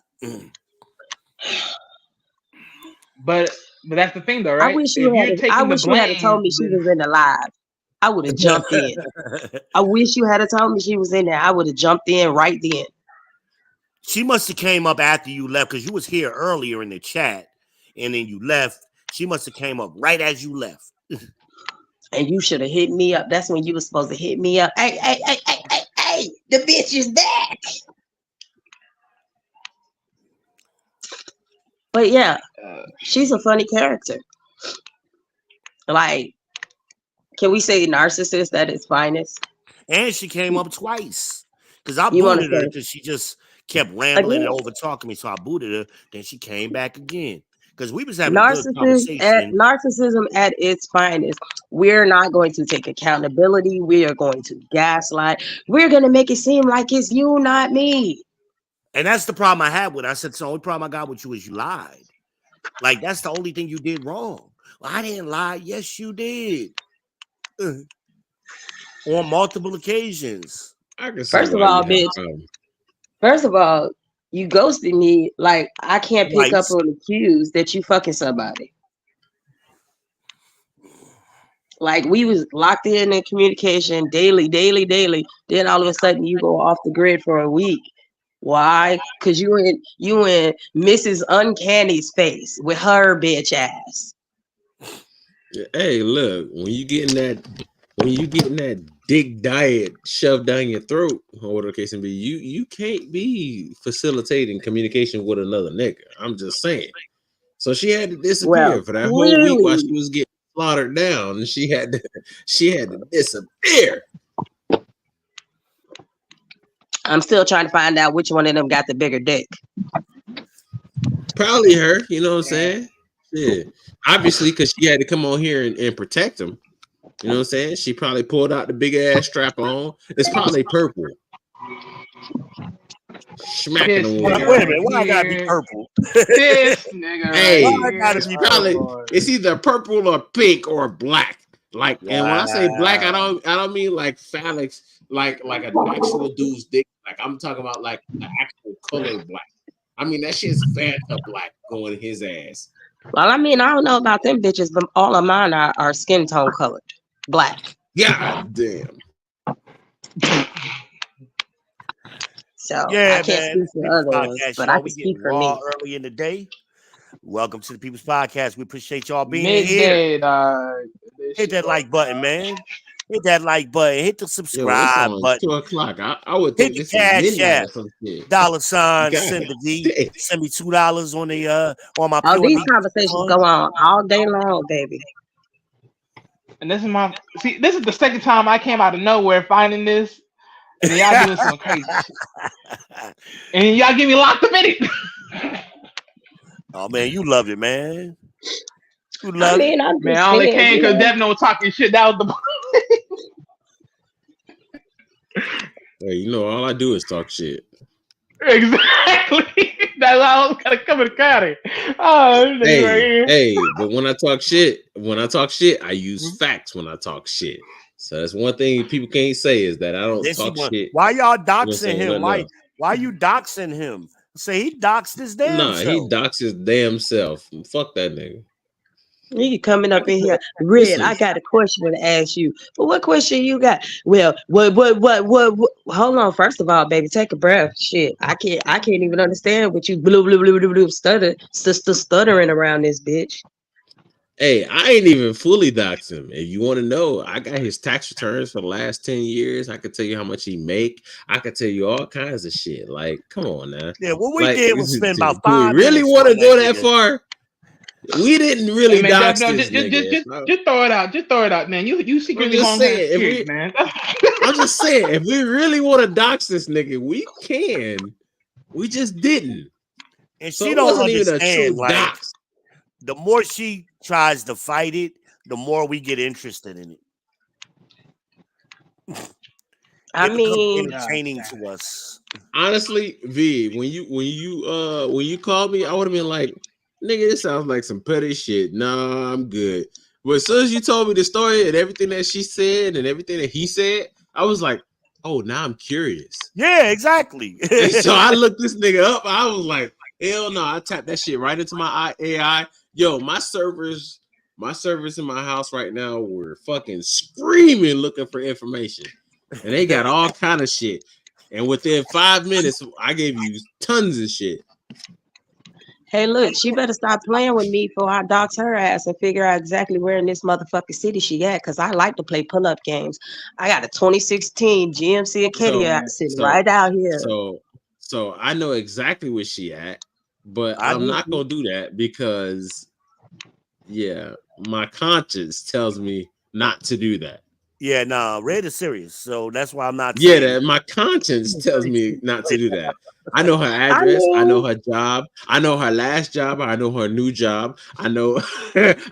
But that's the thing though, I right? wish If you you're taking the had told blame, me she then was in the live. I would have jumped in. I wish you had told me she was in there. I would have jumped in right then. She must have came up after you left because you was here earlier in the chat and then you left. She must have came up right as you left. And you should have hit me up. That's when you were supposed to hit me up. Hey, the bitch is back. But yeah, she's a funny character. Like, can we say narcissist at its finest? And she came up twice because I You want to booted her say because she just kept rambling and again? over talking me. So I booted her. Then she came back again because we was having a good conversation. Narcissism at its finest. We're not going to take accountability. We are going to gaslight. We're going to make it seem like it's you, not me. And that's the problem I had with her. I said, the only problem I got with you is you lied. Like, that's the only thing you did wrong. Well, I didn't lie. Yes, you did. On multiple occasions. I can see First of why all, you have bitch. a problem. First of all, you ghosted me. Like, I can't pick up Twice. on the cues that you fucking somebody. Like, we was locked in communication daily. Then all of a sudden you go off the grid for a week. Why? Because you in Mrs. Uncanny's face with her bitch ass. Hey, look, when you getting that dick diet shoved down your throat, or whatever the case may be, you can't be facilitating communication with another nigga. I'm just saying. So she had to disappear Well, for that whole week while clearly, she was getting slaughtered down, and she had to disappear. I'm still trying to find out which one of them got the bigger dick. Probably her, you know what I'm saying? Yeah. Obviously, because she had to come on here and protect him. You know what I'm saying? She probably pulled out the big ass strap on. It's probably purple. Smacking this him Wait with a it. nigga minute. Why I gotta be here, purple? this nigga Hey, right Why I gotta here. be Oh probably Lord. it's either purple or pink or black. Like, and when I say black, I Wow. don't mean like phallic, like an actual dude's dick. Like, I'm talking about like the actual color black. I mean, that shit's Fanta black going in his ass. Well, I mean, I don't know about them bitches, but all of mine are skin tone colored, black. God damn. So I Yeah, can't man. speak for People's others, Podcast, but I y'all. can We speak getting for raw me. early in the day. Welcome to the People's Podcast. We appreciate y'all being here. Midday, dog. This Hit shit that going like button, man. Hit that like button. Hit the Yo, it's subscribe on button. 2 o'clock. I would Hit think the this is Cash midnight or App. some shit. $, God send the V. damn. Send me $2 on the on my Oh, pure these legal conversations fund. go on all day long, baby. And this is this is the second time I came out of nowhere finding this, and then y'all doing some crazy shit. And y'all get me locked up in it. Oh man, you love it, man. You I love it. mean, I'm Man, just I only saying, came you because know. Devin was talking shit. That was Hey, you know, all I do is talk shit. exactly. That's why I was kind of coming to Cali. Oh, this nigga right here. Hey, but when I talk shit, I use facts when I talk shit. So that's one thing people can't say is that I don't Then she talk went, shit. why y'all You know what I'm doxing saying? him? Nothing else. Why you doxing him? Say he doxed his damn Nah, he self. docs his damn self. Fuck that nigga. You coming up in here, Red? Listen. I got a question to ask you. But what question you got? Well, what? Hold on. First of all, baby, take a breath. Shit, I can't even understand what you blue stuttering around this bitch. Hey, I ain't even fully doxed him. If you want to know, I got his tax returns for the last 10 years. I could tell you how much he make. I could tell you all kinds of shit. Like, come on now. Yeah, what we Like, did was spend about do we 5 really minutes want to on go that that nigga. far? We didn't Hey, really man, dox no, this nigga. just throw it out. Just throw it out, man. You I'm secretly just home having saying, kids, man. I'm just saying, if we really want to dox this nigga, we can. We just didn't. And So she it don't wasn't even a understand, true like, dox. the more she tries to fight it, the more we get interested in it. I It becomes mean, entertaining to us. Honestly, V, when you called me, I would have been like, nigga, this sounds like some petty shit. Nah, I'm good. But as soon as you told me the story and everything that she said and everything that he said, I was like, oh, now I'm curious. Yeah, exactly. And so I looked this nigga up. I was like, hell no. I tapped that shit right into my AI. Yo, my servers in my house right now were fucking screaming looking for information. And they got all kind of shit. And within 5 minutes, I gave you tons of shit. hey, look, she better stop playing with me before I dox her ass and figure out exactly where in this motherfucking city she at. Cause I like to play pull-up games. I got a 2016 GMC Acadia sitting right out here. So I know exactly where she at, but I I'm do not too. gonna do that because, yeah, my conscience tells me not to do that. Yeah, nah, Red is serious, so that's why I'm not Yeah, saying. that my conscience tells me not to do that. I know her I address. I know mean, her job. I know her last job. I know her new job. I know.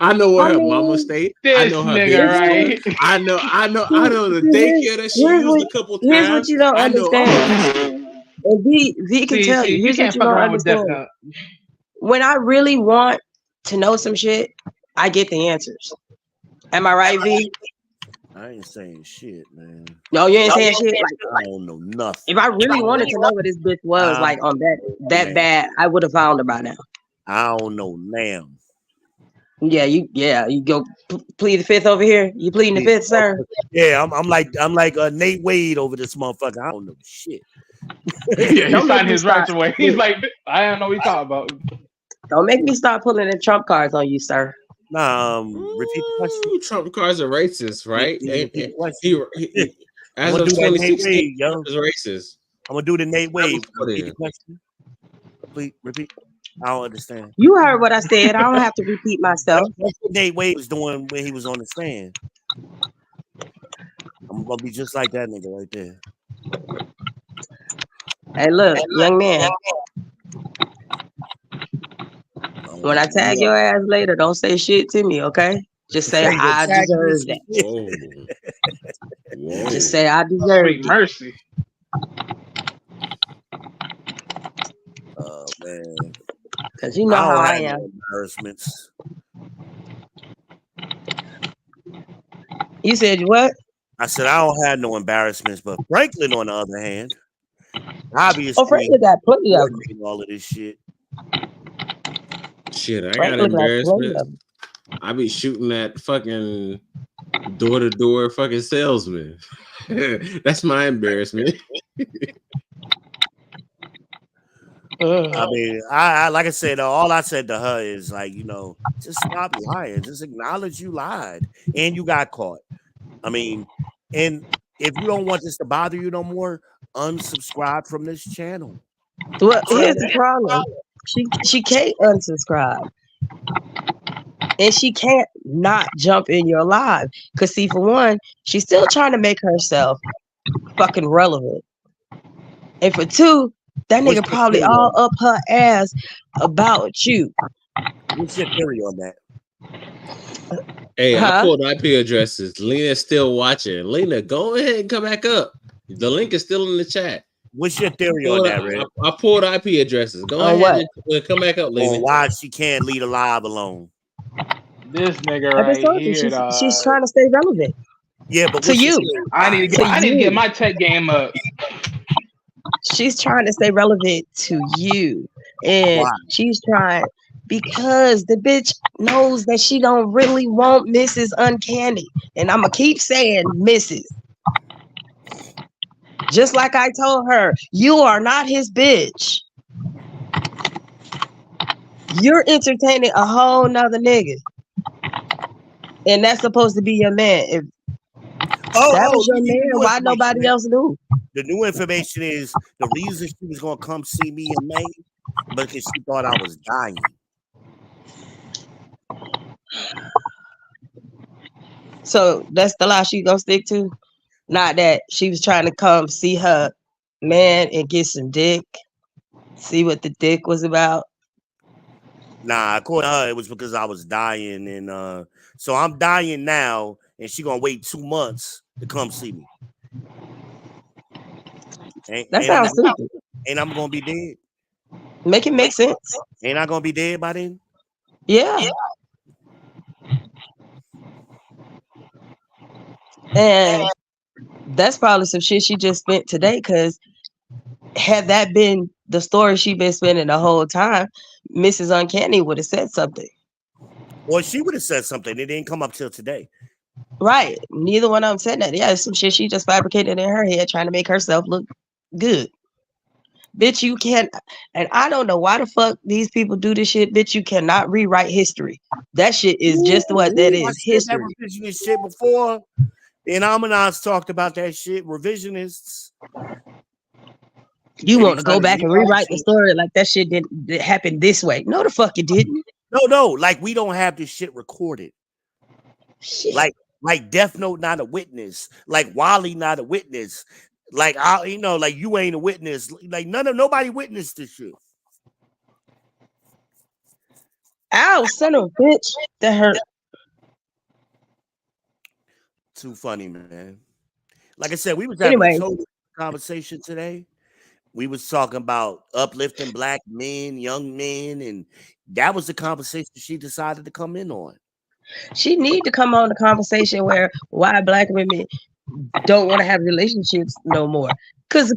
I know where I her mama mean, stayed. I This know her nigga, baby here's, food. right? I know. The daycare that she here's used what a couple here's what times. you don't I know all understand. that shit. And V can tell See, you. you Here's what can't you fuck don't around with Death understand. Note. When I really want to know some shit, I get the answers. Am I right, V? I ain't saying shit, man. No, you ain't saying shit. Like I don't know nothing. if I really wanted to know what this bitch was like on that Man, bad, I would have found her by now. I don't know now. Yeah, you go plead the fifth over here. You pleading the fifth, sir? Yeah, I'm like Nate Wade over this motherfucker. I don't know shit. Yeah, he Don't make signed me his start. rights away. He's like, I don't know what he's talking about. Don't make me start pulling the trump cards on you, sir. Nah, repeat the question. Ooh, Trump cards are racist, right? Repeat the And question. I'm as gonna of do that Nate 2016, Wade, yo. Trump is racist. I'm gonna do the Nate Never Wade. fought Repeat the him. question. Please repeat. I don't understand. You heard what I said. I don't have to repeat myself. That's what Nate Wade was doing when he was on the stand. I'm gonna be just like that nigga right there. Hey, look, young man. When I tag your ass later, don't say shit to me, okay? Just say I deserve that. Whoa. Whoa. Just say I Sweet deserved it. mercy. Oh man. Cause you know how I am. No embarrassments. You said what? I said I don't have no embarrassments, but Franklin, on the other hand, obviously, Franklin got plenty of them. coordinating all of this shit. Shit, I got Franklin got plenty of embarrassment. them. I be shooting at fucking door-to-door fucking salesman. That's my embarrassment. I mean, I like I said, all I said to her is like, just stop lying. Just acknowledge you lied and you got caught. I mean, And if you don't want this to bother you no more, unsubscribe from this channel. Well, here's the problem. She can't unsubscribe. And she can't not jump in your live. Cause see, for one, she's still trying to make herself fucking relevant. And for two, that What's nigga your probably theory all on up her ass about you. What's your theory on that? Hey, I Huh? pulled IP addresses. Lena's still watching. Lena, go ahead and come back up. The link is still in the chat. What's your theory on that, Red? I pulled IP addresses. Go On ahead what? and come back up, Lena. On why she can't lead a live alone. This nigga I just right told you here, she's dog. trying to stay relevant Yeah, but to what's your you. theory? I need to Why? get You. my tech game up. She's trying to stay relevant to you. And Why? she's trying because the bitch knows that she don't really want Mrs. Uncanny. And I'ma keep saying Mrs. Just like I told her, you are not his bitch. You're entertaining a whole nother nigga. And that's supposed to be your man. If that was your Let me give you man, new why information, nobody man. else knew? The new information is the reason she was gonna come see me in May because she thought I was dying. So that's the lie she gonna stick to? Not that she was trying to come see her man and get some dick. See what the dick was about. Nah, according to her, it was because I was dying, and so I'm dying now, and she gonna wait 2 months to come see me. That sounds stupid. Ain't I'm gonna be dead? Make it make sense. Ain't I gonna be dead by then? Yeah. And that's probably some shit she just spent today, because had that been the story she been spending the whole time, Mrs. Uncanny would have said something. Or she would have said something. It didn't come up till today. Right. Neither one of them said that. Yeah, it's some shit she just fabricated in her head trying to make herself look good. Bitch, you can't, and I don't know why the fuck these people do this shit. Bitch, you cannot rewrite history. That shit is just what that I is, said that history. revisionist shit before. And Amonaz talked about that shit. Revisionists. You They be want to go trying to back and rewrite the story like that shit didn't happen this way. No, the fuck it didn't. No, like we don't have this shit recorded. Shit. Like Death Note not a witness. Like Wally not a witness. Like like you ain't a witness. Like nobody witnessed this shit. Ow, son of a bitch. That hurt. Too funny, man. Like I said, we was having a total conversation today. We was talking about uplifting black men, young men, and that was the conversation she decided to come in on. She need to come on the conversation where why black women don't want to have relationships no more. Because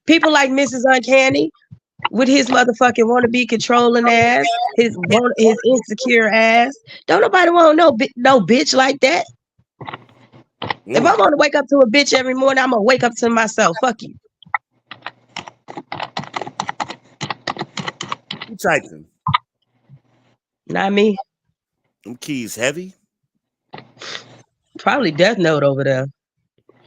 people like Mrs. Uncanny with his motherfucking want to be controlling ass, his insecure ass. Don't nobody want no bitch like that. If I want to wake up to a bitch every morning, I'm gonna wake up to myself. Fuck you. Who typing? Not me. Them keys heavy. Probably Death Note over there.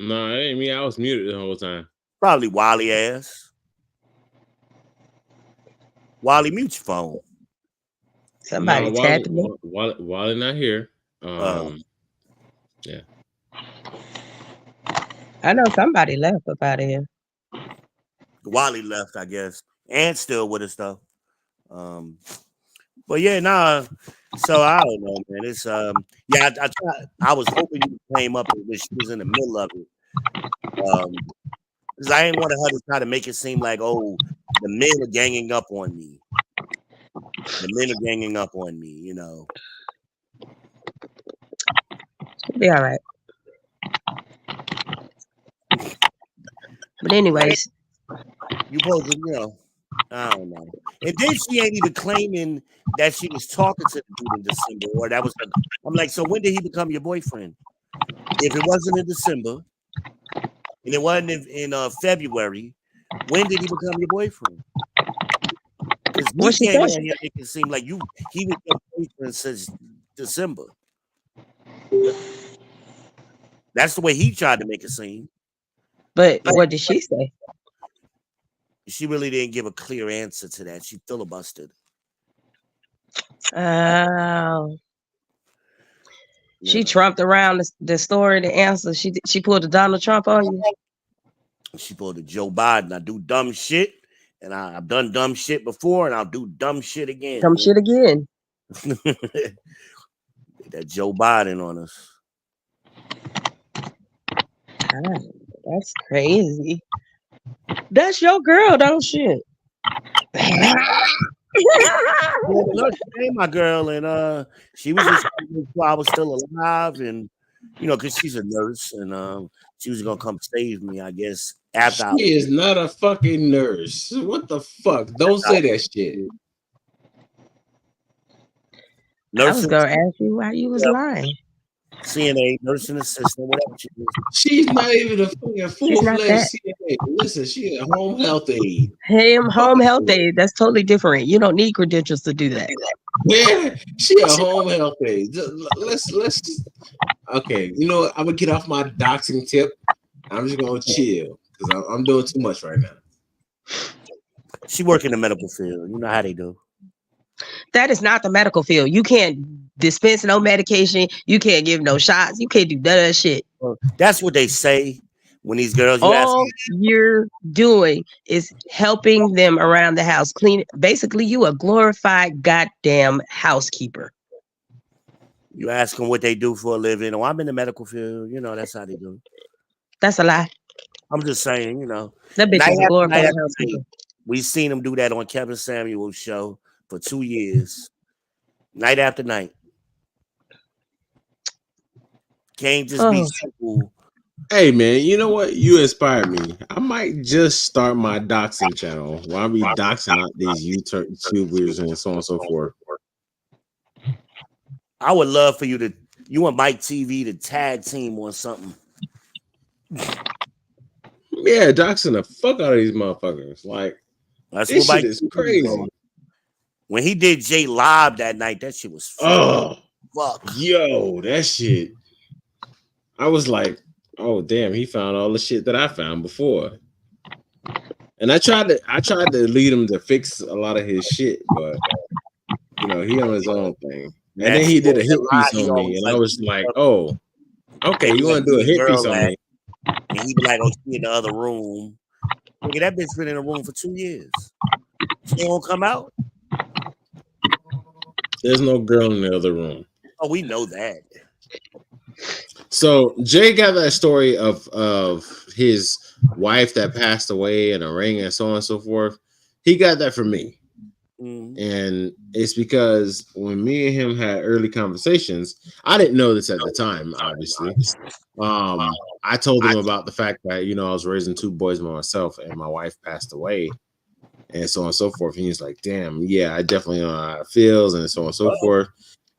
No, it ain't me. I was muted the whole time. Probably Wally ass. Wally, mute your phone. Somebody tapping me. Wally not here. Yeah. I know somebody left up out of here. Wally left, I guess. And still with us though. But yeah, nah. So I don't know, man. It's yeah, I tried. I was hoping you came up when she was in the middle of it. Because I didn't want her to try to make it seem like, oh, the men are ganging up on me. The men are ganging up on me, you know. It'll be all right. But anyways, You supposed to, I don't know. And then she ain't even claiming that she was talking to the dude in December, or that was. I'm like, so when did he become your boyfriend? If it wasn't in December, and it wasn't in February, when did he become your boyfriend? Because we came in here, it can seem like he was your boyfriend since December. That's the way he tried to make it seem. But what did she say? She really didn't give a clear answer to that. She filibustered. Oh, You she know, trumped around the story, the answer. She pulled a Donald Trump on you. she pulled a Joe Biden. I do dumb shit, and I've done dumb shit before, and I'll do dumb shit again. Dumb shit again. That Joe Biden on us. God, that's crazy. That's your girl, don't shit. Yeah, no, she ain't my girl, and she was just while I was still alive, and because she's a nurse, and she was gonna come save me, I guess. After I She is not a fucking nurse. What the fuck? Don't say that shit. I was nursing, gonna ask you why you was yeah, lying. CNA, nursing assistant, whatever she is. She's not even a fucking She's not that. full-fledged CNA. Listen, she a home health aide. Home health aide. That's totally different. You don't need credentials to do that. Yeah, she a home health aide. Let's. Okay, you know what? I'm gonna get off my doxing tip. I'm just gonna chill because I'm doing too much right now. She work in the medical field. You know how they do. That is not the medical field. You can't dispense no medication. You can't give no shots. You can't do none of that shit. Well, that's what they say when these girls. You ask, All you're doing is helping them around the house, clean. Basically, you a glorified goddamn housekeeper. you ask them what they do for a living. Oh, I'm in the medical field. That's how they do. That's a lie. I'm just saying. That bitch Night is a after glorified night after housekeeper. night, we seen him do that on Kevin Samuel's show for 2 years. Night after night. Can't just be Oh, simple. Hey man, you know what? You inspired me. I might just start my doxing channel while I be doxing out these YouTubers and so on and so forth. I would love for you and Mike TV to tag team on something. Yeah, doxing the fuck out of these motherfuckers. Like That's this what shit Mike is TV crazy. doing. When he did J Live that night, that shit was Oh, fuck. yo, that shit. I was like, oh damn, he found all the shit that I found before. And I tried to lead him to fix a lot of his shit, but he on his own thing. And then he did a hit piece on me, and I was like, oh, okay, you want to do a hit piece on me? And he be like, oh, she in the other room. Nigga, that bitch been in the room for 2 years. She won't come out. There's no girl in the other room. Oh, we know that. So Jay got that story of his wife that passed away and a ring and so on and so forth. He got that from me. And it's because when me and him had early conversations, I didn't know this at the time, obviously. I told him about the fact that, I was raising 2 boys by myself and my wife passed away and so on and so forth. And he's like, damn, yeah, I definitely know how it feels and so on and so forth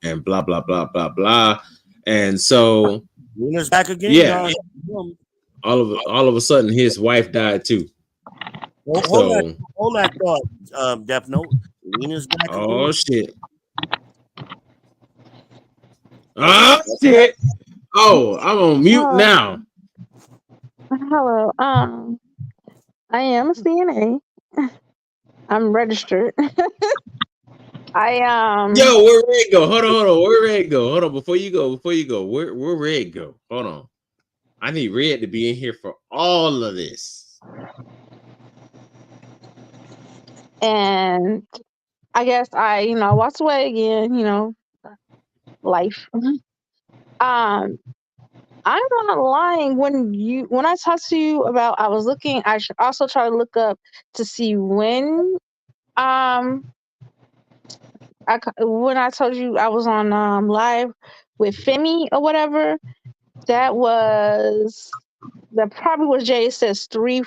and blah, blah, blah, blah, blah. And so Luna's back again. Yeah. All of a sudden his wife died too. Hold that thought, Death Note. Luna's back again. Oh shit. Oh shit. Oh, I'm on mute now. Hello. I am a CNA. I'm registered. Yo, where Red go? Hold on. Where Red go? Hold on. Before you go. Where Red go? Hold on. I need Red to be in here for all of this. And I guess I walked away again, life. I'm not lying when I talked to you about I was looking, I should also try to look up to see when when I told you I was on live with Femi or whatever, that probably was Jay. It says 3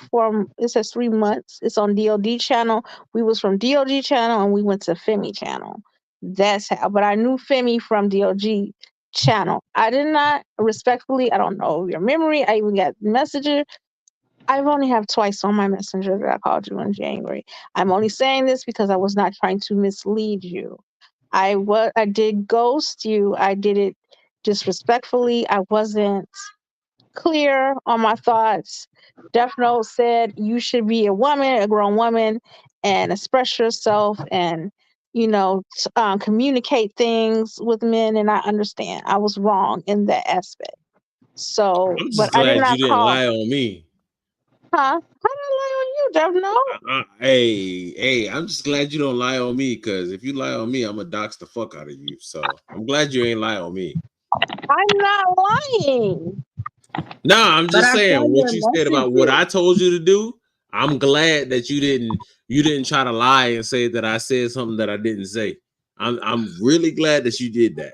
months. It's on DOD channel. We was from DOD channel and we went to Femi channel. That's how. But I knew Femi from DOG channel. I did not respectfully. I don't know your memory. I even got messenger. I've only have twice on my messenger that I called you in January. I'm only saying this because I was not trying to mislead you. I did ghost you. I did it disrespectfully. I wasn't clear on my thoughts. Death Note said you should be a woman, a grown woman, and express yourself and communicate things with men. And I understand I was wrong in that aspect. So, I'm but just I did glad you not didn't call. lie on me. Huh? How did I lie on you, Death Note? Hey, I'm just glad you don't lie on me, because if you lie on me, I'm gonna dox the fuck out of you. So I'm glad you ain't lie on me. I'm not lying. Nah, I'm But just I saying saw what your you said about what messages. I told you to do. I'm glad that you didn't try to lie and say that I said something that I didn't say. I'm really glad that you did that.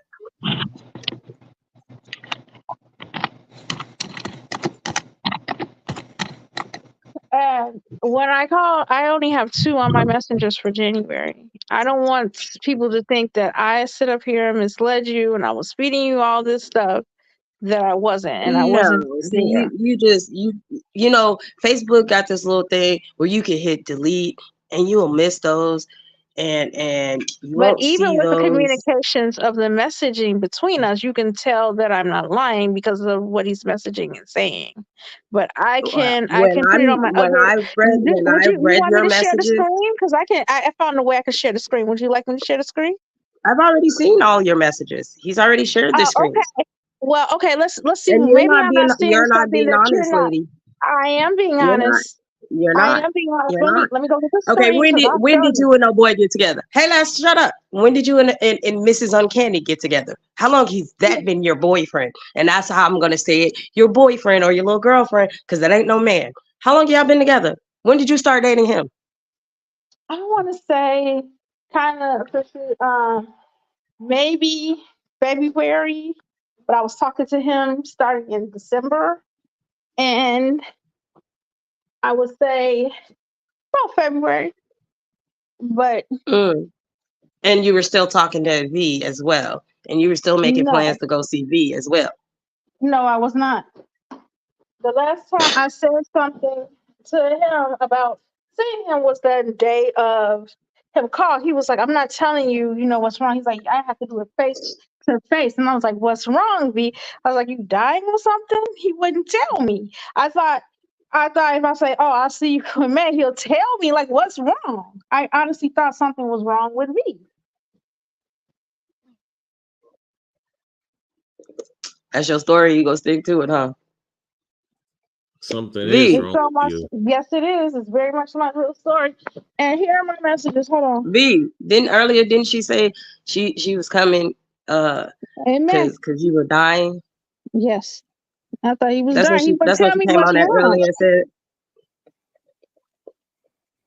And when I call, I only have 2 on my messengers for January. I don't want people to think that I sit up here and misled you and I was feeding you all this stuff that I wasn't, and I wasn't No, see, there. you know, Facebook got this little thing where you can hit delete and you'll miss those, and you But won't even see with the those. communications of the messaging between us, you can tell that I'm not lying because of what he's messaging and saying. But I can put it on my other. Would you Read want me your to share the messages, screen? Because I found a way I can share the screen. Would you like me to share the screen? I've already seen all your messages. He's already shared the Oh, okay. screens, Well, okay. Let's see. and Maybe I'm not seeing you're not something being that you're honest, not. lady. I am being You're not. honest. You're I not. am being honest. You're not. Let me go to the Okay, screen because I'll when show did you. you and no boy get together? Hey, let's shut up. When did you and Mrs. Uncanny get together? How long has that been your boyfriend? And that's how I'm gonna say it, your boyfriend or your little girlfriend, because that ain't no man. How long y'all been together? When did you start dating him? I want to say kind of maybe February, but I was talking to him starting in December, and I would say about February. But Mm. And you were still talking to V as well, and you were still making plans no, to go see V as well. no, I was not. The last time I said something to him about seeing him was that day of him call. He was like, "I'm not telling you, what's wrong." He's like, "I have to do it face to face," and I was like, "What's wrong, V?" I was like, "You dying or something?" He wouldn't tell me. I thought if I say, "Oh, I'll see you in May," he'll tell me like what's wrong. I honestly thought something was wrong with me. That's your story. You gonna stick to it, huh? Something is V, It's wrong so with much. you. Yes, it is. It's very much my real story. And here are my messages. Hold on. V. Didn't she say she was coming Amen. cause you were dying? Yes. I thought he was dying. He wouldn't That's what tell she me came what's on that wrong earlier and said.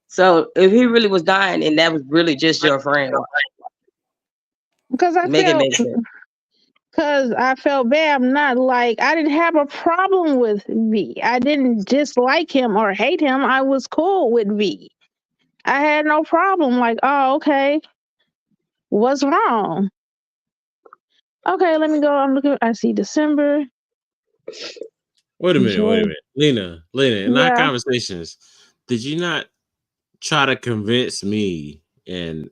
So if he really was dying and that was really just your friend, because I make it felt make sense. because I felt bad. I'm not like I didn't have a problem with V. I didn't dislike him or hate him. I was cool with V. I had no problem. Like, oh, okay, what's wrong? Okay, let me go. I'm looking. I see December. Wait a Jan- minute. Lena, in our Yeah. conversations, did you not try to convince me and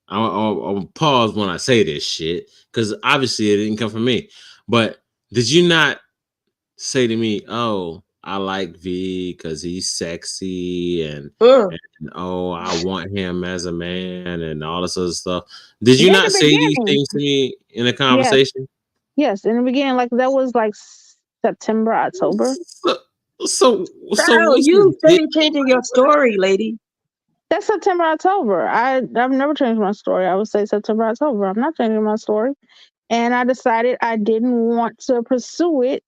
I'll pause when I say this shit because obviously it didn't come from me. But did you not say to me, "Oh, I like V because he's sexy Mm. and oh, I want him as a man and all this other stuff"? Did In you not the say these beginning, things to me in a yes, conversation? yes. In the beginning, like that was like September, October. So, so Bro, what's you the steady changing your story, lady. That's September, October. I've never changed my story. I would say September, October. I'm not changing my story. And I decided I didn't want to pursue it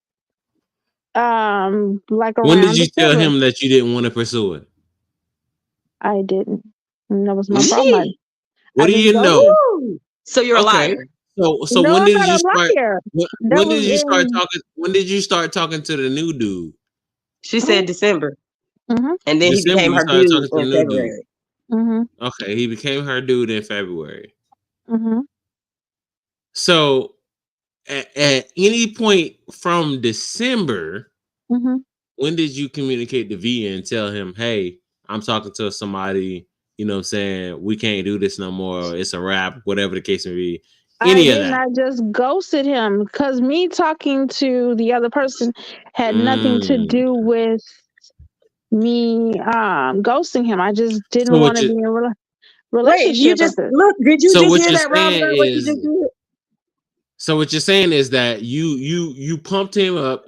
like When did around you tell December. him that you didn't want to pursue it? I didn't. And that was my problem. Gee, I What do didn't you go know? there. woo. So you're a Okay. liar. So No, when I'm did not you a start liar. That when was did you start in talking when did you start talking to the new dude? She said December, mm-hmm, and then he December became you her started dude talking to the in new dude. February. mm-hmm, Okay, he became her dude in February. mm-hmm, So at any point from December, mm-hmm. when did you communicate to V and tell him, "Hey, I'm talking to somebody, you know what I'm saying? We can't do this no more. It's a wrap, whatever the case may be." I Any of didn't. that. I just ghosted him because me talking to the other person had nothing to Mm. do with me ghosting him. I just didn't So want what to be you in a Wait, you relationship at just this. look. Did you so just what hear you're that saying roundabout? What you just is did? so what you're saying is that you pumped him up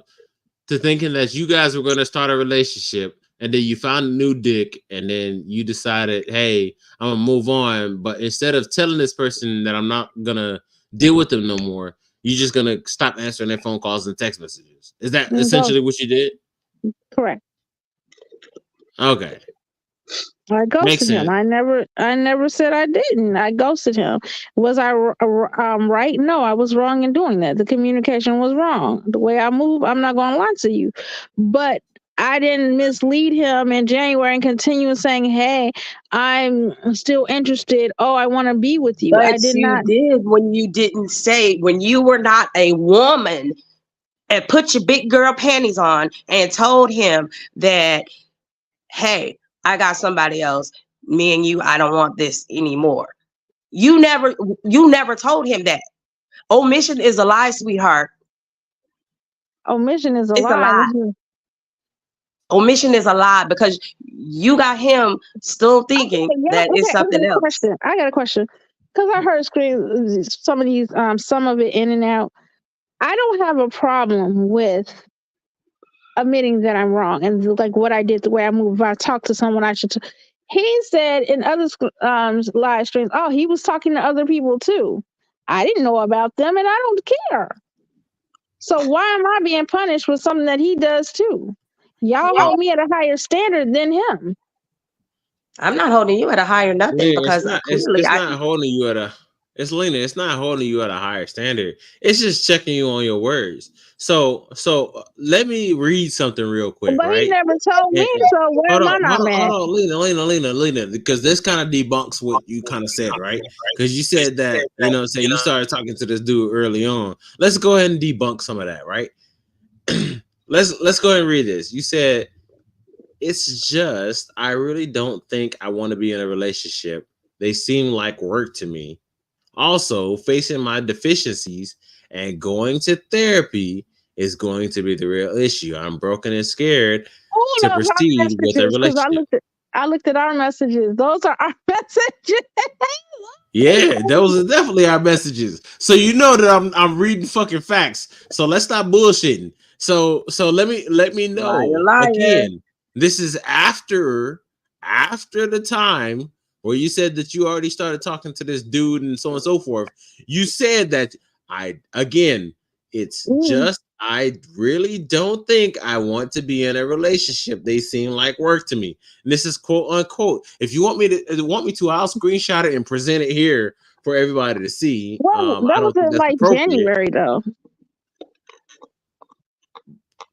to thinking that you guys were going to start a relationship, and then you found a new dick, and then you decided, hey, I'm gonna move on. But instead of telling this person that I'm not gonna deal with them no more, you're just gonna stop answering their phone calls and text messages. Is that And ghost. essentially what you did? Correct. Okay, I makes ghosted him. sense. I never said I didn't. I ghosted him. Was I right? No, I was wrong in doing that. The communication was wrong. The way I move, I'm not going to lie to you. But I didn't mislead him in January and continue saying, "Hey, I'm still interested. Oh, I want to be with you." But I did you not. did when you didn't say, when you were not a woman and put your big girl panties on and told him that, hey, I got somebody else. Me and you, I don't want this anymore. You never told him that. Omission is a lie, sweetheart. Omission is a It's a lie. lie. Omission is a lie because you got him still thinking Yeah, that it's okay. I got something a else. question. Because I heard some of these, some of it in and out. I don't have a problem with admitting that I'm wrong and like what I did, the way I move. If I talk to someone, I should. He said in other live streams, oh, he was talking to other people too. I didn't know about them, and I don't care. So why am I being punished for something that he does too? Y'all Well, hold me at a higher standard than him. I'm not holding you at a higher nothing Lena, because clearly it's I. not holding you at a it's Lena, it's not holding you at a higher standard. It's just checking you on your words. So let me read something real quick, But he right? never told me, so where am I not Hold mad? on, Lena, because this kind of debunks what you kind of said, right? Because you said that, you know what I'm saying, you started talking to this dude early on. Let's go ahead and debunk some of that, right? Let's go ahead and read this. You said it's just I really don't think I want to be in a relationship. They seem like work to me. Also, facing my deficiencies and going to therapy is going to be the real issue. I'm broken and scared Hold to up our proceed with a messages, because relationship. I looked at our messages. Those are our messages. Yeah, those are definitely our messages. So you know that I'm reading fucking facts. So let's stop bullshitting. So let me Liar, know liar. again. This is after the time where you said that you already started talking to this dude and so on and so forth. You said that it's Mm. just I really don't think I want to be in a relationship. They seem like work to me. And this is quote unquote. If you want me to, I'll screenshot it and present it here for everybody to see. Well, I that was don't think in that's like appropriate. January though.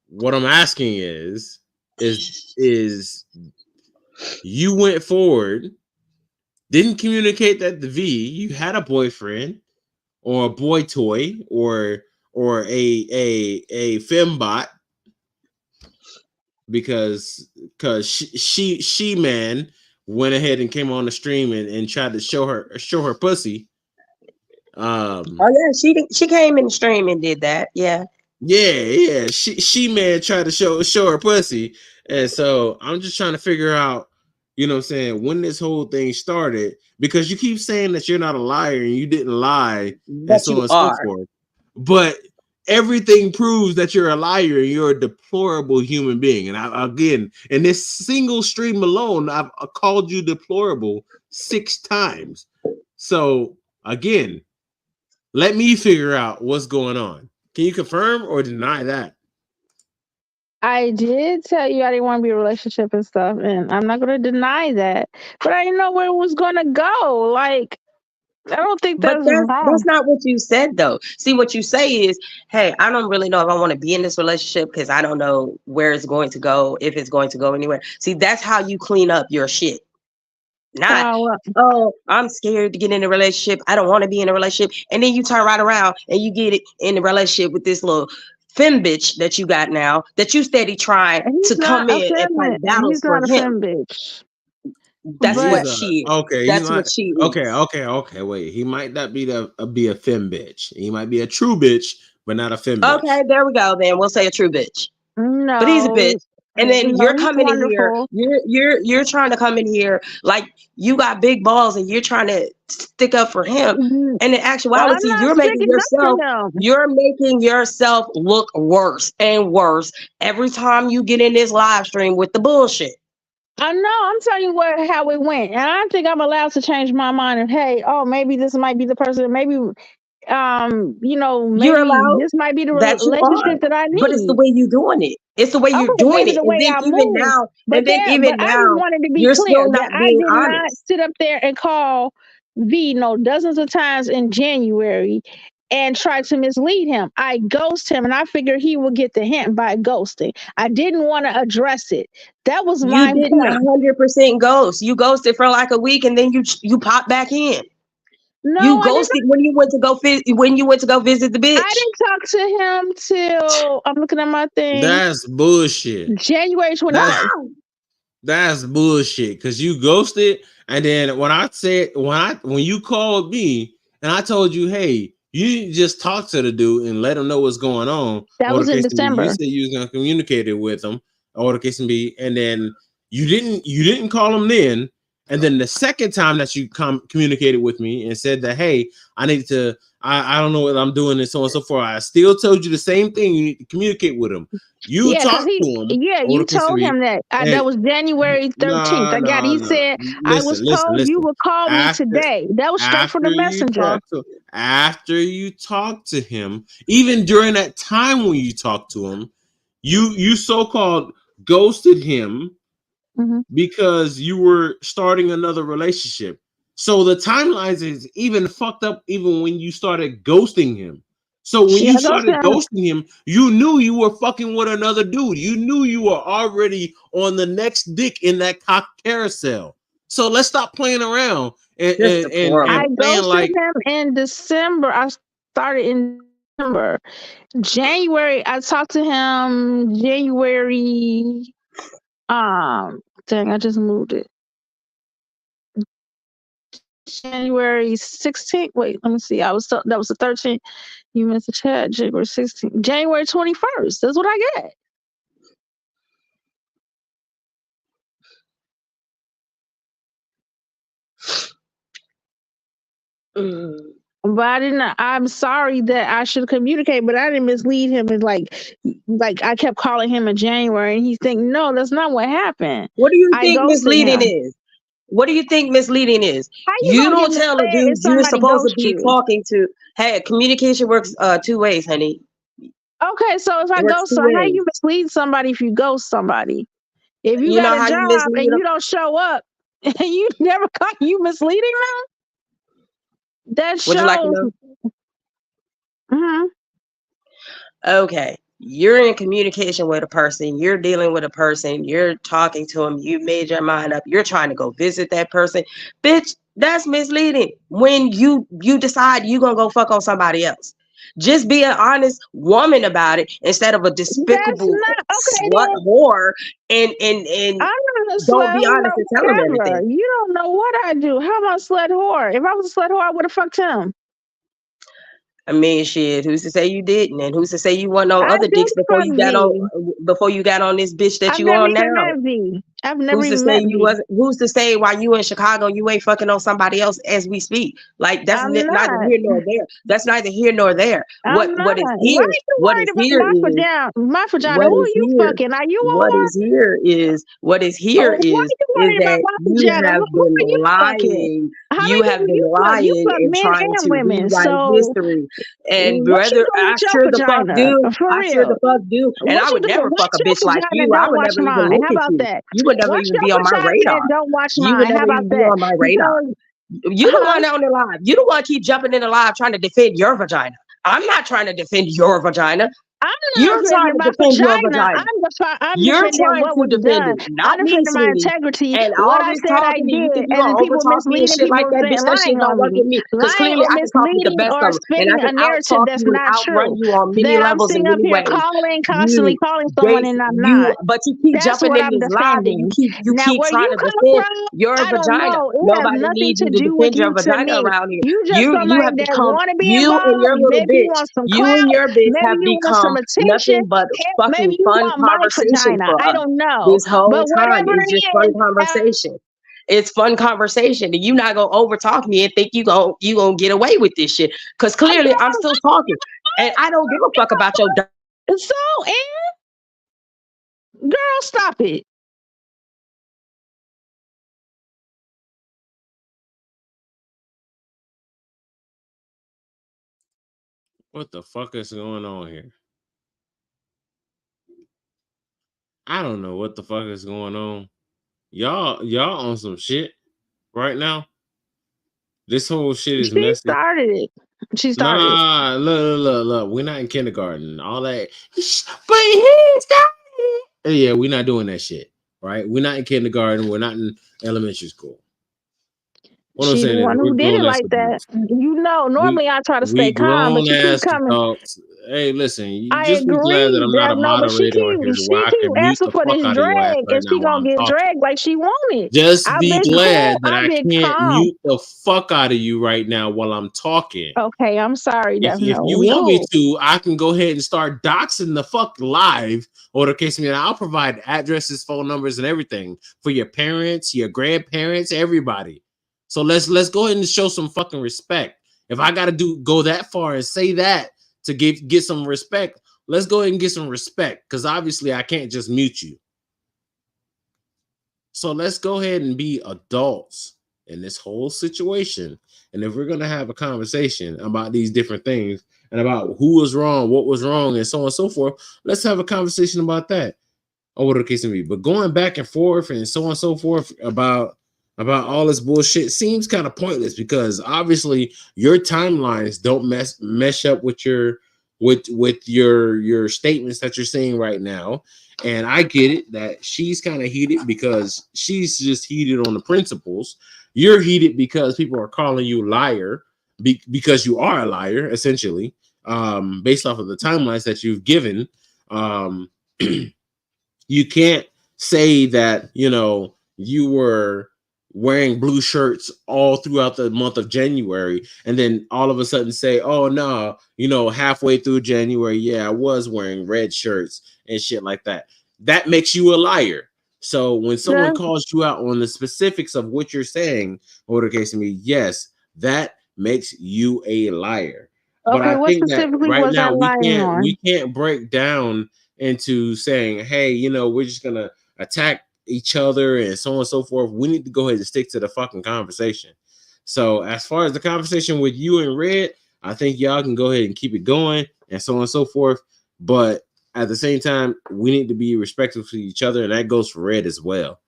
What I'm asking is you went forward, didn't communicate that the you had a boyfriend or a boy toy or a fembot because she man went ahead and came on the stream and tried to show her pussy. Oh yeah, she came in the stream and did that. Yeah. Yeah, she man tried to show her pussy, and so I'm just trying to figure out, you know what I'm saying, when this whole thing started, because you keep saying that you're not a liar and you didn't lie and But so on you and so are. forth, but everything proves that you're a liar and you're a deplorable human being. And again, in this single stream alone, I've called you deplorable 6 times. So again, let me figure out what's going on. Can you confirm or deny that? I did tell you I didn't want to be in a relationship and stuff, and I'm not gonna deny that. But I didn't know where it was gonna go. Like, I don't think But that's that's wrong. not what you said though. See, what you say is, hey, I don't really know if I want to be in this relationship because I don't know where it's going to go, if it's going to go anywhere. See, that's how you clean up your shit. Not, Well, oh, I'm scared to get in a relationship. I don't want to be in a relationship. And then you turn right around and you get it in a relationship with this little fem bitch that you got now that you steady trying he's to not come a in and feminine. fight battles He's for not a him. femme bitch. That's He's what But a she is. okay. He That's what might she okay, is. okay, okay. Wait, he might not be a femme bitch. He might be a true bitch, but not a femme Okay, bitch. there we go. Then we'll say a true bitch. But he's a bitch. no, And then no, you're he's coming in here. wonderful. You're trying to come in here like you got big balls and you're trying to stick up for him. Mm, And in I'm actuality, not sticking up to him. you're making yourself look worse and worse every time you get in this live stream with the bullshit. I know. I'm telling you how it went, and I think I'm allowed to change my mind. And hey, oh, maybe this might be the person. Maybe, You're maybe allowed this might be the that you are, relationship that I but it's the need. way you're doing it. It's the way you're Okay, doing maybe it. the way I move, but I just wanted to be You're clear still that not I being did not honest. sit up there and call V dozens of times in January and try to mislead him. I ghost him, and I figured he would get the hint by ghosting. I didn't want to address it. That was You my didn't point. 100% ghost. You ghosted for like a week, and then you popped back in. You No, I did ghosted when you went to go visit the I bitch. didn't talk to him till I'm looking at my thing. That's bullshit. January That's 21st. That's bullshit. Cause you ghosted, and then when you called me and I told you, hey, you just talk to the dude and let him know what's going on, That or the was in case may be, you December. said you was gonna communicate it with him, or the case may be, and then you didn't call him then, and then the second time that you communicated with me and said that, hey, I don't know what I'm doing and so on and so forth. I still told you the same thing. You need to communicate with him. You Yeah, because talked to him, or you the case may told be, him that. and That was January 13th. no, I got it. no, He no. said, I was Listen, listen, told you listen. would call me After today. That was straight from after the you messenger. talk to after you talk to him, even during that time when you talked to him, you so-called ghosted him Hmm. because you were starting another relationship. So the timelines is even fucked up even when you started ghosting him. So when Yeah, you those started ghosting him, you knew you were fucking with another dude. You knew you were already on the next dick in that cock carousel. So let's stop playing around and Just and and, deplorable. and I playing ghosted like him in December. I started in December. January, I talked to him January. Dang, I just moved it. January 16th. Wait, let me see. That was the 13th. You missed the chat. January 16th. January 21st. That's what I got. Mm. But I didn't. I'm sorry that I should communicate, but I didn't mislead him. And like I kept calling him in January, and he's thinking, no, that's not what happened. What do you I think ghosted misleading him. is? What do you think misleading is? How you You gonna get don't tell a misled if dude you're somebody supposed to ghosts be you? talking to. Hey, communication works two ways, honey. Okay, so if It I works ghost, two so how ways. you mislead somebody if you ghost somebody? If you You got know a how you job mislead and them? you don't show up, and you never caught you misleading them, that Would you like to shows. know? Mhm. Okay. You're in communication with a person, you're dealing with a person, you're talking to them, you made your mind up, you're trying to go visit that person. Bitch, that's misleading. When you decide you're gonna go fuck on somebody else. Just be an honest woman about it instead of a That's despicable not okay. slut Then whore and I'm not a don't slut be whore, honest and tell them whatever. everything. You don't know what I do. How am I a slut whore? If I was a slut whore, I would have fucked him. I mean, shit. Who's to say you didn't, and who's to say you wasn't on I other dicks didn't fuck V. before you got on this bitch that I've you never on even now? met V. I've never Who's to even say met you V. wasn't? Who's to say while you in Chicago you ain't fucking on somebody else as we speak? Like that's I'm neither not. here nor there. That's neither here nor there. I'm not. Why are you What worried is about here my is vagina? My vagina. what Who is are you here. fucking? Are you a What whore? is here is what is Oh, here why are you is worried about that my you vagina? have Who been are you fucking? lying. How You many have people been you fuck? You lying fuck and men trying and to women. rewrite So history. And what you brother, doing I with your sure the fuck vagina? do. For I sure the real. fuck do. And What I you would doing? never fuck Wash a bitch your like vagina and you. I don't would wash never even mine. look How at about you. that? You would never Wash even your be on my vagina radar. and don't wash You would mine. How never about even be that? on my radar. Because, You the huh? one on the live. You the one keep jumping in the live trying to defend your vagina. I'm not trying to defend your vagina. I'm not You're trying defending to my defend your vagina. vagina. I'm You're defending trying what to was defend done. it, I'm not me, defending my sweetie. integrity, And what all I this said I talking, and you did, think you're and gonna the people overtalk me and misleading shit like people that, bitch? saying That shit lying don't on work me. with me. Because Lying clearly or I can talk with the misleading best or of them. And spinning I a can narrative out-talk that's you and not outrun true. you on many That I'm levels in sitting up many here ways. calling, constantly You calling someone they and I'm you not. but you keep That's jumping what in I'm this lie and defending. you Now, keep where trying you to come defend from, your I don't vagina. know. It has Nobody nothing needs to you to do with defend your you to vagina me. around here. You just You somebody have that become, want to be you and involved. your little Maybe you bitch, want some you and clout. your bitch Maybe have you want some become attention. nothing but Heck, fucking maybe you fun want my conversation vagina. for I us. don't know. This whole But time whatever is it just fun is, conversation. It's fun conversation, and you not gonna overtalk me and think you gonna get away with this shit. Cause clearly I'm still talking, and I don't give a fuck about your. so, and girl, stop it. What the fuck is going on here? I don't know what the fuck is going on. Y'all on some shit right now. This whole shit is She messy. started it. She started it. Nah, look. We're not in kindergarten. All that, but he started. Yeah, we're not doing that shit. Right? We're not in kindergarten. We're not in elementary school. What I'm She the saying is, one we're who did it grown ass like that. adults. You know, We normally I try to stay we calm, but grown she keep ass coming. adults. Hey, listen, you I just be glad that agree I'm not that a no, but moderator on here where she I keep can mute asking the for fuck this out of your ass drag, right and now she while gonna I'm get talking. dragged like she wanted. Just I've be been glad cool. that I've I been can't calm. mute the fuck out of you right now while I'm talking. Okay, I'm sorry, If Devno. you We want me cool. to, I can go ahead and start doxing the fuck live. Or the case me, I'll provide addresses, phone numbers, and everything for your parents, your grandparents, everybody. So let's go ahead and show some fucking respect. If I gotta go that far and say that to get some respect, let's go ahead and get some respect. Because obviously I can't just mute you. So let's go ahead and be adults in this whole situation. And if we're going to have a conversation about these different things and about who was wrong, what was wrong, and so on and so forth, let's have a conversation about that, or whatever the case may be. But going back and forth and so on and so forth about all this bullshit seems kind of pointless, because obviously your timelines don't mesh up with your statements that you're saying right now. And I get it that she's kind of heated because she's just heated on the principles. You're heated because people are calling you liar, because you are a liar essentially, based off of the timelines that you've given. um you can't say that, you were wearing blue shirts all throughout the month of January and then all of a sudden say, oh no, halfway through January, yeah, I was wearing red shirts and shit like that. That makes you a liar. So when someone Just, calls you out on the specifics of what you're saying, or the case to me, yes, that makes you a liar. But okay, I what think that specifically right was I now we lying can't we on? can't break down into saying, hey, we're just gonna attack each other and so on and so forth. We need to go ahead and stick to the fucking conversation. So as far as the conversation with you and Red, I think y'all can go ahead and keep it going and so on and so forth. But at the same time, we need to be respectful to each other, and that goes for Red as well.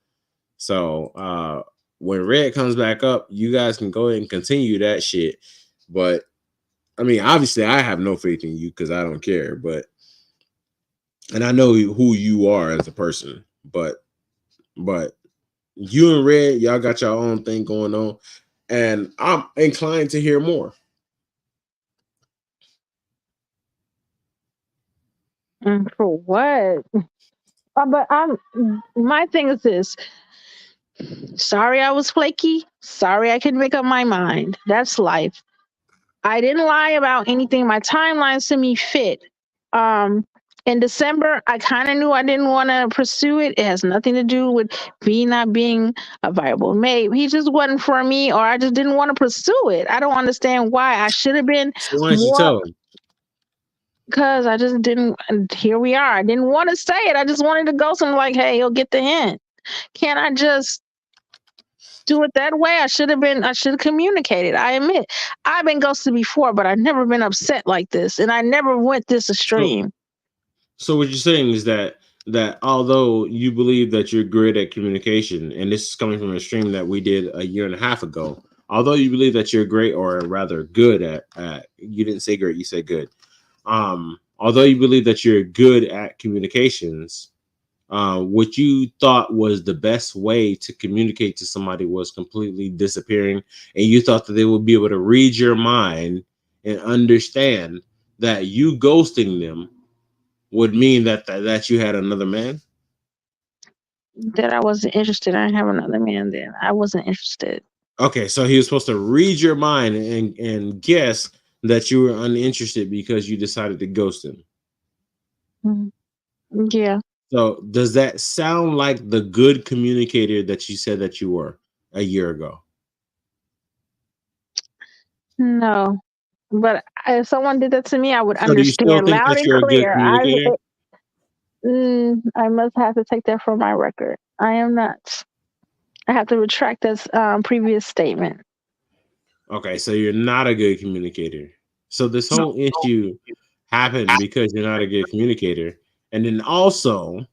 So when Red comes back up, you guys can go ahead and continue that shit. But I mean, obviously, I have no faith in you because I don't care. But and I know who you are as a person, but you and Red, y'all got your own thing going on, and I'm inclined to hear more. For what? But my thing is this. Sorry I was flaky. Sorry I couldn't make up my mind. That's life. I didn't lie about anything. My timelines to me fit. Um, in December, I kind of knew I didn't want to pursue it. It has nothing to do with me not being a viable mate. He just wasn't for me, or I just didn't want to pursue it. I don't understand why. I should have been So why don't you more, tell him? because I just didn't. And here we are. I didn't want to say it. I just wanted to go something like, hey, he'll get the hint. Can't I just do it that way? I should have communicated. I admit I've been ghosted before, but I've never been upset like this, and I never went this So, extreme. so what you're saying is that although you believe that you're great at communication, and this is coming from a stream that we did a year and a half ago, although you believe that you're great, or rather good at you didn't say great, you said good. although you believe that you're good at communications, what you thought was the best way to communicate to somebody was completely disappearing, and you thought that they would be able to read your mind and understand that you ghosting them would mean that you had another man. That I wasn't interested. I didn't have another man then. I wasn't interested. Okay, so he was supposed to read your mind and guess that you were uninterested because you decided to ghost him. Mhm. Yeah. So does that sound like the good communicator that you said that you were a year ago? No. But if someone did that to me, I would So do you still understand think loud that and you're a good clear. communicator? I must have to take that from my record. I am not. I have to retract this previous statement. Okay, so you're not a good communicator. So this whole issue happened because you're not a good communicator, and then also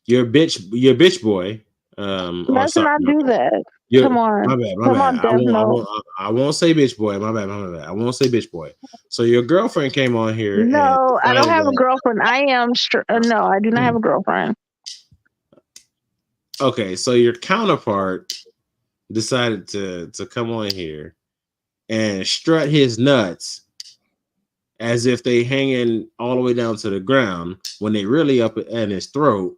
your bitch boy. Or Let's sorry, not my do bad. that. Your Come on. my bad, my Come bad. on, Death Note. I won't say bitch boy. My bad. I won't say bitch boy. So your girlfriend came on here and No, I don't decided have a that. girlfriend. I am no, I do not have a girlfriend. Okay, so your counterpart decided to come on here and strut his nuts as if they hanging all the way down to the ground when they really up at his throat,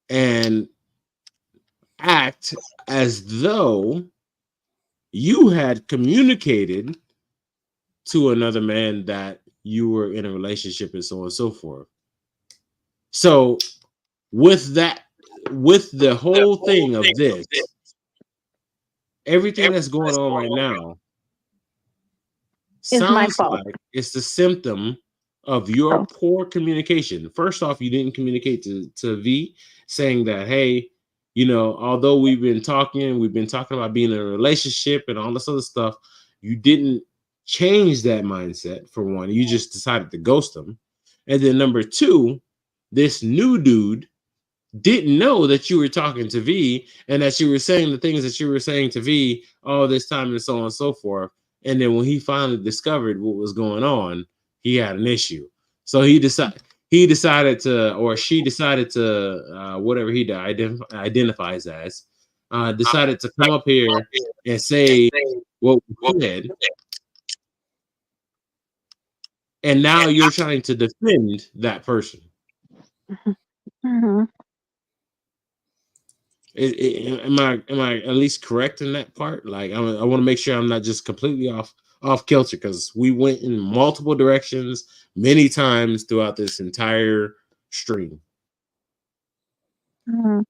and act as though you had communicated to another man that you were in a relationship and so on and so forth. So with that, with the whole thing of this, everything that's going on right now It's my sounds fault. like it's the symptom of your Oh, poor communication. First off, you didn't communicate to V saying that, hey, although we've been talking about being in a relationship and all this other stuff, you didn't change that mindset for one. You just decided to ghost them. And then number two, this new dude didn't know that you were talking to V and that you were saying the things that you were saying to V all this time and so on and so forth. And then when he finally discovered what was going on, he had an issue. So he decided to, or she decided to, whatever he identifies as, decided to come up here and say what we said. And now you're trying to defend that person. mhm. Am I at least correct in that part? Like I want to make sure I'm not just completely off kilter, because we went in multiple directions many times throughout this entire stream. Mhm.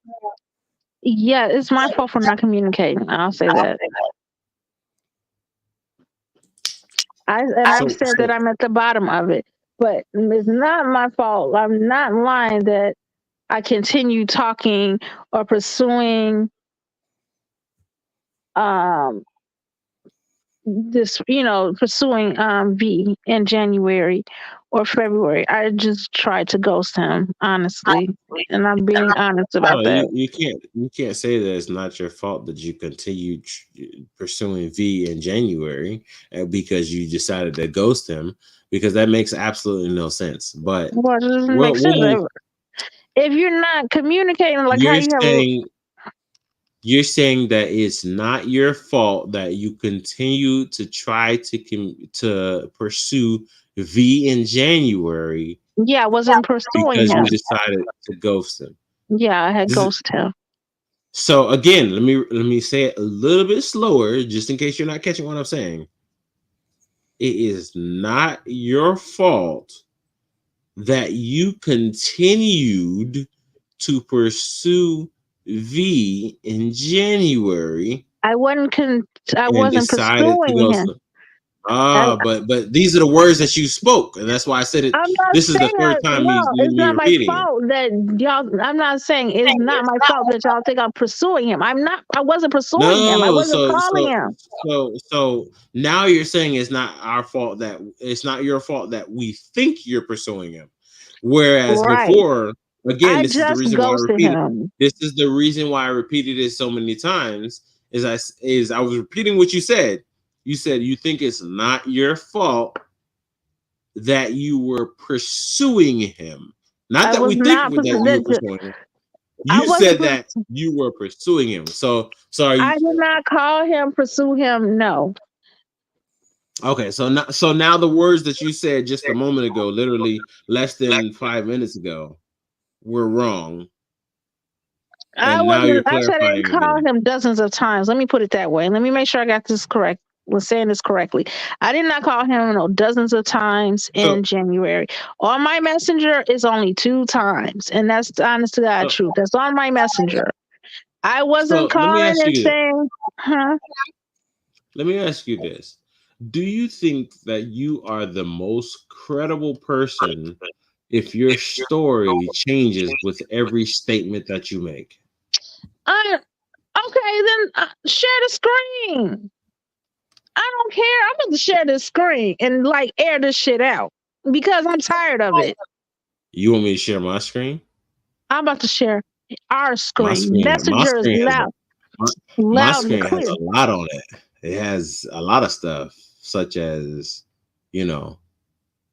Yeah, it's my fault for not communicating. I'll say that. I've So said that I'm at the bottom of it, but it's not my fault. I'm not lying that I continue talking or pursuing um pursuing V in January or February. I just tried to ghost him, honestly. And I'm being honest about no, that. you can't say that it's not your fault that you continued pursuing V in January, because you decided to ghost him, because that makes absolutely no sense. But Well, it doesn't we'll, make we'll sense. move. If you're not communicating like how You're you have saying You're saying that it's not your fault that you continue to try to pursue V in January yeah, I wasn't pursuing because you him. decided to ghost him. Yeah, I had Does it- ghosted him. So again, let me say it a little bit slower, just in case you're not catching what I'm saying. It is not your fault that you continued to pursue V in January I wasn't I and wasn't decided to pursuing go. him. I, But these are the words that you spoke, and that's why I said it. I'm not This is the saying third that. time No, it's me not my repeating it. fault that y'all. I'm not saying it's not my fault that y'all think I'm pursuing him. I'm not. I wasn't pursuing him. I No, wasn't so calling so him. so now you're saying it's not our fault that it's not your fault that we think you're pursuing him. Whereas Right. before, again, I this is the just reason why I ghosted repeated. him. This is the reason why I repeated it so many times. I was repeating what you said. You said you think it's not your fault that you were pursuing him. Not I that was we think not. that you were pursuing him. I You wasn't. said that you were pursuing him. So I sorry. did not call him, pursue him. No. Okay, so now the words that you said just a moment ago, literally less than 5 minutes ago, were wrong, I and now you're wasn't. I said I didn't clarifying call again. him dozens of times. Let me put it that way. Let me make sure I got this correct. Was saying this correctly. I did not call him no dozens of times So, in January. On my messenger is only 2 times, and that's the honest to God so, truth. That's on my messenger. I wasn't so let me calling ask and you this. saying, huh? Let me ask you this. Do you think that you are the most credible person if your story changes with every statement that you make? I okay, then share the screen. I don't care. I'm going to share this screen and like air this shit out because I'm tired of it. You want me to share my screen? I'm about to share our My screen. screen, my Messenger is screen has loud, my, my loud and screen has clear. a lot on it. It has a lot of stuff, such as, you know,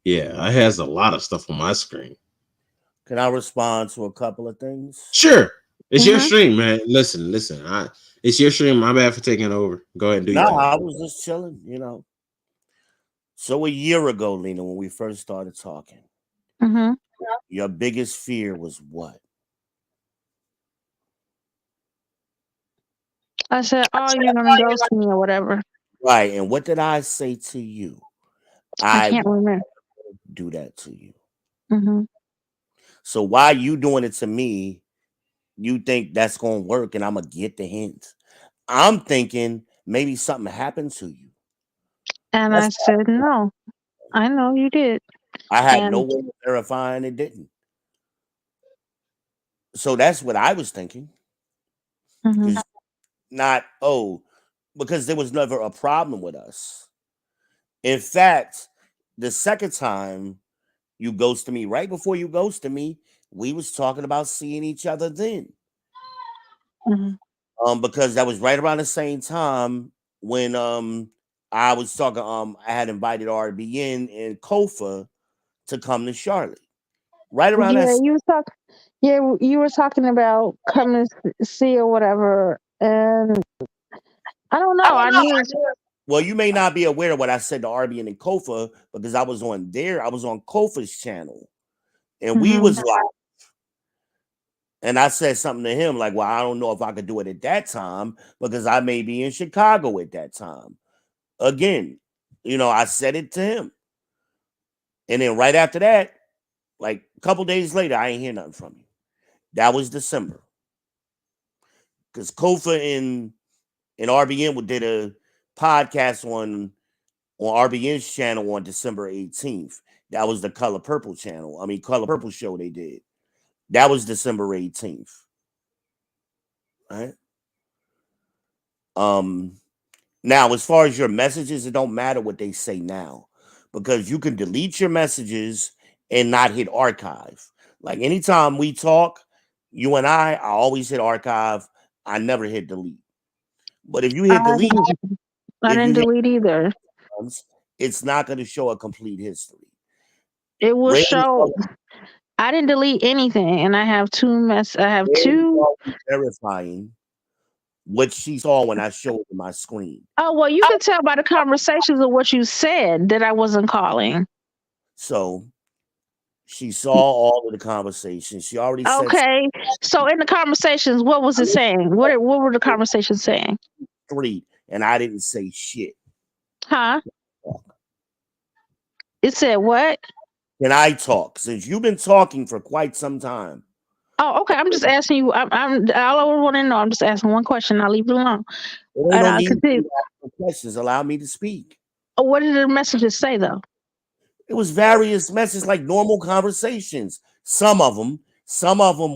yeah, it has a lot of stuff on my screen. Can I respond to a couple of things? Sure. It's your Mm-hmm. stream, man. Listen. It's your stream. My bad for taking over. Go ahead and do your No, thing. I was just chilling. So a year ago, Lena, when we first started talking, Mm-hmm. your biggest fear was what? I said, oh, you're going to ghost me or whatever. Right. And what did I say to you? I I can't would remember. do that to you. Mm-hmm. So why you doing it to me? You think that's gonna work and I'm gonna get the hint. I'm thinking maybe something happened to you. And I That's said, no, I know you did. I had no And way of verifying it didn't. So that's what I was thinking. mm-hmm. Because because there was never a problem with us. In fact, the second time you ghosted me, right before you ghosted me, we was talking about seeing each other then. Mm-hmm. Because that was right around the same time when I was talking, I had invited RBN and Kofa to come to Charlotte. Right around that Yeah, you were talking about coming to see or whatever. And I don't know. I knew. well, you may not be aware of what I said to RBN and Kofa because I was on Kofa's channel and we Mm-hmm. was live. And I said something to him like, well, I don't know if I could do it at that time because I may be in Chicago at that time. Again, I said it to him. And then right after that, like a couple days later, I ain't hear nothing from you. That was December. Because Kofa and RBN did a podcast on RBN's channel on December 18th. That was the Color Purple channel. I mean, Color Purple show they did. That was December 18th. Right? Um, Now, as far as your messages, it don't matter what they say now because you can delete your messages and not hit archive. Like anytime we talk, you and I always hit archive. I never hit delete. But if you hit I delete, I if you didn't hit delete either. once, it's not going to show a complete history. It will Rarely, show. I didn't delete anything, and I have I have rarely two. are we verifying what she saw when I showed her my screen. Oh well, you can tell by the conversations of what you said that I wasn't calling. So she saw all of the conversations. She already said Okay, so in the conversations, what was it saying? What were the conversations saying? three, and I didn't say shit. Huh? It said what? Can I talk? Since you've been talking for quite some time. Oh, okay. I'm just asking you. I'm all I want to know. I'm just asking one question. I'll leave it alone. There ain't And no I'll need continue. to ask no questions. Allow me to speak. Oh, what did the messages say though? It was various messages like normal conversations. Some of them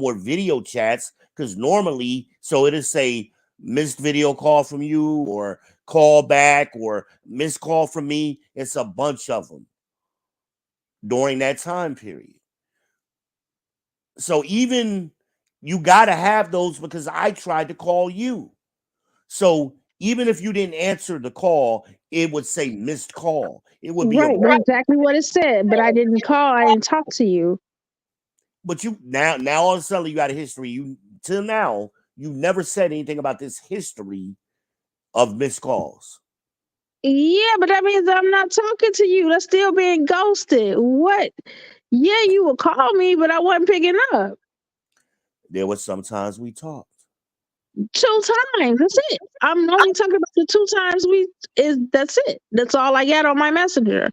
were video chats because normally, so it'll say missed video call from you or call back or missed call from me. It's a bunch of them during that time period. So even you got to have those because I tried to call you. So Even if you didn't answer the call, it would say missed call. It would be a Right, that's exactly what it said. But I didn't call. I didn't talk to you. but you now all of a sudden you got a history. You till now you never said anything about this history of missed calls. Yeah, but that means I'm not talking to you. That's still being ghosted. What? Yeah, you would call me, but I wasn't picking up. There was sometimes we talked. 2 times. That's it. I'm only talking about the 2 times that's it. That's all I got on my messenger.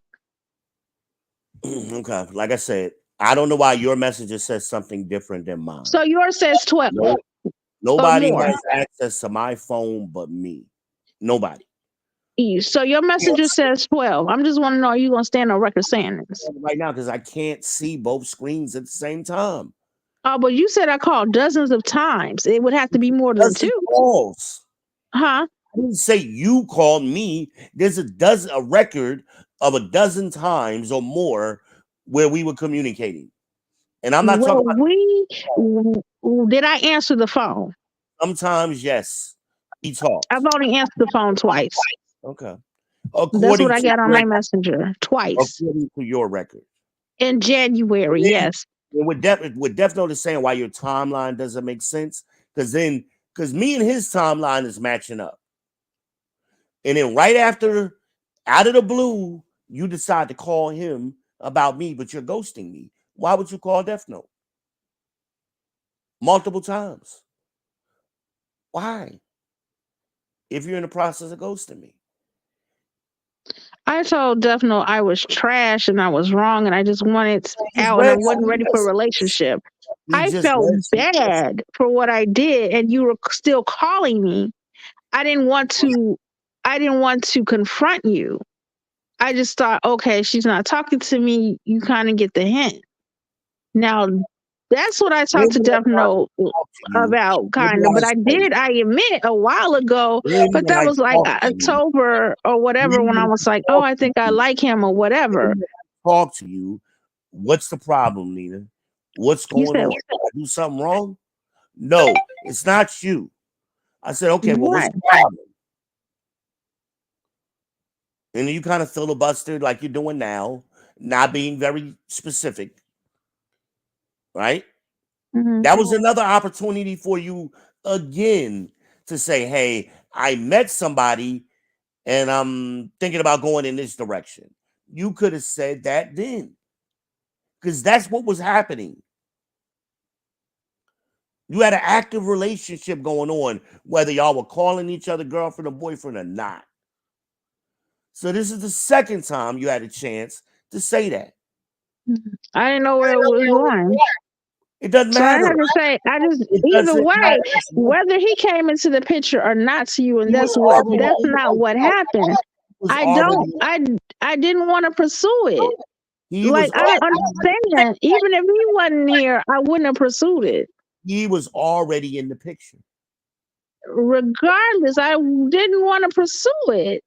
Okay, like I said, I don't know why your messenger says something different than mine. So yours says 12 Nobody more. has access to my phone but me. Nobody. So your messenger says 12. I'm just want to know, are you going to stand on record saying this? Right now, because I can't see both screens at the same time. Oh, but you said I called dozens of times. It would have to be more than 2. Calls. Huh? I didn't say you called me. There's a record of a dozen times or more where we were communicating. And I'm not talking about did I answer the phone? Sometimes, yes. We talked. I've only answered the phone twice. Okay. That's what I got on my messenger. Twice. According to your record. In January, yes. With Death Note is saying why your timeline doesn't make sense. Because me and his timeline is matching up. And then right after, out of the blue, you decide to call him about me, but you're ghosting me. Why would you call Death Note? Multiple times. Why? If you're in the process of ghosting me. I told Death Note I was trash and I was wrong and I just wanted out and I wasn't ready for a relationship. I felt bad for what I did and you were still calling me. I didn't want to confront you. I just thought, okay, she's not talking to me. You kind of get the hint. Now, that's what I talked to Death Note about, kind of. But I admit, a while ago, but that was like October or whatever when I was like, oh, I think I like him or whatever. Talk to you. What's the problem, Nina? What's going on? Did I do something wrong? No, it's not you. I said, okay, well, what's the problem? And you kind of filibustered like you're doing now, not being very specific. Right? Mm-hmm. That was another opportunity for you again to say, hey, I met somebody and I'm thinking about going in this direction. You could have said that then. Because that's what was happening. You had an active relationship going on, whether y'all were calling each other girlfriend or boyfriend or not. So this is the second time you had a chance to say that. I didn't know where it was going. It doesn't matter. So I have to say, either way, whether he came into the picture or not to you, and that's not what happened. I didn't want to pursue it. I don't understand. Even if he wasn't here, I wouldn't have pursued it. He was already in the picture. Regardless, I didn't want to pursue it.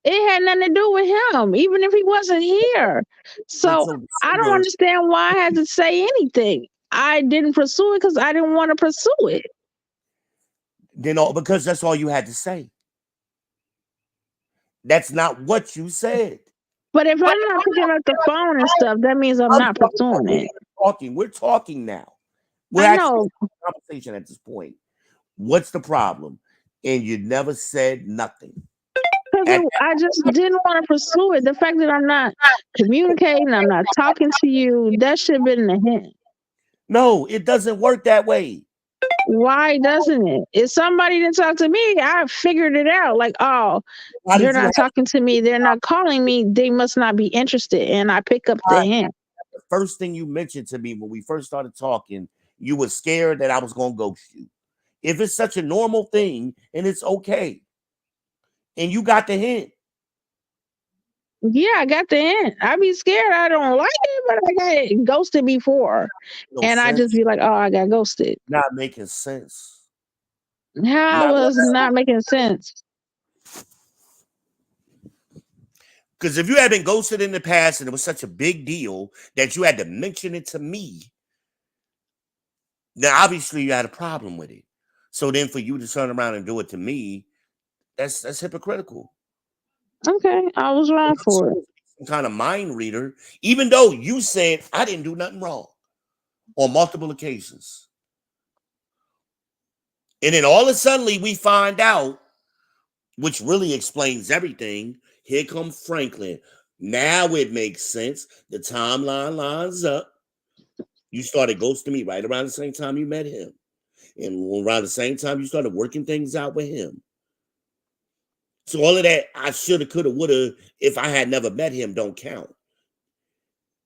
It had nothing to do with him, even if he wasn't here. So I don't understand why I had to say anything. I didn't pursue it because I didn't want to pursue it. Then because that's all you had to say. That's not what you said. But if I'm not picking up the phone and stuff, that means I'm not pursuing it. We're talking now. We're actually in a conversation at this point. What's the problem? And you never said nothing. I just didn't want to pursue it. The fact that I'm not communicating, I'm not talking to you, that should have been the hint. No, it doesn't work that way. Why doesn't it? If somebody didn't talk to me, I figured it out. Like, oh, they're not talking to me. They're not calling me. They must not be interested. And I pick up the hint. The first thing you mentioned to me when we first started talking, you were scared that I was going to ghost you. If it's such a normal thing and it's okay. And you got the hint. Yeah, I got the hint. I be scared. I don't like it, but I got ghosted before. I just be like, oh, I got ghosted. Not making sense. How was not making sense? Because if you had been ghosted in the past and it was such a big deal that you had to mention it to me, then obviously you had a problem with it. So then for you to turn around and do it to me, That's hypocritical. Okay, I was wrong I'm for it. supposed to be some kind of mind reader, even though you said I didn't do nothing wrong on multiple occasions. And then all of a sudden we find out, which really explains everything. Here comes Franklin. Now it makes sense. The timeline lines up. You started ghosting me right around the same time you met him. And around the same time you started working things out with him. So all of that I shoulda, coulda, woulda, if I had never met him, don't count.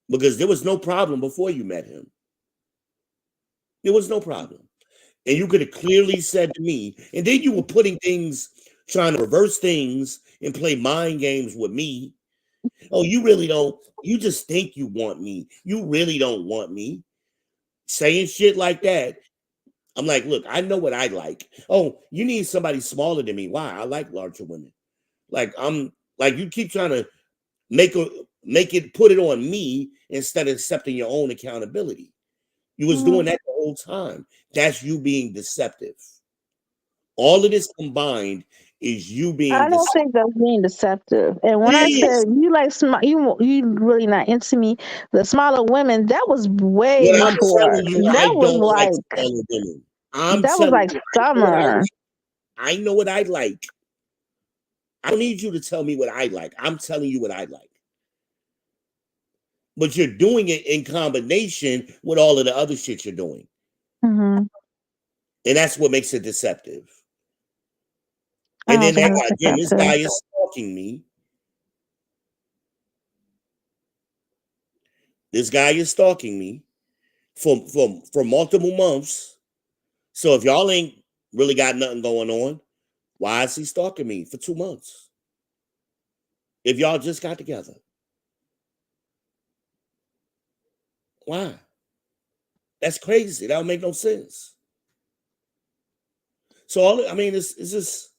Because there was no problem before you met him. There was no problem. And you could have clearly said to me, and then you were putting things, trying to reverse things and play mind games with me. Oh, you really don't, you just think you want me. You really don't want me. Saying shit like that. I'm like, look, I know what I like. Oh, you need somebody smaller than me. Why? I like larger women. Like I'm like you keep trying to make it put it on me instead of accepting your own accountability. You was doing that the whole time. That's you being deceptive. All of this combined is you being I don't deceptive. think that's being deceptive. And when I It said is. you like you really not into me, the smaller women, that was way What I'm before. telling you, I That was don't like like smaller women. I'm that was telling like you, I know what I summer. like. I know what I like. I don't need you to tell me what I like. I'm telling you what I like. But you're doing it in combination with all of the other shit you're doing. Hmm. And that's what makes it deceptive. I And don't then think it's again, this deceptive. guy is stalking me. This guy is stalking me for multiple months. So if y'all ain't really got nothing going on, why is he stalking me for 2 months? If y'all just got together, why? That's crazy. That don't make no sense. So all I mean, it's just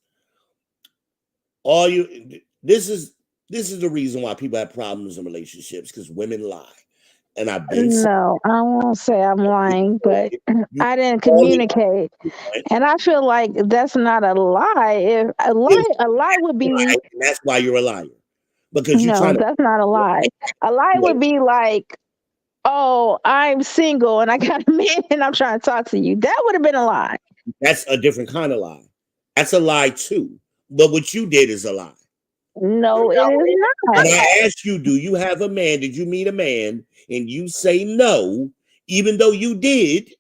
all you. This is the reason why people have problems in relationships because women lie, and I've been saying No, I won't say I'm lying, but you I didn't call it communicate. what you want, And I feel like that's not a lie. If it's a lie would be right, and that's why you're a liar because you're no, trying to that's not a lie. A lie what would be like, oh, I'm single and I got a man and I'm trying to talk to you. That would have been a lie. that's a different kind of lie. That's a lie too. But what you did is a lie. No, it is When not. I asked you, do you have a man? Did you meet a man? And you say no, even though you did,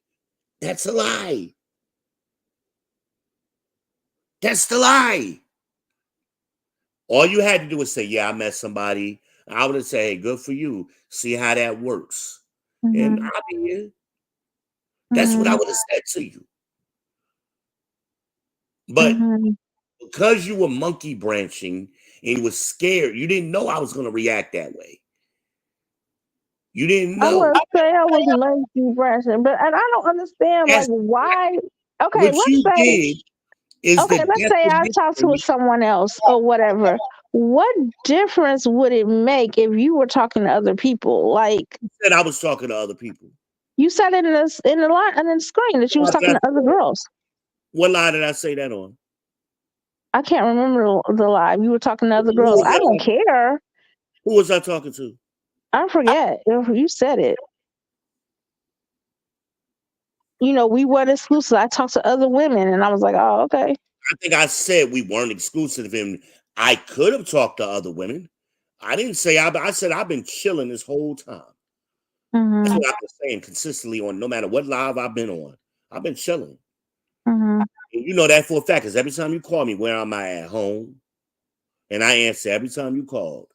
that's a lie. That's the lie. All you had to do was say, yeah, I met somebody. I would have said, hey, good for you. See how that works. And Hmm. I'll be here. That's what I Hmm. would have said to you. But Hmm. because you were monkey branching and you were scared, you didn't know I was going to react that way. You didn't I know. would say I was lazy Branson, but and I don't understand like That's why. Okay, what let's you say did is the let's say I talked to definition. someone else or whatever. What difference would it make if you were talking to other people? Like Said I was talking to other people. you said it in the line and in the screen that you was What did talking I to other say? girls. What lie did I say that on? I can't remember the live. You were talking to other Who girls. was I I don't talking? care. Who was I talking to? I forget if you said it. You know, we weren't exclusive. I talked to other women, and I was like, oh, okay. I think I said we weren't exclusive, and I could have talked to other women. I didn't say I said I've been chilling this whole time. That's Hmm. what I've been saying consistently on no matter what live I've been on. I've been chilling. Hmm. And you know that for a fact, because every time you call me, where am I at home? And I answer every time you called,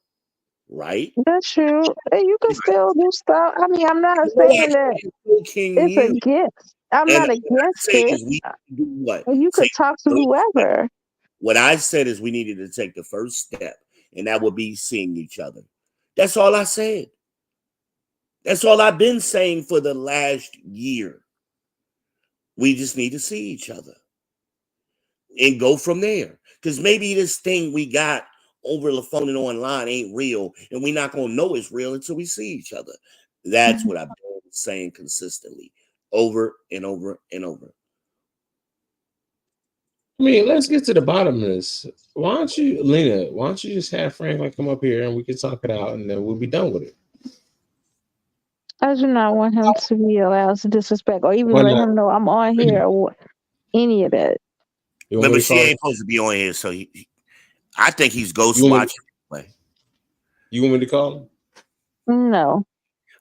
right? That's true. And you can still do stuff. I mean, I'm not You know saying I that still king it's a you. gift. I'm And not what I against say it. is we do what? And you Take could talk to the first step. whoever. What I said is we needed to take the first step, and that would be seeing each other. That's all I said. That's all I've been saying for the last year. We just need to see each other and go from there. Because maybe this thing we got over the phone and online ain't real, and we're not gonna know it's real until we see each other. That's Mhm. what I've been saying consistently, over and over and over. I mean, let's get to the bottom of this. Why don't you, Lena? Why don't you just have Franklin come up here and we can talk it out, and then we'll be done with it. I do not want him to be allowed to disrespect or even Why let not? him know I'm on here or any of that. You want me Remember, to she call? ain't supposed to be on here, so I think he's ghost You want me? watching. Anyway. You want me to call him? No.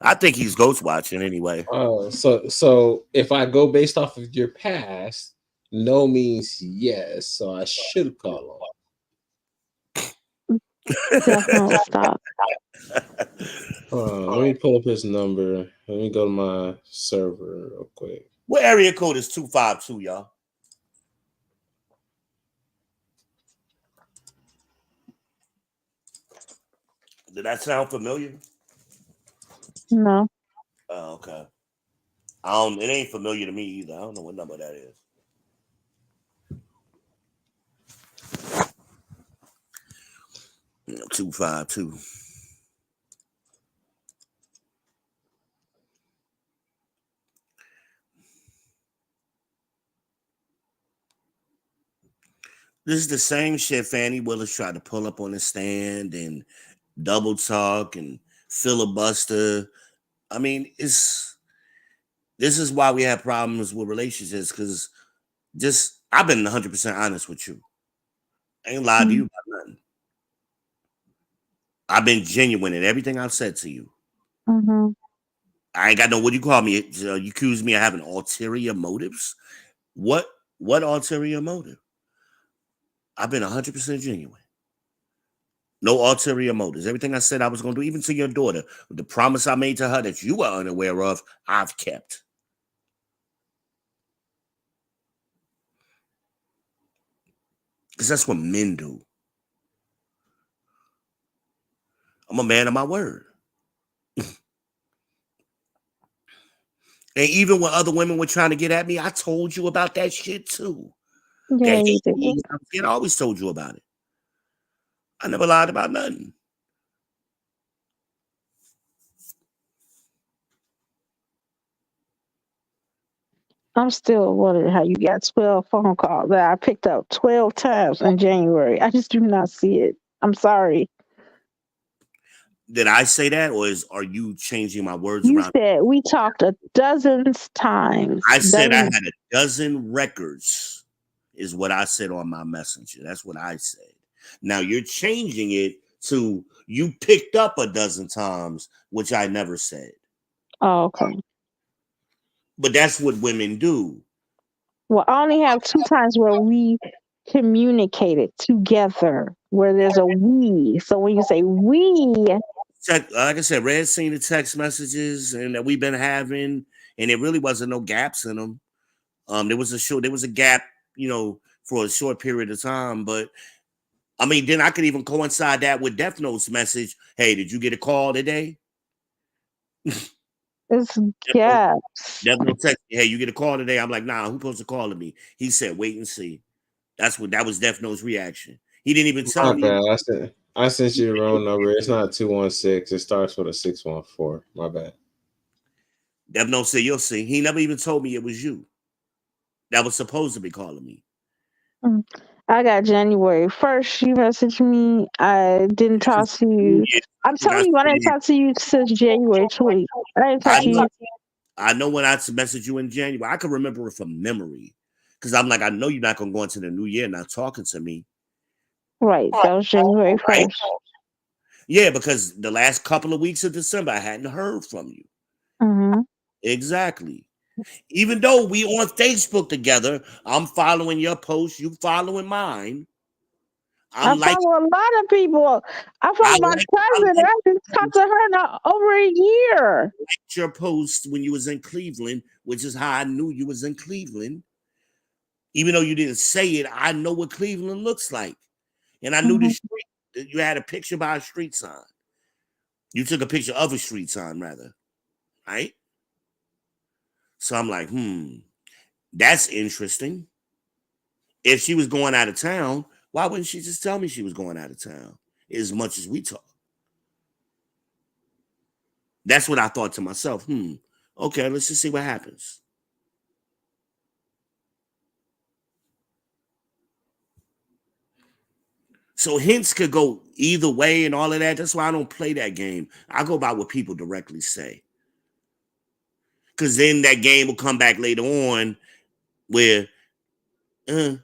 I think he's ghost watching anyway. So if I go based off of your past, no means yes. So I should call Definitely stop. him. Let me pull up his number. Let me go to my server real quick. What area code is 252, y'all? Did that sound familiar? No. Oh, okay. I don't. It ain't familiar to me either. I don't know what number that is. You know, 252. This is the same shit Fannie Willis tried to pull up on the stand and double talk and filibuster. I mean, this is why we have problems with relationships, because I've been 100% honest with you. I ain't lied to you about nothing. I've been genuine in everything I've said to you. Mm-hmm. I ain't got no, what do you call me? You accuse me of having ulterior motives. What ulterior motive? I've been 100% genuine. No ulterior motives. Everything I said I was going to do, even to your daughter, the promise I made to her that you were unaware of, I've kept. Because that's what men do. I'm a man of my word. And even when other women were trying to get at me, I told you about that shit too. Yeah, That you hate did. me, I always told you about it. I never lied about nothing. I'm still wondering how you got 12 phone calls that I picked up 12 times in January. I just do not see it. I'm sorry. Did I say that, or are you changing my words You around? said we talked a dozens times. I said I had a dozen records, is what I said on my messenger. That's what I said. Now you're changing it to you picked up a dozen times, which I never said. Oh, okay. But that's what women do. Well, I only have 2 times where we communicated together, where there's a we. So when you say we, Like I said, Red seen the text messages and that we've been having, and it really wasn't no gaps in them. There was a gap, for a short period of time, but I mean, then I could even coincide that with Death Note's message. Hey, did you get a call today? it's gaps. Death Note text me, hey, you get a call today? I'm like, nah, who supposed to call to me? He said, wait and see. That was Death Note's reaction. He didn't even tell My me. bad. I sent you the wrong number. It's not 216. It starts with a 614. My bad. Death Note said, you'll see. He never even told me it was you that was supposed to be calling me. I got January 1st. You messaged me. I didn't talk to you. I'm telling you, I didn't talk to you since January 20th. I didn't talk to you. I know when I messaged you in January. I can remember it from memory. Because I'm like, I know you're not going to go into the new year not talking to me. Right. That was January 1st. Right? Yeah, because the last couple of weeks of December, I hadn't heard from you. Mm-hmm. Exactly. Even though we on Facebook together, I'm following your posts, you following mine. I follow a lot of people. I follow my cousin. I haven't talked to her in over a year. I liked your post when you was in Cleveland, which is how I knew you was in Cleveland. Even though you didn't say it, I know what Cleveland looks like. And I knew the street. You had a picture by a street sign. You took a picture of a street sign, rather. Right? So I'm like, that's interesting. If she was going out of town, why wouldn't she just tell me she was going out of town? As much as we talk. That's what I thought to myself. Okay, let's just see what happens. So hints could go either way and all of that. That's why I don't play that game. I go by what people directly say. Because then that game will come back later on where, no,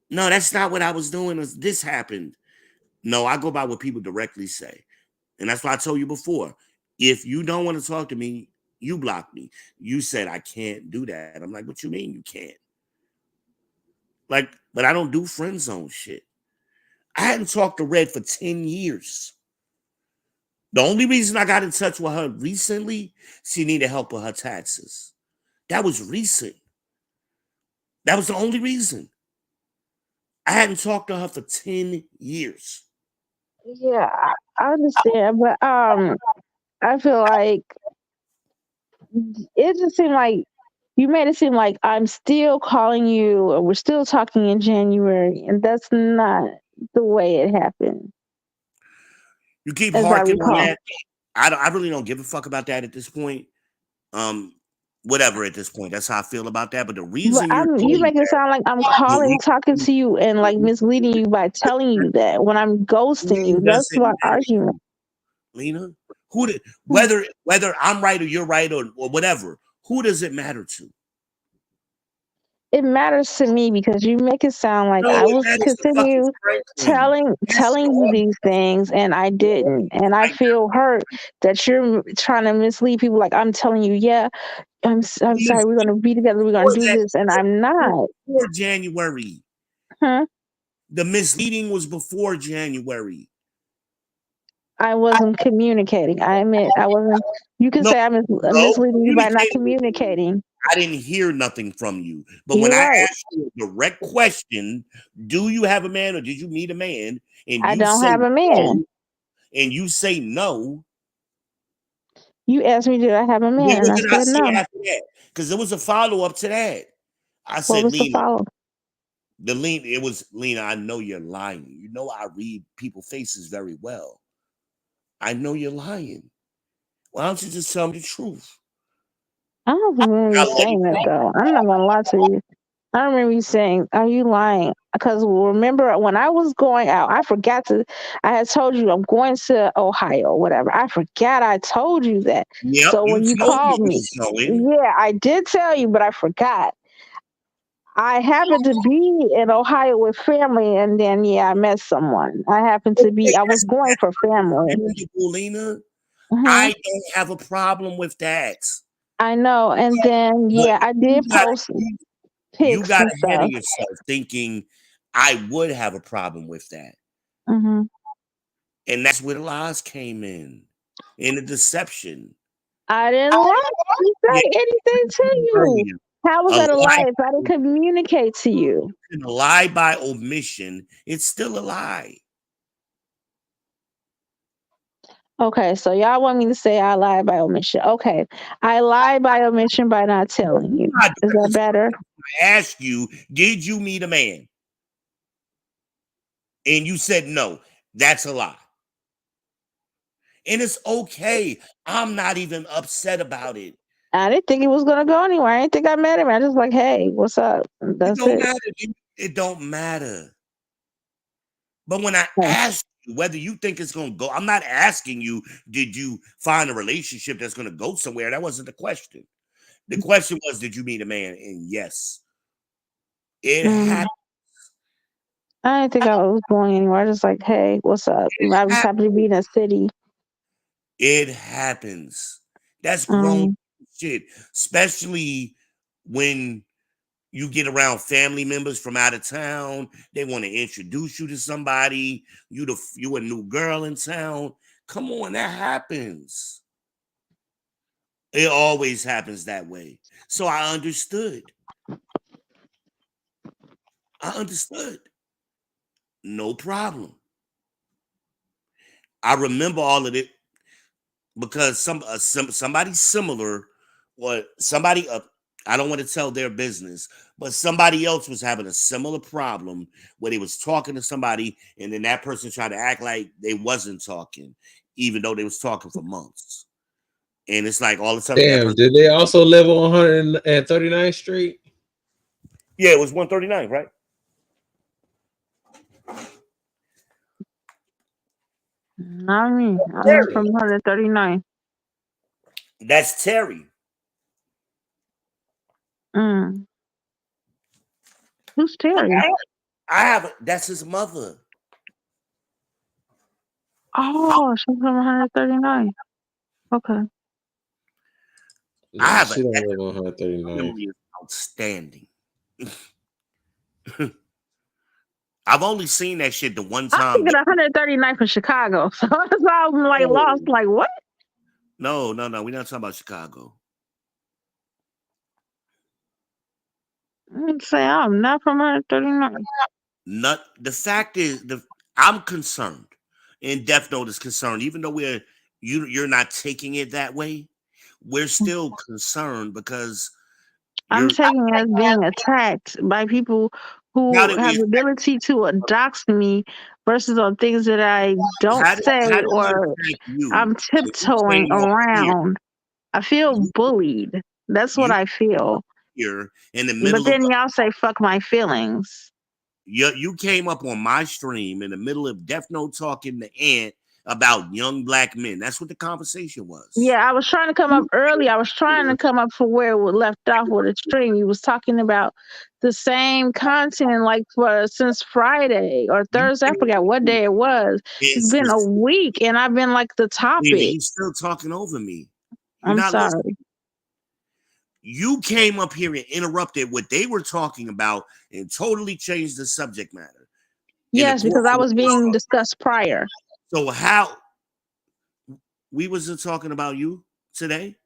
that's not what I was doing. This happened. No, I go by what people directly say. And that's why I told you before. If you don't want to talk to me, you block me. You said I can't do that. I'm like, what you mean you can't? Like, but I don't do friend zone shit. I hadn't talked to Red for 10 years. The only reason I got in touch with her recently, she needed help with her taxes. That was recent. That was the only reason. I hadn't talked to her for 10 years. Yeah, I understand, but I feel like it just seemed like you made it seem like I'm still calling you or we're still talking in January, and that's not the way it happened, You keep as I harking on recall. that. I really don't give a fuck about that at this point. Whatever at this point. That's how I feel about that. But the But reason you're you doing make it sound like I'm calling, talking that, to you, and like misleading you by telling you that when I'm ghosting you. it That's doesn't my matter, argument. Lena. Who did Hmm. whether I'm right or you're right or whatever, who does it matter to? It matters to me because you make it sound like No, I it was matters to fucking continue Franklin. That's telling you these things and I didn't. And I right feel hurt that you're trying to mislead people like I'm telling you, yeah, I'm now. sorry, we're gonna be together, we're gonna Before do that, this, and I'm not. before January. Huh? The misleading was before January. I wasn't communicating. I admit I wasn't. You can No, say I'm no, misleading you by not communicating with me. communicating. I didn't hear nothing from you. But when You're I right. asked you a direct question, do you have a man or did you meet a man? And I you don't say have a man. no, and you say no, You asked me, did I have a man? what And I did I said say no. after that? Because there was a follow-up to that. I What said, was the Lena, follow? it was Lena, I know you're lying. You know I read people's faces very well. I know you're lying. Why don't you just tell me the truth? I don't remember you I'll let you saying that know. though. I'm not gonna lie to you. I don't remember you saying, "Are you lying?" Because remember when I was going out, I forgot to. I had told you I'm going to Ohio, whatever. I forgot I told you that. Yep, So you when you told me called you me, was going. yeah, I did tell you, but I forgot. I happened to be in Ohio with family, and then yeah, I met someone. I happened to Okay, be. I was going for family. understandable, Lena. Hmm. I don't have a problem with that. I know, and then But yeah, I did post you pics got and ahead of stuff. yourself thinking I would have a problem with that. Hmm. And that's where the lies came in the deception. I didn't lie. I didn't Yeah, say anything to you. earlier. How was A that a lie, lie if I didn't communicate to you? a lie by omission, it's still a lie. Okay, so y'all want me to say I lied by omission. Okay, I lied by omission by not telling you. I Is that better? asked you, did you meet a man? And you said no. That's a lie. And it's okay. I'm not even upset about it. I didn't think it was gonna go anywhere. I didn't think I met him. I just like, hey, what's up? It That's don't it. matter. It don't matter. But when I Okay. ask you whether you think it's gonna go, I'm not asking you, did you find a relationship that's gonna go somewhere? That wasn't the question. The question was, did you meet a man? And yes, it Mm, happened. I didn't think I was going anywhere. I just like, hey, what's up? I just happened to be in a city. It happens. That's grown Um, shit, especially when you get around family members from out of town. They want to introduce you to somebody. You a new girl in town. Come on, that happens. It always happens that way. So I understood. I understood. No problem. I remember all of it because somebody similar or somebody I don't want to tell their business, but somebody else was having a similar problem where they was talking to somebody and then that person tried to act like they wasn't talking, even though they was talking for months. And it's like all of a sudden that Damn, person, did they also live on 139th Street? yeah, it was 139, right? Not me. I'm not Terry. from 139. That's Terry. Mm. Who's Terry? I have. That's his mother. Oh, she's from 139. Okay. I Nah, have she an don't live on 139. memory is outstanding. I've only seen that shit the one I'm time. thinking 139 from Chicago. So that's why I'm like lost. Like, what? No. We're not talking about Chicago. I'm saying I'm not from 139. Not the fact is I'm concerned, and Death Note is concerned, even though you're not taking it that way. We're still concerned because I'm you're. taking it as being attacked by people How who did have we? the ability to dox me versus on things that I don't How say did we or attack you I'm when you tiptoeing came up here? around. I feel You, bullied. That's what you I feel. here in the But middle of then y'all say fuck my feelings. you came up on my stream in the middle of Death Note talking to Ant about young black men. That's what the conversation was. Yeah, I was trying to come up early. I was trying to come up for where it was left off with the stream. You was talking about the same content like for since Friday or You Thursday. I came forgot what day it was. in It's been a specific, week and I've been like the topic. you still talking over me. You're I'm not listening. sorry. You came up here and interrupted what they were talking about and totally changed the subject matter in the Yes, course because I of was being discussed prior. so how we wasn't talking about you today?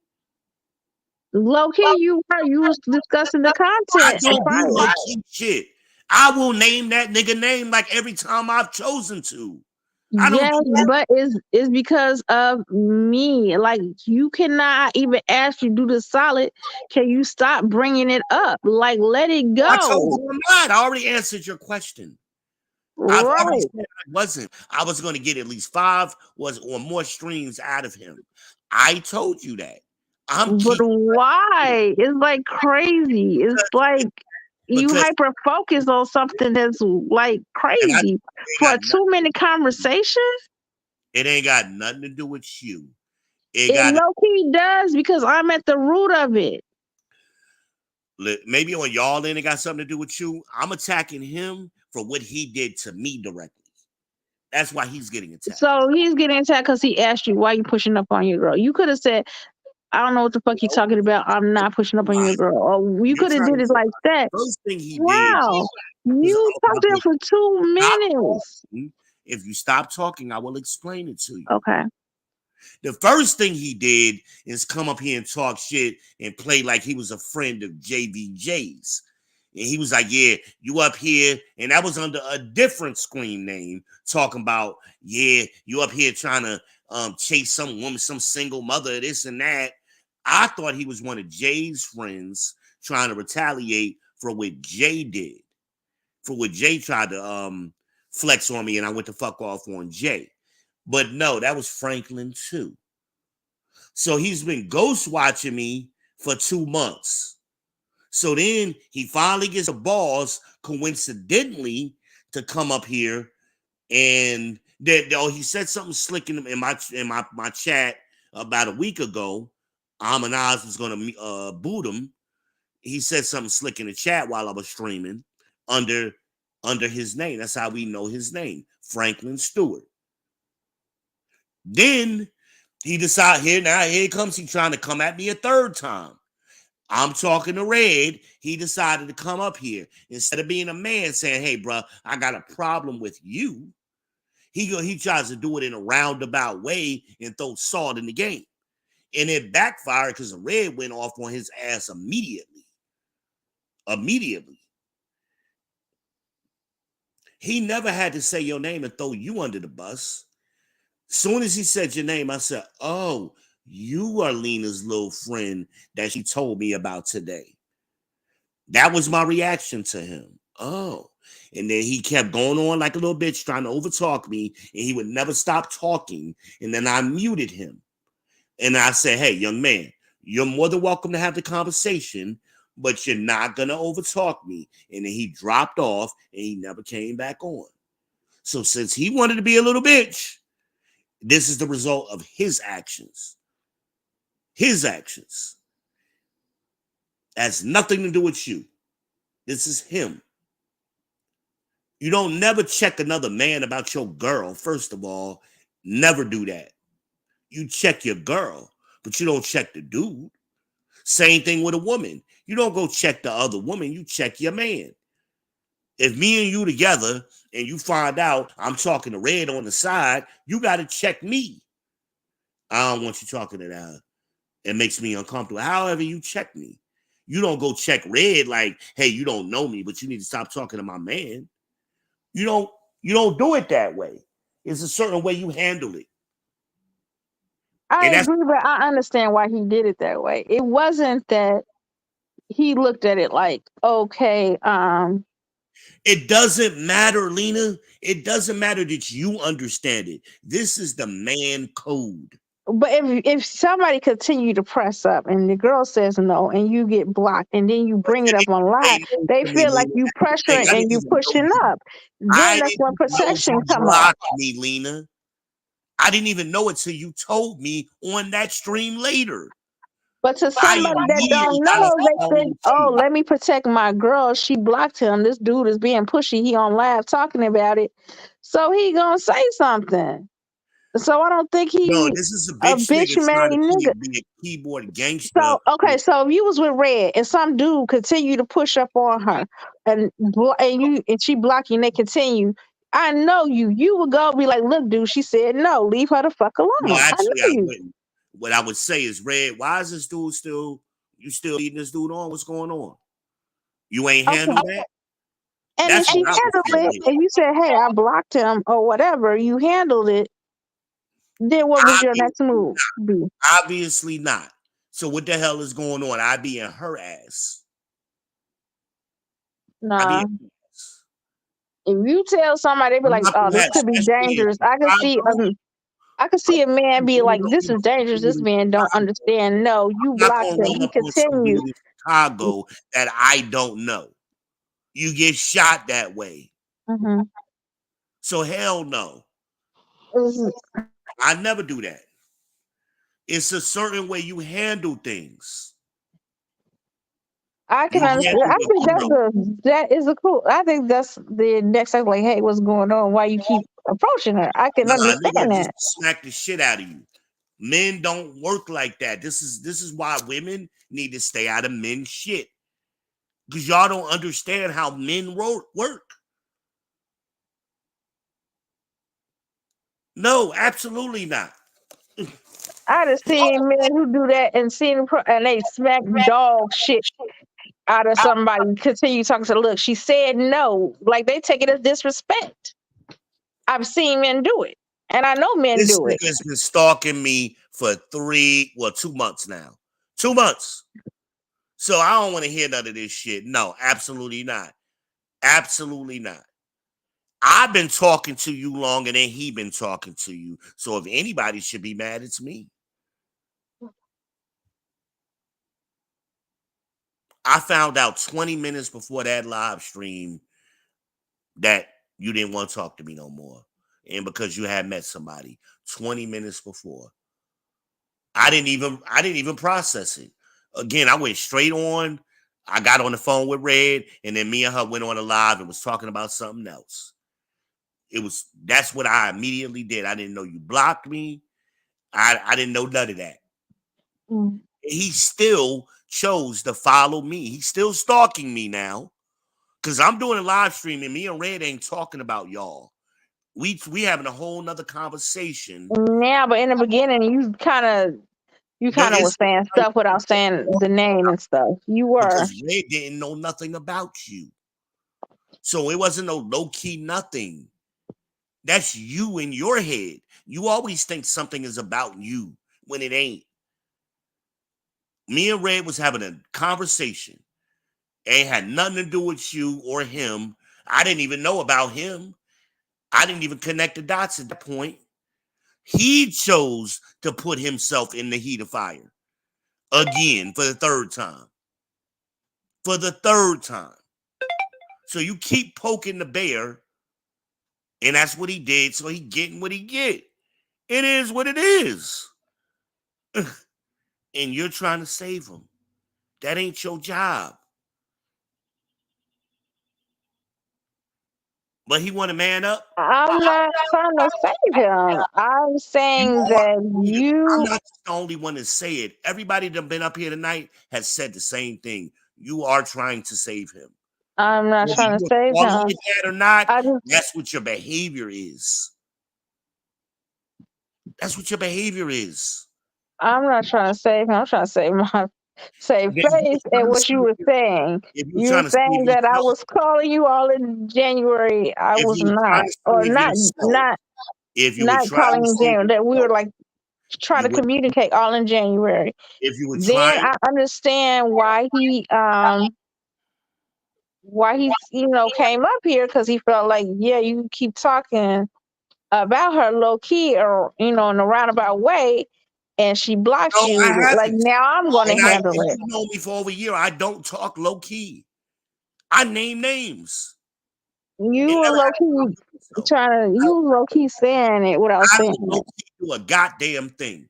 Low key, you was discussing the I content don't do prior. low key shit. I will name that nigga name like every time I've chosen to. I don't Yes, do that. but it's because of me. Like you cannot even actually do the solid. Can you stop bringing it up? Like let it I told go. you I'm not. I already answered your question. I've already Right. said I wasn't. I was going to get at least 5 or more streams out of him. I told you that. I'm But keeping why? It's like crazy. It's like you because hyper focus on something that's like and I crazy ain't for got a 2 minute conversation. it ain't got nothing to do with you. It It got low key does because I'm at the root of it. maybe on y'all end it got something to do with you. I'm attacking him for what he did to me directly. That's why he's getting attacked. So he's getting attacked because he asked you why you pushing up on your girl. You could have said, I don't know what the fuck you talking about. I'm not pushing up on your girl. Or you You're could have trying did to it like that. first thing he did Wow. was You talked to him okay, for 2 stop minutes. talking. If you stop talking, I will explain it to you. Okay. The first thing he did is come up here and talk shit and play like he was a friend of JVJ's. And he was like, yeah, you up here. And that was under a different screen name, talking about, yeah, you up here trying to chase some woman, some single mother, this and that. I thought he was one of Jay's friends trying to retaliate for what Jay did, for what Jay tried to flex on me, and I went to fuck off on Jay. But no, that was Franklin too. So he's been ghost watching me for 2 months. So then he finally gets the balls, coincidentally, to come up here and that he said something slick in my chat about a week ago. Amanaz was gonna boot him. He said something slick in the chat while I was streaming under his name. That's how we know his name, Franklin Stewart. Then he decided here comes he trying to come at me a third time. I'm talking to Red. He decided to come up here instead of being a man saying, "Hey, bro, I got a problem with you." He tries to do it in a roundabout way and throw salt in the game, and it backfired because Red went off on his ass immediately. Immediately, he never had to say your name and throw you under the bus. Soon as he said your name, I said, "Oh, you are Lena's little friend that she told me about today." That was my reaction to him. Oh. And then he kept going on like a little bitch trying to overtalk me, and he would never stop talking. And then I muted him. And I said, "Hey, young man, you're more than welcome to have the conversation, but you're not going to overtalk me." And then he dropped off and he never came back on. So since he wanted to be a little bitch, This is the result of his actions. His actions. Has nothing to do with you. This is him. You don't never check another man about your girl. First of all, never do that. You check your girl, but you don't check the dude. Same thing with a woman. You don't go check the other woman. You check your man. If me and you together and you find out I'm talking to Red on the side, you got to check me. I don't want you talking to that. It makes me uncomfortable. However, you check me. You don't go check Red like, hey, you don't know me, but you need to stop talking to my man. You don't do it that way. It's a certain way you handle it. I And that's agree, but I understand why he did it that way. It wasn't that he looked at it like, okay, it doesn't matter, Lena. It doesn't matter that you understand it. This is the man code. but if somebody continue to press up and the girl says no and you get blocked and then you But bring you it up on didn't live, say no they to me, feel like Lena. you That's the thing. pressuring I and didn't you even know pushing you. up. Then I that's when didn't know protection you come up. blocked me, Lena. I didn't even know it till you told me on that stream later. But to I somebody that immediately don't got a know, they think, phone oh, too. let me protect my girl. She blocked him. This dude is being pushy. He on live talking about it. So he gonna say something. So I don't think No, he this is a a bitch bitch nigga trying to made nigga. be a keyboard gangster. So okay, so if you was with Red and some dude continue to push up on her and she block you and they continue, I know you would go be like, look, dude, she said no, leave her the fuck No, alone. I know actually, I you. wouldn't. What I would say is, Red, why is this dude you still leading this dude on? What's going on? You ain't Okay. handle that? And if That's she what I would handled say to it him. and you said, hey, I blocked him or whatever, you handled it, then what was your next Obviously, move be? obviously not. So what the hell is going on? I be in her ass. I be Nah. in her ass. If you tell somebody, they be I'm like, not oh, gonna this have, could be especially in dangerous. Chicago. I could see a man be I'm like, this is dangerous. This man don't understand. No, you not blocked gonna him. run He up on some dude continued. in Chicago that I don't know. You get shot that way. Mm-hmm. So hell no. I never do that. It's a certain way you handle things. I can You understand. handle I your think girl. that is a cool. I think that's the next step. Like, hey, what's going on? Why you keep approaching her? I can Nah, nigga understand just that. smack the shit out of you. Men don't work like that. This is why women need to stay out of men's shit. Because y'all don't understand how men work. No, absolutely not. I just seen men who do that and and they smack dog shit out of somebody. Continue talking to look. She said no. Like they take it as disrespect. I've seen men do it, and I know men This do it. nigga has been stalking me for 2 months now. 2 months. So I don't want to hear none of this shit. No, absolutely not. Absolutely not. I've been talking to you longer than he been talking to you. So if anybody should be mad, it's me. I found out 20 minutes before that live stream that you didn't want to talk to me no more. And because you had met somebody 20 minutes before. I didn't even process it. Again, I went straight on. I got on the phone with Red, and then me and her went on a live and was talking about something else. That's what I immediately did. I didn't know you blocked me. I didn't know none of that. Mm. He still chose to follow me. He's still stalking me now. Cause I'm doing a live stream and me and Red ain't talking about y'all. We having a whole nother conversation. Yeah, but in the beginning, you No, kind of was it's saying stuff without saying the name and stuff. You were. because Red didn't know nothing about you. So it wasn't no low key nothing. That's you in your head. You always think something is about you when it ain't. Me and Red was having a conversation. It had nothing to do with you or him. I didn't even know about him. I didn't even connect the dots at that point. He chose to put himself in the heat of fire again for the third time. For the third time. So you keep poking the bear, and that's what he did. So he getting what he get. It is what it is. And you're trying to save him. That ain't your job. But he want to man up. I'm not trying to save him. I'm You saying are. that I'm you. not the only one to say it. Everybody that been up here tonight has said the same thing. You are trying to save him. I'm not Whether trying to you are save calling him. it that or not, I just. that's what your behavior is. That's what your behavior is. I'm not trying to save him. I'm trying to save Then you face were at trying to what you save were saying. if you're You were trying to save saying that I yourself, was calling you all in January. I if was you were trying not, to or save yourself, if you were not trying calling to in save January. That we were yourself, like trying you to would communicate all in January. if you were Then trying. I understand why he came up here because he felt like, yeah, you keep talking about her low key or in a roundabout way, and she blocks No, I you. Like haven't. now, I'm going to And handle if it. you know me for over a year, I don't talk low key. I name names. It You were never low happened key to me, so you were low key saying it without I saying don't low it. key do a goddamn thing.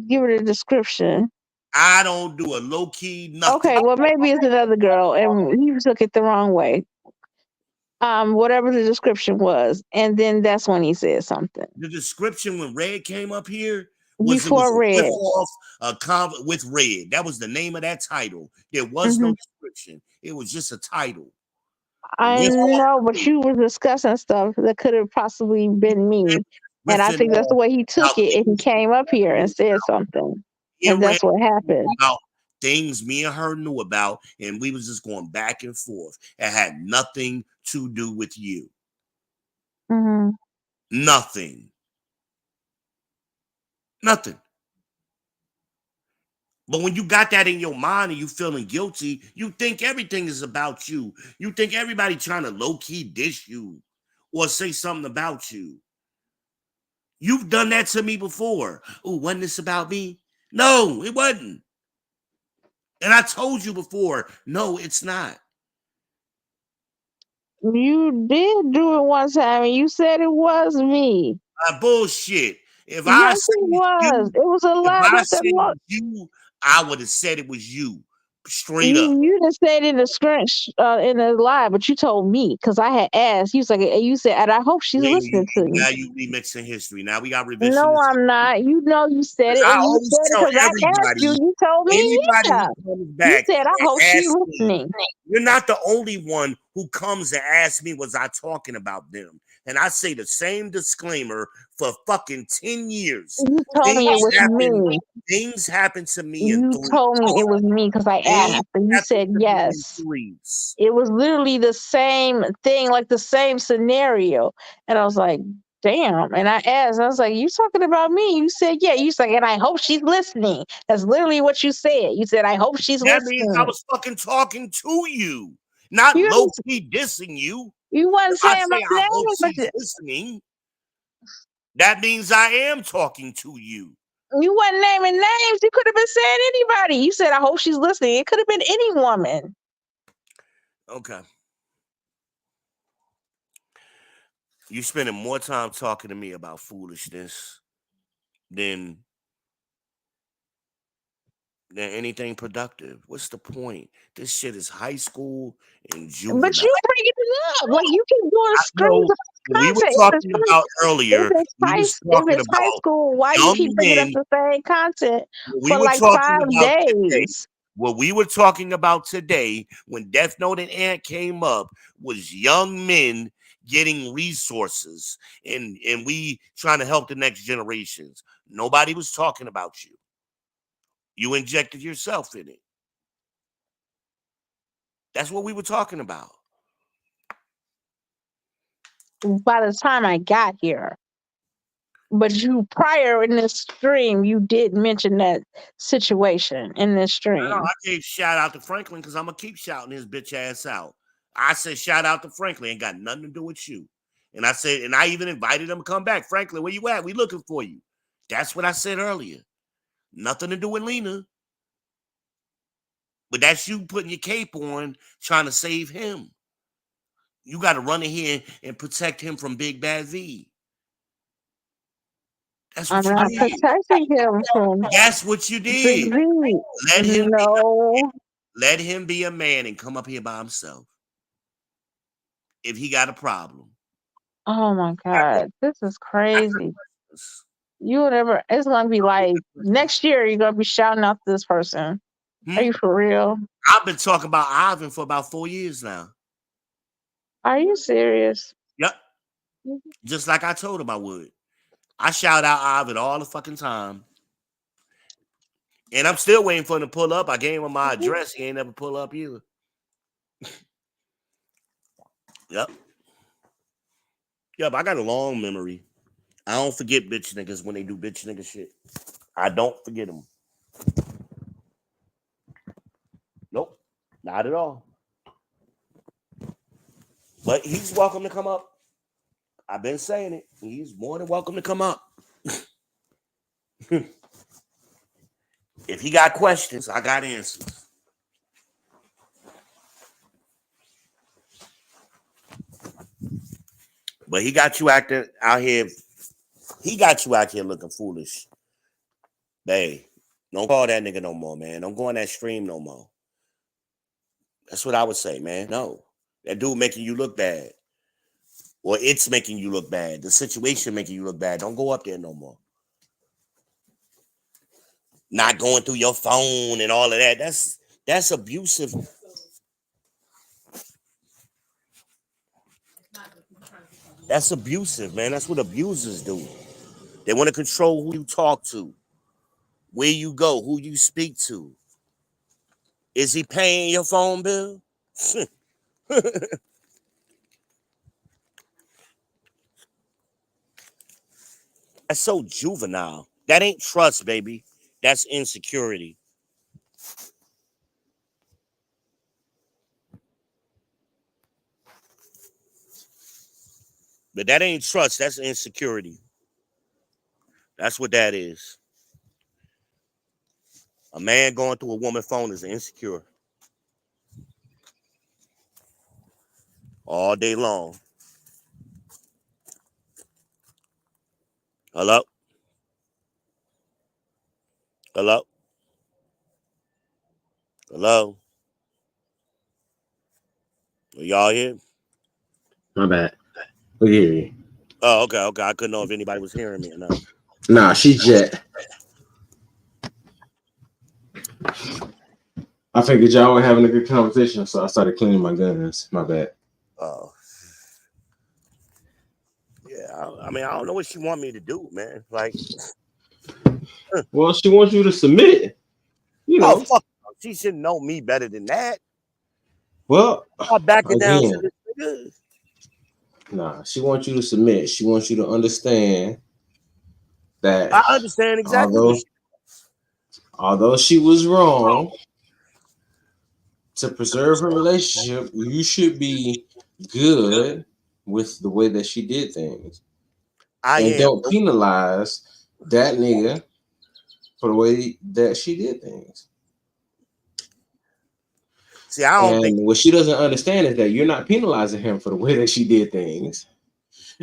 Give it a description. I don't do a low key nothing. Okay, well maybe it's another girl, and you took it the wrong way. Whatever the description was, and then that's when he said something The description when Red came up here was it was before a whiff Red. off with Red. That was the name of that title. There was Hmm. no description. It was just a title. I Whiff off know, but Red. you were discussing stuff that could have possibly been me, and I Riffing think that's the off way he about took it, and he things came up here and said something, and Red that's what happened. about things me and her knew about, and we was just going back and forth. It had nothing to do with you. Hmm. Nothing. Nothing. But when you got that in your mind and you feeling guilty, you think everything is about you. You think everybody trying to low key dish you or say something about you. You've done that to me before. Oh, wasn't this about me? No, it wasn't. And I told you before, no, it's not. You did do it one time, and you said it was me. Bullshit. If I Yes, said it it's was. you, It was a if lie I about the said it law. was you, I would have said it was you. Straight up. You just said in the script, in the live, but you told me because I had asked. You was like, and you said, and I hope she's Lena, listening to me. now you remixing history. Now we got No, revisionist. I'm not. You know, you said it, I and you always said it tell because I asked you. everybody, You told me, anybody yeah. who comes You back said, I and hope she's asks me, listening. you're not the only one who comes and asks me, was I talking about them? And I say the same disclaimer for fucking 10 years. You told Things me it was happen, me. things happen to me in You threes. told me it was me because I Things asked, and you happen said to me in yes. threes. It was literally the same thing, like the same scenario. And I was like, damn. And I asked, I was like, you talking about me? You said, yeah. You said, and I hope she's listening. That's literally what you said. You said, I hope she's That means I listening. was fucking talking to you, not You low didn't, key dissing you. you If wasn't I saying my say I hope name, but she's listening, that means I am talking to you. you wasn't naming names. You could have been saying anybody. You said, I hope she's listening. It could have been any woman. Okay. You spending more time talking to me about foolishness than anything productive. What's the point? This shit is high school and But juvenile. you bringing it up. Like you keep doing I strings know of when we were content. talking about If earlier, it's we was if talking it's high about school, why you young keep bringing up men. the same content When we for were like talking 5 days? what we were talking about today, when Death Note and Ant came up, was young men getting resources and we trying to help the next generations. Nobody was talking about you. You injected yourself in it. That's what we were talking about. By the time I got here, but you prior in this stream, you did mention that situation in this I stream. gave shout out to Franklin because I'm gonna keep shouting his bitch ass out. I said shout out to Franklin, ain't got nothing to do with you. And I said, and I even invited him to come back. Franklin, where you at? We looking for you. That's what I said earlier. Nothing to do with Lena. But that's you putting your cape on, trying to save him. You got to run in here and protect him from Big Bad V. That's I'm what you not did. protecting him from That's what you the did. Z. Let him be, No. let him be a man and come up here by himself. If he got a problem. Oh my God. This is crazy. You would ever, it's going to be like next year, you're going to be shouting out this person. Are you for real? I've been talking about Ivan for about 4 years now. Are you serious? Yep. Just like I told him I would. I shout out Ivan all the fucking time. And I'm still waiting for him to pull up. I gave him my address. He ain't never pull up either. Yep. Yep, I got a long memory. I don't forget bitch niggas when they do bitch nigga shit. I don't forget them. Nope. Not at all. But he's welcome to come up. I've been saying it. He's more than welcome to come up. If he got questions, I got answers. But he got you acting out here. He got you out here looking foolish. Hey, don't call that nigga no more, man. Don't go on that stream no more. That's what I would say, man. No. That dude making you look bad. Or it's making you look bad. The situation making you look bad. Don't go up there no more. Not going through your phone and all of that. That's abusive. That's abusive, man. That's what abusers do. They want to control who you talk to, where you go, who you speak to. Is he paying your phone bill? That's so juvenile. That ain't trust, baby. That's insecurity. But that ain't trust. That's insecurity. That's what that is. A man going through a woman's phone is insecure. All day long. Hello? Hello? Hello? Are y'all here? My bad. We hear you. Oh, okay, okay. I couldn't know if anybody was hearing me or not. Nah, she jet. I figured y'all were having a good conversation, so I started cleaning my guns. My bad. Oh. Yeah, I mean, I don't know what she want me to do, man. Like, well, she wants you to submit. You oh, know. fuck. She should know me better than that. Well, I'll back it down to again, this nigga. nah, she wants you to submit. She wants you to understand that I understand exactly what although she was wrong to preserve her relationship, you should be good with the way that she did things. I And am. don't penalize that nigga for the way that she did things. See, I don't think. And what she doesn't understand is that you're not penalizing him for the way that she did things.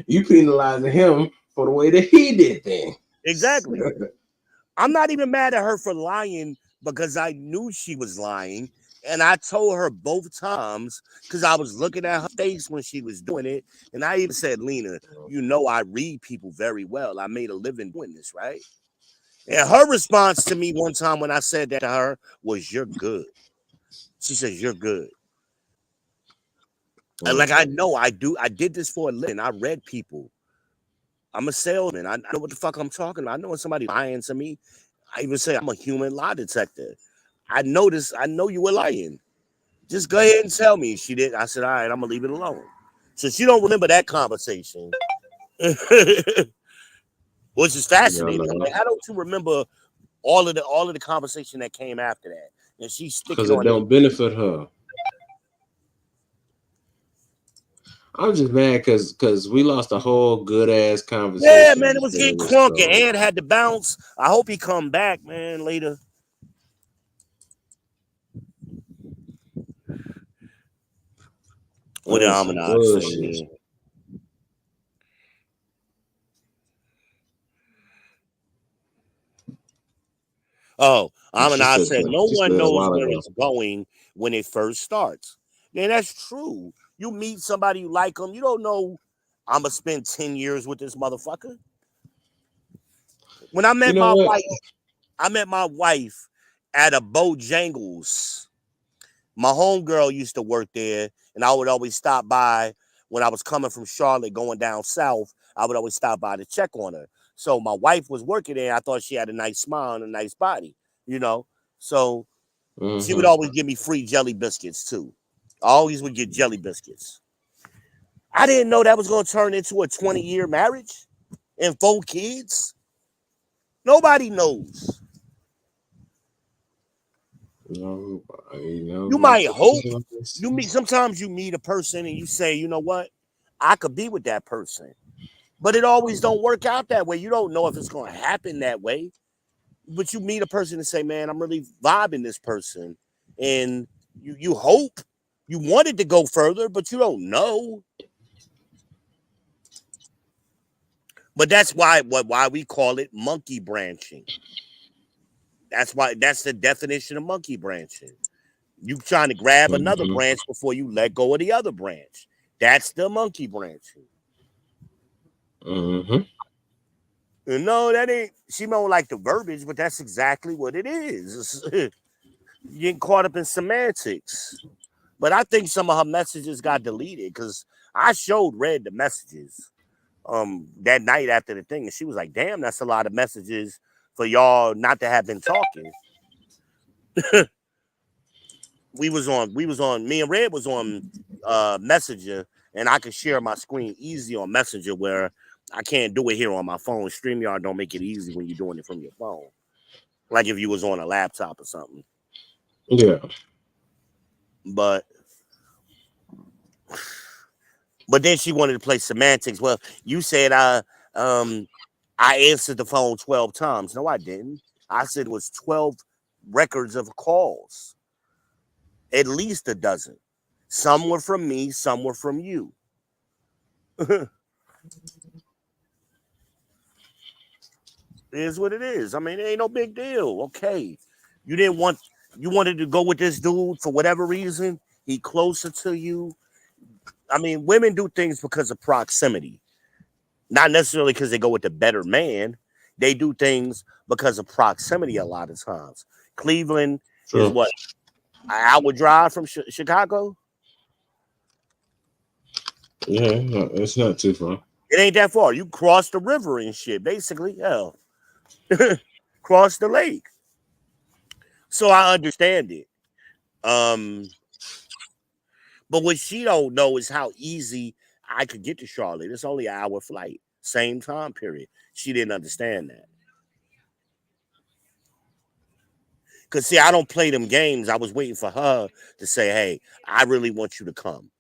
You penalizing him for the way that he did things. Exactly. I'm not even mad at her for lying because I knew she was lying. And I told her both times because I was looking at her face when she was doing it. And I even said, Lena, you know, I read people very well. I made a living doing this, right? And her response to me one time when I said that to her was, you're good. She says, you're good. And like, I know I do. I did this for a living. I read people. I'm a salesman. I know what the fuck I'm talking about. I know when somebody's lying to me. I even say I'm a human lie detector. I know this. I know you were lying. Just go ahead and tell me. She did. I said, all right, I'm gonna leave it alone. So she don't remember that conversation, which is fascinating. I'm like, how don't you remember all of the conversation that came after that? And she's sticking Because it on it. don't benefit her. I'm just mad because we lost a whole good ass conversation. Yeah, man, it was getting crunk and Ed had to bounce. I hope he come back, man, later. With the Almanac saying, Oh, She Amanat said said that. no She said one that a knows while where ago. it's going when it first starts. Then that's true. You meet somebody, you like them, you don't know I'm gonna spend 10 years with this motherfucker. When You know what? I met my wife at a Bojangles. My homegirl used to work there, and I would always stop by when I was coming from Charlotte going down south. I would always stop by to check on her. So my wife was working there. I thought she had a nice smile and a nice body, you know. So she would Mm-hmm. always give me free jelly biscuits too. I always would get jelly biscuits. I didn't know that was going to turn into a 20-year marriage and 4 kids. Nobody knows. Nobody You knows might the hope. place. Sometimes you meet a person and you say, you know what, I could be with that person, but it always don't work out that way. You don't know if it's going to happen that way, but you meet a person and say, man, I'm really vibing this person, and you hope you wanted to go further, but you don't know. But that's why we call it monkey branching. That's the definition of monkey branching. You trying to grab another Mm-hmm. branch before you let go of the other branch. That's the monkey branching. Mm-hmm. No, that ain't. She don't like the verbiage, but that's exactly what it is. You getting caught up in semantics. But I think some of her messages got deleted because I showed Red the messages that night after the thing, and she was like, "Damn, that's a lot of messages for y'all not to have been talking." Me and Red was on Messenger, and I could share my screen easy on Messenger where I can't do it here on my phone. StreamYard don't make it easy when you're doing it from your phone. Like if you was on a laptop or something. Yeah. But then she wanted to play semantics. Well, you said I answered the phone 12 times. No, I didn't. I said it was 12 records of calls. At least a dozen. Some were from me, some were from you. It is what it is. I mean, it ain't no big deal. Okay. You didn't want you wanted to go with this dude for whatever reason. He closer to you. I mean, women do things because of proximity. Not necessarily because they go with the better man. They do things because of proximity a lot of times. Cleveland is True. what, an hour drive from Chicago? Yeah, no, it's not too far. It ain't that far. You cross the river and shit, basically. Hell, cross the lake. So I understand it. Um, but what she don't know is how easy I could get to Charlotte. It's only an hour flight, same time period. She didn't understand that. Cause see, I don't play them games. I was waiting for her to say, "Hey, I really want you to come."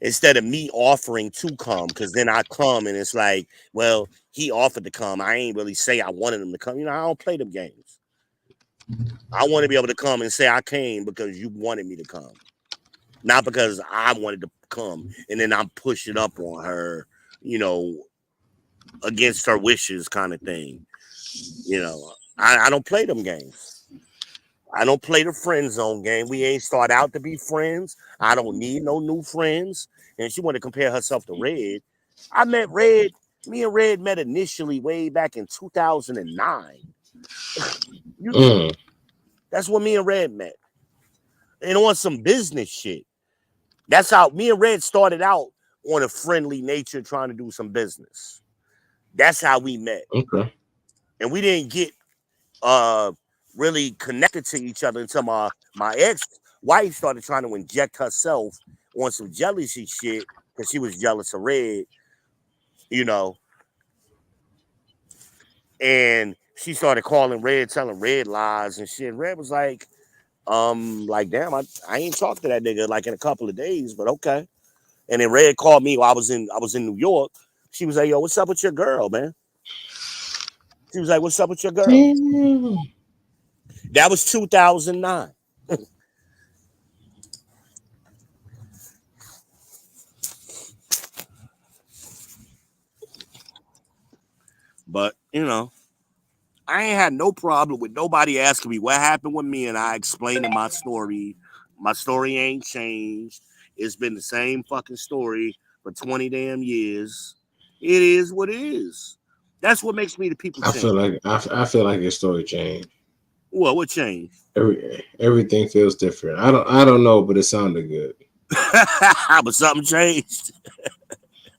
Instead of me offering to come, because then I come and it's like, well, he offered to come. I ain't really say I wanted him to come. I don't play them games. I want to be able to come and say I came because you wanted me to come, not because I wanted to come. And then I'm pushing up on her, you know, against her wishes, kind of thing. I don't play them games. I don't play the friend zone game. We ain't start out to be friends. I don't need no new friends. And she wanted to compare herself to Red. I met Red. Me and Red met initially way back in 2009. You, Mm. that's when me and Red met. And on some business shit. That's how me and Red started out, on a friendly nature, trying to do some business. That's how we met. Okay. And we didn't get uh really connected to each other until my ex-wife started trying to inject herself on some jealousy shit because she was jealous of Red, you know, and she started calling Red, telling Red lies and shit. Red was like, damn, I ain't talked to that nigga like in a couple of days, but okay. And then Red called me while I was in New York. She was like, yo, what's up with your girl, man? She was like, what's up with your girl? Damn. That was 2009. But, I ain't had no problem with nobody asking me what happened with me, and I explaining my story. My story ain't changed. It's been the same fucking story for 20 damn years. It is what it is. That's what makes me the people I feel champ. like I feel like your story changed. What changed? Everything feels different. I don't know, but it sounded good. But something changed.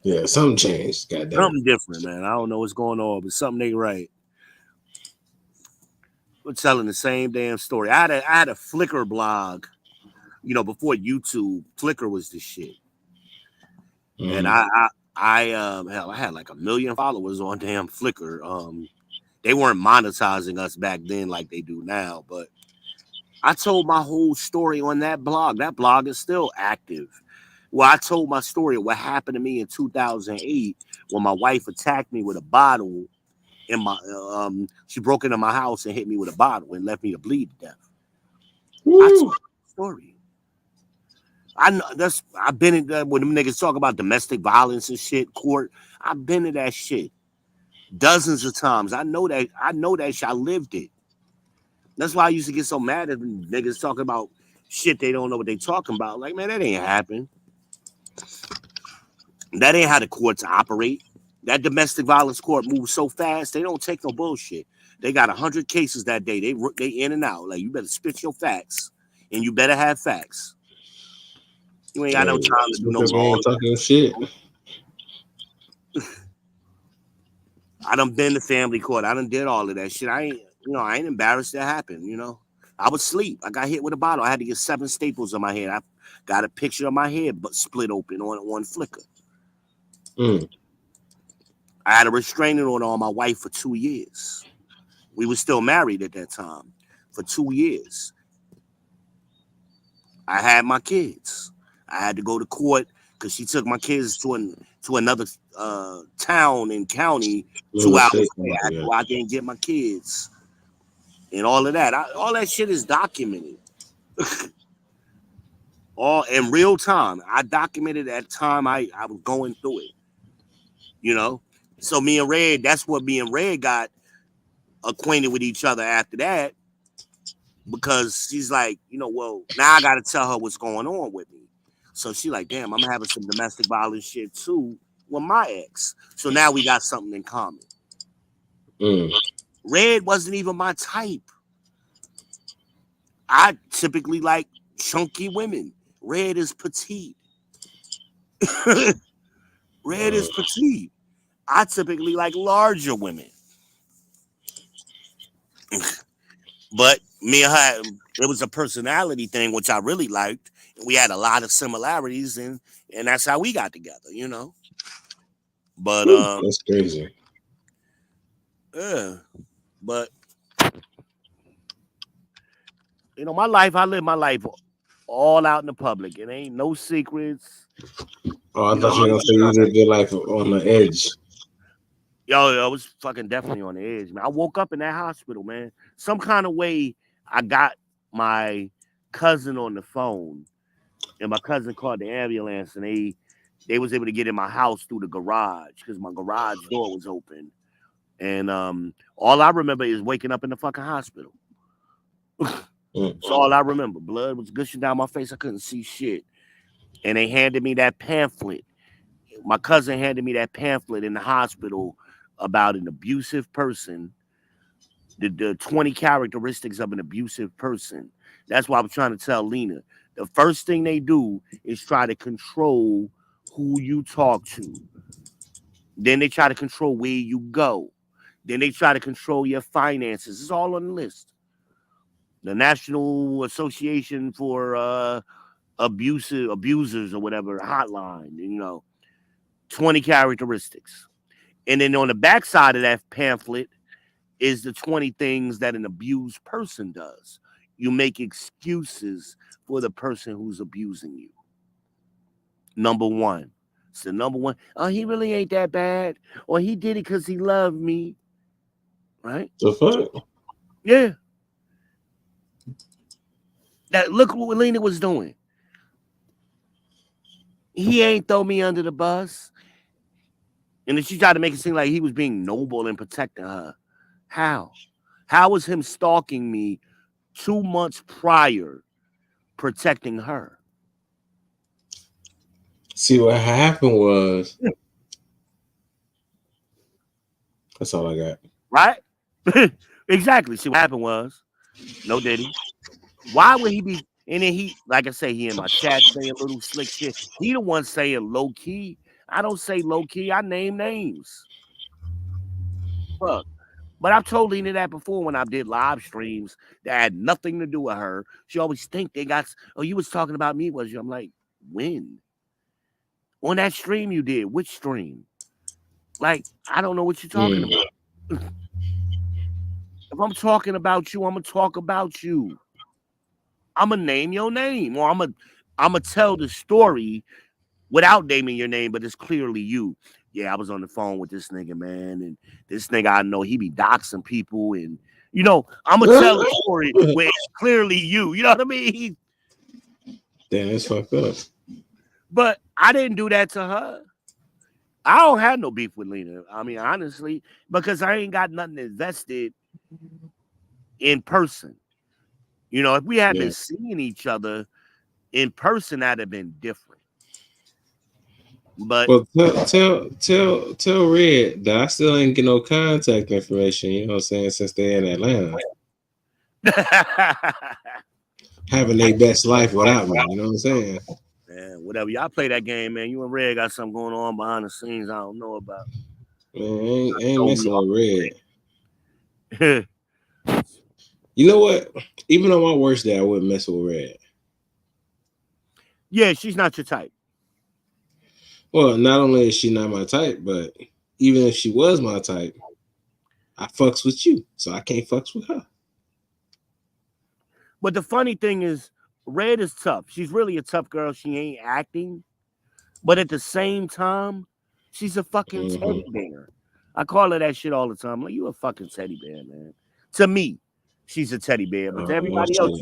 Yeah, something changed. Goddamn. Something different, man. I don't know what's going on, but something ain't right. We're telling the same damn story. I had a Flickr blog, before YouTube. Flickr was the shit, and Mm. hell, I had like 1 million followers on damn Flickr. They weren't monetizing us back then like they do now, but I told my whole story on that blog. That blog is still active. Well, I told my story of what happened to me in 2008 when my wife attacked me with a bottle in my she broke into my house and hit me with a bottle and left me to bleed to death. I told Woo. the story. I know I've been in when them niggas talk about domestic violence and shit, court. I've been to that shit dozens of times. I know that shit. I lived it. That's why I used to get so mad at niggas talking about shit they don't know what they talking about. Like, man, that ain't happen. That ain't how the courts operate. That domestic violence court moves so fast, they don't take no bullshit. They got 100 cases that day. They in and out. Like, you better spit your facts, and you better have facts. You ain't got no Hey, time to do no you long. ain't talking shit. I done been to family court. I done did all of that shit. I ain't embarrassed that happened. I would sleep. I got hit with a bottle. I had to get 7 staples on my head. I got a picture of my head, but split open on Flickr. Mm. I had a restraining order on my wife for 2 years. We were still married at that time for 2 years. I had my kids. I had to go to court because she took my kids to another town and county Little 2 hours shit. away. Yeah. I didn't get my kids and all of that. All that shit is documented. All in real time. I documented that time I was going through it. So me and Red, that's what me and Red got acquainted with each other after that. Because she's like, well, now I gotta tell her what's going on with me. So she like, damn, I'm having some domestic violence shit too with my ex. So now we got something in common. Mm. Red wasn't even my type. I typically like chunky women. Red is petite. Red is petite. I typically like larger women. But me and her, it was a personality thing, which I really liked. We had a lot of similarities, and that's how we got together. But That's crazy. yeah. But my life, I live my life all out in the public. It ain't no secrets. Oh, I thought you were gonna say you lived your life on the edge. Yo, I was fucking definitely on the edge, man. I woke up in that hospital, man. Some kind of way I got my cousin on the phone, and my cousin called the ambulance, and they was able to get in my house through the garage because my garage door was open. And all I remember is waking up in the fucking hospital. That's all I remember. Blood was gushing down my face. I couldn't see shit. And they handed me that pamphlet. My cousin handed me that pamphlet in the hospital about an abusive person, the 20 characteristics of an abusive person. That's why I'm trying to tell Lena. The first thing they do is try to control who you talk to. Then they try to control where you go. Then they try to control your finances. It's all on the list. The National Association for abusers or whatever hotline, 20 characteristics. And then on the back side of that pamphlet is the 20 things that an abused person does. You make excuses for the person who's abusing you. Number one. It's the number one. Oh, he really ain't that bad. Or he did it because he loved me. Right? The fuck? Yeah. Look what Lena was doing. He ain't throw me under the bus. And then she tried to make it seem like he was being noble and protecting her. How? How is him stalking me 2 months prior protecting her? See, what happened was, that's all I got. Right? Exactly. See, what happened was, no diddy. Why would he be? And then he, like I say, he in my chat saying little slick shit. He the one saying low key. I don't say low key. I name names. Fuck. But I've told Lena that before when I did live streams that had nothing to do with her. She always think they got. Oh, you was talking about me, was you? I'm like, when? On that stream you did? Which stream? Like, I don't know what you're talking about. If I'm talking about you, I'm gonna talk about you. I'm gonna name your name, or I'm gonna tell the story without naming your name, but it's clearly you. Yeah, I was on the phone with this nigga, man, and this nigga I know he be doxing people, and I'm gonna tell the story where it's clearly you. You know what I mean? Damn, it's fucked up. But I didn't do that to her. I don't have no beef with Lena. I mean, honestly, because I ain't got nothing invested in person. If we had been seeing each other in person, that'd have been different. But well, tell Red that I still ain't get no contact information. You know what I'm saying? Since they're in Atlanta, having their best life without me. You know what I'm saying? Man, whatever. Y'all play that game, man. You and Red got something going on behind the scenes I don't know about. Man, I ain't messing with Red. You know what? Even on my worst day, I wouldn't mess with Red. Yeah, she's not your type. Well, not only is she not my type, but even if she was my type, I fucks with you, so I can't fucks with her. But the funny thing is, Red is tough. She's really a tough girl. She ain't acting. But at the same time, she's a fucking teddy bear. I call her that shit all the time. I'm like, you a fucking teddy bear, man. To me, she's a teddy bear. But to everybody else,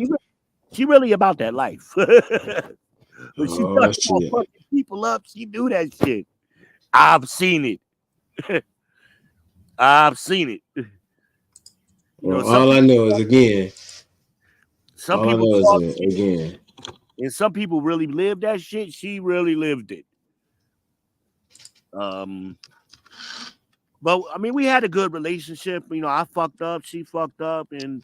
she really about that life. When she talks about fucking people up, she do that shit. I've seen it. I've seen it. All I know is again. Some all people I know talk is shit, again. and some people really live that shit. She really lived it. But I mean, we had a good relationship. I fucked up, she fucked up, and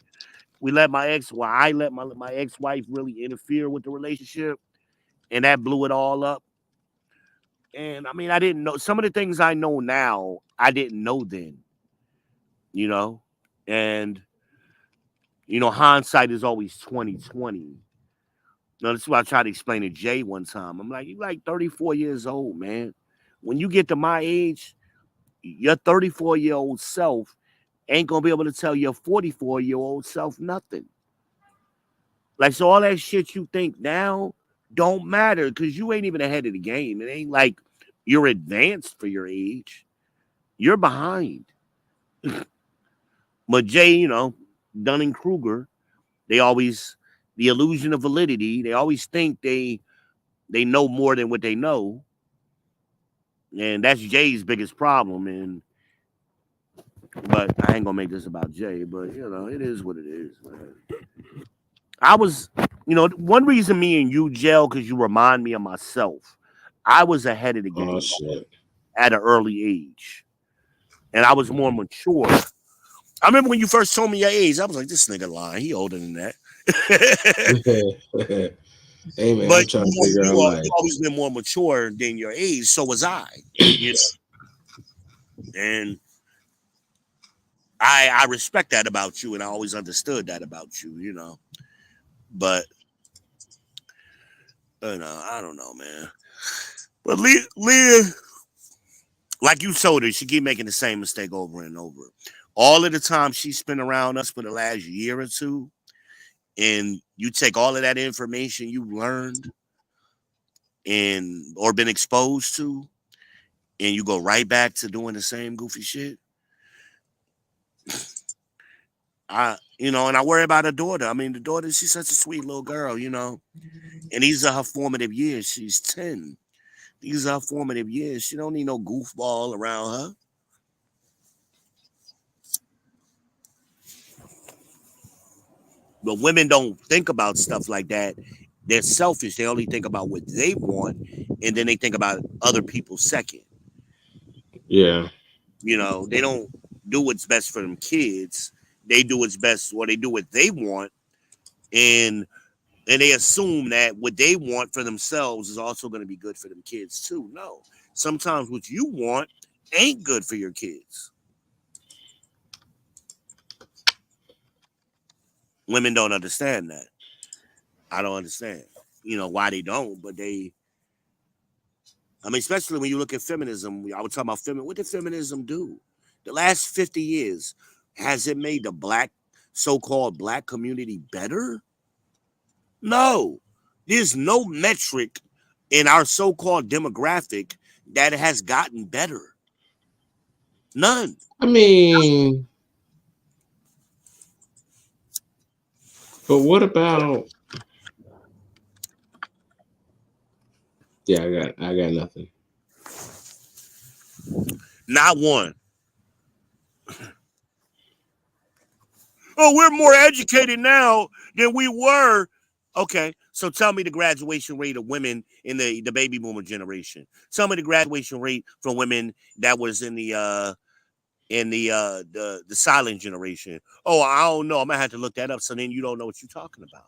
we let I let my ex-wife really interfere with the relationship, and that blew it all up. And I mean, I didn't know some of the things I know now, I didn't know then. And hindsight is always 2020. Now, this is what I tried to explain to Jay one time. I'm like, you like 34 years old, man. When you get to my age, your 34-year-old self ain't gonna be able to tell your 44-year-old self nothing. Like, so all that shit you think now don't matter because you ain't even ahead of the game. It ain't like you're advanced for your age. You're behind. But Jay, Dunning-Kruger, the illusion of validity, they always think they know more than what they know. And that's Jay's biggest problem. But I ain't gonna make this about Jay, but it is what it is, man. I was, one reason me and you gel because you remind me of myself. I was ahead of the game at an early age, and I was more mature. I remember when you first told me your age, I was like, "This nigga lying. He older than that." Hey man, But I'm trying to figure out life. You always been more mature than your age. So was I. And I respect that about you, and I always understood that about you. But I don't know, man. But Leah, like you told her, she keep making the same mistake over and over. All of the time she spent around us for the last year or two, and you take all of that information you learned or been exposed to, and you go right back to doing the same goofy shit. And I worry about her daughter. I mean, the daughter, she's such a sweet little girl, and these are her formative years. She's 10. These are her formative years. She don't need no goofball around her. But women don't think about stuff like that. They're selfish. They only think about what they want, and then they think about other people second. Yeah. They don't do what's best for them kids. They do what's best, or they do what they want, and they assume that what they want for themselves is also going to be good for them kids too. No, sometimes what you want ain't good for your kids. Women don't understand that. I don't understand, why they don't, but I mean, especially when you look at feminism. I was talking about feminism. What did feminism do? The last 50 years, has it made the so-called black community better? No. There's no metric in our so-called demographic that has gotten better. None. I mean, but what about? Yeah, I got nothing. Not one. Oh, we're more educated now than we were. Okay, so tell me the graduation rate of women in the baby boomer generation. Tell me the graduation rate for women that was in the silent generation. Oh, I don't know. I'm gonna have to look that up. So then you don't know what you're talking about.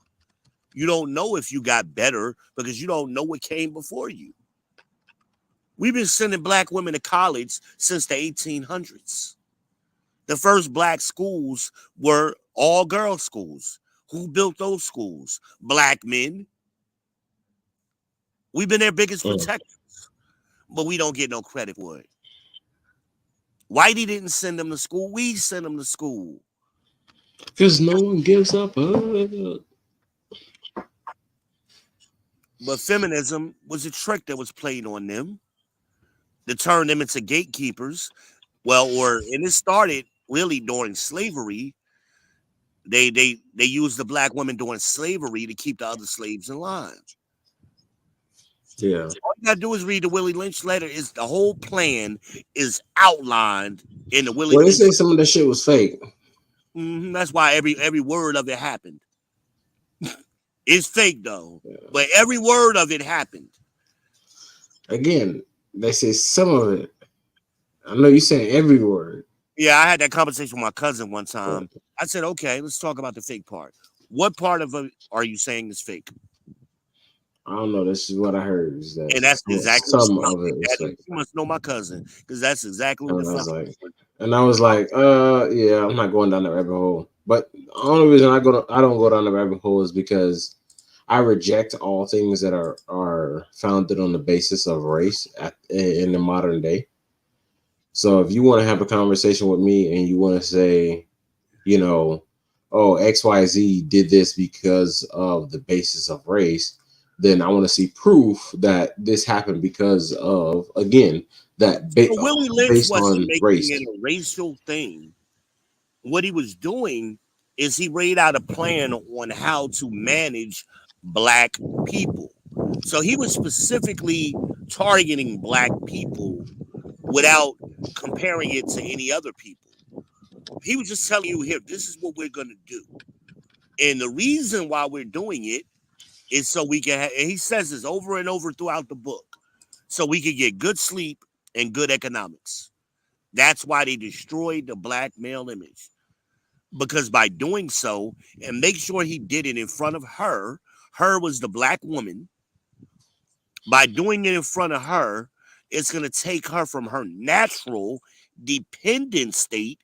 You don't know if you got better because you don't know what came before you. We've been sending black women to college since the 1800s. The first black schools were all girl schools. Who built those schools? Black men. We've been their biggest Mm. protectors, but we don't get no credit for it. Whitey didn't send them to school. We sent them to school. Because no one gives up. But feminism was a trick that was played on them to turn them into gatekeepers. And it started really during slavery. They used the black women during slavery to keep the other slaves in line. Yeah. All you gotta do is read the Willie Lynch letter. Is the whole plan is outlined in the Willie Well, they Lynch. say some of that shit was fake. That's why every word of it happened. It's fake though, but every word of it happened. Again, they say some of it. I know you saying every word. Yeah, I had that conversation with my cousin one But time. I said, okay, let's talk about the fake part. What part of it are you saying is fake? I don't know. This is what I heard. Is that And that's exactly what some of it is fake. you must know my cousin because that's exactly what And the I fuck. was like, yeah, I'm not going down the rabbit hole. But the only reason I don't go down the rabbit hole is because I reject all things that are founded on the basis of race in the modern day. So if you want to have a conversation with me and you want to say, you know, oh, XYZ did this because of the basis of race, then I want to see proof that this happened because of, again, So Willie Lynch based wasn't on making it race. a racial thing. What he was doing is he laid out a plan on how to manage black people. So he was specifically targeting black people without comparing it to any other people. He was just telling you here, this is what we're going to do. And the reason why we're doing it is so we can, and he says this over and over throughout the book, so we can get good sleep and good economics. That's why they destroyed the black male image. Because by doing so, and make sure he did it in front of her was the black woman. By doing it in front of her, it's going to take her from her natural dependent state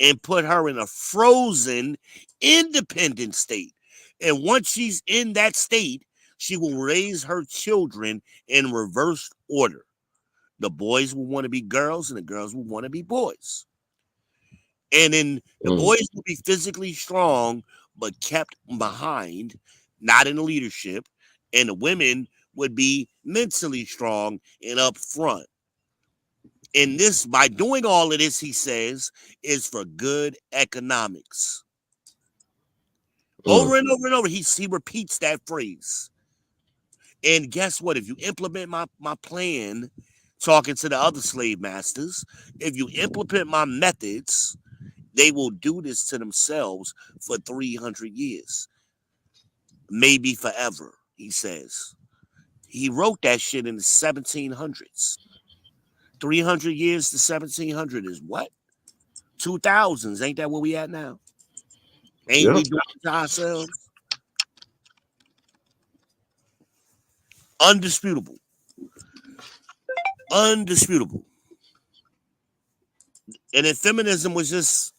and put her in a frozen independent state. And once she's in that state, she will raise her children in reverse order. The boys will want to be girls and the girls will want to be boys. And then the Mm, boys will be physically strong, but kept behind, not in leadership. And the women would be mentally strong and up front. And this, by doing all of this, he says, is for good economics. mm. Over and over and over, he repeats that phrase. And guess what? If you implement my plan, talking to the other slave masters, if you implement my methods, They will do this to themselves for 300 years, maybe forever, he says. He wrote that shit in the 1700s. 300 years to 1700 is what? 2000s. Ain't that where we at now? Ain't Yep. we doing it to ourselves? Undisputable. Undisputable. And then feminism was just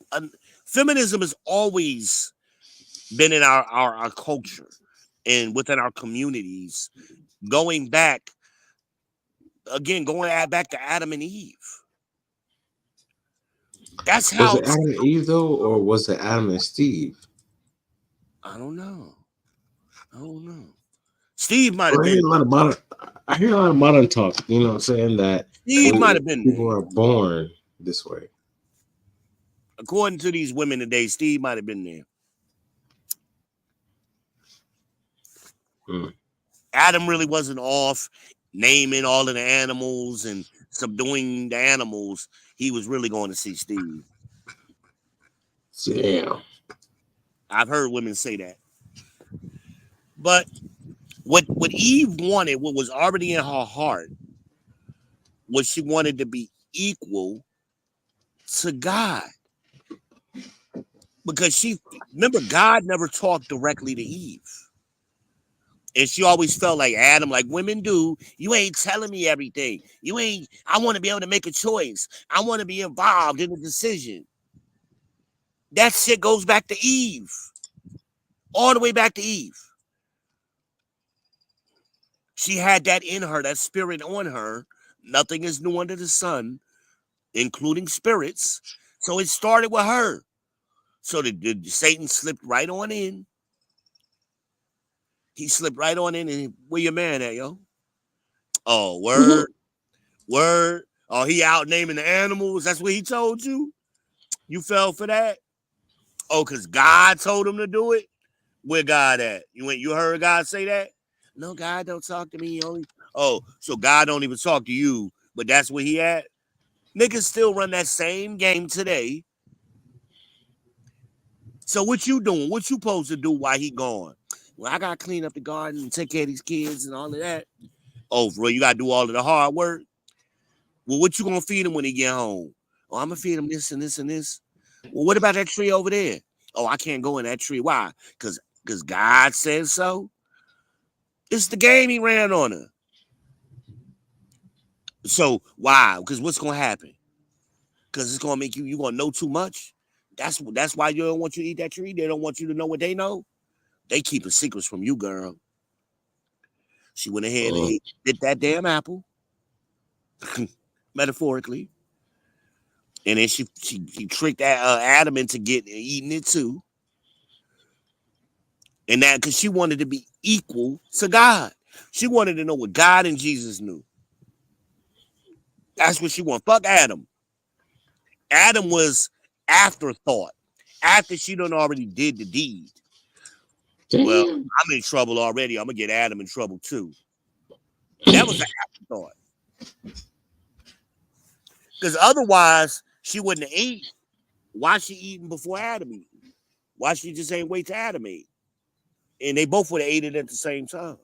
feminism has always been in our culture and within our communities, going back again, back to Adam and Eve. That's Was how it Adam and Eve though, or was it Adam and Steve? I don't know. I don't know. Steve might have Well, I hear been a lot of modern. I hear a lot of modern talk. You know, saying that Steve might have been people there. are born this way. According to these women today, Steve might have been there. Hmm. Adam really wasn't off naming all of the animals and subduing the animals. He was really going to see Steve. Damn. I've heard women say that. But what Eve wanted, what was already in her heart, was she wanted to be equal to God. Because she remember God never talked directly to Eve. And she always felt like Adam, like women do. You ain't telling me everything. You ain't, I want to be able to make a choice. I want to be involved in the decision. That shit goes back to Eve. All the way back to Eve. She had that in her, that spirit on her. Nothing is new under the sun, including spirits. So it started with her. So the Satan slipped right on in. He slipped right on in and where your man at, yo? Oh, word, word. Oh, he out naming the animals. That's what he told you? You fell for that? Oh, because God told him to do it? Where God at? You heard God say that? No, God don't talk to me. He only so God don't even talk to you, but that's where he at? Niggas still run that same game today. So what you doing? What you supposed to do while he gone? Well, I gotta clean up the garden and take care of these kids and all of that. Oh, bro, you gotta do all of the hard work. Well, what you gonna feed him when he get home? Oh, I'm gonna feed him this and this and this. Well, what about that tree over there? Oh, I can't go in that tree. Why? Because God said so. It's the game he ran on her. So why? Because what's gonna happen? Because it's gonna make you gonna know too much. That's why you don't want you to eat that tree. They don't want you to know what they know. They keeping secrets from you, girl. She went ahead and bit that damn apple, metaphorically, and then she tricked Adam into eating it too, and that because she wanted to be equal to God. She wanted to know what God and Jesus knew. That's what she wanted. Fuck Adam. Adam was afterthought. After she done already did the deed. Well, Damn. I'm in trouble already. I'm gonna get Adam in trouble too. That was an afterthought. Because otherwise, she wouldn't have ate. Why she eating before Adam eat? Why she just ain't wait to Adam eat? And they both would have ate it at the same time.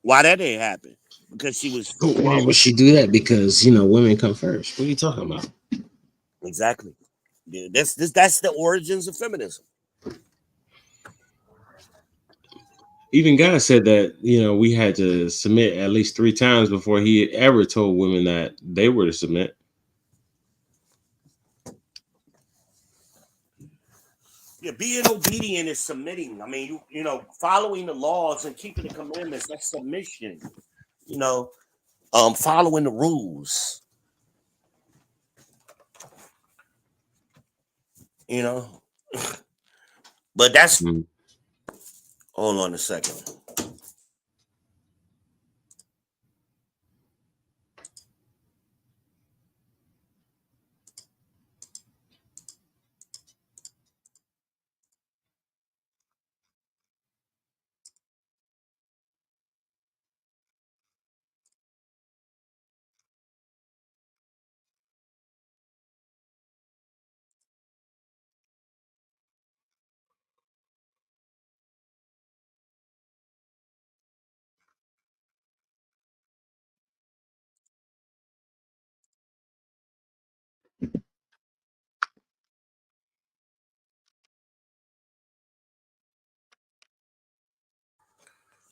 Why that didn't happen? Because she was Why would she do that? Because women come first. What are you talking about? exactly. Yeah, that's the origins of feminism. Even God said that we had to submit at least 3 times before He ever told women that they were to submit. Yeah, being obedient is submitting. I mean, following the laws and keeping the commandments, that's submission. You know, following the rules. You know, but that's Mm. hold on a second.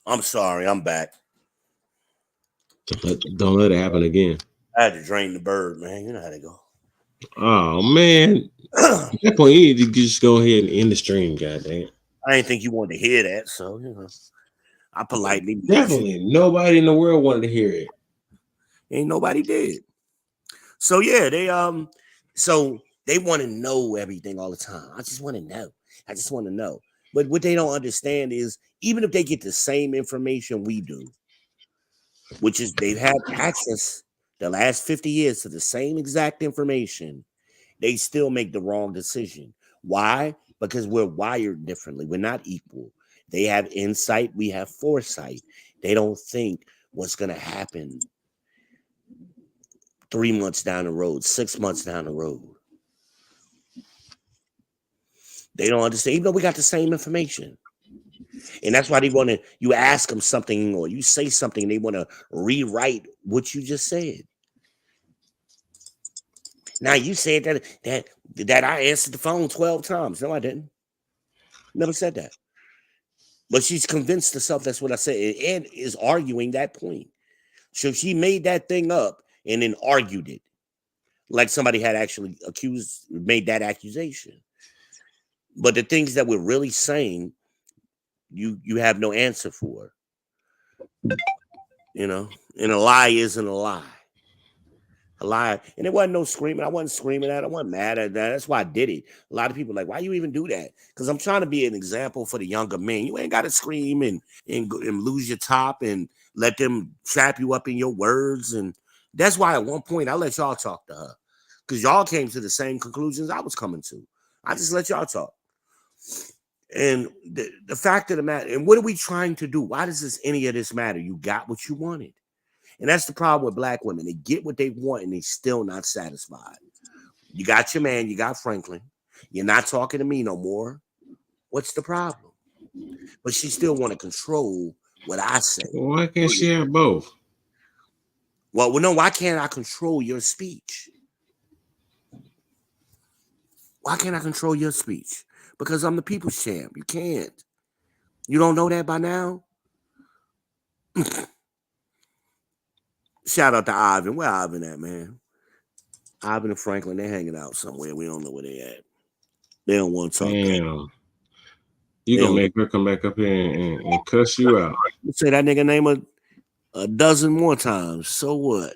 I'm sorry, I'm back. Don't let it happen again. I had to drain the bird, man. You know how they go. Oh man. At that point, you need to just go ahead and end the stream, goddamn. I didn't think you wanted to hear that, so you know. I politely Definitely nobody in the world wanted to hear it. Ain't nobody did. So yeah, they want to know everything all the time. I just want to know. I just want to know. But what they don't understand is even if they get the same information we do, which is they've had access the last 50 years to the same exact information, they still make the wrong decision. Why? Because we're wired differently. We're not equal. They have insight, we have foresight. They don't think what's going to happen 3 months down the road, 6 months down the road. They don't understand, even though we got the same information. And that's why they want to, you ask them something or you say something, they want to rewrite what you just said. Now you said that I answered the phone 12 times. No, I didn't. Never said that. But she's convinced herself that's what I said and is arguing that point. So she made that thing up and then argued it. Like somebody had actually made that accusation. But the things that we're really saying, you have no answer for. You know, and a lie isn't a lie. A lie, and it wasn't no screaming. I wasn't screaming at it. I wasn't mad at that. That's why I did it. A lot of people are like, why you even do that? Because I'm trying to be an example for the younger men. You ain't got to scream and lose your top and let them trap you up in your words. And that's why at one point I let y'all talk to her because y'all came to the same conclusions I was coming to. I just let y'all talk. And the fact of the matter, and what are we trying to do? Why does any of this matter? You got what you wanted. And that's the problem with black women. They get what they want and they still not satisfied. You got your man, you got Franklin. You're not talking to me no more. What's the problem? But she still want to control what I say. Why can't she have both? Well, no, why can't I control your speech? Why can't I control your speech? Because I'm the people's champ. You can't. You don't know that by now? Shout out to Ivan. Where Ivan at, man? Ivan and Franklin, they're hanging out somewhere. We don't know where they at. They don't want to talk. Damn. You gonna make her come back up here and cuss you out. You say that nigga name a dozen more times. So what?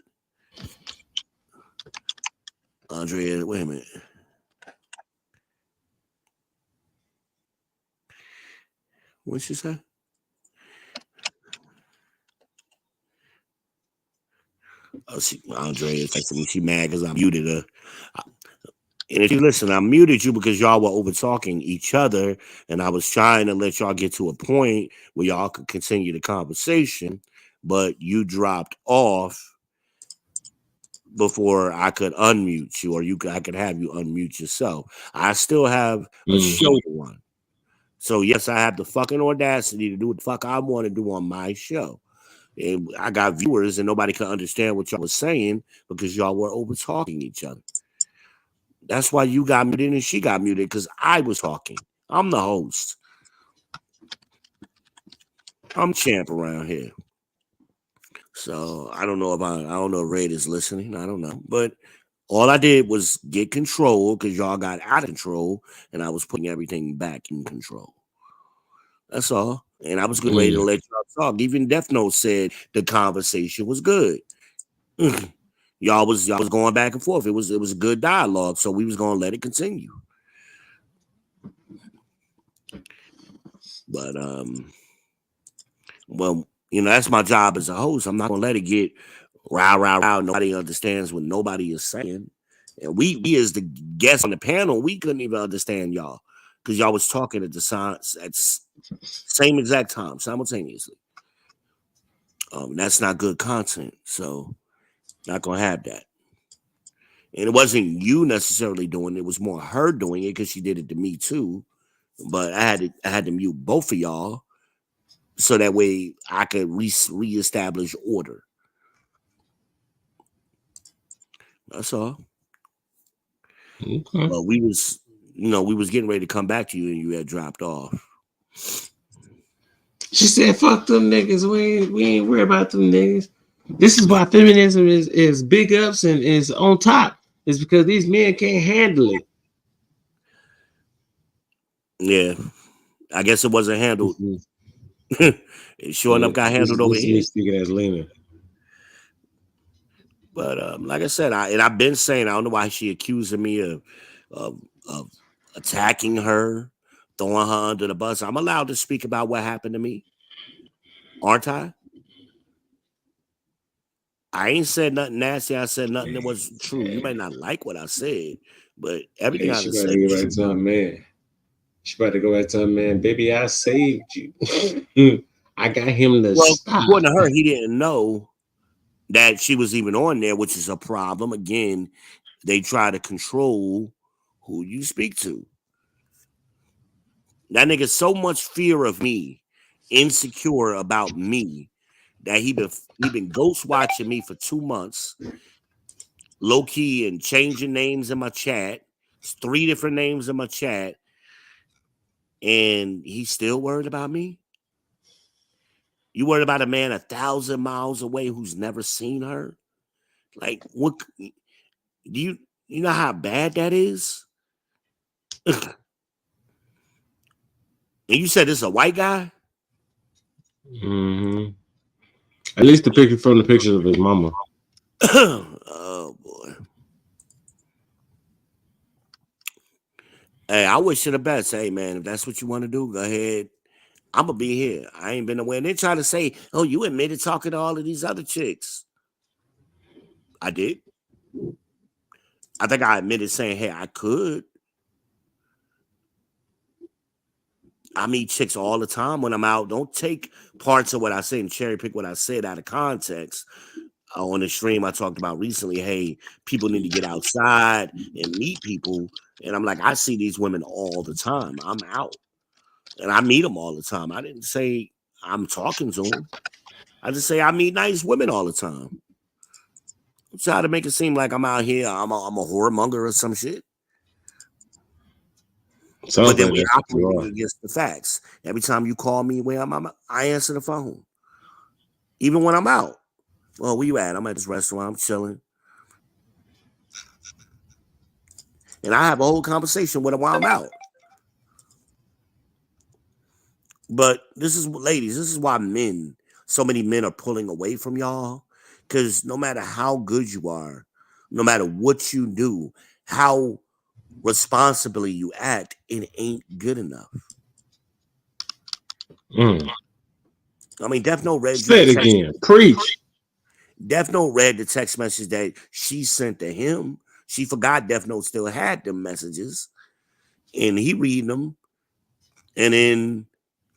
Andrea, wait a minute. What'd she say? Oh, Andrea texted me. She mad because I muted her. And if you listen, I muted you because y'all were over talking each other, and I was trying to let y'all get to a point where y'all could continue the conversation, but you dropped off before I could unmute you, or I could have you unmute yourself. I still have a show to run. So yes, I have the fucking audacity to do what the fuck I want to do on my show. And I got viewers and nobody could understand what y'all was saying because y'all were over talking each other. That's why you got muted and she got muted because I was talking. I'm the host. I'm champ around here. So I don't know if I don't know if Red is listening. I don't know. But all I did was get control because y'all got out of control and I was putting everything back in control. That's all. And I was getting ready to let y'all talk. Even Death Note said the conversation was good. y'all was going back and forth. It was a good dialogue, so we was gonna let it continue. But well, you know, that's my job as a host. I'm not gonna let it get row. Nobody understands what nobody is saying. And we as the guests on the panel, we couldn't even understand y'all because y'all was talking at the same exact time simultaneously. That's not good content, so not gonna have that. And it wasn't you necessarily doing it; it was more her doing it because she did it to me too. But I had to mute both of y'all so that way I could reestablish order. That's all. Okay. But we was getting ready to come back to you, and you had dropped off. She said, "Fuck them niggas. We ain't worried about them niggas." This is why feminism is big ups and is on top. It's because these men can't handle it. Yeah, I guess it wasn't handled. It sure enough got handled over This is me here. speaking as Lena. But like I said, I've been saying I don't know why she accusing me of attacking her, throwing her under the bus. I'm allowed to speak about what happened to me, aren't I? I ain't said nothing nasty. I said nothing that was true. You may not like what I said, but everything Hey, I she just about said to go was back true. to her man. She about to go back to her man. Baby, I saved you. I got him to Well, stop. according to her, he didn't know that she was even on there, which is a problem. Again, they try to control who you speak to. That nigga so much fear of me, insecure about me, that he been ghost watching me for 2 months, low key and changing names in my chat. It's 3 different names in my chat, and he's still worried about me. You worried about a man 1,000 miles away who's never seen her? Like, what? Do you know how bad that is? And you said this is a white guy? Mm-hmm. At least the picture from the pictures of his mama. Oh boy. Hey, I wish you the best. Hey man, if that's what you want to do, go ahead. I'm gonna be here. I ain't been away. And they're trying to say, oh, you admitted talking to all of these other chicks. I did. I think I admitted saying, hey, I could. I meet chicks all the time when I'm out. Don't take parts of what I say and cherry pick what I said out of context. On the stream I talked about recently, hey, people need to get outside and meet people. And I'm like, I see these women all the time. I'm out and I meet them all the time. I didn't say I'm talking to them. I just say I meet nice women all the time. Try to make it seem like I'm out here, I'm a whoremonger or some shit. But Sounds then like we that's what you operating are. against the facts. Every time you call me where I answer the phone. Even when I'm out. Well, where you at? I'm at this restaurant, I'm chilling. And I have a whole conversation with them while I'm out. But this is, ladies, this is why so many men are pulling away from y'all. Because no matter how good you are, no matter what you do, how responsibly you act, it ain't good enough. Mm. I mean, Death Note read you Say the it text. again. Preach. Death Note read the text message that she sent to him. She forgot Death Note still had them messages, and he reading them. And then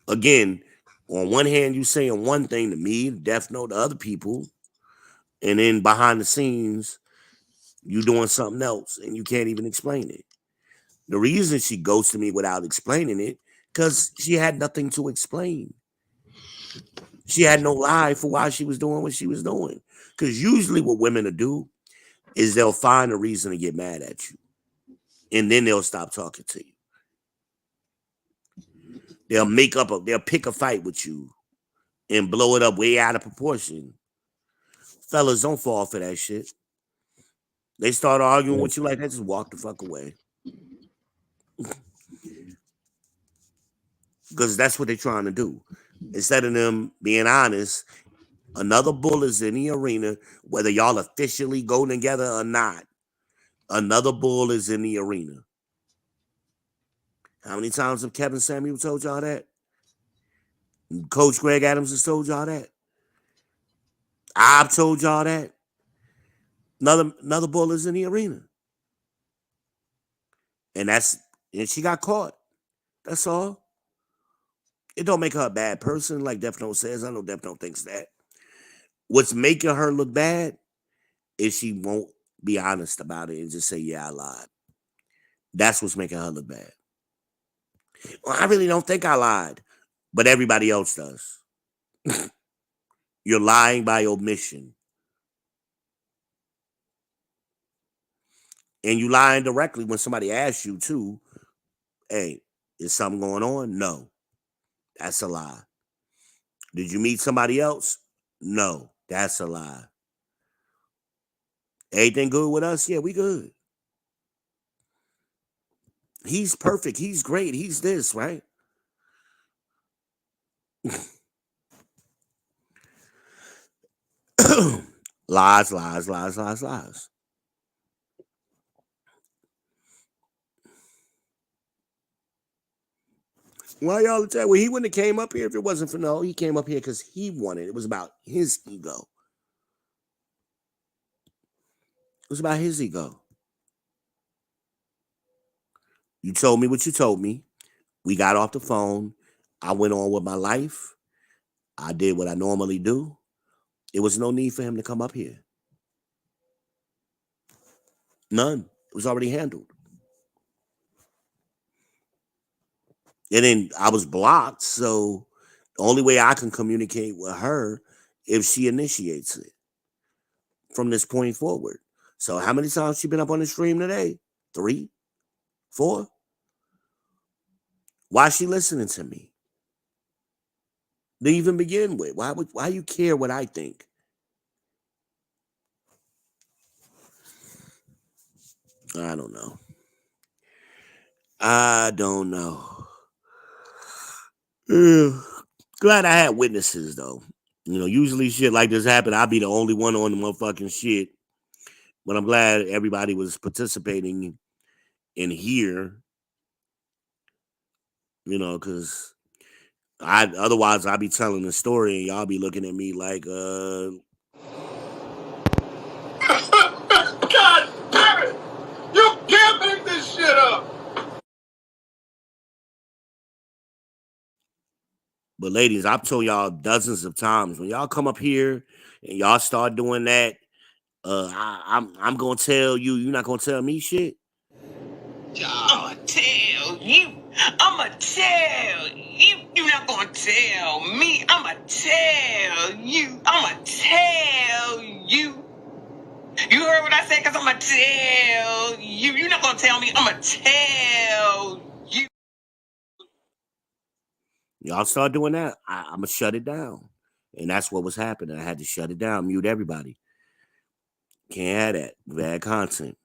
again, on one hand, you saying one thing to me, Death Note to other people, and then behind the scenes, you doing something else, and you can't even explain it. The reason she ghosted me without explaining it, because she had nothing to explain. She had no lie for why she was doing what she was doing. Because usually what women will do is they'll find a reason to get mad at you. And then they'll stop talking to you. They'll pick a fight with you and blow it up way out of proportion. Fellas, don't fall for that shit. They start arguing with you like that, just walk the fuck away. Because that's what they're trying to do. Instead of them being honest, another bull is in the arena, whether y'all officially go together or not. Another bull is in the arena. How many times have Kevin Samuel told y'all that? Coach Greg Adams has told y'all that. I've told y'all that. Another bull is in the arena. And she got caught. That's all. It don't make her a bad person, like Death Note says. I know Death Note thinks that. What's making her look bad is she won't be honest about it and just say, yeah, I lied. That's what's making her look bad. Well, I really don't think I lied, but everybody else does. You're lying by omission. And you lying directly when somebody asks you too, hey, is something going on? No, that's a lie. Did you meet somebody else? No, that's a lie. Everything good with us? Yeah, we good. He's perfect. He's great. He's this, right? Lies, lies, lies, lies, lies. Why y'all tell? Well, he wouldn't have came up here if it wasn't for no. He came up here because he wanted. It was about his ego. It was about his ego. You told me what you told me. We got off the phone. I went on with my life. I did what I normally do. It was no need for him to come up here. None. It was already handled. And then I was blocked, so the only way I can communicate with her if she initiates it from this point forward. So how many times she been up on the stream today? 3, 4? Why is she listening to me? To even begin with, why you care what I think? I don't know. I don't know. Glad I had witnesses though. You know, usually shit like this happen, I'll be the only one on the motherfucking shit. But I'm glad everybody was participating in here. You know, because otherwise I'd be telling the story and y'all be looking at me like God damn it! You can't make this shit up! But ladies, I've told y'all dozens of times when y'all come up here and y'all start doing that, I'm gonna tell you, you're not gonna tell me shit. I'ma tell you. I'ma tell you. You're not gonna tell me. I'ma tell you. I'ma tell you. You heard what I said? Because I'ma tell you. You're not gonna tell me. I'ma tell you. Y'all start doing that, I'm gonna shut it down. And that's what was happening. I had to shut it down, mute everybody. Can't have that. Bad content.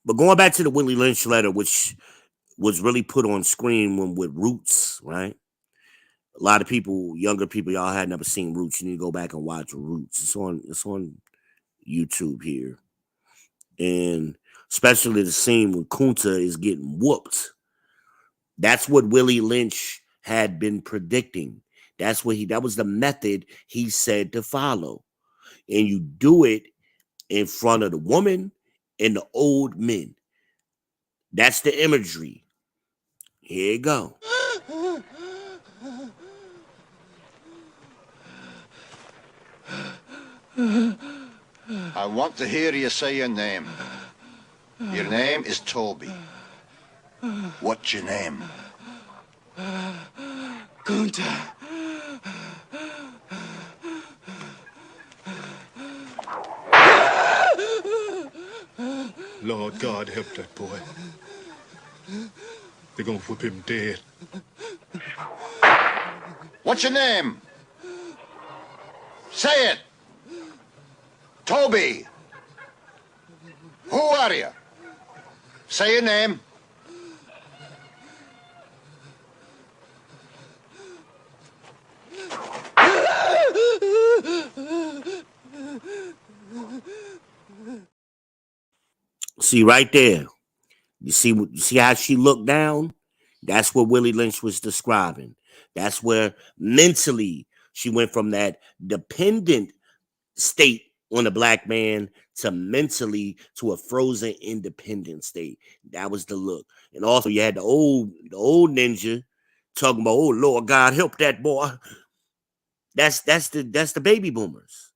But going back to the Willie Lynch letter, which was really put on screen with Roots, right? A lot of people, younger people, y'all had never seen Roots. You need to go back and watch Roots. It's on YouTube here. And especially the scene when Kunta is getting whooped. That's what Willie Lynch had been predicting. That was the method he said to follow. And you do it in front of the woman and the old men. That's the imagery. Here you go. I want to hear you say your name. Your name is Toby. What's your name? Kunta. Lord God help that boy. They're gonna whip him dead. What's your name? Say it. Toby. Who are you? Say your name. See right there. You see how she looked down? That's what Willie Lynch was describing. That's where mentally she went from that dependent state on a black man to mentally to a frozen independent state. That was the look. And also you had the old ninja talking about, oh Lord God, help that boy. That's the baby boomers.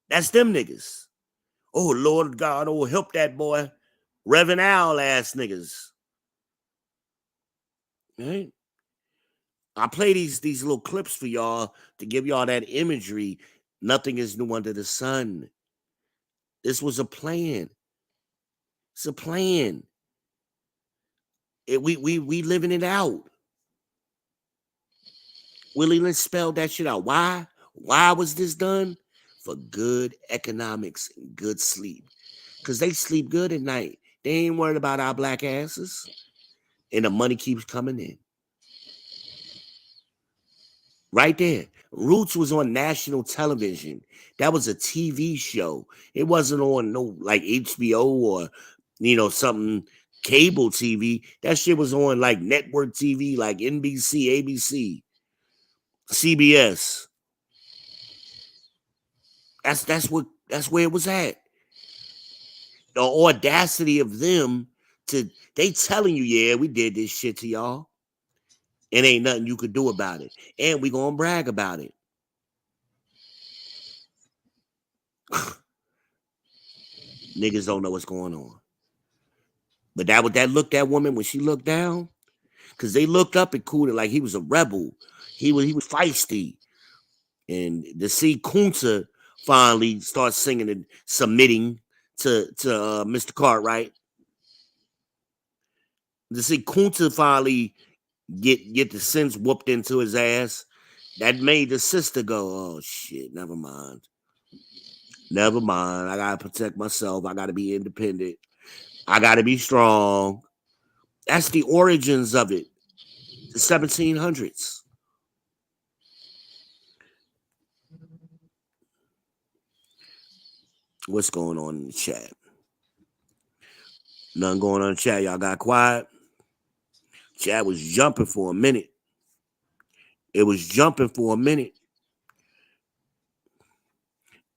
That's them niggas. Oh Lord God, oh help that boy. Reverend Al ass niggas. Right? I play these little clips for y'all to give y'all that imagery. Nothing is new under the sun. This was a plan. It's a plan. We living it out. Willie Lynch spelled that shit out. Why? Why was this done? For good economics and good sleep. Because they sleep good at night. They ain't worried about our black asses. And the money keeps coming in. Right there. Roots was on national television. That was a TV show. It wasn't on no like HBO or something cable TV. That shit was on like network TV, like NBC, ABC, CBS. That's where it was at. The audacity of them they telling you, yeah, we did this shit to y'all. And ain't nothing you could do about it. And we gonna brag about it. Niggas don't know what's going on. But that woman, when she looked down, because they looked up at Kuda like he was a rebel. He was feisty. And to see Kunta finally start singing and submitting to Mr. Cartwright. To see Kunta finally get the sense whooped into his ass, that made the sister go, oh shit, never mind. Never mind. I gotta protect myself. I gotta be independent. I gotta be strong. That's the origins of it. The 1700s. What's going on in the chat? Nothing going on in the chat. Y'all got quiet. Chat was jumping for a minute. It was jumping for a minute.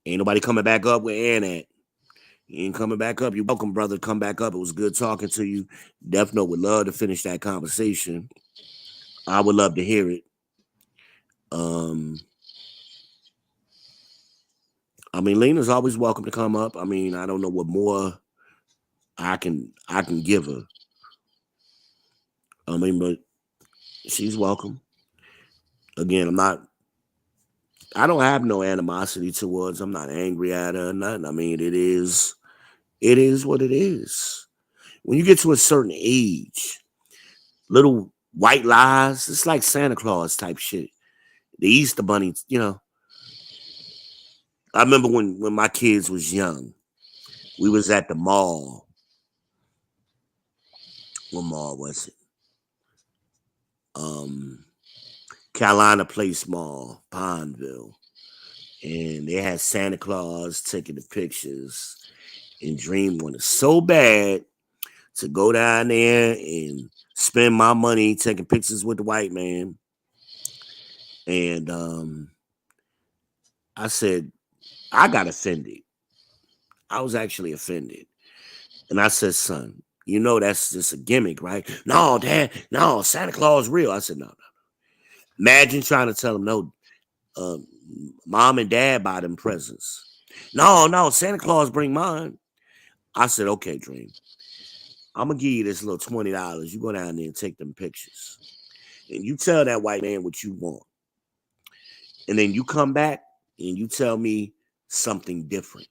Ain't nobody coming back up where Ann at. You ain't coming back up. You're welcome, brother. Come back up. It was good talking to you. Def Note would love to finish that conversation. I would love to hear it. I mean, Lena's always welcome to come up. I mean, I don't know what more I can give her. I mean, but she's welcome. Again, I don't have no animosity towards. I'm not angry at her or nothing. I mean, it is what it is. When you get to a certain age, little white lies, it's like Santa Claus type shit. The Easter Bunny, I remember when my kids was young, we was at the mall. What mall was it? Carolina Place Mall, Pondville. And they had Santa Claus taking the pictures. And Dream wanted so bad to go down there and spend my money taking pictures with the white man. And I said, I got offended. I was actually offended. And I said, son, that's just a gimmick, right? No, Dad, no, Santa Claus real. I said, no. Imagine trying to tell him, no, mom and dad buy them presents. No, Santa Claus bring mine. I said, okay, Dream. I'm going to give you this little $20. You go down there and take them pictures. And you tell that white man what you want. And then you come back and you tell me something different.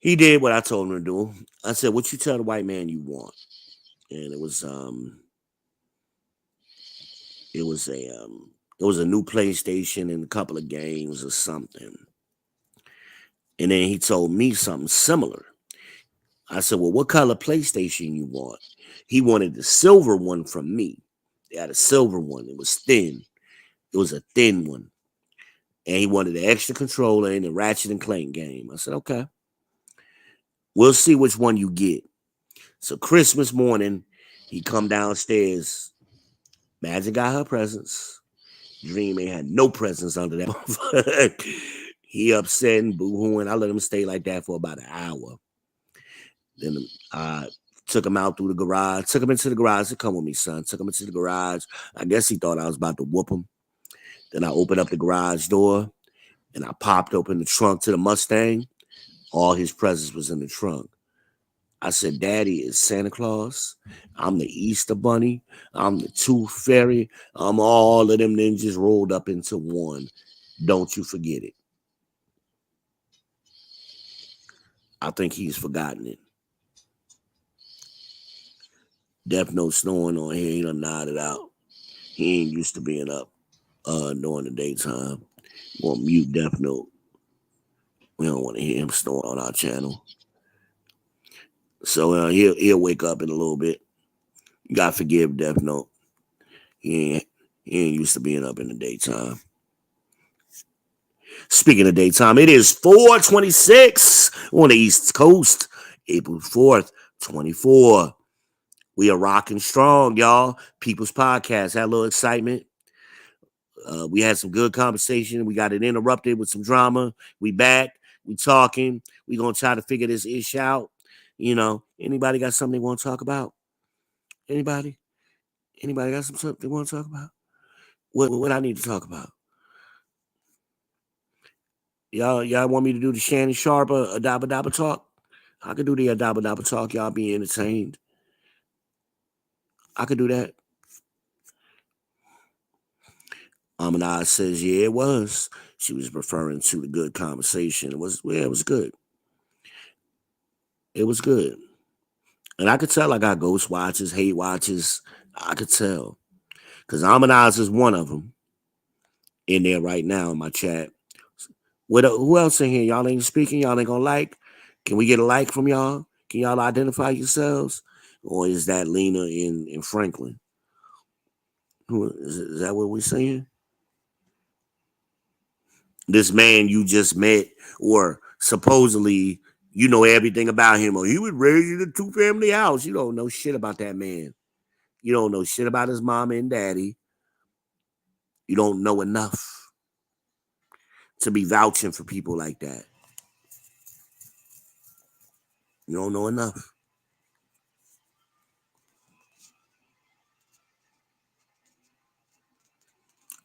He did what I told him to do. I said, what you tell the white man you want? And it was a new PlayStation and a couple of games or something. And then he told me something similar. I said, well, what color PlayStation you want? He wanted the silver one from me. They had a silver one. It was thin. It was a thin one. And he wanted the extra controller and the Ratchet and Clank game. I said, okay. We'll see which one you get. So Christmas morning, he come downstairs. Magic got her presents. Dream ain't had no presents under that. He upset and boo-hooing. I let him stay like that for about an hour. Then I took him out through the garage. Took him into the garage. Said, come with me, son. Took him into the garage. I guess he thought I was about to whoop him. Then I opened up the garage door and I popped open the trunk to the Mustang. All his presents was in the trunk. I said, Daddy is Santa Claus. I'm the Easter Bunny. I'm the Tooth Fairy. I'm all of them ninjas rolled up into one. Don't you forget it. I think he's forgotten it. Death Note snoring on here. He done nodded out. He ain't used to being up during the daytime. We'll mute Death Note. We don't want to hear him snore on our channel. So he'll wake up in a little bit. You gotta forgive Death Note. He ain't used to being up in the daytime. Speaking of daytime, it is 4:26 on the East Coast, April 4th, 24. We are rocking strong, y'all. People's Podcast had a little excitement. We had some good conversation. We got it interrupted with some drama. We back. We talking. We gonna try to figure this ish out. You know, anybody got something they want to talk about? Anybody? Anybody got something they want to talk about? What I need to talk about? Y'all want me to do the Shannon Sharp Adaba Daba talk? I could do the Adaba Daba talk. Y'all be entertained. I could do that. Amanaz says, yeah, it was. She was referring to the good conversation. It was good. It was good. And I could tell I got ghost watches, hate watches. I could tell. Because Amanaz is one of them in there right now in my chat. Who else in here? Y'all ain't speaking? Y'all ain't gonna like? Can we get a like from y'all? Can y'all identify yourselves? Or is that Lena in Franklin? Who is that what we're saying? This man you just met, or supposedly you know everything about him, or he was raised in a two-family house. You don't know shit about that man. You don't know shit about his mama and daddy. You don't know enough to be vouching for people like that. You don't know enough.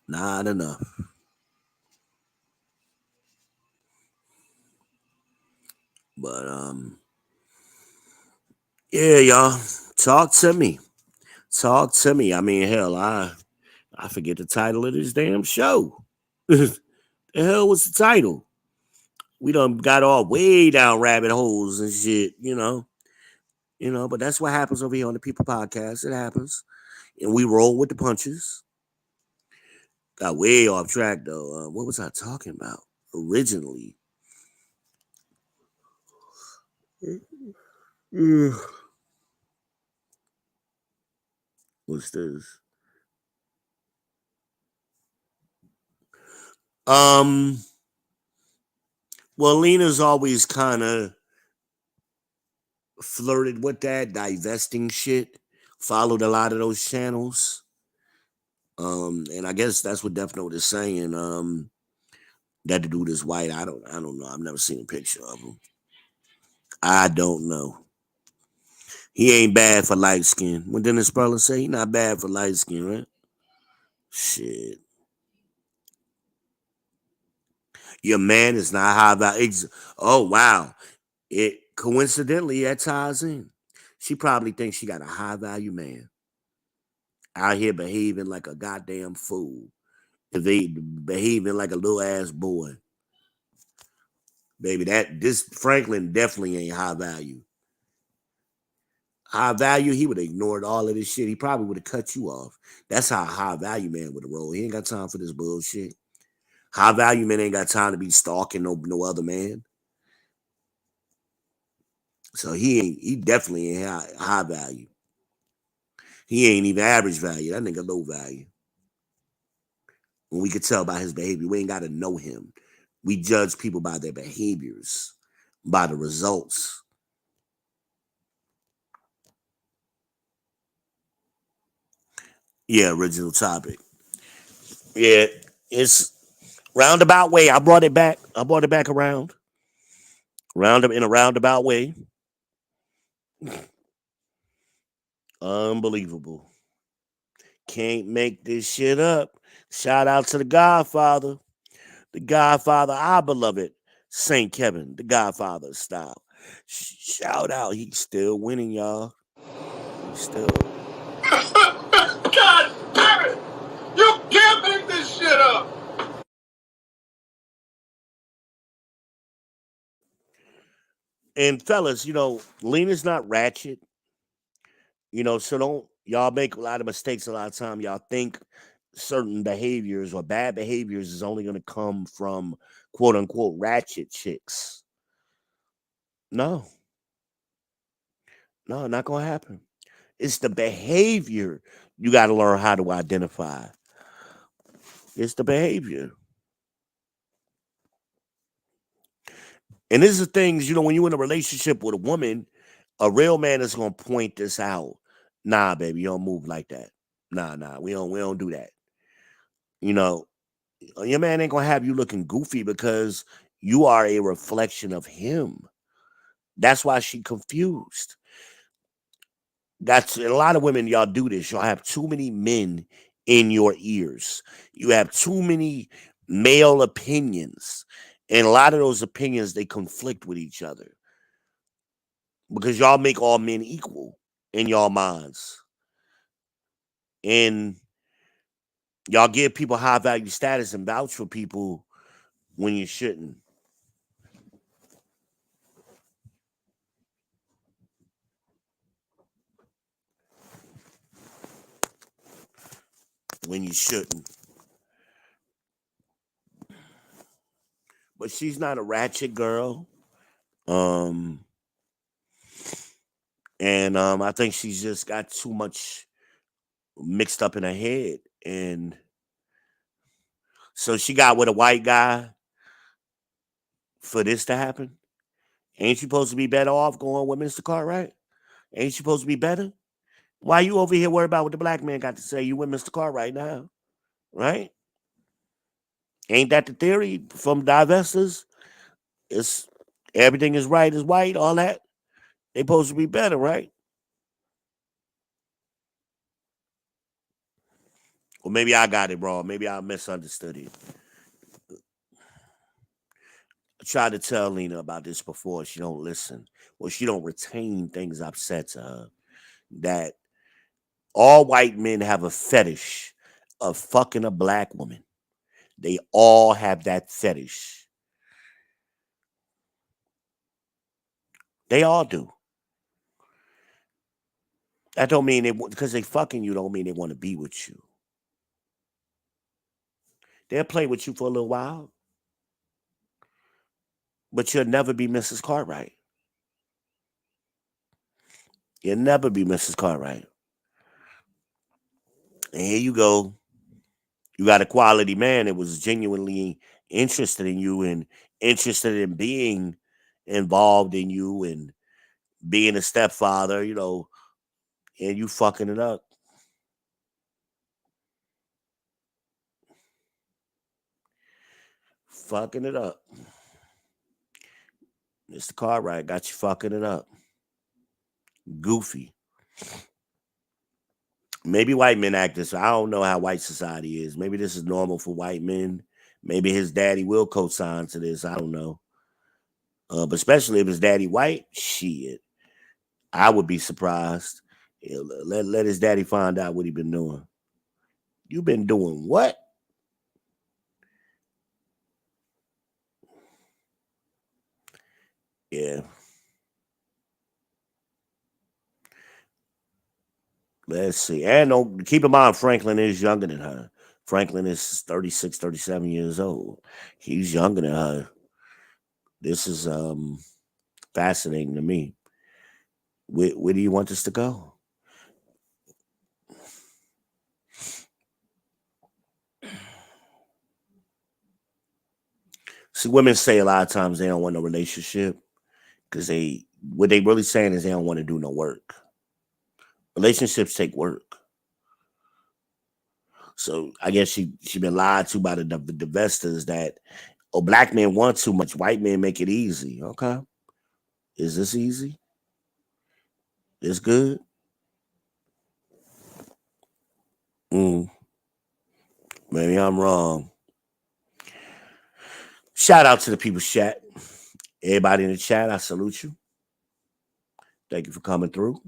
Not enough. But yeah, y'all. Talk to me. Talk to me. I mean, hell, I forget the title of this damn show. The hell was the title? We done got all way down rabbit holes and shit, you know. But that's what happens over here on the People Podcast. It happens. And we roll with the punches. Got way off track though. What was I talking about originally? What's this? Well, Lena's always kind of flirted with that divesting shit. Followed a lot of those channels. And I guess that's what Death Note is saying. That the dude is white. I don't know. I've never seen a picture of him. I don't know. He ain't bad for light skin. What did Dennis Perlin say? He not bad for light skin, right? Shit. Your man is not high value. Oh wow. It coincidentally that ties in. She probably thinks she got a high value man out here behaving like a goddamn fool. If they behaving like a little ass boy. Baby, this Franklin definitely ain't high value. High value, he would have ignored all of this shit. He probably would have cut you off. That's how a high value man would have rolled. He ain't got time for this bullshit. High value man ain't got time to be stalking no other man. So he definitely ain't high value. He ain't even average value. That nigga low value. When we could tell by his behavior, we ain't got to know him. We judge people by their behaviors, by the results. Yeah, original topic. Yeah, it's roundabout way. I brought it back. I brought it back around. In a roundabout way. Unbelievable. Can't make this shit up. Shout out to the Godfather. The Godfather, our beloved St. Kevin, the Godfather style. Shout out. He's still winning, y'all. He's still. God damn it! You can't make this shit up! And fellas, Lena's not ratchet. You know, so don't y'all make a lot of mistakes a lot of time. Y'all think certain behaviors or bad behaviors is only gonna come from quote unquote ratchet chicks. No, no, not gonna happen. It's the behavior you gotta learn how to identify. It's the behavior. And this is the things, you know, when you're in a relationship with a woman, a real man is gonna point this out. Nah, baby, you don't move like that. Nah, we don't do that. You know, your man ain't gonna have you looking goofy because you are a reflection of him. That's why she confused. That's a lot of women, y'all do this. Y'all have too many men in your ears. You have too many male opinions. And a lot of those opinions they conflict with each other because y'all make all men equal in y'all minds. And y'all give people high value status and vouch for people when you shouldn't. When you shouldn't. But she's not a ratchet girl. Um and I think she's just got too much mixed up in her head. And so she got with a white guy for this to happen. Ain't she supposed to be better off going with Mr. Cartwright? Ain't she supposed to be better? Why you over here worried about what the black man got to say? You with Mr. Cartwright now, right? Ain't that the theory from divestors? It's everything is right is white, all that. They supposed to be better, right? Or maybe I got it wrong. Maybe I misunderstood it. I tried to tell Lena about this before. She don't listen. Well, she don't retain things I've said to her. That all white men have a fetish of fucking a black woman. They all have that fetish. They all do. That don't mean it because they fucking you. Don't mean they want to be with you. They'll play with you for a little while, but you'll never be Mrs. Cartwright. You'll never be Mrs. Cartwright. And here you go. You got a quality man that was genuinely interested in you and interested in being involved in you and being a stepfather, you know, and you fucking it up. Fucking it up. Mr. Cartwright got you fucking it up. Goofy. Maybe white men act this. I don't know how white society is. Maybe this is normal for white men. Maybe his daddy will co-sign to this. I don't know. But especially if his daddy white, shit, I would be surprised. Yeah, let his daddy find out what he been doing. You been doing what? Yeah. Let's see. And don't keep in mind Franklin is younger than her. Franklin is 36, 37 years old. He's younger than her. This is fascinating to me. Where do you want this to go? See, women say a lot of times they don't want a relationship because what they really saying is they don't want to do no work. Relationships take work. So I guess she been lied to by the divestors that black men want too much, white men make it easy. Okay, is this easy? It's good. Mm, maybe I'm wrong. Shout out to the people's chat. Everybody in the chat, I salute you. Thank you for coming through.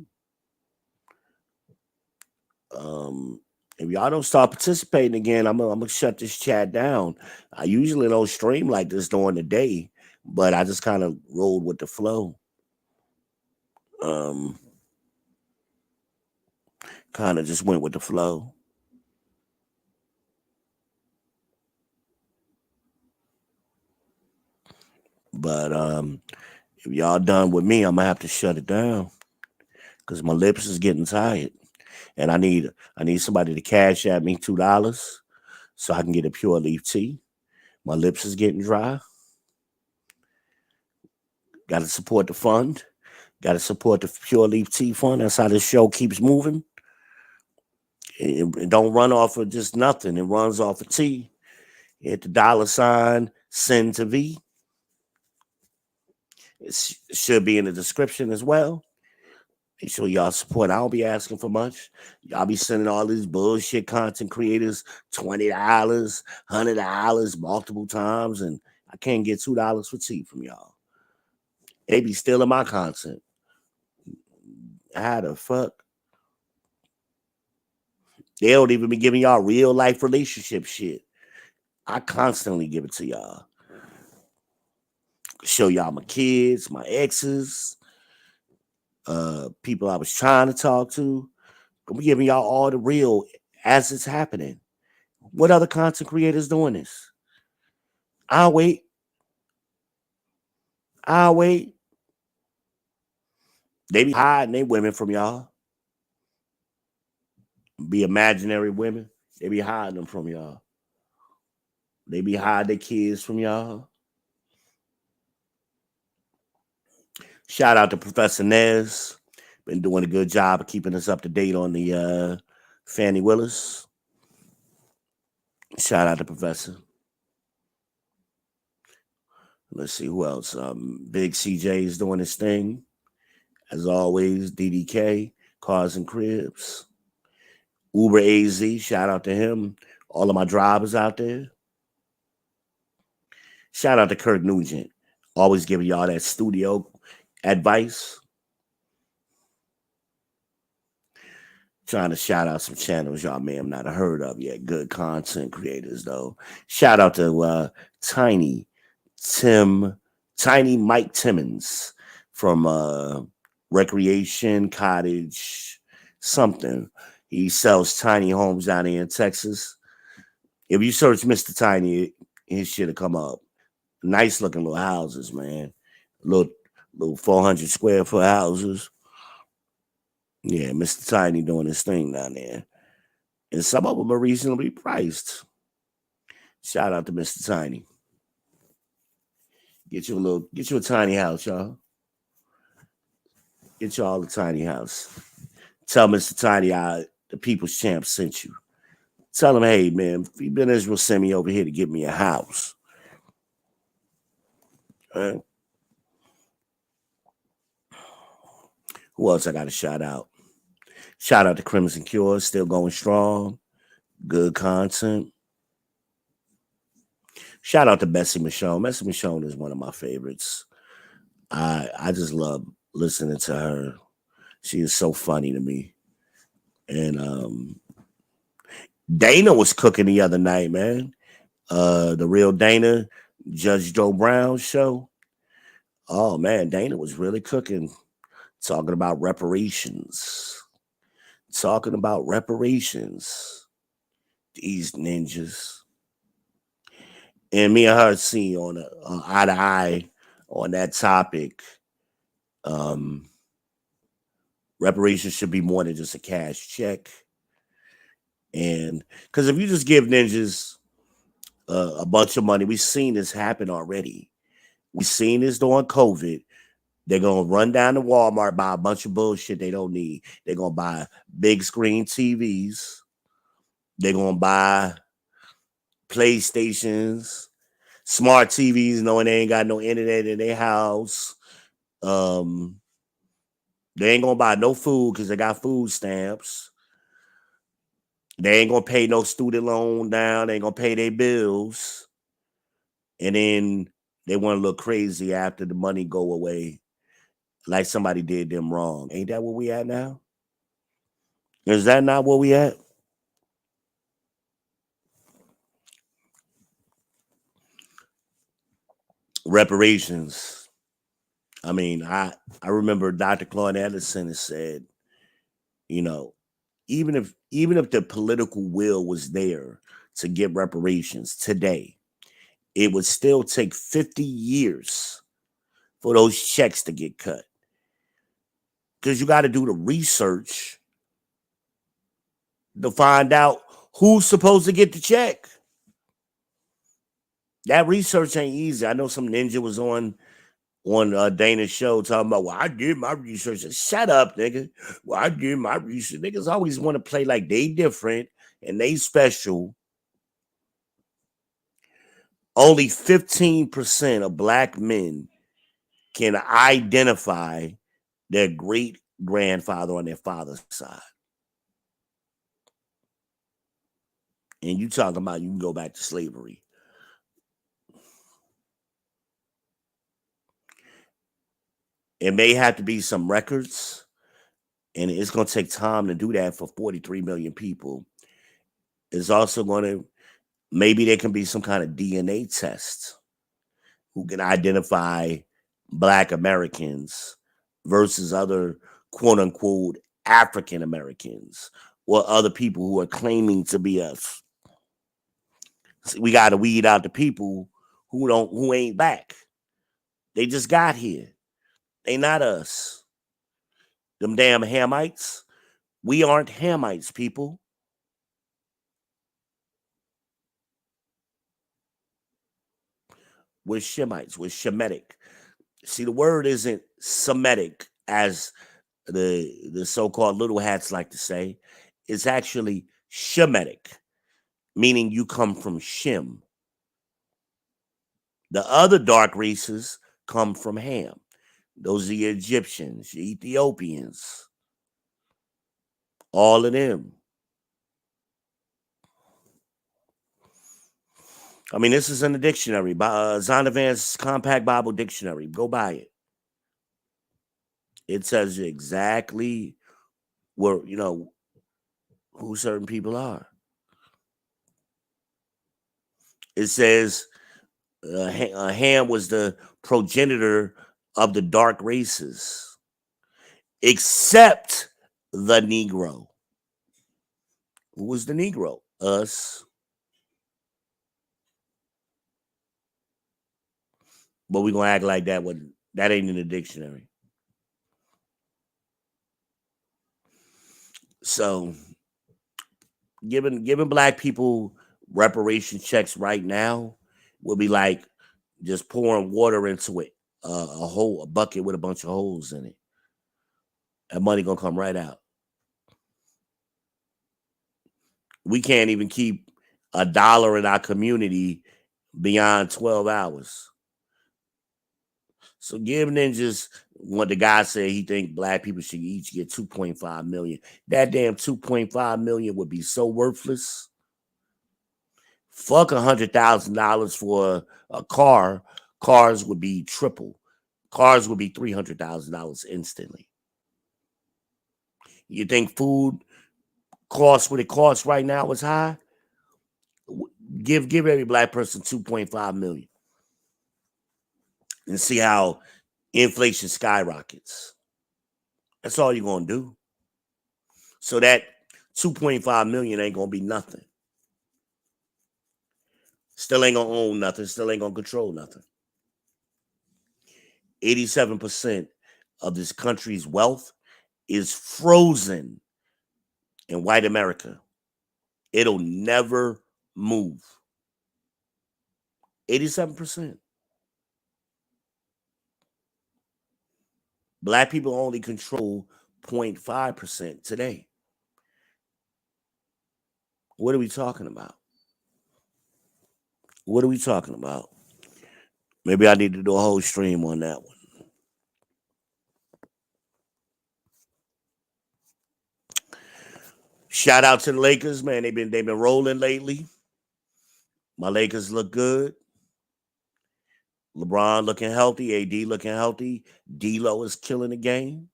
Um, if y'all don't start participating again, I'm gonna shut this chat down. I usually don't stream like this during the day, but I just kind of rolled with the flow. Um, Kind of just went with the flow. But if y'all done with me, I'm gonna have to shut it down because my lips is getting tired, and I need somebody to cash at me $2 so I can get a pure leaf tea. My lips is getting dry. Got to support the fund. Got to support the Pure Leaf Tea Fund. That's how this show keeps moving. It don't run off of just nothing. It runs off of tea. Hit the $ send to V. It should be in the description as well. Make sure y'all support. I don't be asking for much. Y'all be sending all these bullshit content creators $20, $100 multiple times, and I can't get $2 for tea from y'all. They be stealing my content. How the fuck? They don't even be giving y'all real life relationship shit. I constantly give it to y'all. Show y'all my kids, my exes, people I was trying to talk to. I'm giving y'all all the real as it's happening. What other content creators doing this? I'll wait. I'll wait. They be hiding they women from y'all. Be imaginary women. They be hiding them from y'all. They be hiding their kids from y'all. Shout out to Professor Nez. Been doing a good job of keeping us up to date on the Fannie Willis. Shout out to Professor. Let's see who else. Big CJ is doing his thing. As always, DDK, Cars and Cribs. Uber AZ, shout out to him. All of my drivers out there. Shout out to Kirk Nugent. Always giving y'all that studio advice. Trying to shout out some channels y'all may have not heard of yet. Good content creators, though. Shout out to Tiny Mike Timmons from Recreation Cottage something. He sells tiny homes down here in Texas. If you search Mr. Tiny, his shit'll come up. Nice looking little houses, man. Little 400 square foot houses. Yeah, Mr. Tiny doing his thing down there. And some of them are reasonably priced. Shout out to Mr. Tiny. Get you a tiny house, y'all. Get y'all a tiny house. Tell Mr. Tiny the People's Champ sent you. Tell him, hey man, if you been Israel, send me over here to get me a house. All right. Who else I got to shout out? Shout out to Crimson Cure, still going strong. Good content. Shout out to Bessie Michonne. Bessie Michonne is one of my favorites. I just love listening to her. She is so funny to me. And Dana was cooking the other night, man. The Real Dana, Judge Joe Brown show. Oh man, Dana was really cooking, talking about reparations. Talking about reparations. These ninjas. And me and her see on eye to eye on that topic. Reparations should be more than just a cash check. And because if you just give ninjas a bunch of money, we've seen this happen already. We've seen this during COVID. They're going to run down to Walmart, buy a bunch of bullshit they don't need. They're going to buy big screen TVs. They're going to buy PlayStations, smart TVs, knowing they ain't got no internet in their house. They ain't going to buy no food because they got food stamps. They ain't going to pay no student loan down. They ain't going to pay their bills. And then they want to look crazy after the money go away, like somebody did them wrong. Ain't that where we at now? Is that not where we at? Reparations. I mean, I remember Dr. Claude Edison has said, you know, even if the political will was there to get reparations today, it would still take 50 years for those checks to get cut. Because you got to do the research to find out who's supposed to get the check. That research ain't easy. I know some ninja was on Dana's show talking about, well, I did my research. Shut up, nigga. Well, I did my research. Niggas always want to play like they different and they special. Only 15% of black men can identify their great grandfather on their father's side. And you talking about you can go back to slavery. It may have to be some records, and it's going to take time to do that for 43 million people. It's also going to, maybe there can be some kind of DNA test who can identify black Americans versus other quote unquote African Americans or other people who are claiming to be us. We got to weed out the people who ain't black. They just got here. They not us. Them damn Hamites. We aren't Hamites, people. We're Shemites. We're Shemitic. See, the word isn't Semitic as the so-called little hats like to say. It's actually Shemitic, meaning you come from Shem. The other dark races come from Ham. Those are the Egyptians, the Ethiopians, all of them. I mean, this is in the dictionary, Zondervan's Compact Bible Dictionary. Go buy it. It tells you exactly where, who certain people are. It says Ham was the progenitor of the dark races, except the Negro. Who was the Negro? Us. But we're going to act like that ain't in the dictionary. So giving black people reparation checks right now will be like just pouring water into it, a bucket with a bunch of holes in it. That money gonna come right out. We can't even keep $1 in our community beyond 12 hours. So give ninjas what the guy said he think black people should each get 2.5 million. That damn 2.5 million would be so worthless. Fuck $100,000 for a car. Cars would be triple. Cars would be $300,000 instantly. You think food costs what it costs right now is high? Give every black person 2.5 million and see how inflation skyrockets. That's all you're gonna do. So that 2.5 million ain't gonna be nothing. Still ain't gonna own nothing. Still ain't gonna control nothing. 87% of this country's wealth is frozen in white America. It'll never move. 87%. Black people only control 0.5% today. What are we talking about? What are we talking about? Maybe I need to do a whole stream on that one. Shout out to the Lakers, man. They've been rolling lately. My Lakers look good. LeBron looking healthy. AD looking healthy. D-Lo is killing the game.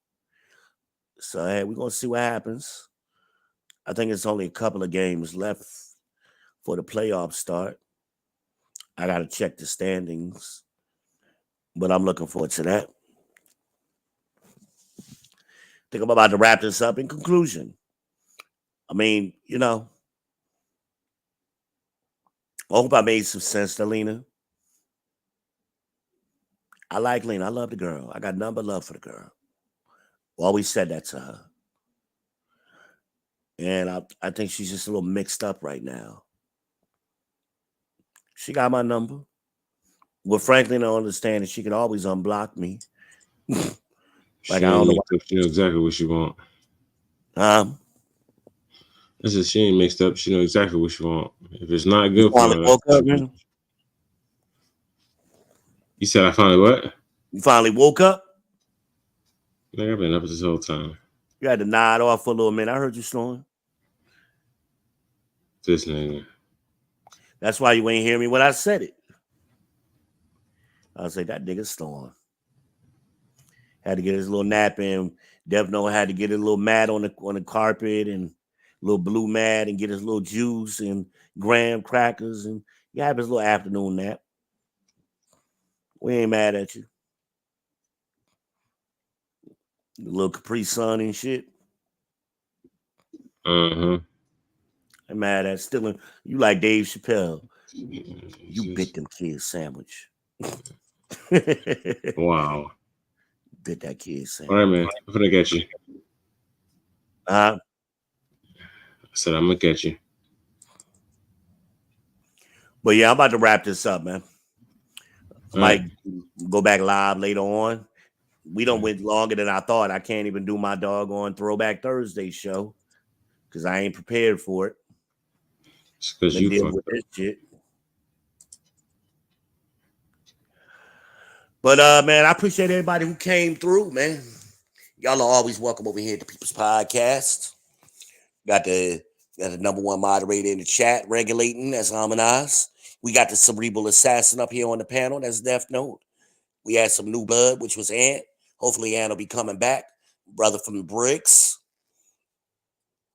So, hey, we're going to see what happens. I think it's only a couple of games left for the playoffs start. I got to check the standings. But I'm looking forward to that. I think I'm about to wrap this up. In conclusion, I mean, you know, I hope I made some sense to Lena. I like Lena. I love the girl. I got nothing but love for the girl. Always said that to her. And I think she's just a little mixed up right now. She got my number. Well, frankly, don't understand that she can always unblock me. Like, I don't know. She knows exactly what she want. I said she ain't mixed up. She knows exactly what she want. If it's not good for her, woke up, man? You said I finally what? You finally woke up? Like, I've been up this whole time. You had to nod off for a little minute. I heard you snoring. This nigga. That's why you ain't hear me when I said it. I was like, that nigga's snoring. Had to get his little nap in. Devno had to get a little mat on the carpet and a little blue mat and get his little juice and graham crackers and have his little afternoon nap. We ain't mad at you. The little Capri Sun and shit. Uh-huh. I'm mad at stealing. You like Dave Chappelle. You bit them kids sandwich. Wow. Bit that kid sandwich. All right, man. I'm gonna get you. I said I'm gonna get you. But yeah, I'm about to wrap this up, man. Might go back live later on. We don't went longer than I thought. I can't even do my doggone Throwback Thursday show because I ain't prepared for it. It's because you deal with this shit. But man, I appreciate everybody who came through, man. Y'all are always welcome over here at the People's Podcast. Got the number one moderator in the chat regulating, that's Harmonize. We got the cerebral assassin up here on the panel, that's Death Note. We had some new blood, which was Ant. Hopefully Ant will be coming back. Brother from the Bricks.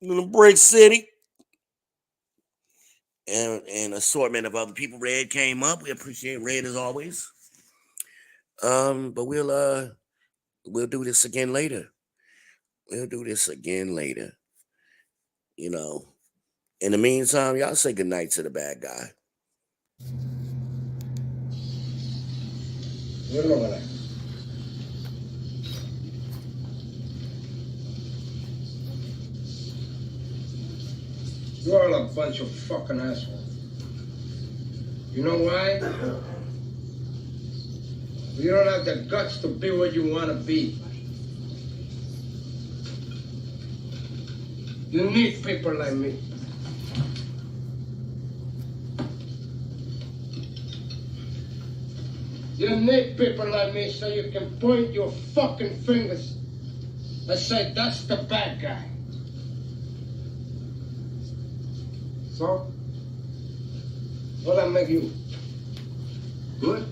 In the Brick City. And assortment of other people. Red came up. We appreciate Red as always. But we'll do this again later. We'll do this again later. You know. In the meantime, y'all say goodnight to the bad guy. You're all a bunch of fucking assholes. You know why? You don't have the guts to be what you want to be. You need people like me. You need people like me so you can point your fucking fingers and say, that's the bad guy. So, what'll that make you? Good?